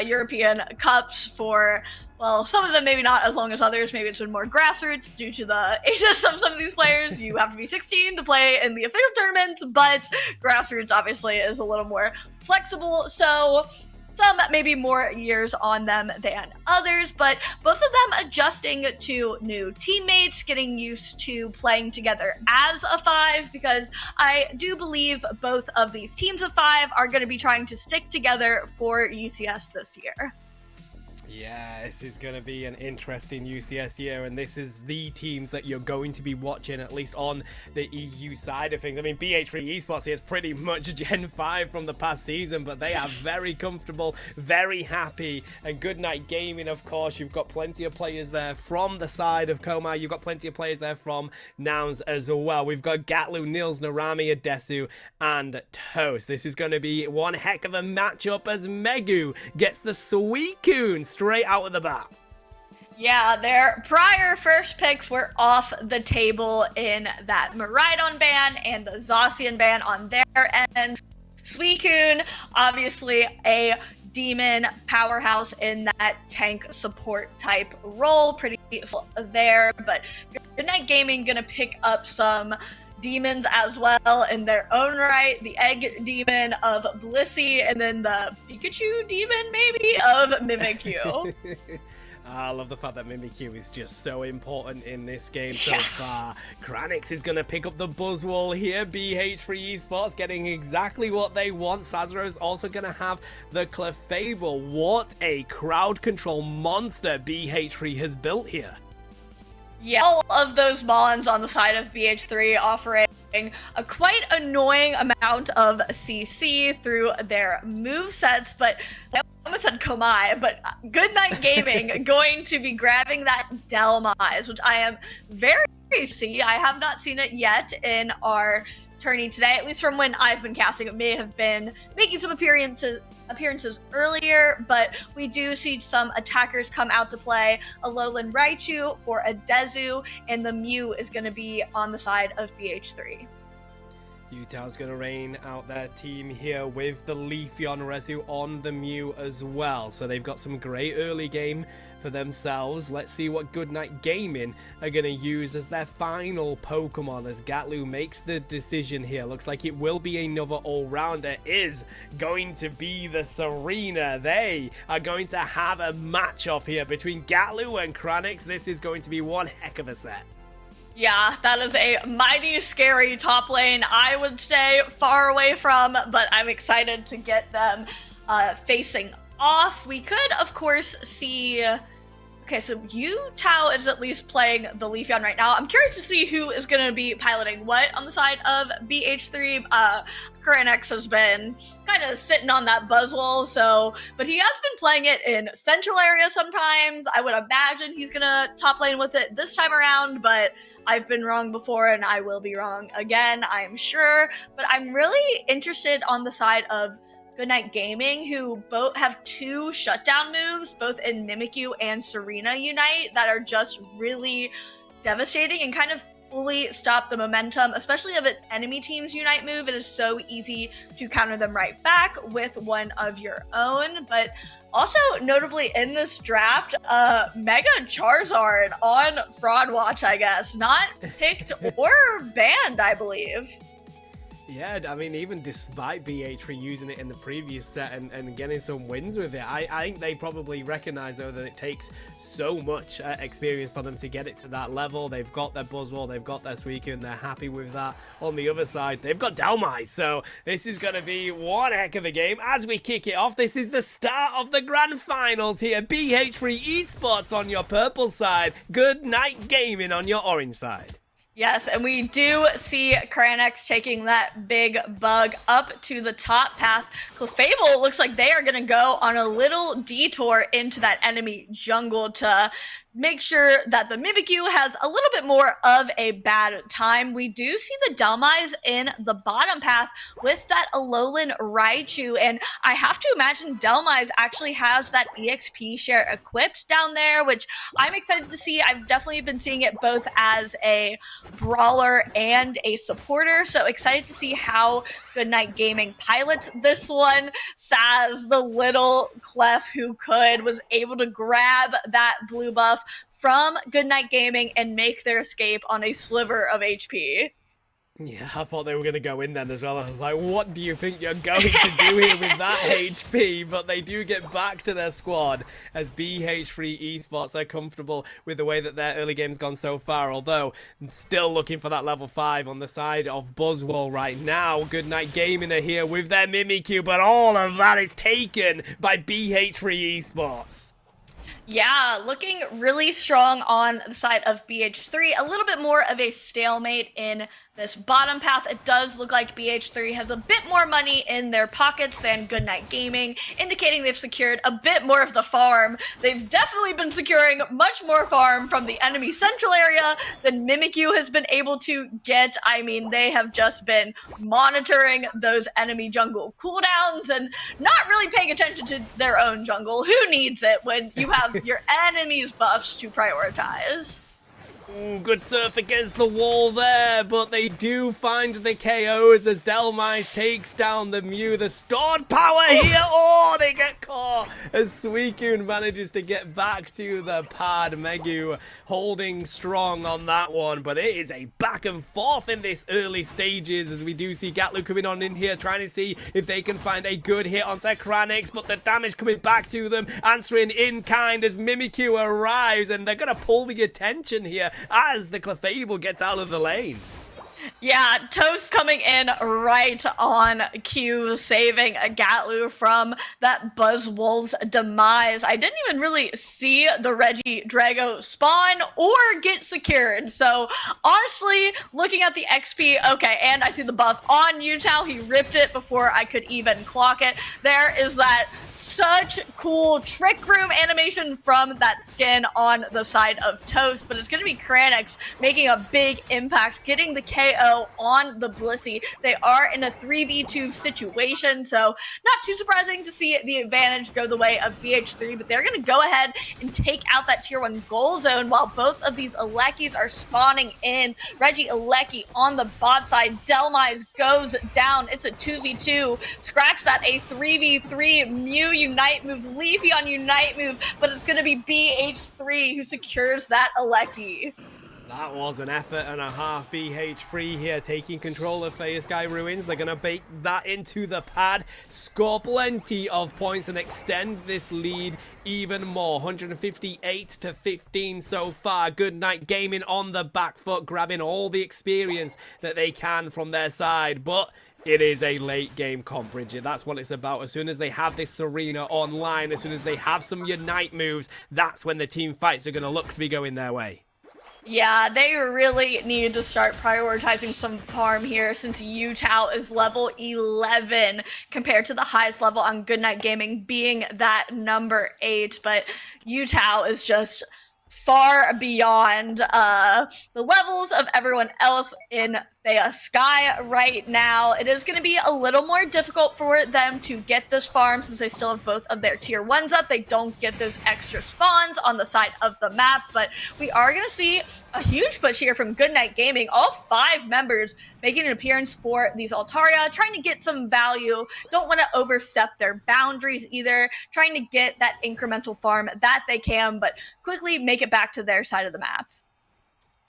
European Cups for, well, some of them maybe not as long as others. Maybe it's been more grassroots due to the ages of some of these players. You have to be 16 to play in the official tournaments, but grassroots obviously is a little more flexible. So some maybe more years on them than others, but both of them adjusting to new teammates, getting used to playing together as a 5, because I do believe both of these teams of 5 are going to be trying to stick together for UCS this year. Yeah, this is going to be an interesting UCS year, and this is the teams that you're going to be watching, at least on the EU side of things. I mean, BH3 Esports here is pretty much Gen 5 from the past season, but they are very comfortable, very happy, and Good Night Gaming, of course. You've got plenty of players there from the side of Koma. You've got plenty of players there from Nouns as well. We've got Gatlu, Nils, Narami, Adesu, and Toast. This is going to be one heck of a matchup as Megu gets the Suicune straight out of the bat. Yeah, their prior first picks were off the table in that Miraidon ban and the Zacian ban on their end. Suicune, obviously a demon powerhouse in that tank support type role, pretty there, but Good Night Gaming gonna pick up some demons as well in their own right. The egg demon of Blissey, and then the Pikachu demon maybe of Mimikyu. I love the fact that Mimikyu is just so important in this game so far. Kranix is going to pick up the Buzzwole here. BH3 Esports getting exactly what they want. Sazero is also going to have the Clefable. What a crowd control monster BH3 has built here. Yeah, all of those mons on the side of BH3 offering a quite annoying amount of CC through their movesets, but I almost said Komai, but Good Night Gaming going to be grabbing that Delmise, which I am very I have not seen it yet in our tourney today, at least from when I've been casting. It may have been making some appearances earlier, but we do see some attackers come out to play. A Lowland Raichu for a Dezu, and the Mew is going to be on the side of BH3. Utah's going to reign out their team here with the Leafeon Rezu on the Mew as well. So they've got some great early game for themselves. Let's see what Good Night Gaming are going to use as their final Pokemon as Gatlu makes the decision here. Looks like it will be another all-rounder. Is going to be the Serena. They are going to have a match-off here between Gatlu and Kranix. This is going to be one heck of a set. Yeah, that is a mighty scary top lane I would stay far away from, but I'm excited to get them facing off. We could, of course, see Okay, so Yu Tao is at least playing the Leafeon right now. I'm curious to see who is going to be piloting what on the side of BH3. Karanex has been kind of sitting on that Buzzwole, but he has been playing it in central area sometimes. I would imagine he's going to top lane with it this time around, but I've been wrong before and I will be wrong again, I'm sure. But I'm really interested on the side of Goodnight Gaming, who both have 2 shutdown moves, both in Mimikyu and Serena Unite, that are just really devastating and kind of fully stop the momentum, especially of an enemy team's Unite move. It is so easy to counter them right back with one of your own. But also, notably in this draft, Mega Charizard on Fraud Watch, I guess. Not picked or banned, I believe. Yeah, I mean, even despite BH3 using it in the previous set and getting some wins with it, I think they probably recognize, though, that it takes so much experience for them to get it to that level. They've got their Buzzwole, they've got their Suicune, and they're happy with that. On the other side, they've got Dhelmise, so this is going to be one heck of a game. As we kick it off, this is the start of the grand finals here. BH3 Esports on your purple side, Good Night Gaming on your orange side. Yes, and we do see Karanex taking that big bug up to the top path. Clefable looks like they are going to go on a little detour into that enemy jungle to make sure that the Mimikyu has a little bit more of a bad time. We do see the Dhelmise in the bottom path with that Alolan Raichu, and I have to imagine Dhelmise actually has that EXP share equipped down there, which I'm excited to see. I've definitely been seeing it both as a brawler and a supporter, so excited to see how Goodnight Gaming pilots this one. Saz, the little Clef who could, was able to grab that blue buff from Goodnight Gaming and make their escape on a sliver of HP. Yeah, I thought they were going to go in then as well. I was like, what do you think you're going to do here with that HP? But they do get back to their squad as BH3 Esports are comfortable with the way that their early game's gone so far. Although, still looking for that level 5 on the side of Buzzwole right now. Goodnight Gaming are here with their Mimikyu, but all of that is taken by BH3 Esports. Yeah, looking really strong on the side of BH3. A little bit more of a stalemate in this bottom path. It does look like BH3 has a bit more money in their pockets than Goodnight Gaming, indicating they've secured a bit more of the farm. They've definitely been securing much more farm from the enemy central area than Mimikyu has been able to get. I mean, they have just been monitoring those enemy jungle cooldowns and not really paying attention to their own jungle. Who needs it when you have your enemy's buffs to prioritize? Ooh, good surf against the wall there, but they do find the KOs as Dhelmise takes down the Mew. The stored power here, oh, they get caught as Suicune manages to get back to the pad. Megu holding strong on that one, but it is a back and forth in this early stages as we do see Gatlu coming on in here, trying to see if they can find a good hit onto Kranix, but the damage coming back to them, answering in kind as Mimikyu arrives, and they're going to pull the attention here as the Clefable gets out of the lane. Yeah, Toast coming in right on cue, saving a Gatlu from that Buzzwole's demise. I didn't even really see the Reggie Drago spawn or get secured. So honestly, looking at the XP, okay, and I see the buff on Utah. He ripped it before I could even clock it. There is that such cool trick room animation from that skin on the side of Toast, but it's going to be Kranix making a big impact, getting the KO on the Blissey. They are in a 3v2 situation, so not too surprising to see the advantage go the way of BH3, but they're going to go ahead and take out that tier 1 goal zone while both of these Alekis are spawning in. Reggie Aleki on the bot side. Dhelmise goes down. It's a 2v2. Scratch that, a 3v3 Mew Unite move, Leafeon Unite move, but it's going to be BH3 who secures that Aleki. That was an effort and a half. BH3 here taking control of Fire Sky Ruins. They're going to bake that into the pad, score plenty of points and extend this lead even more. 158 to 15 so far. Goodnight Gaming on the back foot, grabbing all the experience that they can from their side. But It is a late game comp, Bridget. That's what it's about. As soon as they have this Serena online, as soon as they have some Unite moves, that's when the team fights are going to look to be going their way. Yeah, they really need to start prioritizing some farm here since Utah is level 11 compared to the highest level on Goodnight Gaming being that number 8. But Utah is just far beyond the levels of everyone else in the sky right now. It is going to be a little more difficult for them to get this farm since they still have both of their tier 1s up. They don't get those extra spawns on the side of the map, but we are going to see a huge push here from Goodnight Gaming. All 5 members making an appearance for these Altaria, trying to get some value. Don't want to overstep their boundaries either, trying to get that incremental farm that they can, but quickly make it back to their side of the map.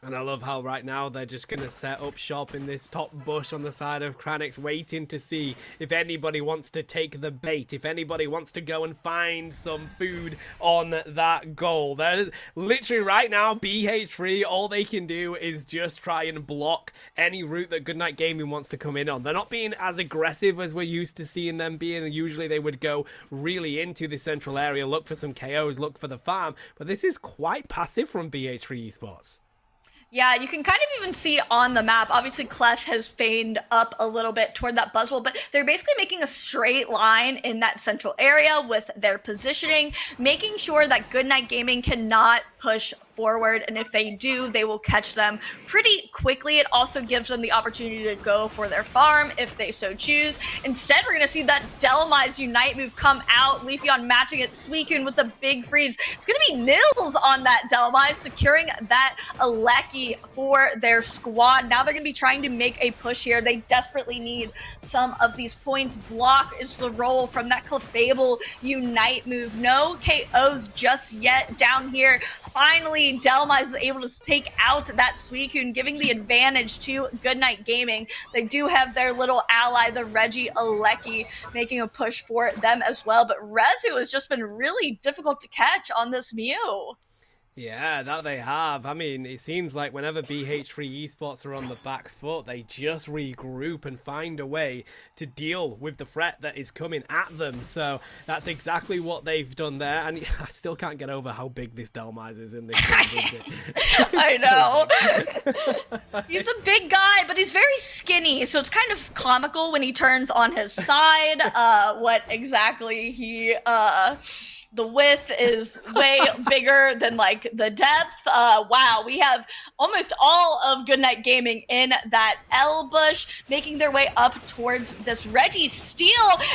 And I love how right now they're just going to set up shop in this top bush on the side of Kranix, waiting to see if anybody wants to take the bait, if anybody wants to go and find some food on that goal. They're literally right now, BH3, all they can do is just try and block any route that Goodnight Gaming wants to come in on. They're not being as aggressive as we're used to seeing them being. Usually they would go really into the central area, look for some KOs, look for the farm, but this is quite passive from BH3 Esports. Yeah, you can kind of even see on the map, obviously Clef has feigned up a little bit toward that Buzzwole, but they're basically making a straight line in that central area with their positioning, making sure that Goodnight Gaming cannot push forward, and if they do, they will catch them pretty quickly. It also gives them the opportunity to go for their farm if they so choose. Instead, we're going to see that Delmize Unite move come out, Leafeon matching it, Suicune with the big freeze. It's going to be Nils on that Delmize, securing that Aleki for their squad. Now they're going to be trying to make a push here. They desperately need some of these points. Block is the roll from that Clefable Unite move. No KOs just yet down here. Finally, Delmize is able to take out that Suicune, giving the advantage to Goodnight Gaming. They do have their little ally, the Reggie Aleki, making a push for them as well. But Rezu has just been really difficult to catch on this Mew. Yeah, that they have. I mean, it seems like whenever BH3 Esports are on the back foot, they just regroup and find a way to deal with the threat that is coming at them. So that's exactly what they've done there. And I still can't get over how big this Delmize is in this game. I know. He's a big guy, but he's very skinny. So it's kind of comical when he turns on his side. What exactly he... The width is way bigger than, like, the depth. Wow, we have almost all of Goodnight Gaming in that L bush, making their way up towards this Reggie steal.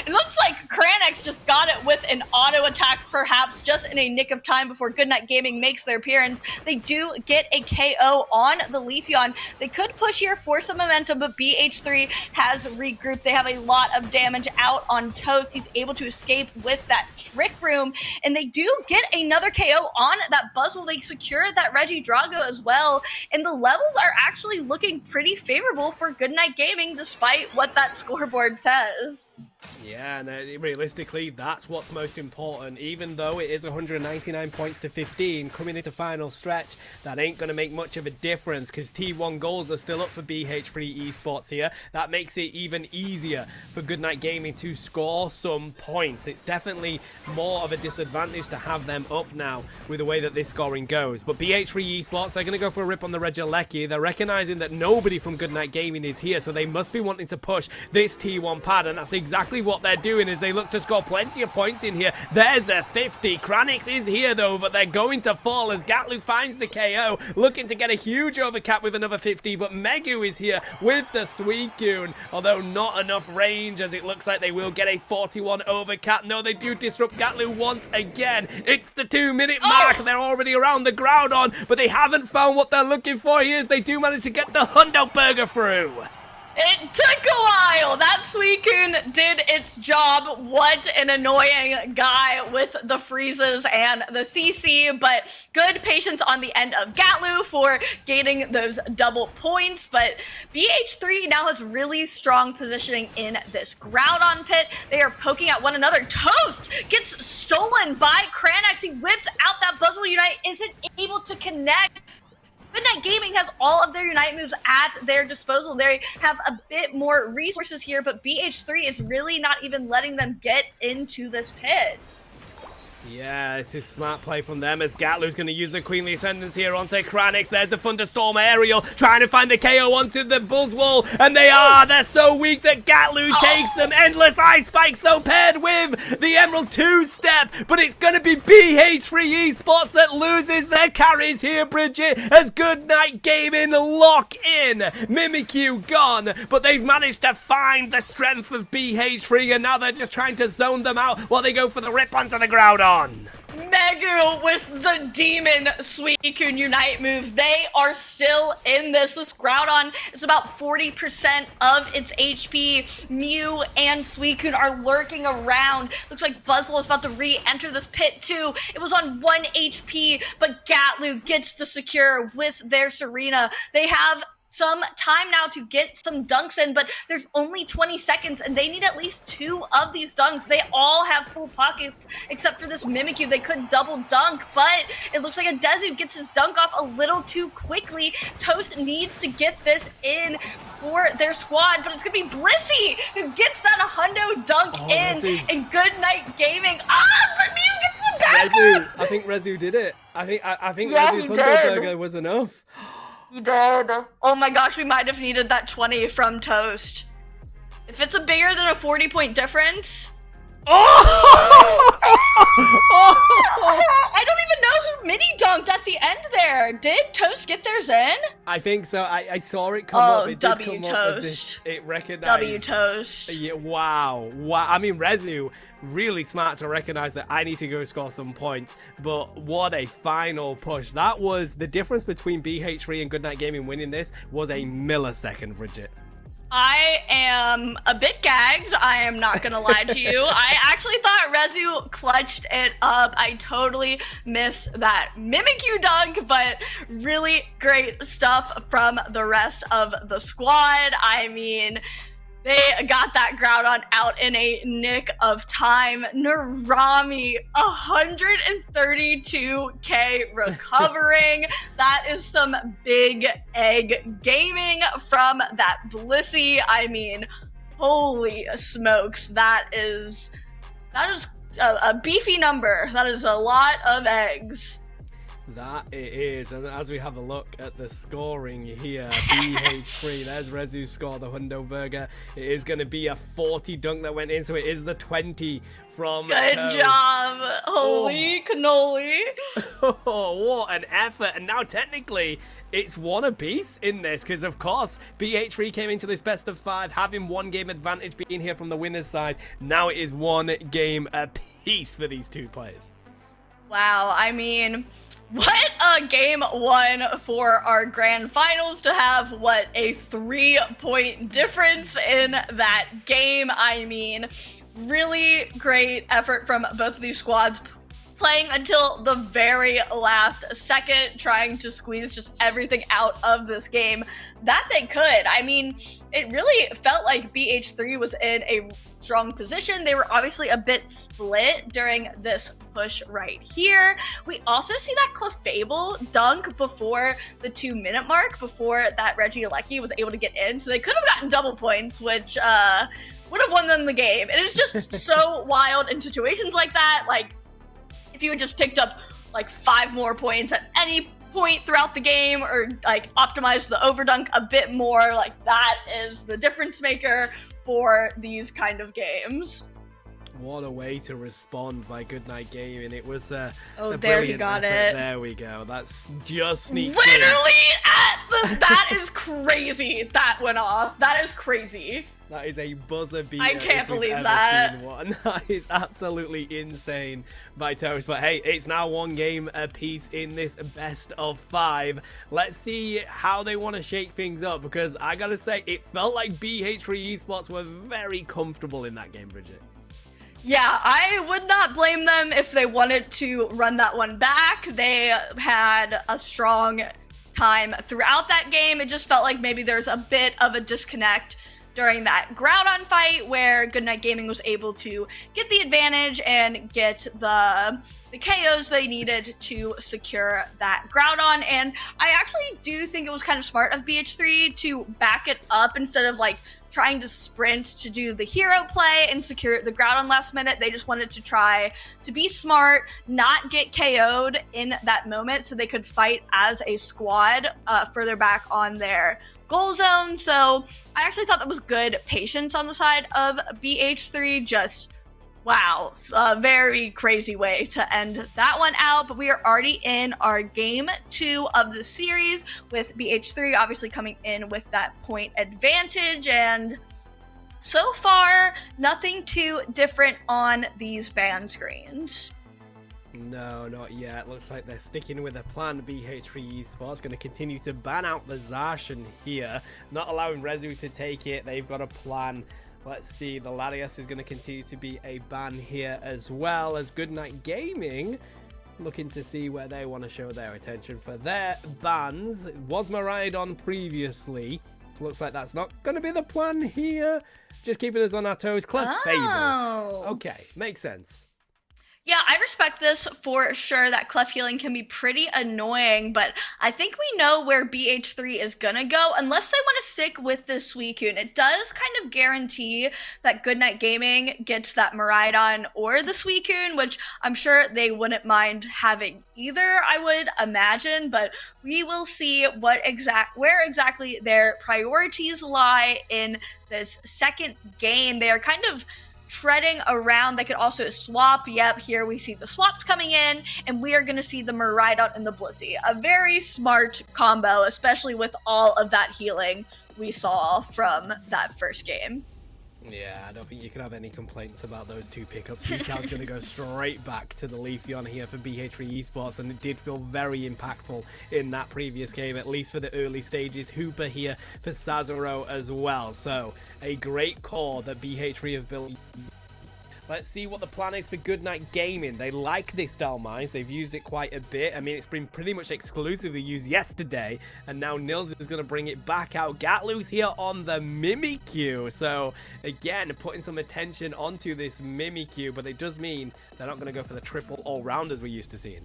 It looks like Kranix just got it with an auto attack, perhaps just in a nick of time before Goodnight Gaming makes their appearance. They do get a KO on the Leafeon. They could push here for some momentum, but BH3 has regrouped. They have a lot of damage out on Toast. He's able to escape with that Trick Room. And they do get another KO on that Buzzwole. They secure that Reggie Drago as well. And the levels are actually looking pretty favorable for Goodnight Gaming, despite what that scoreboard says. Yeah, no, realistically, that's what's most important. Even though it is 199 points to 15, coming into final stretch, that ain't going to make much of a difference because T1 goals are still up for BH3 Esports here. That makes it even easier for Goodnight Gaming to score some points. It's definitely more of a disadvantage to have them up now with the way that this scoring goes. But BH3 Esports, they're going to go for a rip on the Regieleki. They're recognizing that nobody from Goodnight Gaming is here, so they must be wanting to push this T1 pad, and that's exactly what they're doing as they look to score plenty of points in here. There's a 50. Kranix is here though, but they're going to fall as Gatlu finds the KO, looking to get a huge overcap with another 50, but Megu is here with the Suicune, although not enough range as it looks like they will get a 41 overcap. No, they do disrupt Gatlu once again. It's the 2-minute mark. They're already around the Groudon, but they haven't found what they're looking for here as they do manage to get the Hundo Burger through. It took a while. That Suicune did its job. What an annoying guy with the freezes and the CC, but good patience on the end of Gatlu for gaining those double points. But BH3 now has really strong positioning in this Groudon pit. They are poking at one another. Toast gets stolen by Kranix. He whips out that Buzzwole Unite, isn't able to connect. Midnight Gaming has all of their Unite moves at their disposal. They have a bit more resources here, but BH3 is really not even letting them get into this pit. Yeah, it's a smart play from them as Gatlu's going to use the Queenly Ascendance here onto Kranix. There's the Thunderstorm Aerial trying to find the KO onto the Buzz Wall, and they're so weak that Gatlu takes them. Endless Ice Spikes though paired with the Emerald 2-step, but it's going to be BH3 Esports that loses their carries here, Bridget, as Goodnight Gaming lock in. Mimikyu gone, but they've managed to find the strength of BH3, and now they're just trying to zone them out while they go for the rip onto the ground. Megu with the Demon Suicune Unite move. They are still in this. This Groudon is about 40% of its HP. Mew and Suicune are lurking around. Looks like Buzzwole is about to re-enter this pit too. It was on 1 HP, but Gatlu gets the secure with their Serena. They have some time now to get some dunks in, but there's only 20 seconds and they need at least 2 of these dunks. They all have full pockets except for this Mimikyu. They could double dunk, but it looks like a Dezu gets his dunk off a little too quickly. Toast needs to get this in for their squad, but it's gonna be Blissey who gets that hundo dunk in. And Goodnight Gaming, but Mew gets the back. I think Rezu did it. I think Yeah, Rezu's he hundo did. burger was enough. He did. Oh my gosh, we might have needed that 20 from Toast. If it's a bigger than a 40-point difference. I don't even know who mini dunked at the end there. Did Toast get theirs in? I think so. I saw it come up. It did W come up as Toast. if it recognized. W Toast. Yeah, wow. I mean, Rezu, really smart to recognize that I need to go score some points, but what a final push. That was the difference between BH3 and Goodnight Gaming winning this was a millisecond, Bridget. I am a bit gagged. I am not gonna lie to you. I actually thought Rezu clutched it up. I totally missed that Mimikyu dunk, but really great stuff from the rest of the squad. I mean, they got that Groudon out in a nick of time. Narami, 132k recovering. That is some big egg gaming from that Blissey. I mean, holy smokes, that is a beefy number. That is a lot of eggs. That it is, and as we have a look at the scoring here, BH3, there's Rezu's score, the hundo burger. It is going to be a 40 dunk that went in, so it is the 20 from Good job. Holy cannoli. Oh, what an effort. And now technically it's one apiece in this, because of course BH3 came into this best of 5 having 1 game advantage being here from the winner's side. Now it is 1 game apiece for these 2 players. Wow, I mean, what a game 1 for our grand finals to have, what, a 3-point difference in that game. I mean, really great effort from both of these squads, playing until the very last second, trying to squeeze just everything out of this game that they could. I mean, it really felt like BH3 was in a strong position. They were obviously a bit split during this push right here. We also see that Clefable dunk before the 2-minute mark, before that Regieleki was able to get in, so they could have gotten double points, which would have won them the game. It is just so wild in situations like that. Like, if you had just picked up like 5 more points at any point throughout the game, or like optimized the overdunk a bit more, like that is the difference maker for these kind of games. What a way to respond by Goodnight Gaming. It was a there you got effort. it. There we go. That's just sneaks Literally that is crazy. That went off. That is crazy. That is a buzzer beater. I can't if we've believe ever that. Seen one. That is absolutely insane by Toast. But hey, it's now 1 game apiece in this best of 5. Let's see how they want to shake things up, because I gotta say, it felt like BH3 Esports were very comfortable in that game, Bridget. Yeah, I would not blame them if they wanted to run that one back. They had a strong time throughout that game. It just felt like maybe there's a bit of a disconnect during that Groudon fight where Goodnight Gaming was able to get the advantage and get the KOs they needed to secure that Groudon. And I actually do think it was kind of smart of BH3 to back it up instead of like trying to sprint to do the hero play and secure the Groudon last minute. They just wanted to try to be smart, not get KO'd in that moment so they could fight as a squad further back on their goal zone. So I actually thought that was good patience on the side of BH3. Just wow, a very crazy way to end that one out. But we are already in our game 2 of the series with BH3 obviously coming in with that point advantage. And so far, nothing too different on these ban screens. No, not yet. Looks like they're sticking with a plan. BH3 Esports going to continue to ban out the Zacian here, not allowing Rezu to take it. They've got a plan. Let's see, the Latias is going to continue to be a ban here as well as Goodnight Gaming looking to see where they want to show their attention for their bans. Was Miraidon previously. Looks like that's not going to be the plan here. Just keeping us on our toes. Clefable. Okay, makes sense. Yeah, I respect this for sure, that Clef healing can be pretty annoying, but I think we know where BH3 is gonna go, unless they want to stick with the Suicune. It does kind of guarantee that Goodnight Gaming gets that Miraidon or the Suicune, which I'm sure they wouldn't mind having either, I would imagine, but we will see where exactly their priorities lie in this second game. They are kind of treading around. They could also swap. Yep, here we see the swaps coming in, and we are going to see the Miraidon and the Blissey. A very smart combo, especially with all of that healing we saw from that first game. Yeah, I don't think you can have any complaints about those two pickups. Suicao's going to go straight back to the Leafeon here for BH3 Esports, and it did feel very impactful in that previous game, at least for the early stages. Hooper here for Sazero as well. So, a great core that BH3 have built. Let's see what the plan is for Goodnight Gaming. They like this Dhelmise. They've used it quite a bit. I mean, it's been pretty much exclusively used yesterday, and now Nils is going to bring it back out. Gatlu's here on the Mimikyu. So, again, putting some attention onto this Mimikyu, but it does mean they're not going to go for the triple all-rounders we're used to seeing.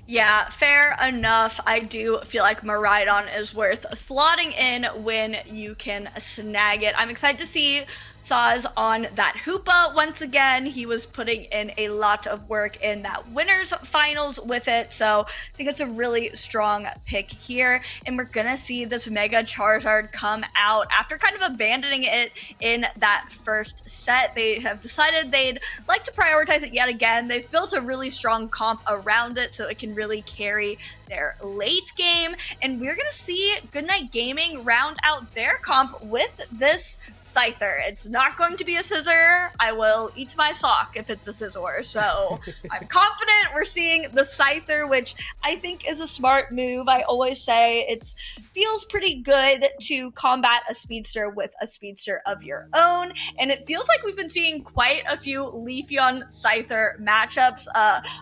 Yeah, fair enough. I do feel like Miraidon is worth slotting in when you can snag it. I'm excited to see Saz on that Hoopa once again. He was putting in a lot of work in that winners finals with it, so I think it's a really strong pick here. And we're gonna see this Mega Charizard come out after kind of abandoning it in that first set. They have decided they'd like to prioritize it yet again. They've built a really strong comp around it so it can really carry their late game, and we're gonna see Goodnight Gaming round out their comp with this Scyther. It's not going to be a Scissor. I will eat my sock if it's a Scissor. So I'm confident we're seeing the Scyther, which I think is a smart move. I always say it feels pretty good to combat a speedster with a speedster of your own. And it feels like we've been seeing quite a few Leafeon Scyther matchups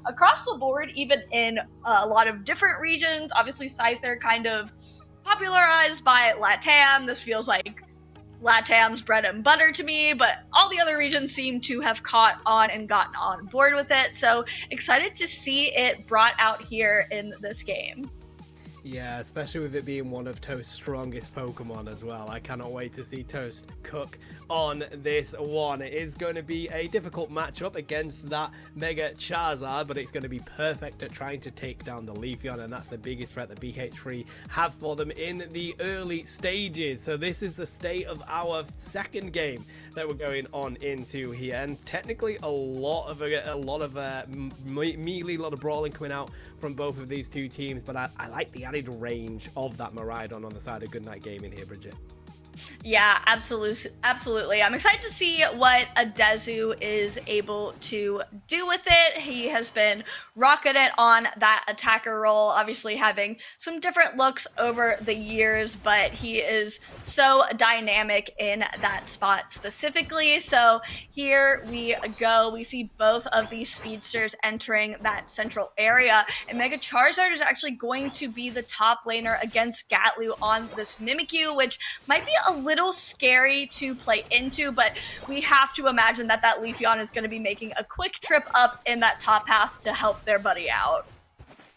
across the board, even in a lot of different regions. Obviously, Scyther kind of popularized by LATAM. This feels like LATAM's bread and butter to me, but all the other regions seem to have caught on and gotten on board with it. So excited to see it brought out here in this game. Yeah, especially with it being one of Toast's strongest Pokemon as well. I cannot wait to see Toast cook on this one. It is going to be a difficult matchup against that Mega Charizard, but it's going to be perfect at trying to take down the Leafeon, and that's the biggest threat that BH3 have for them in the early stages. So this is the state of our second game that we're going on into here, and technically a lot of melee, a lot of brawling coming out from both of these two teams, but I like the added range of that Miraidon on the side of Goodnight Gaming here, Bridget. Yeah, absolutely. I'm excited to see what Adezu is able to do with it. He has been rocking it on that attacker role, obviously having some different looks over the years, but he is so dynamic in that spot specifically. So here we go. We see both of these speedsters entering that central area, and Mega Charizard is actually going to be the top laner against Gatlu on this Mimikyu, which might be a a little scary to play into, but we have to imagine that Leafeon is going to be making a quick trip up in that top path to help their buddy out.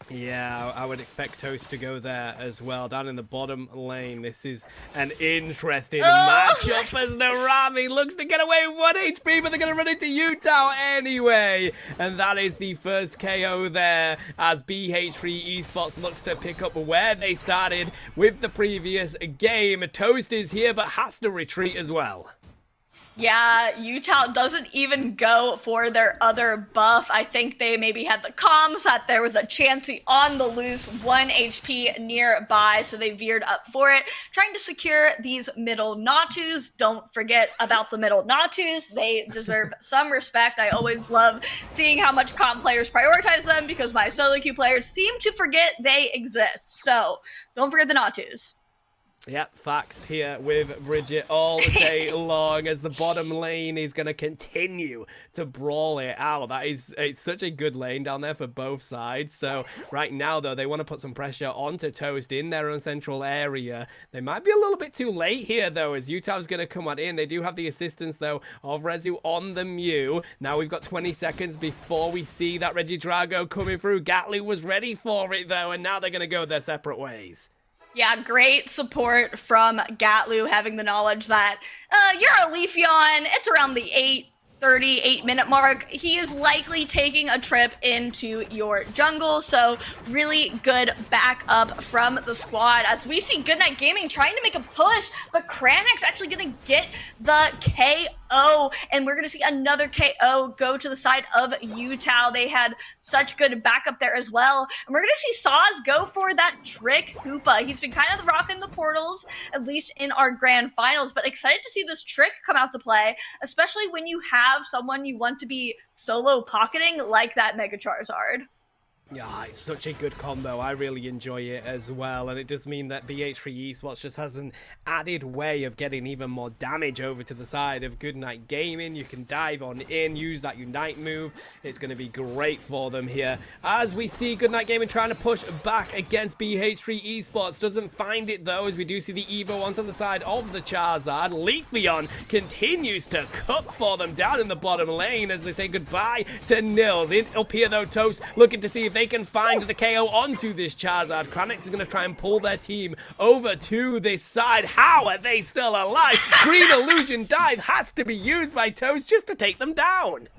Yeah, I would expect Toast to go there as well, down in the bottom lane. This is an interesting matchup as Narami looks to get away with 1 HP, but they're going to run into Utah anyway. And that is the first KO there as BH3 Esports looks to pick up where they started with the previous game. Toast is here, but has to retreat as well. Yeah, Utah doesn't even go for their other buff. I think they maybe had the comms that there was a Chansey on the loose, 1 HP nearby, so they veered up for it, trying to secure these middle Natus. Don't forget about the middle Natus. They deserve some respect. I always love seeing how much comp players prioritize them because my solo queue players seem to forget they exist. So don't forget the Natus. Yep, facts here with Bridget all day long as the bottom lane is going to continue to brawl it out. It's such a good lane down there for both sides. So right now, though, they want to put some pressure onto Toast in their own central area. They might be a little bit too late here, though, as Utah's going to come on in. They do have the assistance, though, of Rezu on the Mew. Now we've got 20 seconds before we see that Regidrago coming through. Gatlu was ready for it, though, and now they're going to go their separate ways. Yeah, great support from Gatlu, having the knowledge that you're a Leafeon. It's around the 8:38-minute mark. He is likely taking a trip into your jungle, so really good backup from the squad. As we see Goodnight Gaming trying to make a push, but Kranix actually going to get the KO, and we're going to see another KO go to the side of Utah. They had such good backup there as well, and we're going to see Saz go for that trick Hoopa. He's been kind of rocking the portals, at least in our grand finals, but excited to see this trick come out to play, especially when you have someone you want to be solo pocketing like that Mega Charizard. Yeah, it's such a good combo. I really enjoy it as well. And it does mean that BH3 Esports just has an added way of getting even more damage over to the side of Goodnight Gaming. You can dive on in, use that Unite move. It's going to be great for them here. As we see Goodnight Gaming trying to push back against BH3 Esports. Doesn't find it though, as we do see the Evo onto the side of the Charizard. Leafeon continues to cook for them down in the bottom lane as they say goodbye to Nils. Up here though, Toast looking to see if they can find the KO onto this Charizard. Kranix is going to try and pull their team over to this side. How are they still alive? Green Illusion Dive has to be used by Toast just to take them down.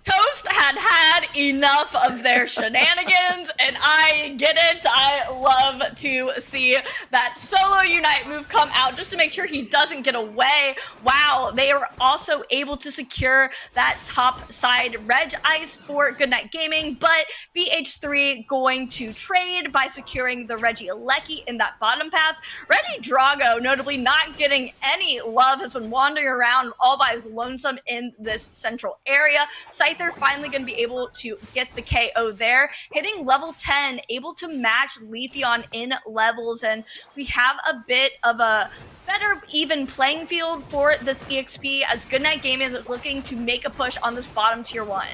Toast had enough of their shenanigans, and I get it. I love to see that solo Unite move come out just to make sure he doesn't get away. Wow, they are also able to secure that top side Reg Ice for Goodnight Gaming, but BH3 going to trade by securing the Regieleki in that bottom path. Regidrago, notably not getting any love, has been wandering around all by his lonesome in this central area. Scyther finally going to be able to get the KO there, hitting level 10, able to match Leafeon in levels, and we have a bit of a better even playing field for this EXP as Goodnight Gaming is looking to make a push on this bottom tier 1.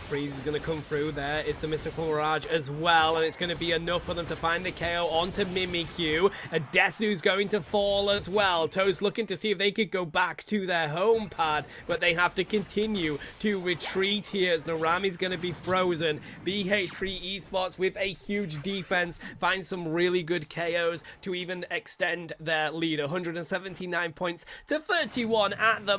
Freeze is going to come through there. It's the Mystical Mirage as well, and it's going to be enough for them to find the KO onto Mimikyu. Desu's going to fall as well. Toast looking to see if they could go back to their home pad, but they have to continue to retreat here as Narami's going to be frozen. BH3 Esports with a huge defense finds some really good KOs to even extend their lead. 179 points to 31 at the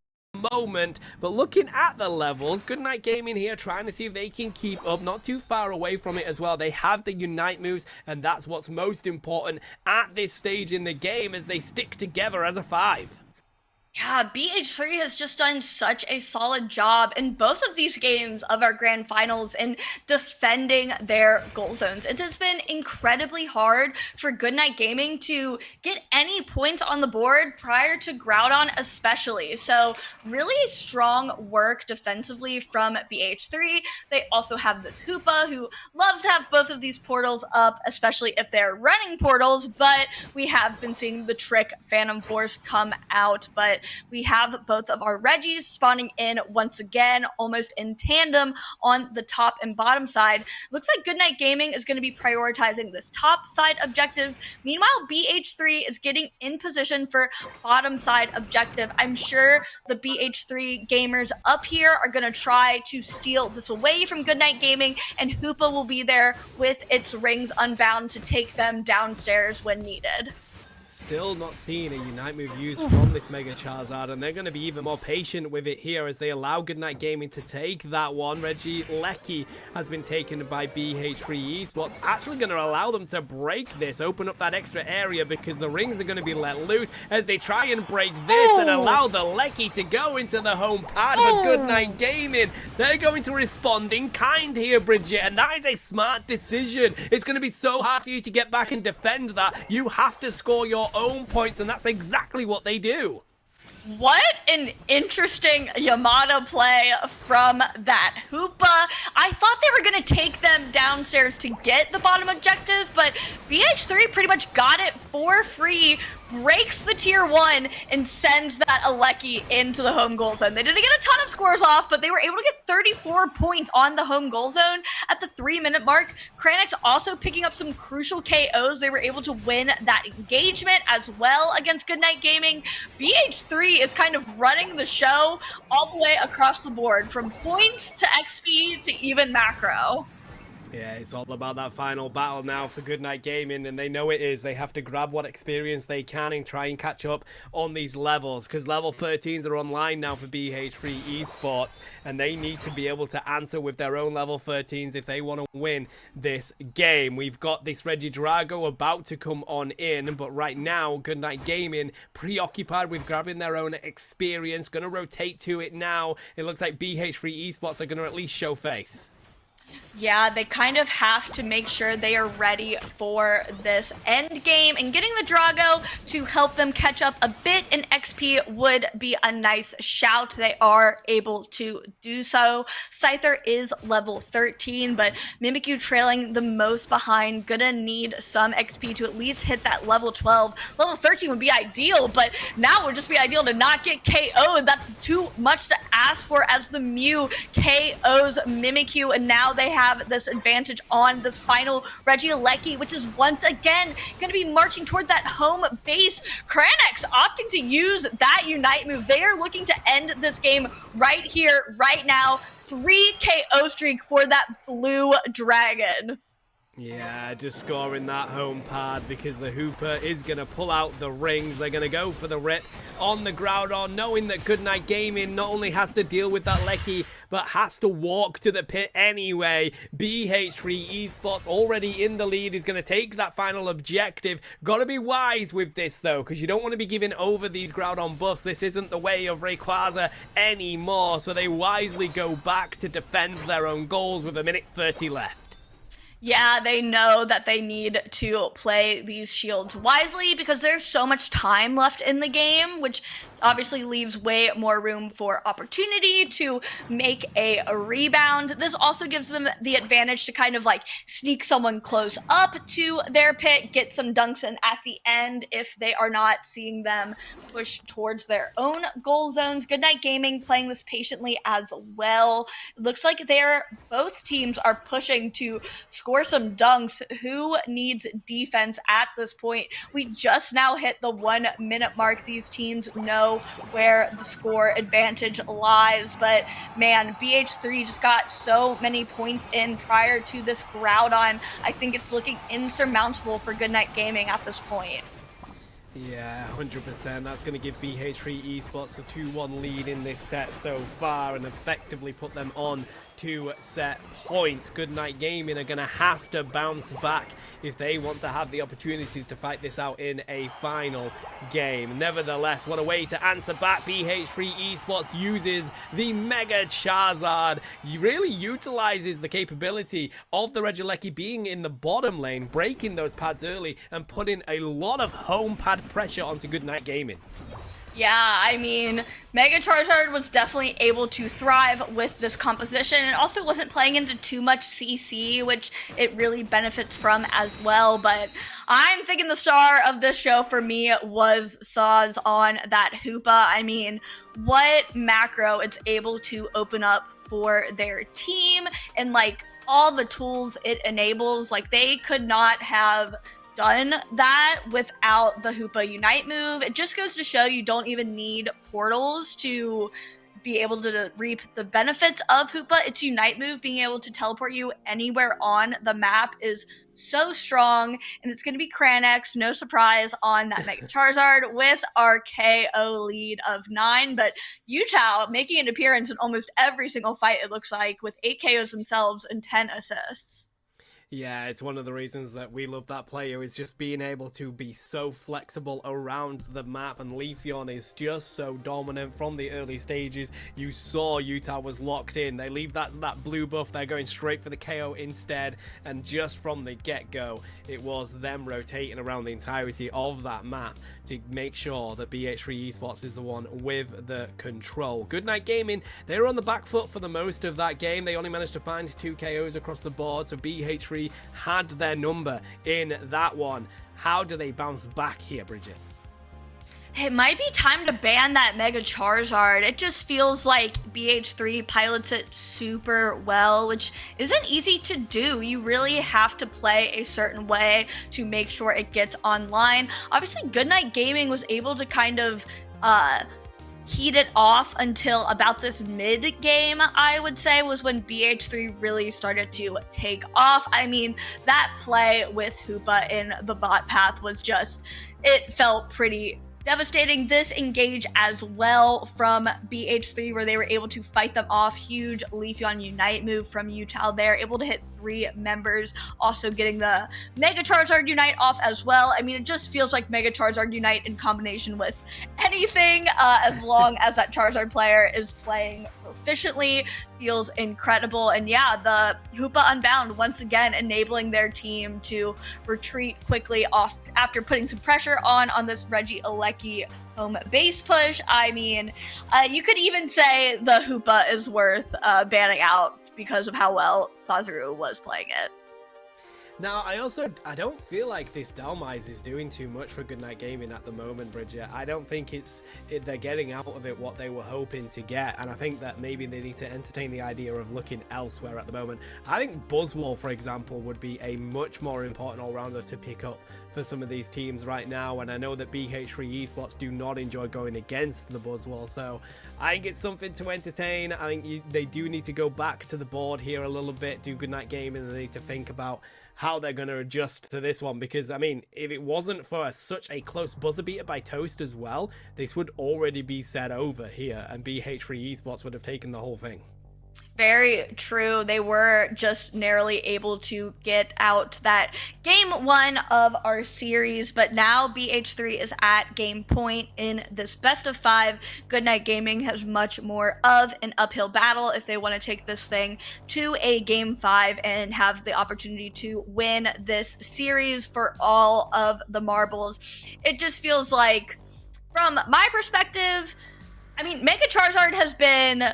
moment, but looking at the levels, Goodnight Gaming here trying to see if they can keep up, not too far away from it as well. They have the Unite moves, and that's what's most important at this stage in the game as they stick together as a 5. Yeah, BH3 has just done such a solid job in both of these games of our grand finals in defending their goal zones. It has been incredibly hard for Goodnight Gaming to get any points on the board prior to Groudon especially. So really strong work defensively from BH3. They also have this Hoopa who loves to have both of these portals up, especially if they're running portals, but we have been seeing the trick Phantom Force come out, but we have both of our Reggies spawning in once again, almost in tandem on the top and bottom side. Looks like Goodnight Gaming is going to be prioritizing this top side objective. Meanwhile, BH3 is getting in position for bottom side objective. I'm sure the BH3 gamers up here are going to try to steal this away from Goodnight Gaming, and Hoopa will be there with its rings unbound to take them downstairs when needed. Still not seeing a Unite move used from this Mega Charizard, and they're going to be even more patient with it here as they allow Goodnight Gaming to take that one. Regieleki has been taken by BH3 Esports, actually going to allow them to break this, open up that extra area because the rings are going to be let loose as they try and break this and allow the Lecky to go into the home pad for Goodnight Gaming. They're going to respond in kind here, Bridget, and that is a smart decision. It's going to be so hard for you to get back and defend that. You have to score your own points, and that's exactly what they do. What an interesting Yamada play from that Hoopa. I thought they were going to take them downstairs to get the bottom objective, but BH3 pretty much got it for free, breaks the tier 1, and sends that Aleki into the home goal zone. They didn't get a ton of scores off, but they were able to get 34 points on the home goal zone at the 3-minute mark. Kranix also picking up some crucial KOs. They were able to win that engagement as well against Goodnight Gaming. BH3 is kind of running the show all the way across the board, from points to XP to even macro. Yeah, it's all about that final battle now for Goodnight Gaming, and they know it is. They have to grab what experience they can and try and catch up on these levels, because level 13s are online now for BH3 Esports, and they need to be able to answer with their own level 13s if they want to win this game. We've got this Regidrago about to come on in, but right now, Goodnight Gaming preoccupied with grabbing their own experience, going to rotate to it now. It looks like BH3 Esports are going to at least show face. Yeah, they kind of have to make sure they are ready for this end game, and getting the Drago to help them catch up a bit in XP would be a nice shout. They are able to do so. Scyther is level 13, but Mimikyu trailing the most behind, gonna need some XP to at least hit that level 12. Level 13 would be ideal, but now it would just be ideal to not get KO'd. That's too much to ask for as the Mew KOs Mimikyu, and now they have this advantage on this final Regieleki, which is once again going to be marching toward that home base. Kranix opting to use that Unite move. They are looking to end this game right here, right now. 3 KO streak for that blue dragon. Yeah, just scoring that home pad because the Hooper is going to pull out the rings. They're going to go for the rip on the Groudon, knowing that Goodnight Gaming not only has to deal with that Lecky, but has to walk to the pit anyway. BH3 Esports already in the lead is going to take that final objective. Got to be wise with this, though, because you don't want to be giving over these Groudon buffs. This isn't the way of Rayquaza anymore, so they wisely go back to defend their own goals with 1:30 left. Yeah, they know that they need to play these shields wisely because there's so much time left in the game, which obviously leaves way more room for opportunity to make a rebound. This also gives them the advantage to kind of like sneak someone close up to their pit, get some dunks in at the end if they are not seeing them push towards their own goal zones. Goodnight Gaming playing this patiently as well. Looks like both teams are pushing to score some dunks. Who needs defense at this point? We just now hit the 1-minute mark. These teams know where the score advantage lies, but man, BH3 just got so many points in prior to this Groudon. I think it's looking insurmountable for Goodnight Gaming at this point. Yeah, 100%. That's going to give BH3 Esports the 2-1 lead in this set so far and effectively put them on 2 set points. Goodnight Gaming are going to have to bounce back if they want to have the opportunity to fight this out in a final game. Nevertheless, what a way to answer back. BH3 Esports uses the Mega Charizard. He really utilizes the capability of the Regieleki being in the bottom lane, breaking those pads early and putting a lot of home pad pressure onto Goodnight Gaming. Yeah, I mean, Mega Charizard was definitely able to thrive with this composition. It also wasn't playing into too much CC, which it really benefits from as well. But I'm thinking the star of this show for me was Saz on that Hoopa. I mean, what macro it's able to open up for their team and like all the tools it enables. Like they could not have done that without the Hoopa Unite move. It just goes to show you don't even need portals to be able to reap the benefits of Hoopa. Its Unite move, being able to teleport you anywhere on the map, is so strong, and it's going to be Cranex, no surprise, on that Mega Charizard with our KO lead of 9. But Utah making an appearance in almost every single fight, it looks like, with 8 KOs themselves and 10 assists. Yeah, it's one of the reasons that we love that player, is just being able to be so flexible around the map, and Leafeon is just so dominant from the early stages. You saw Utah was locked in. They leave that blue buff, they're going straight for the KO instead, and just from the get-go, it was them rotating around the entirety of that map to make sure that BH3 Esports is the one with the control. Goodnight Gaming, they were on the back foot for the most of that game. They only managed to find 2 KOs across the board, so BH3 had their number in that one. How do they bounce back here, Bridget? It might be time to ban that Mega Charizard. It just feels like BH3 pilots it super well, which isn't easy to do. You really have to play a certain way to make sure it gets online. Obviously, Goodnight Gaming was able to kind of heat it off until about this mid-game, I would say, was when BH3 really started to take off. I mean, that play with Hoopa in the bot path was just, it felt pretty devastating. This engage as well from BH3, where they were able to fight them off. Huge Leafeon Unite move from Utah there, able to hit 3 members, also getting the Mega Charizard Unite off as well. I mean, it just feels like Mega Charizard Unite in combination with anything, as long as that Charizard player is playing proficiently, feels incredible. And yeah, the Hoopa Unbound once again enabling their team to retreat quickly off after putting some pressure on this Reggie Alecki home base push. I mean, you could even say the Hoopa is worth banning out because of how well Sazuru was playing it. Now, I don't feel like this Dhelmise is doing too much for Goodnight Gaming at the moment, Bridget. I don't think they're getting out of it what they were hoping to get, and I think that maybe they need to entertain the idea of looking elsewhere at the moment. I think Buzzwole, for example, would be a much more important all-rounder to pick up for some of these teams right now, and I know that BH3 Esports do not enjoy going against the Buzzwole, so I think it's something to entertain. I think they do need to go back to the board here a little bit, do Goodnight Gaming, and they need to think about how they're going to adjust to this one, because I mean, if it wasn't for such a close buzzer beater by Toast as well, this would already be set over here, and BH3 Esports would have taken the whole thing. Very true. They were just narrowly able to get out that game 1 of our series, but now BH3 is at game point in this best of 5. Goodnight Gaming has much more of an uphill battle if they want to take this thing to a game 5 and have the opportunity to win this series for all of the marbles. It just feels like, from my perspective, I mean, Mega Charizard has been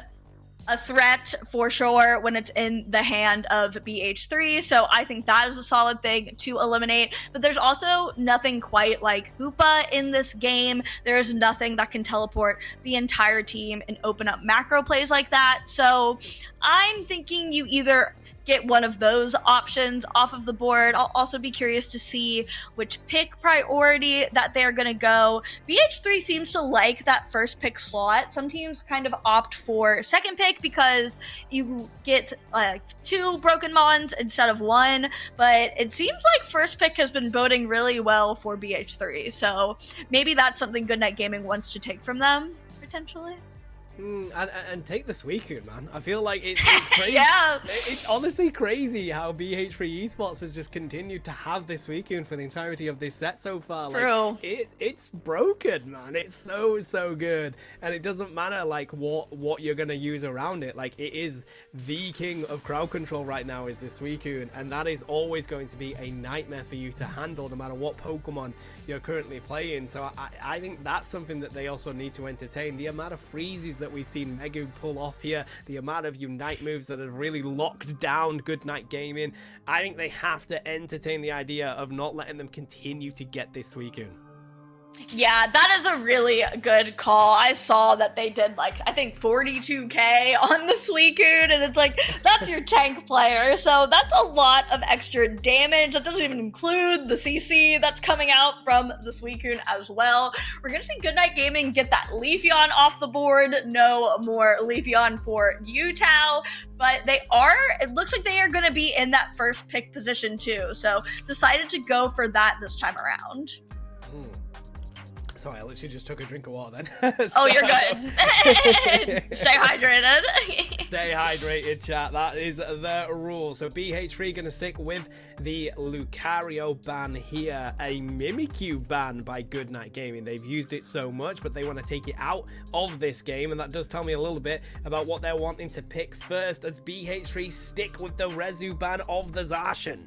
a threat for sure when it's in the hand of BH3, so I think that is a solid thing to eliminate. But there's also nothing quite like Hoopa in this game. There's nothing that can teleport the entire team and open up macro plays like that, so I'm thinking you either get one of those options off of the board. I'll also be curious to see which pick priority that they're going to go. BH3 seems to like that first pick slot. Some teams kind of opt for second pick because you get 2 broken mons instead of 1, but it seems like first pick has been boding really well for BH3, so maybe that's something Goodnight Gaming wants to take from them, potentially. And take the Suicune, man. I feel like it's crazy. Yeah. It's honestly crazy how BH3 Esports has just continued to have this Suicune for the entirety of this set so far. True. Like, it's broken, man. It's so good. And it doesn't matter, like, what you're going to use around it. Like, it is the king of crowd control right now is this Suicune. And that is always going to be a nightmare for you to handle no matter what Pokemon you're currently playing. So I think that's something that they also need to entertain. The amount of freezes that we've seen Megu pull off here, the amount of Unite moves that have really locked down Goodnight Gaming, I think they have to entertain the idea of not letting them continue to get this Suicune. Yeah, that is a really good call. I saw that they did, like, I think 42k on the Suicune, and it's like, that's your tank player, so that's a lot of extra damage. That doesn't even include the CC that's coming out from the Suicune as well. We're gonna see Goodnight Gaming get that Leafeon off the board. No more Leafeon for Yutao, but it looks like they are gonna be in that first pick position too, so decided to go for that this time around. Sorry, I literally just took a drink of water then. Oh, you're good. Stay hydrated. Stay hydrated, chat. That is the rule. So BH3 going to stick with the Lucario ban here. A Mimikyu ban by Goodnight Gaming. They've used it so much, but they want to take it out of this game. And that does tell me a little bit about what they're wanting to pick first as BH3 stick with the Rezu ban of the Zacian.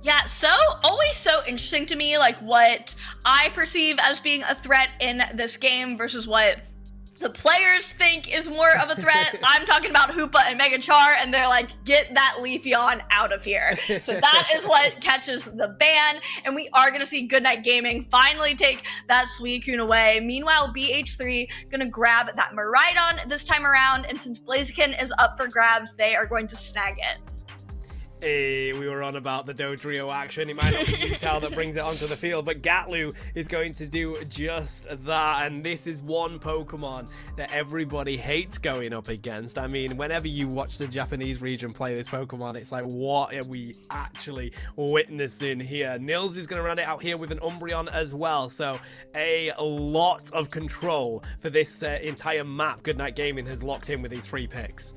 Yeah, always so interesting to me, like, what I perceive as being a threat in this game versus what the players think is more of a threat. I'm talking about Hoopa and Mega Char, and they're like, get that Leafeon out of here. So that is what catches the ban, and we are going to see Goodnight Gaming finally take that Suicune away. Meanwhile, BH3 going to grab that Miraidon this time around, and since Blaziken is up for grabs, they are going to snag it. Hey, we were on about the Dodrio action. It might not be Yutao that brings it onto the field, but Gatlu is going to do just that. And this is one Pokemon that everybody hates going up against. I mean, whenever you watch the Japanese region play this Pokemon, it's like, what are we actually witnessing here? Nils is going to run it out here with an Umbreon as well. So a lot of control for this entire map Goodnight Gaming has locked in with these 3 picks.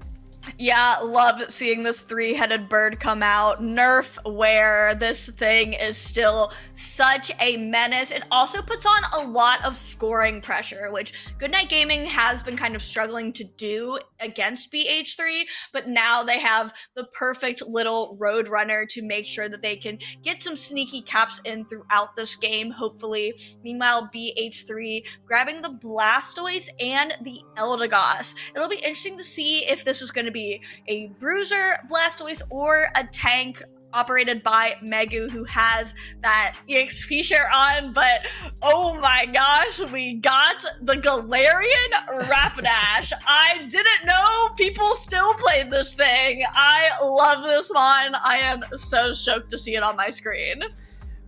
Yeah, love seeing this 3-headed bird come out. Nerf where this thing is still such a menace. It also puts on a lot of scoring pressure, which Goodnight Gaming has been kind of struggling to do against BH3, but now they have the perfect little road runner to make sure that they can get some sneaky caps in throughout this game, hopefully. Meanwhile, BH3 grabbing the Blastoise and the Eldegoss. It'll be interesting to see if this is going to be a bruiser Blastoise or a tank operated by Megu, who has that EXP share on, but oh my gosh, we got the Galarian Rapidash. I didn't know people still played this thing. I love this one. I am so stoked to see it on my screen.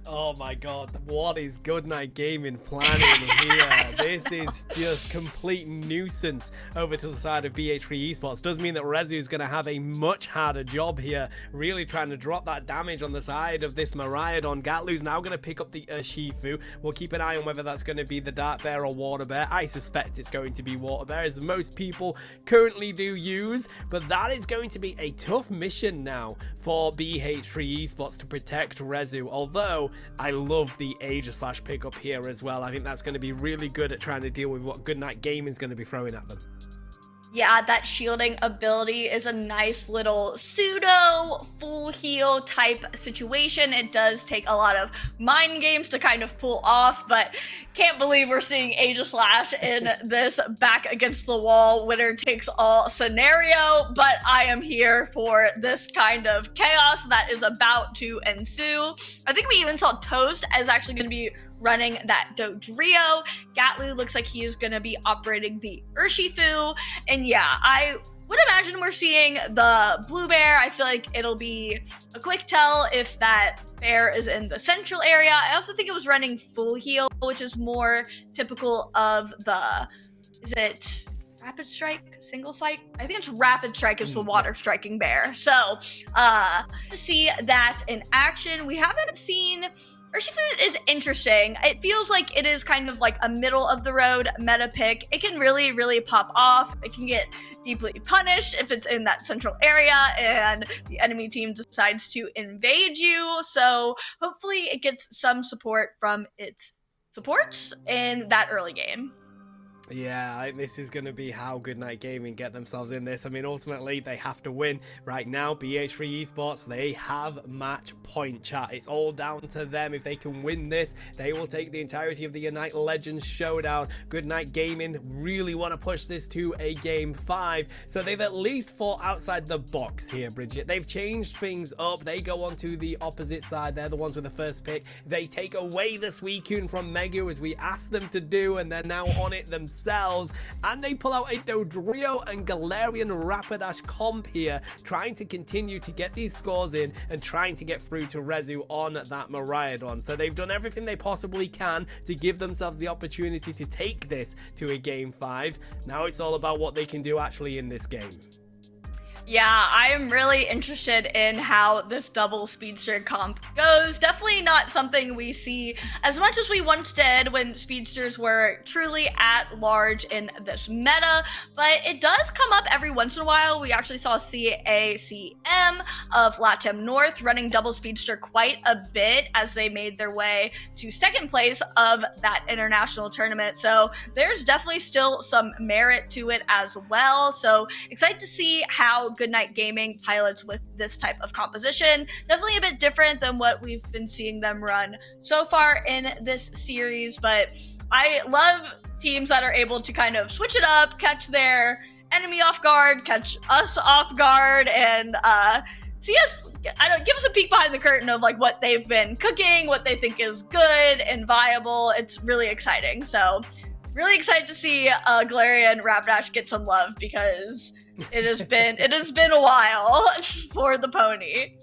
Oh my god, what is Goodnight Gaming planning here? This is just complete nuisance over to the side of BH3 Esports. Does mean that Rezu is going to have a much harder job here, really trying to drop that damage on the side of this Miraidon. Gatlu's now going to pick up the Urshifu. We'll keep an eye on whether that's going to be the Dark Bear or Water Bear. I suspect it's going to be Water Bear, as most people currently do use, but that is going to be a tough mission now for BH3 Esports to protect Rezu, although I love the Aegis pickup here as well. I think that's going to be really good at trying to deal with what Goodnight Gaming is going to be throwing at them. Yeah, that shielding ability is a nice little pseudo full heal type situation. It does take a lot of mind games to kind of pull off, but can't believe we're seeing Aegislash in this back against the wall winner takes all scenario, but I am here for this kind of chaos that is about to ensue. I think we even saw Toast as actually going to be running that Dodrio. Gatlu looks like he is going to be operating the Urshifu, and yeah, I would imagine we're seeing the blue bear. I feel like it'll be a quick tell if that bear is in the central area. I also think it was running full heal, which is more typical of the, is it Rapid Strike, Single Sight? I think it's Rapid Strike is the water striking bear. So to see that in action, we haven't seen Urshifu is interesting. It feels like it is kind of like a middle of the road meta pick. It can really, really pop off. It can get deeply punished if it's in that central area and the enemy team decides to invade you. So hopefully it gets some support from its supports in that early game. Yeah, this is going to be how Goodnight Gaming get themselves in this. I mean, ultimately, they have to win. Right now, BH3 Esports, they have match point, chat. It's all down to them. If they can win this, they will take the entirety of the Unite Legends Showdown. Goodnight Gaming really want to push this to a Game 5, so they've at least fought outside the box here, Bridget. They've changed things up. They go on to the opposite side. They're the ones with the first pick. They take away the Suicune from Megu, as we asked them to do, and they're now on it themselves. And they pull out a Dodrio and Galarian Rapidash comp here, trying to continue to get these scores in and trying to get through to Rezu on that Miraidon. So they've done everything they possibly can to give themselves the opportunity to take this to a Game 5. Now it's all about what they can do actually in this game. Yeah, I am really interested in how this double speedster comp goes. Definitely not something we see as much as we once did when speedsters were truly at large in this meta, but it does come up every once in a while. We actually saw CACM of LATAM North running double speedster quite a bit as they made their way to second place of that international tournament. So there's definitely still some merit to it as well. So excited to see how Goodnight Gaming pilots with this type of composition. Definitely a bit different than what we've been seeing them run so far in this series, but I love teams that are able to kind of switch it up, catch their enemy off guard, catch us off guard, and see us, give us a peek behind the curtain of like what they've been cooking, what they think is good and viable. It's really exciting. So really excited to see Galarian Rapidash get some love, because it has been a while for the pony.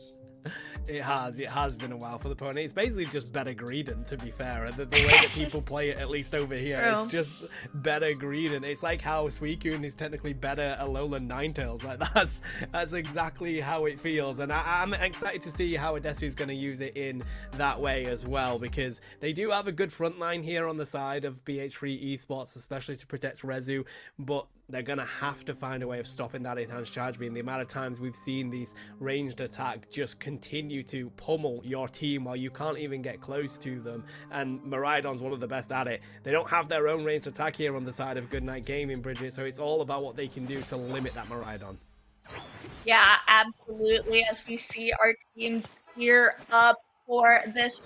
It has been a while for the pony. It's basically just better Greedent, to be fair. The way that people play it, at least over here, it's just better Greedent. It's like how Suicune is technically better Alolan Ninetales. Like that's exactly how it feels, and I'm excited to see how Odesu is going to use it in that way as well, because they do have a good front line here on the side of BH3 Esports, especially to protect Rezu, but they're going to have to find a way of stopping that enhanced charge beam. The amount of times we've seen these ranged attack just continue to pummel your team while you can't even get close to them, and Miraidon's one of the best at it. They don't have their own ranged attack here on the side of Goodnight Gaming, Bridget, so it's all about what they can do to limit that Miraidon. Yeah, absolutely. As we see our teams gear up for this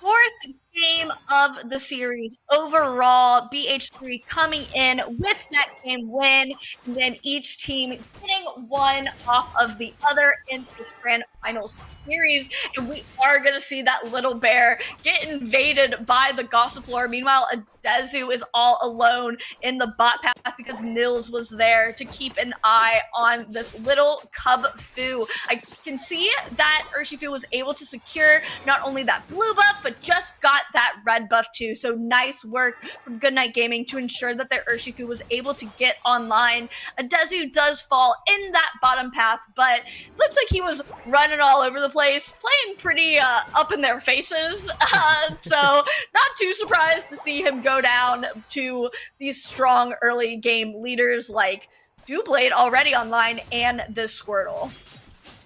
fourth game of the series overall, BH3 coming in with that game win, and then each team getting one off of the other in this grand finals series. And we are going to see that little bear get invaded by the Gossifleur. Meanwhile, Odesu is all alone in the bot path because Nils was there to keep an eye on this little cub Fu. I can see that Urshifu was able to secure not only that blue buff, but just got that red buff too. So nice work from Goodnight Gaming to ensure that their Urshifu was able to get online. Odesu does fall in that bottom path, but looks like he was running all over the place, playing pretty up in their faces. So not too surprised to see him go down to these strong early game leaders like Doublade already online and this Squirtle.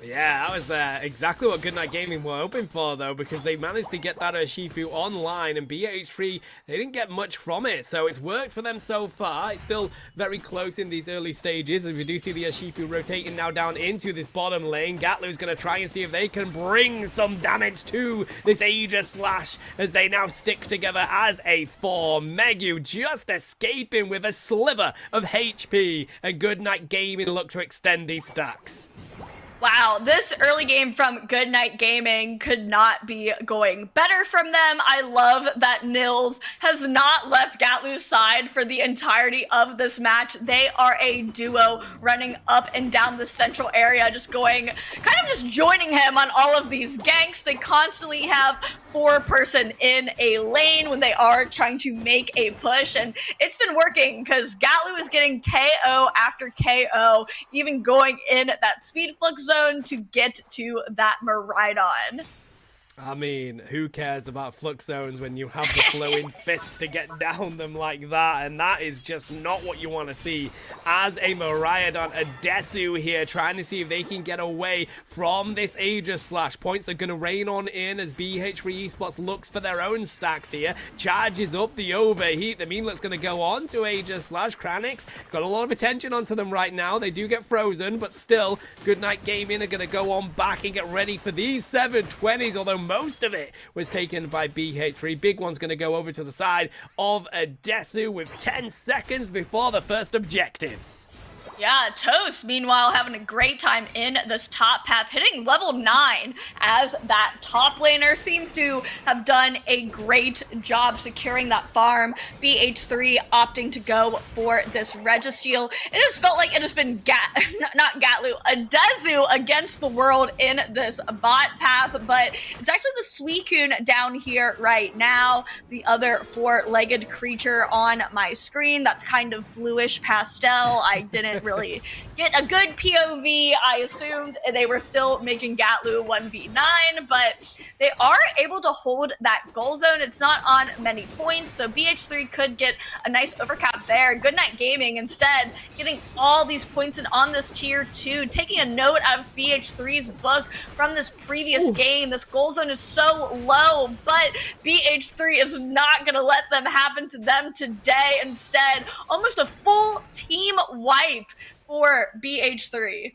Yeah, that was exactly what Goodnight Gaming were hoping for, though, because they managed to get that Urshifu online, and BH3, they didn't get much from it, so it's worked for them so far. It's still very close in these early stages, as we do see the Urshifu rotating now down into this bottom lane. Gatlu's going to try and see if they can bring some damage to this Aegis Slash, as they now stick together as a 4. Megu just escaping with a sliver of HP, and Goodnight Gaming look to extend these stacks. Wow, this early game from Goodnight Gaming could not be going better from them. I love that Nils has not left Gatlu's side for the entirety of this match. They are a duo running up and down the central area, just going, kind of just joining him on all of these ganks. They constantly have 4-person in a lane when they are trying to make a push, and it's been working because Gatlu is getting KO after KO, even going in that speed flux zone to get to that Miraidon. I mean, who cares about flux zones when you have the flowing fists to get down them like that? And that is just not what you want to see. As a Miraidon, a Desu here, trying to see if they can get away from this Aegis Slash. Points are going to rain on in as BH3 Esports looks for their own stacks here. Charges up the overheat. The Meanlet's going to go on to Aegis Slash. Kranix got a lot of attention onto them right now. They do get frozen, but still, Goodnight Gaming are going to go on back and get ready for these 720s, although most of it was taken by BH3. Big one's going to go over to the side of Desu with 10 seconds before the first objectives. Yeah, Toast, meanwhile, having a great time in this top path, hitting level 9, as that top laner seems to have done a great job securing that farm. BH3 opting to go for this Registeel. It has felt like it has been not Gatlu, a Desu against the world in this bot path, but it's actually the Suicune down here right now, the other four-legged creature on my screen. That's kind of bluish pastel. I didn't really get a good POV. I assumed they were still making Gatlu 1v9, but they are able to hold that goal zone. It's not on many points, so BH3 could get a nice overcap there. Goodnight Gaming instead getting all these points in on this tier 2, taking a note out of BH3's book from this previous game. This goal zone is so low, but BH3 is not going to let them happen to them today. Instead, almost a full team wipe for BH3.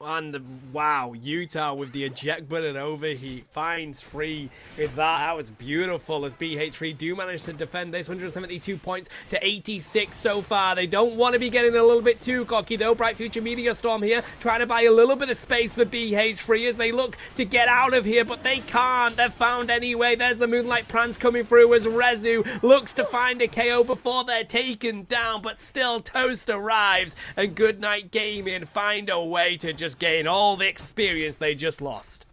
And wow, Utah with the eject button overheat finds free with that. That was beautiful as BH3 do manage to defend this. 172 points to 86 so far. They don't want to be getting a little bit too cocky though. Bright Future Meteor Storm here trying to buy a little bit of space for BH3 as they look to get out of here, but they can't. They're found anyway. There's the Moonlight Prance coming through as Rezu looks to find a KO before they're taken down, but still Toast arrives and Goodnight Gaming find a way to just gain all the experience they just lost.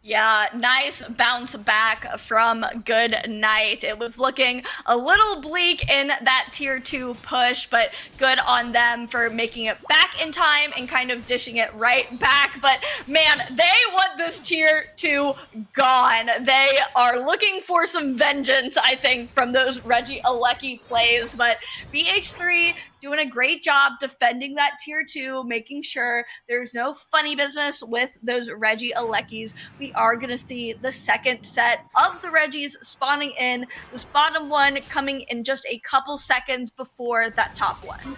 Yeah, nice bounce back from Goodnight. It was looking a little bleak in that tier 2 push, but good on them for making it back in time and kind of dishing it right back. But man, they want this tier 2 gone. They are looking for some vengeance, I think, from those Reggie Alecki plays. But BH3 doing a great job defending that tier 2, making sure there's no funny business with those Reggie Aleckis. We are going to see the second set of the Reggies spawning in, this bottom one coming in just a couple seconds before that top one.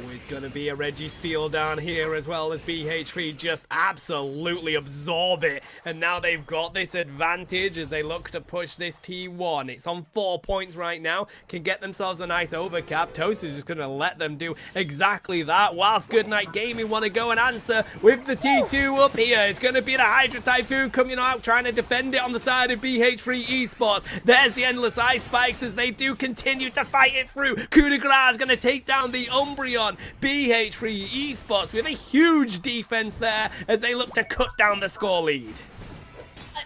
Always going to be a Registeel down here as well as BH3 just absolutely absorb it. And now they've got this advantage as they look to push this T1. It's on 4 points right now. Can get themselves a nice overcap. Toast is just going to let them do exactly that. Whilst Goodnight Gaming want to go and answer with the T2 up here. It's going to be the Hydra Typhoon coming out trying to defend it on the side of BH3 Esports. There's the Endless Ice Spikes as they do continue to fight it through. Coup de grace is going to take down the Umbreon. BH3 Esports with a huge defense there as they look to cut down the score lead.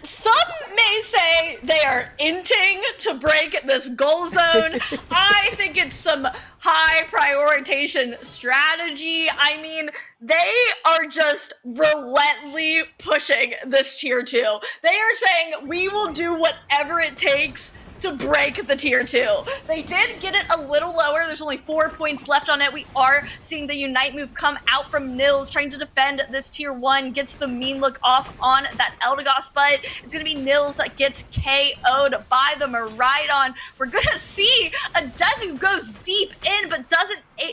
Some may say they are inting to break this goal zone. I think it's some high prioritization strategy. I mean, they are just relentlessly pushing this tier 2. They are saying, we will do whatever it takes to break the tier 2. They did get it a little lower. There's only 4 points left on it. We are seeing the Unite move come out from Nils, trying to defend this tier 1, gets the mean look off on that Eldegoss, but it's going to be Nils that gets KO'd by the Miraidon. We're going to see a Desu goes deep in, but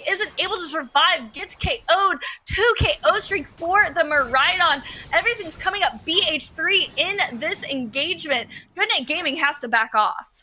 isn't able to survive, gets KO'd. 2 KO streak for the Miraidon. Everything's coming up BH3 in this engagement. Goodnight Gaming has to back off.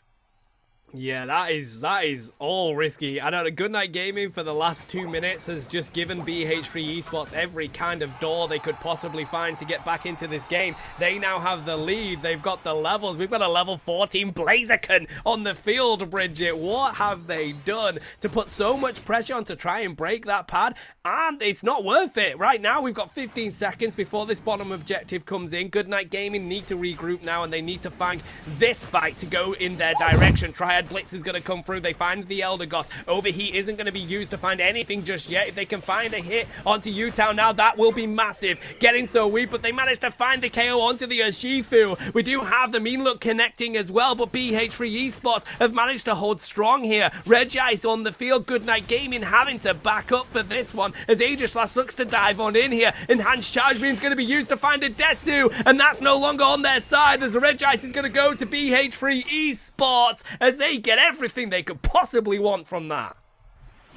Yeah, that is all risky. I know the Goodnight Gaming for the last 2 minutes has just given BH3 Esports every kind of door they could possibly find to get back into this game. They now have the lead. They've got the levels. We've got a level 14 Blaziken on the field, Bridget. What have they done to put so much pressure on to try and break that pad? And it's not worth it. Right now, we've got 15 seconds before this bottom objective comes in. Goodnight Gaming need to regroup now, and they need to find this fight to go in their direction. Try Zed Blitz is going to come through. They find the Elder Goss. Overheat isn't going to be used to find anything just yet. If they can find a hit onto U-Town now, that will be massive. Getting so weak, but they managed to find the KO onto the Urshifu. We do have the Mean Look connecting as well, but BH3 Esports have managed to hold strong here. Regice on the field. Goodnight Gaming having to back up for this one as Aegislash looks to dive on in here. Enhanced Charge Beam is going to be used to find a Desu, and that's no longer on their side as Regice is going to go to BH3 Esports as they get everything they could possibly want from that.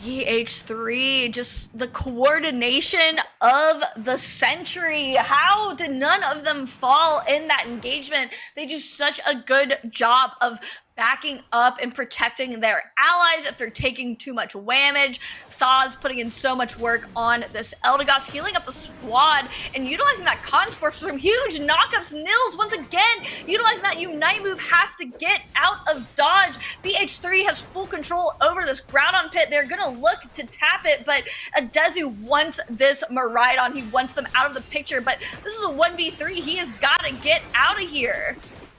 BH3, just the coordination of the century. How did none of them fall in that engagement? They do such a good job of backing up and protecting their allies if they're taking too much damage. Saw's putting in so much work on this Eldegoss, healing up the squad and utilizing that Consport for some huge knockups. Nils, once again, utilizing that Unite move, has to get out of dodge. BH3 has full control over this Groudon pit. They're gonna look to tap it, but Adezu wants this Miraidon. He wants them out of the picture, but this is a 1v3. He has got to get out of here.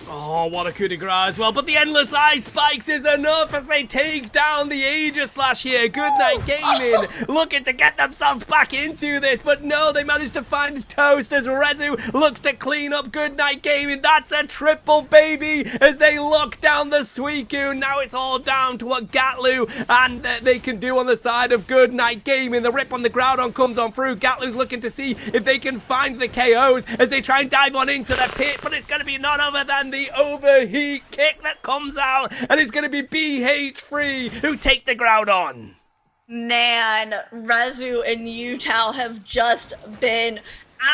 Oh, what a coup de grace as well, but the Endless Ice Spikes is enough as they take down the Aegislash here. Goodnight Gaming looking to get themselves back into this, but no, they managed to find Toast as Rezu looks to clean up Goodnight Gaming. That's a triple, baby, as they lock down the Suicune. Now it's all down to what Gatlu and they can do on the side of Goodnight Gaming. The rip on the Groudon comes on through. Gatlu's looking to see if they can find the KOs as they try and dive on into the pit, but it's going to be none other than the overheat kick that comes out, and it's going to be BH3 who take the Groudon. Man, Rezu and Utah have just been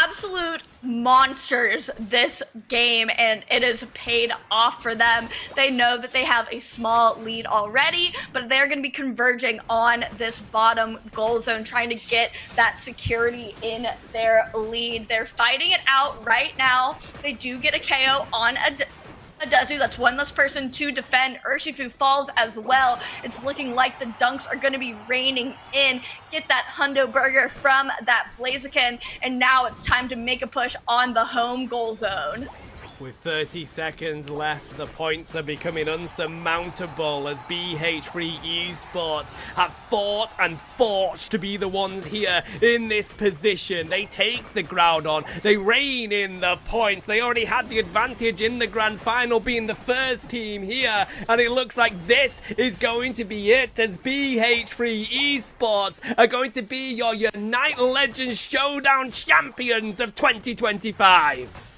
absolute monsters this game, and it has paid off for them. They know that they have a small lead already, but they're going to be converging on this bottom goal zone, trying to get that security in their lead. They're fighting it out right now. They do get a KO on Adezu. That's one less person to defend. Urshifu falls as well. It's looking like the dunks are going to be raining in. Get that Hundo Burger from that Blaziken, and now it's time to make a push on the home goal zone. With 30 seconds left, the points are becoming unsurmountable as BH3 Esports have fought and fought to be the ones here in this position. They take the Groudon, they reign in the points. They already had the advantage in the grand final, being the first team here, and it looks like this is going to be it, as BH3 Esports are going to be your Unite Legends Showdown champions of 2025.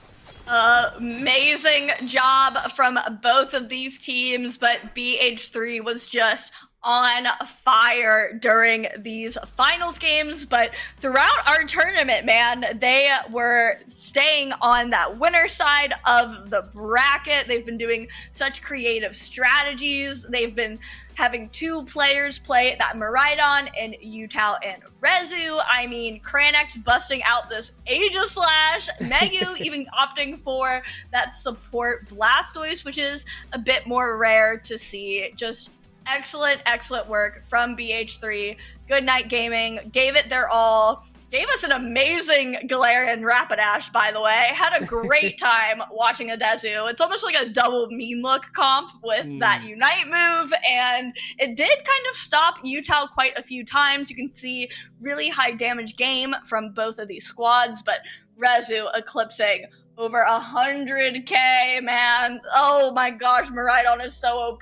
Amazing job from both of these teams, but BH3 was just on fire during these finals games. But throughout our tournament, man, they were staying on that winner side of the bracket. They've been doing such creative strategies. They've been having two players play that Miraidon and Utah and Rezu. I mean, Kranex busting out this Aegislash, Megu even opting for that support Blastoise, which is a bit more rare to see. Just excellent work from BH3. Goodnight Gaming gave it their all. Gave us an amazing Galarian Rapidash, by the way. Had a great time watching Adezu. It's almost like a double Mean Look comp with that Unite move, and it did kind of stop Utah quite a few times. You can see really high damage game from both of these squads, but Rezu eclipsing over 100k, man. Oh my gosh, Miraidon is so OP.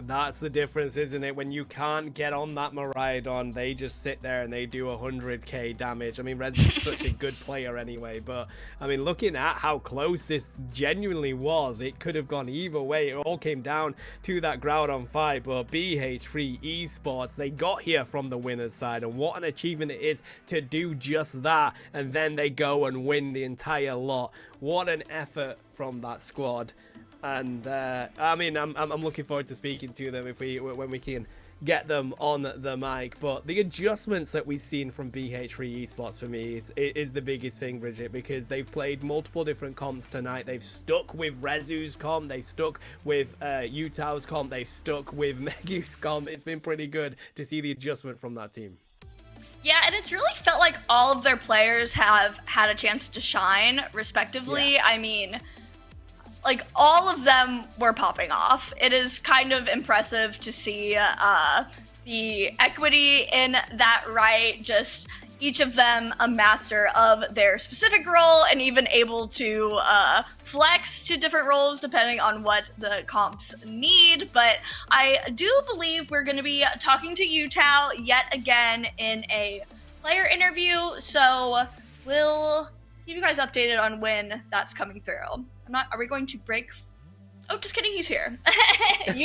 That's the difference, isn't it? When you can't get on that Miraidon, they just sit there and they do 100k damage. I mean, Rezu's such a good player anyway, but I mean, looking at how close this genuinely was, it could have gone either way. It all came down to that Groudon fight, but BH3 Esports, they got here from the winner's side, and what an achievement it is to do just that, and then they go and win the entire lot. What an effort from that squad. And I mean, I'm looking forward to speaking to them when we can get them on the mic. But the adjustments that we've seen from BH3 Esports for me is the biggest thing, Bridget, because they've played multiple different comps tonight. They've stuck with Rezu's comp, they've stuck with Utah's comp, they've stuck with Megu's comp. It's been pretty good to see the adjustment from that team. Yeah, and it's really felt like all of their players have had a chance to shine, respectively. Yeah. I mean, like all of them were popping off. It is kind of impressive to see the equity in that, right? Just each of them a master of their specific role and even able to flex to different roles depending on what the comps need. But I do believe we're going to be talking to you, Tao, yet again in a player interview. So we'll keep you guys updated on when that's coming through. Are we going to break? Oh, just kidding, he's here.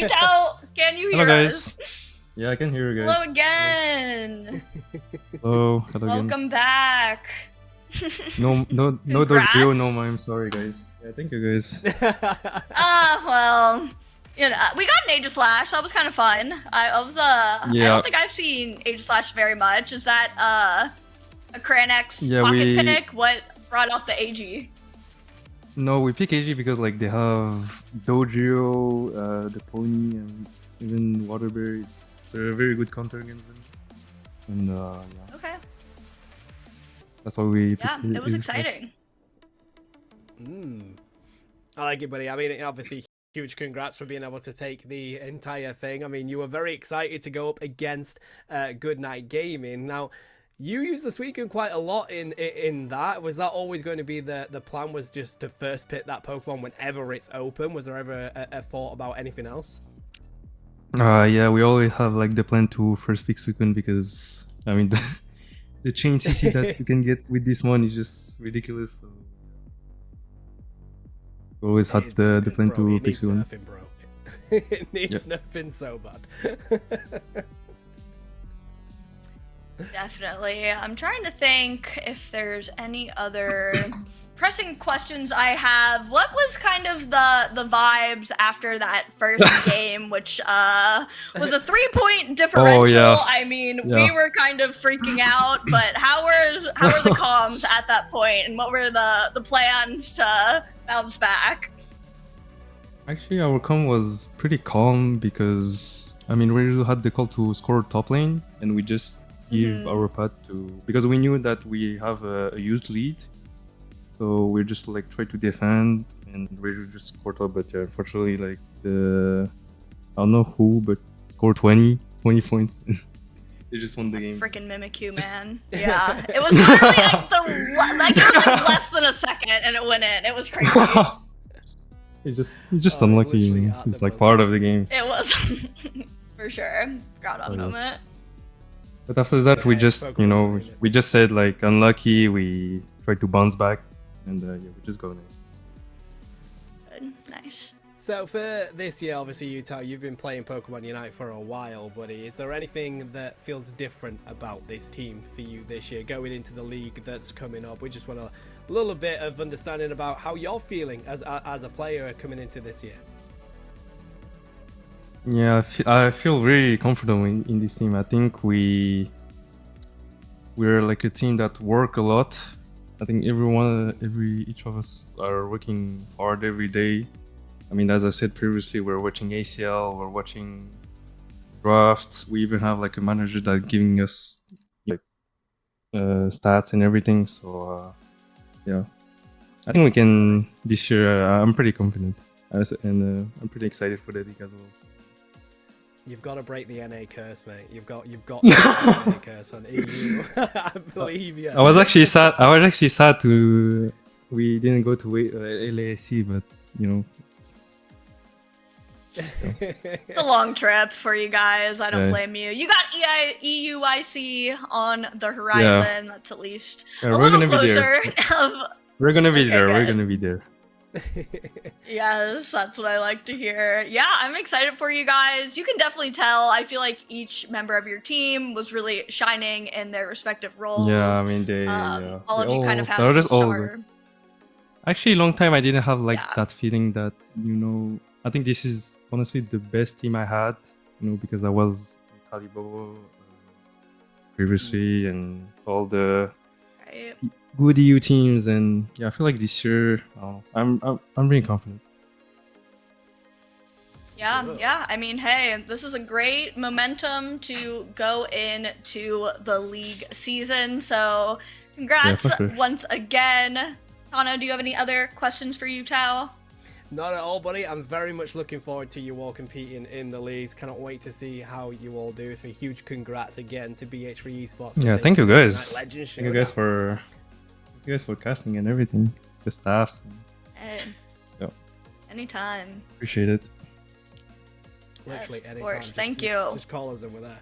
Tao, can you hear us? Yeah, I can hear you guys. Hello again. Hello again. Welcome back. No video, no mime. Sorry, guys. Yeah, thank you, guys. Well, you know, we got an Aegislash. That was kind of fun. I don't think I've seen Aegislash very much. Is that a Cranex pocket pick? What brought out the AG? No, we pick AG because like they have Dojo, the pony, and even Waterberry. It's a very good counter against them. And yeah. Okay. That's why we. Yeah, it was exciting. I like it, buddy. I mean, obviously, huge congrats for being able to take the entire thing. I mean, you were very excited to go up against Goodnight Gaming. Now, you used the Suicune quite a lot in that. Was that always going to be the plan? Was just to first pick that Pokemon whenever it's open? Was there ever a thought about anything else? Yeah, we always have like the plan to first pick Suicune because I mean the chain CC that you can get with this one is just ridiculous. So we always had the plan to pick Suicune. It needs nerfing so bad. Definitely. I'm trying to think if there's any other pressing questions I have. What was kind of the vibes after that first game, which was a 3-point differential? Oh, yeah. I mean, we were kind of freaking out, but how were the comms at that point, and what were the plans to bounce back? Actually, our comm was pretty calm because I mean we had the call to score top lane, and we just give our path to because we knew that we have a huge lead. So we just like try to defend and we just scored up, but yeah, unfortunately, like I don't know who, but scored 20 points. They just won the game. Freaking Mimikyu, man. Yeah, it was literally like it was like less than a second and it went in. It was crazy. It's just unlucky. It's like part of the game. It was for sure. Proud of the moment. But after that, we just we just said like unlucky. We tried to bounce back. And yeah, we just go next. Good. Nice. So for this year, obviously, you've been playing Pokemon Unite for a while, buddy. Is there anything that feels different about this team for you this year, going into the league that's coming up? We just want a little bit of understanding about how you're feeling as a player coming into this year. Yeah, I feel very comfortable in this team. I think we're like a team that work a lot. I think each of us are working hard every day. I mean, as I said previously, we're watching ACL, we're watching drafts. We even have like a manager that giving us like stats and everything. So yeah, I think we can this year. I'm pretty confident, and I'm pretty excited for the league as well. So. You've got to break the NA curse, mate. You've got to break the NA curse on EU. I believe you. I was actually sad to we didn't go to LASC, but you know. It's a long trip for you guys. I don't blame you. You got EUIC on the horizon. That's at least a little closer. We're gonna be there. We're gonna be there. Yes, that's what I like to hear. Yeah, I'm excited for you guys. You can definitely tell. I feel like each member of your team was really shining in their respective roles. Yeah, I mean all of you kind of have some star. Actually, a long time I didn't have like that feeling that I think this is honestly the best team I had. Because I was Talibo previously and all the. Right. Good EU teams, and yeah, I feel like this year I'm really confident. Yeah. I mean, hey, this is a great momentum to go into the league season. So, congrats once again. Tano, do you have any other questions for you, Tao? Not at all, buddy. I'm very much looking forward to you all competing in the leagues. Cannot wait to see how you all do. So huge congrats again to BH3 Esports. Yeah, thank you guys. Legend Thank you guys for casting and everything. The staffs. Hey, Yeah. anytime. Appreciate it. Literally Yes, of anytime. course. Just- Thank you. Just call us and we're there.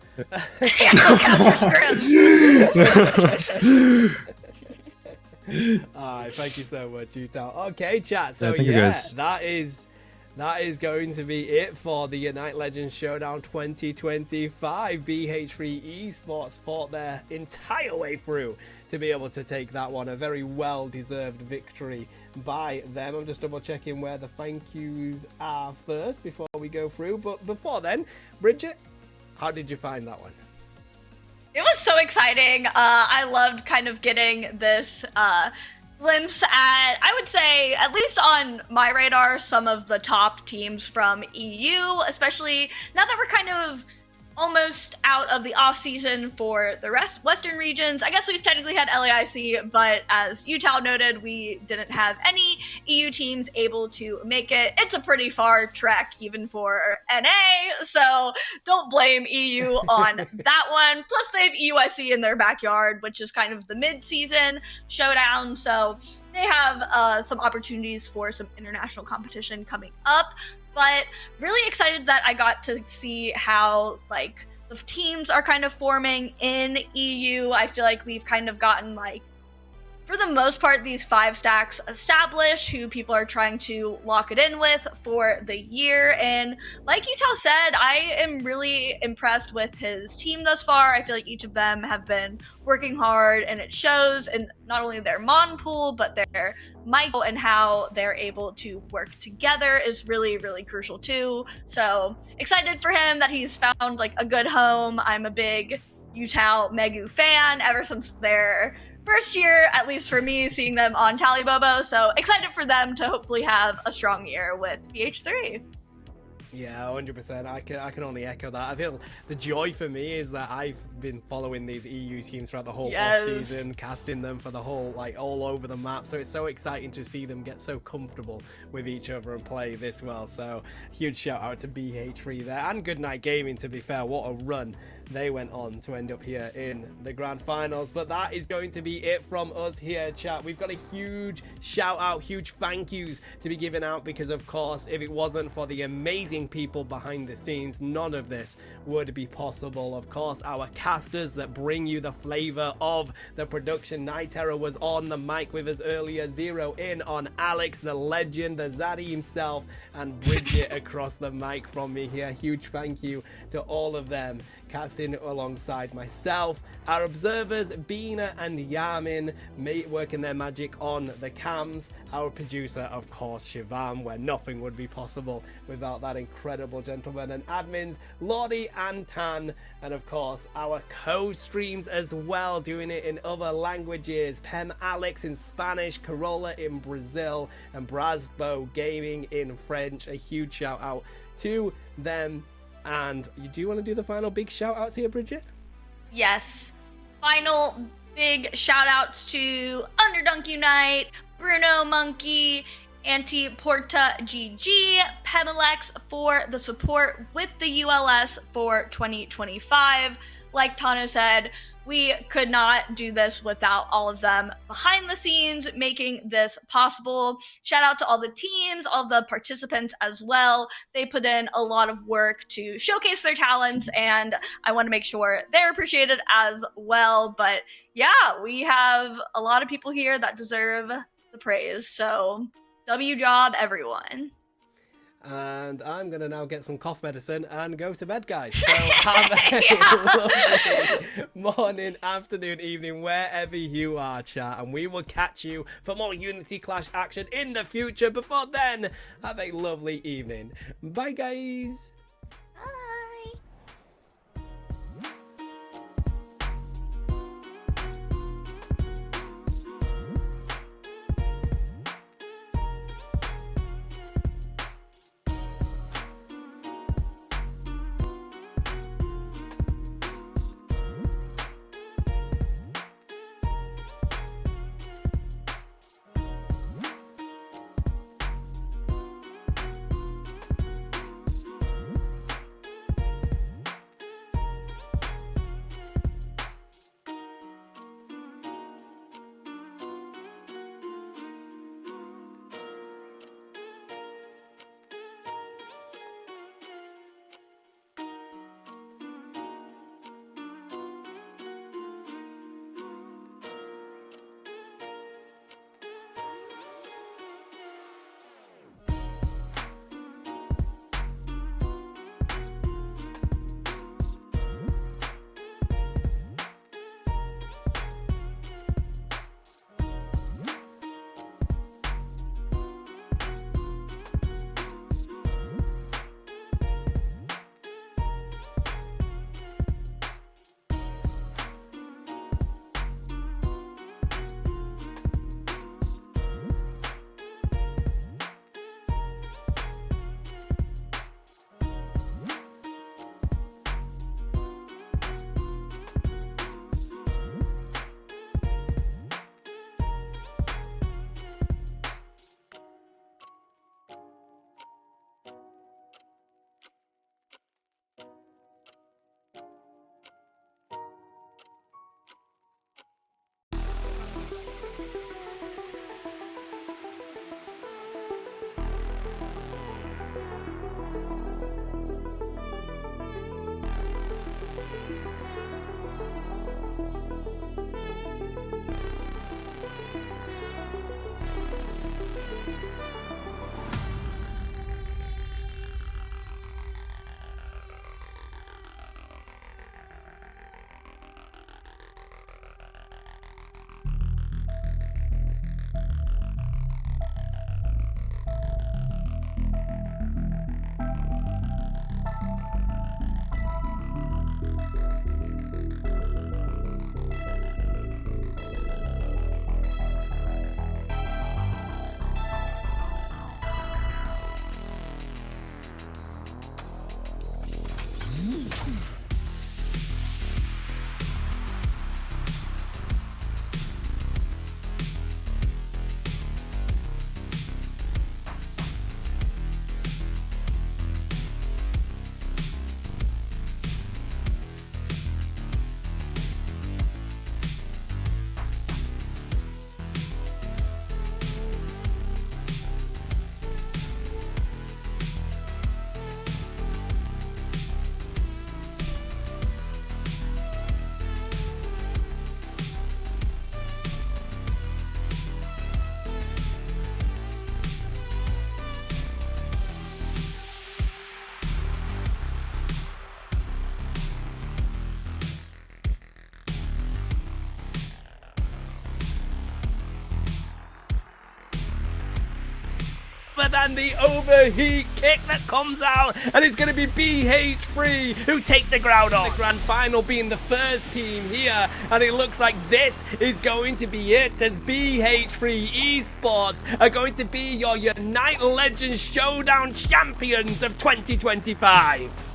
Alright, thank you so much, Utah. Okay, chat. So thank you guys. that is going to be it for the Unite Legends Showdown 2025. BH3 Esports fought their entire way through to be able to take that one. A very well-deserved victory by them. I'm just double-checking where the thank yous are first before we go through. But before then, Bridget, how did you find that one? It was so exciting. I loved kind of getting this glimpse at, I would say, at least on my radar, some of the top teams from EU, especially now that we're kind of almost out of the off season for the Western regions. I guess we've technically had LAIC, but as Utah noted, we didn't have any EU teams able to make it. It's a pretty far trek even for NA, so don't blame EU on that one. Plus they have EUIC in their backyard, which is kind of the mid-season showdown, so they have some opportunities for some international competition coming up. But really excited that I got to see how, like, the teams are kind of forming in EU. I feel like we've kind of gotten, like, for the most part, these 5 stacks established who people are trying to lock it in with for the year. And like Utah said, I am really impressed with his team thus far. I feel like each of them have been working hard, and it shows in not only their Mon pool, but their Michael, and how they're able to work together is really, really crucial too. So excited for him that he's found like a good home. I'm a big Utah Megu fan ever since their first year, at least for me, seeing them on Talibobo. So excited for them to hopefully have a strong year with BH3. Yeah, 100%. I can only echo that. I feel the joy for me is that I've been following these EU teams throughout the whole off season, casting them for the whole, like, all over the map. So it's so exciting to see them get so comfortable with each other and play this well. So huge shout out to BH3 there, and Goodnight Gaming, to be fair. What a run they went on to end up here in the grand finals. But that is going to be it from us here, chat. We've got a huge shout out, huge thank yous to be given out, because of course, if it wasn't for the amazing people behind the scenes, none of this would be possible. Of course, our casters that bring you the flavor of the production. Night Terror was on the mic with us earlier. Zero in on Alex, the legend, the Zaddy himself, and Bridget across the mic from me here. Huge thank you to all of them casting alongside myself, our observers Bina and Yamin working their magic on the cams, our producer of course Shivam, where nothing would be possible without that incredible gentleman, and admins Lottie and Tan, and of course our co-streams as well, doing it in other languages. Pem Alex in Spanish, Corolla in Brazil, and Brasbo Gaming in French. A huge shout out to them. And you do want to do the final big shout outs here, Bridget? Yes. Final big shout outs to Underdunk Unite, Bruno Monkey, Anti Porta GG, Pemelex for the support with the ULS for 2025. Like Tano said, we could not do this without all of them behind the scenes making this possible. Shout out to all the teams, all the participants as well. They put in a lot of work to showcase their talents, and I want to make sure they're appreciated as well. But yeah, we have a lot of people here that deserve the praise. So W job, everyone. And I'm going to now get some cough medicine and go to bed, guys. So have a lovely morning, afternoon, evening, wherever you are, chat. And we will catch you for more Unity Clash action in the future. Before then, have a lovely evening. Bye, guys. other than the overheat kick that comes out, and it's going to be BH3 who take the ground on. The grand final being the first team here, and it looks like this is going to be it, as BH3 Esports are going to be your Unite Legends Showdown champions of 2025.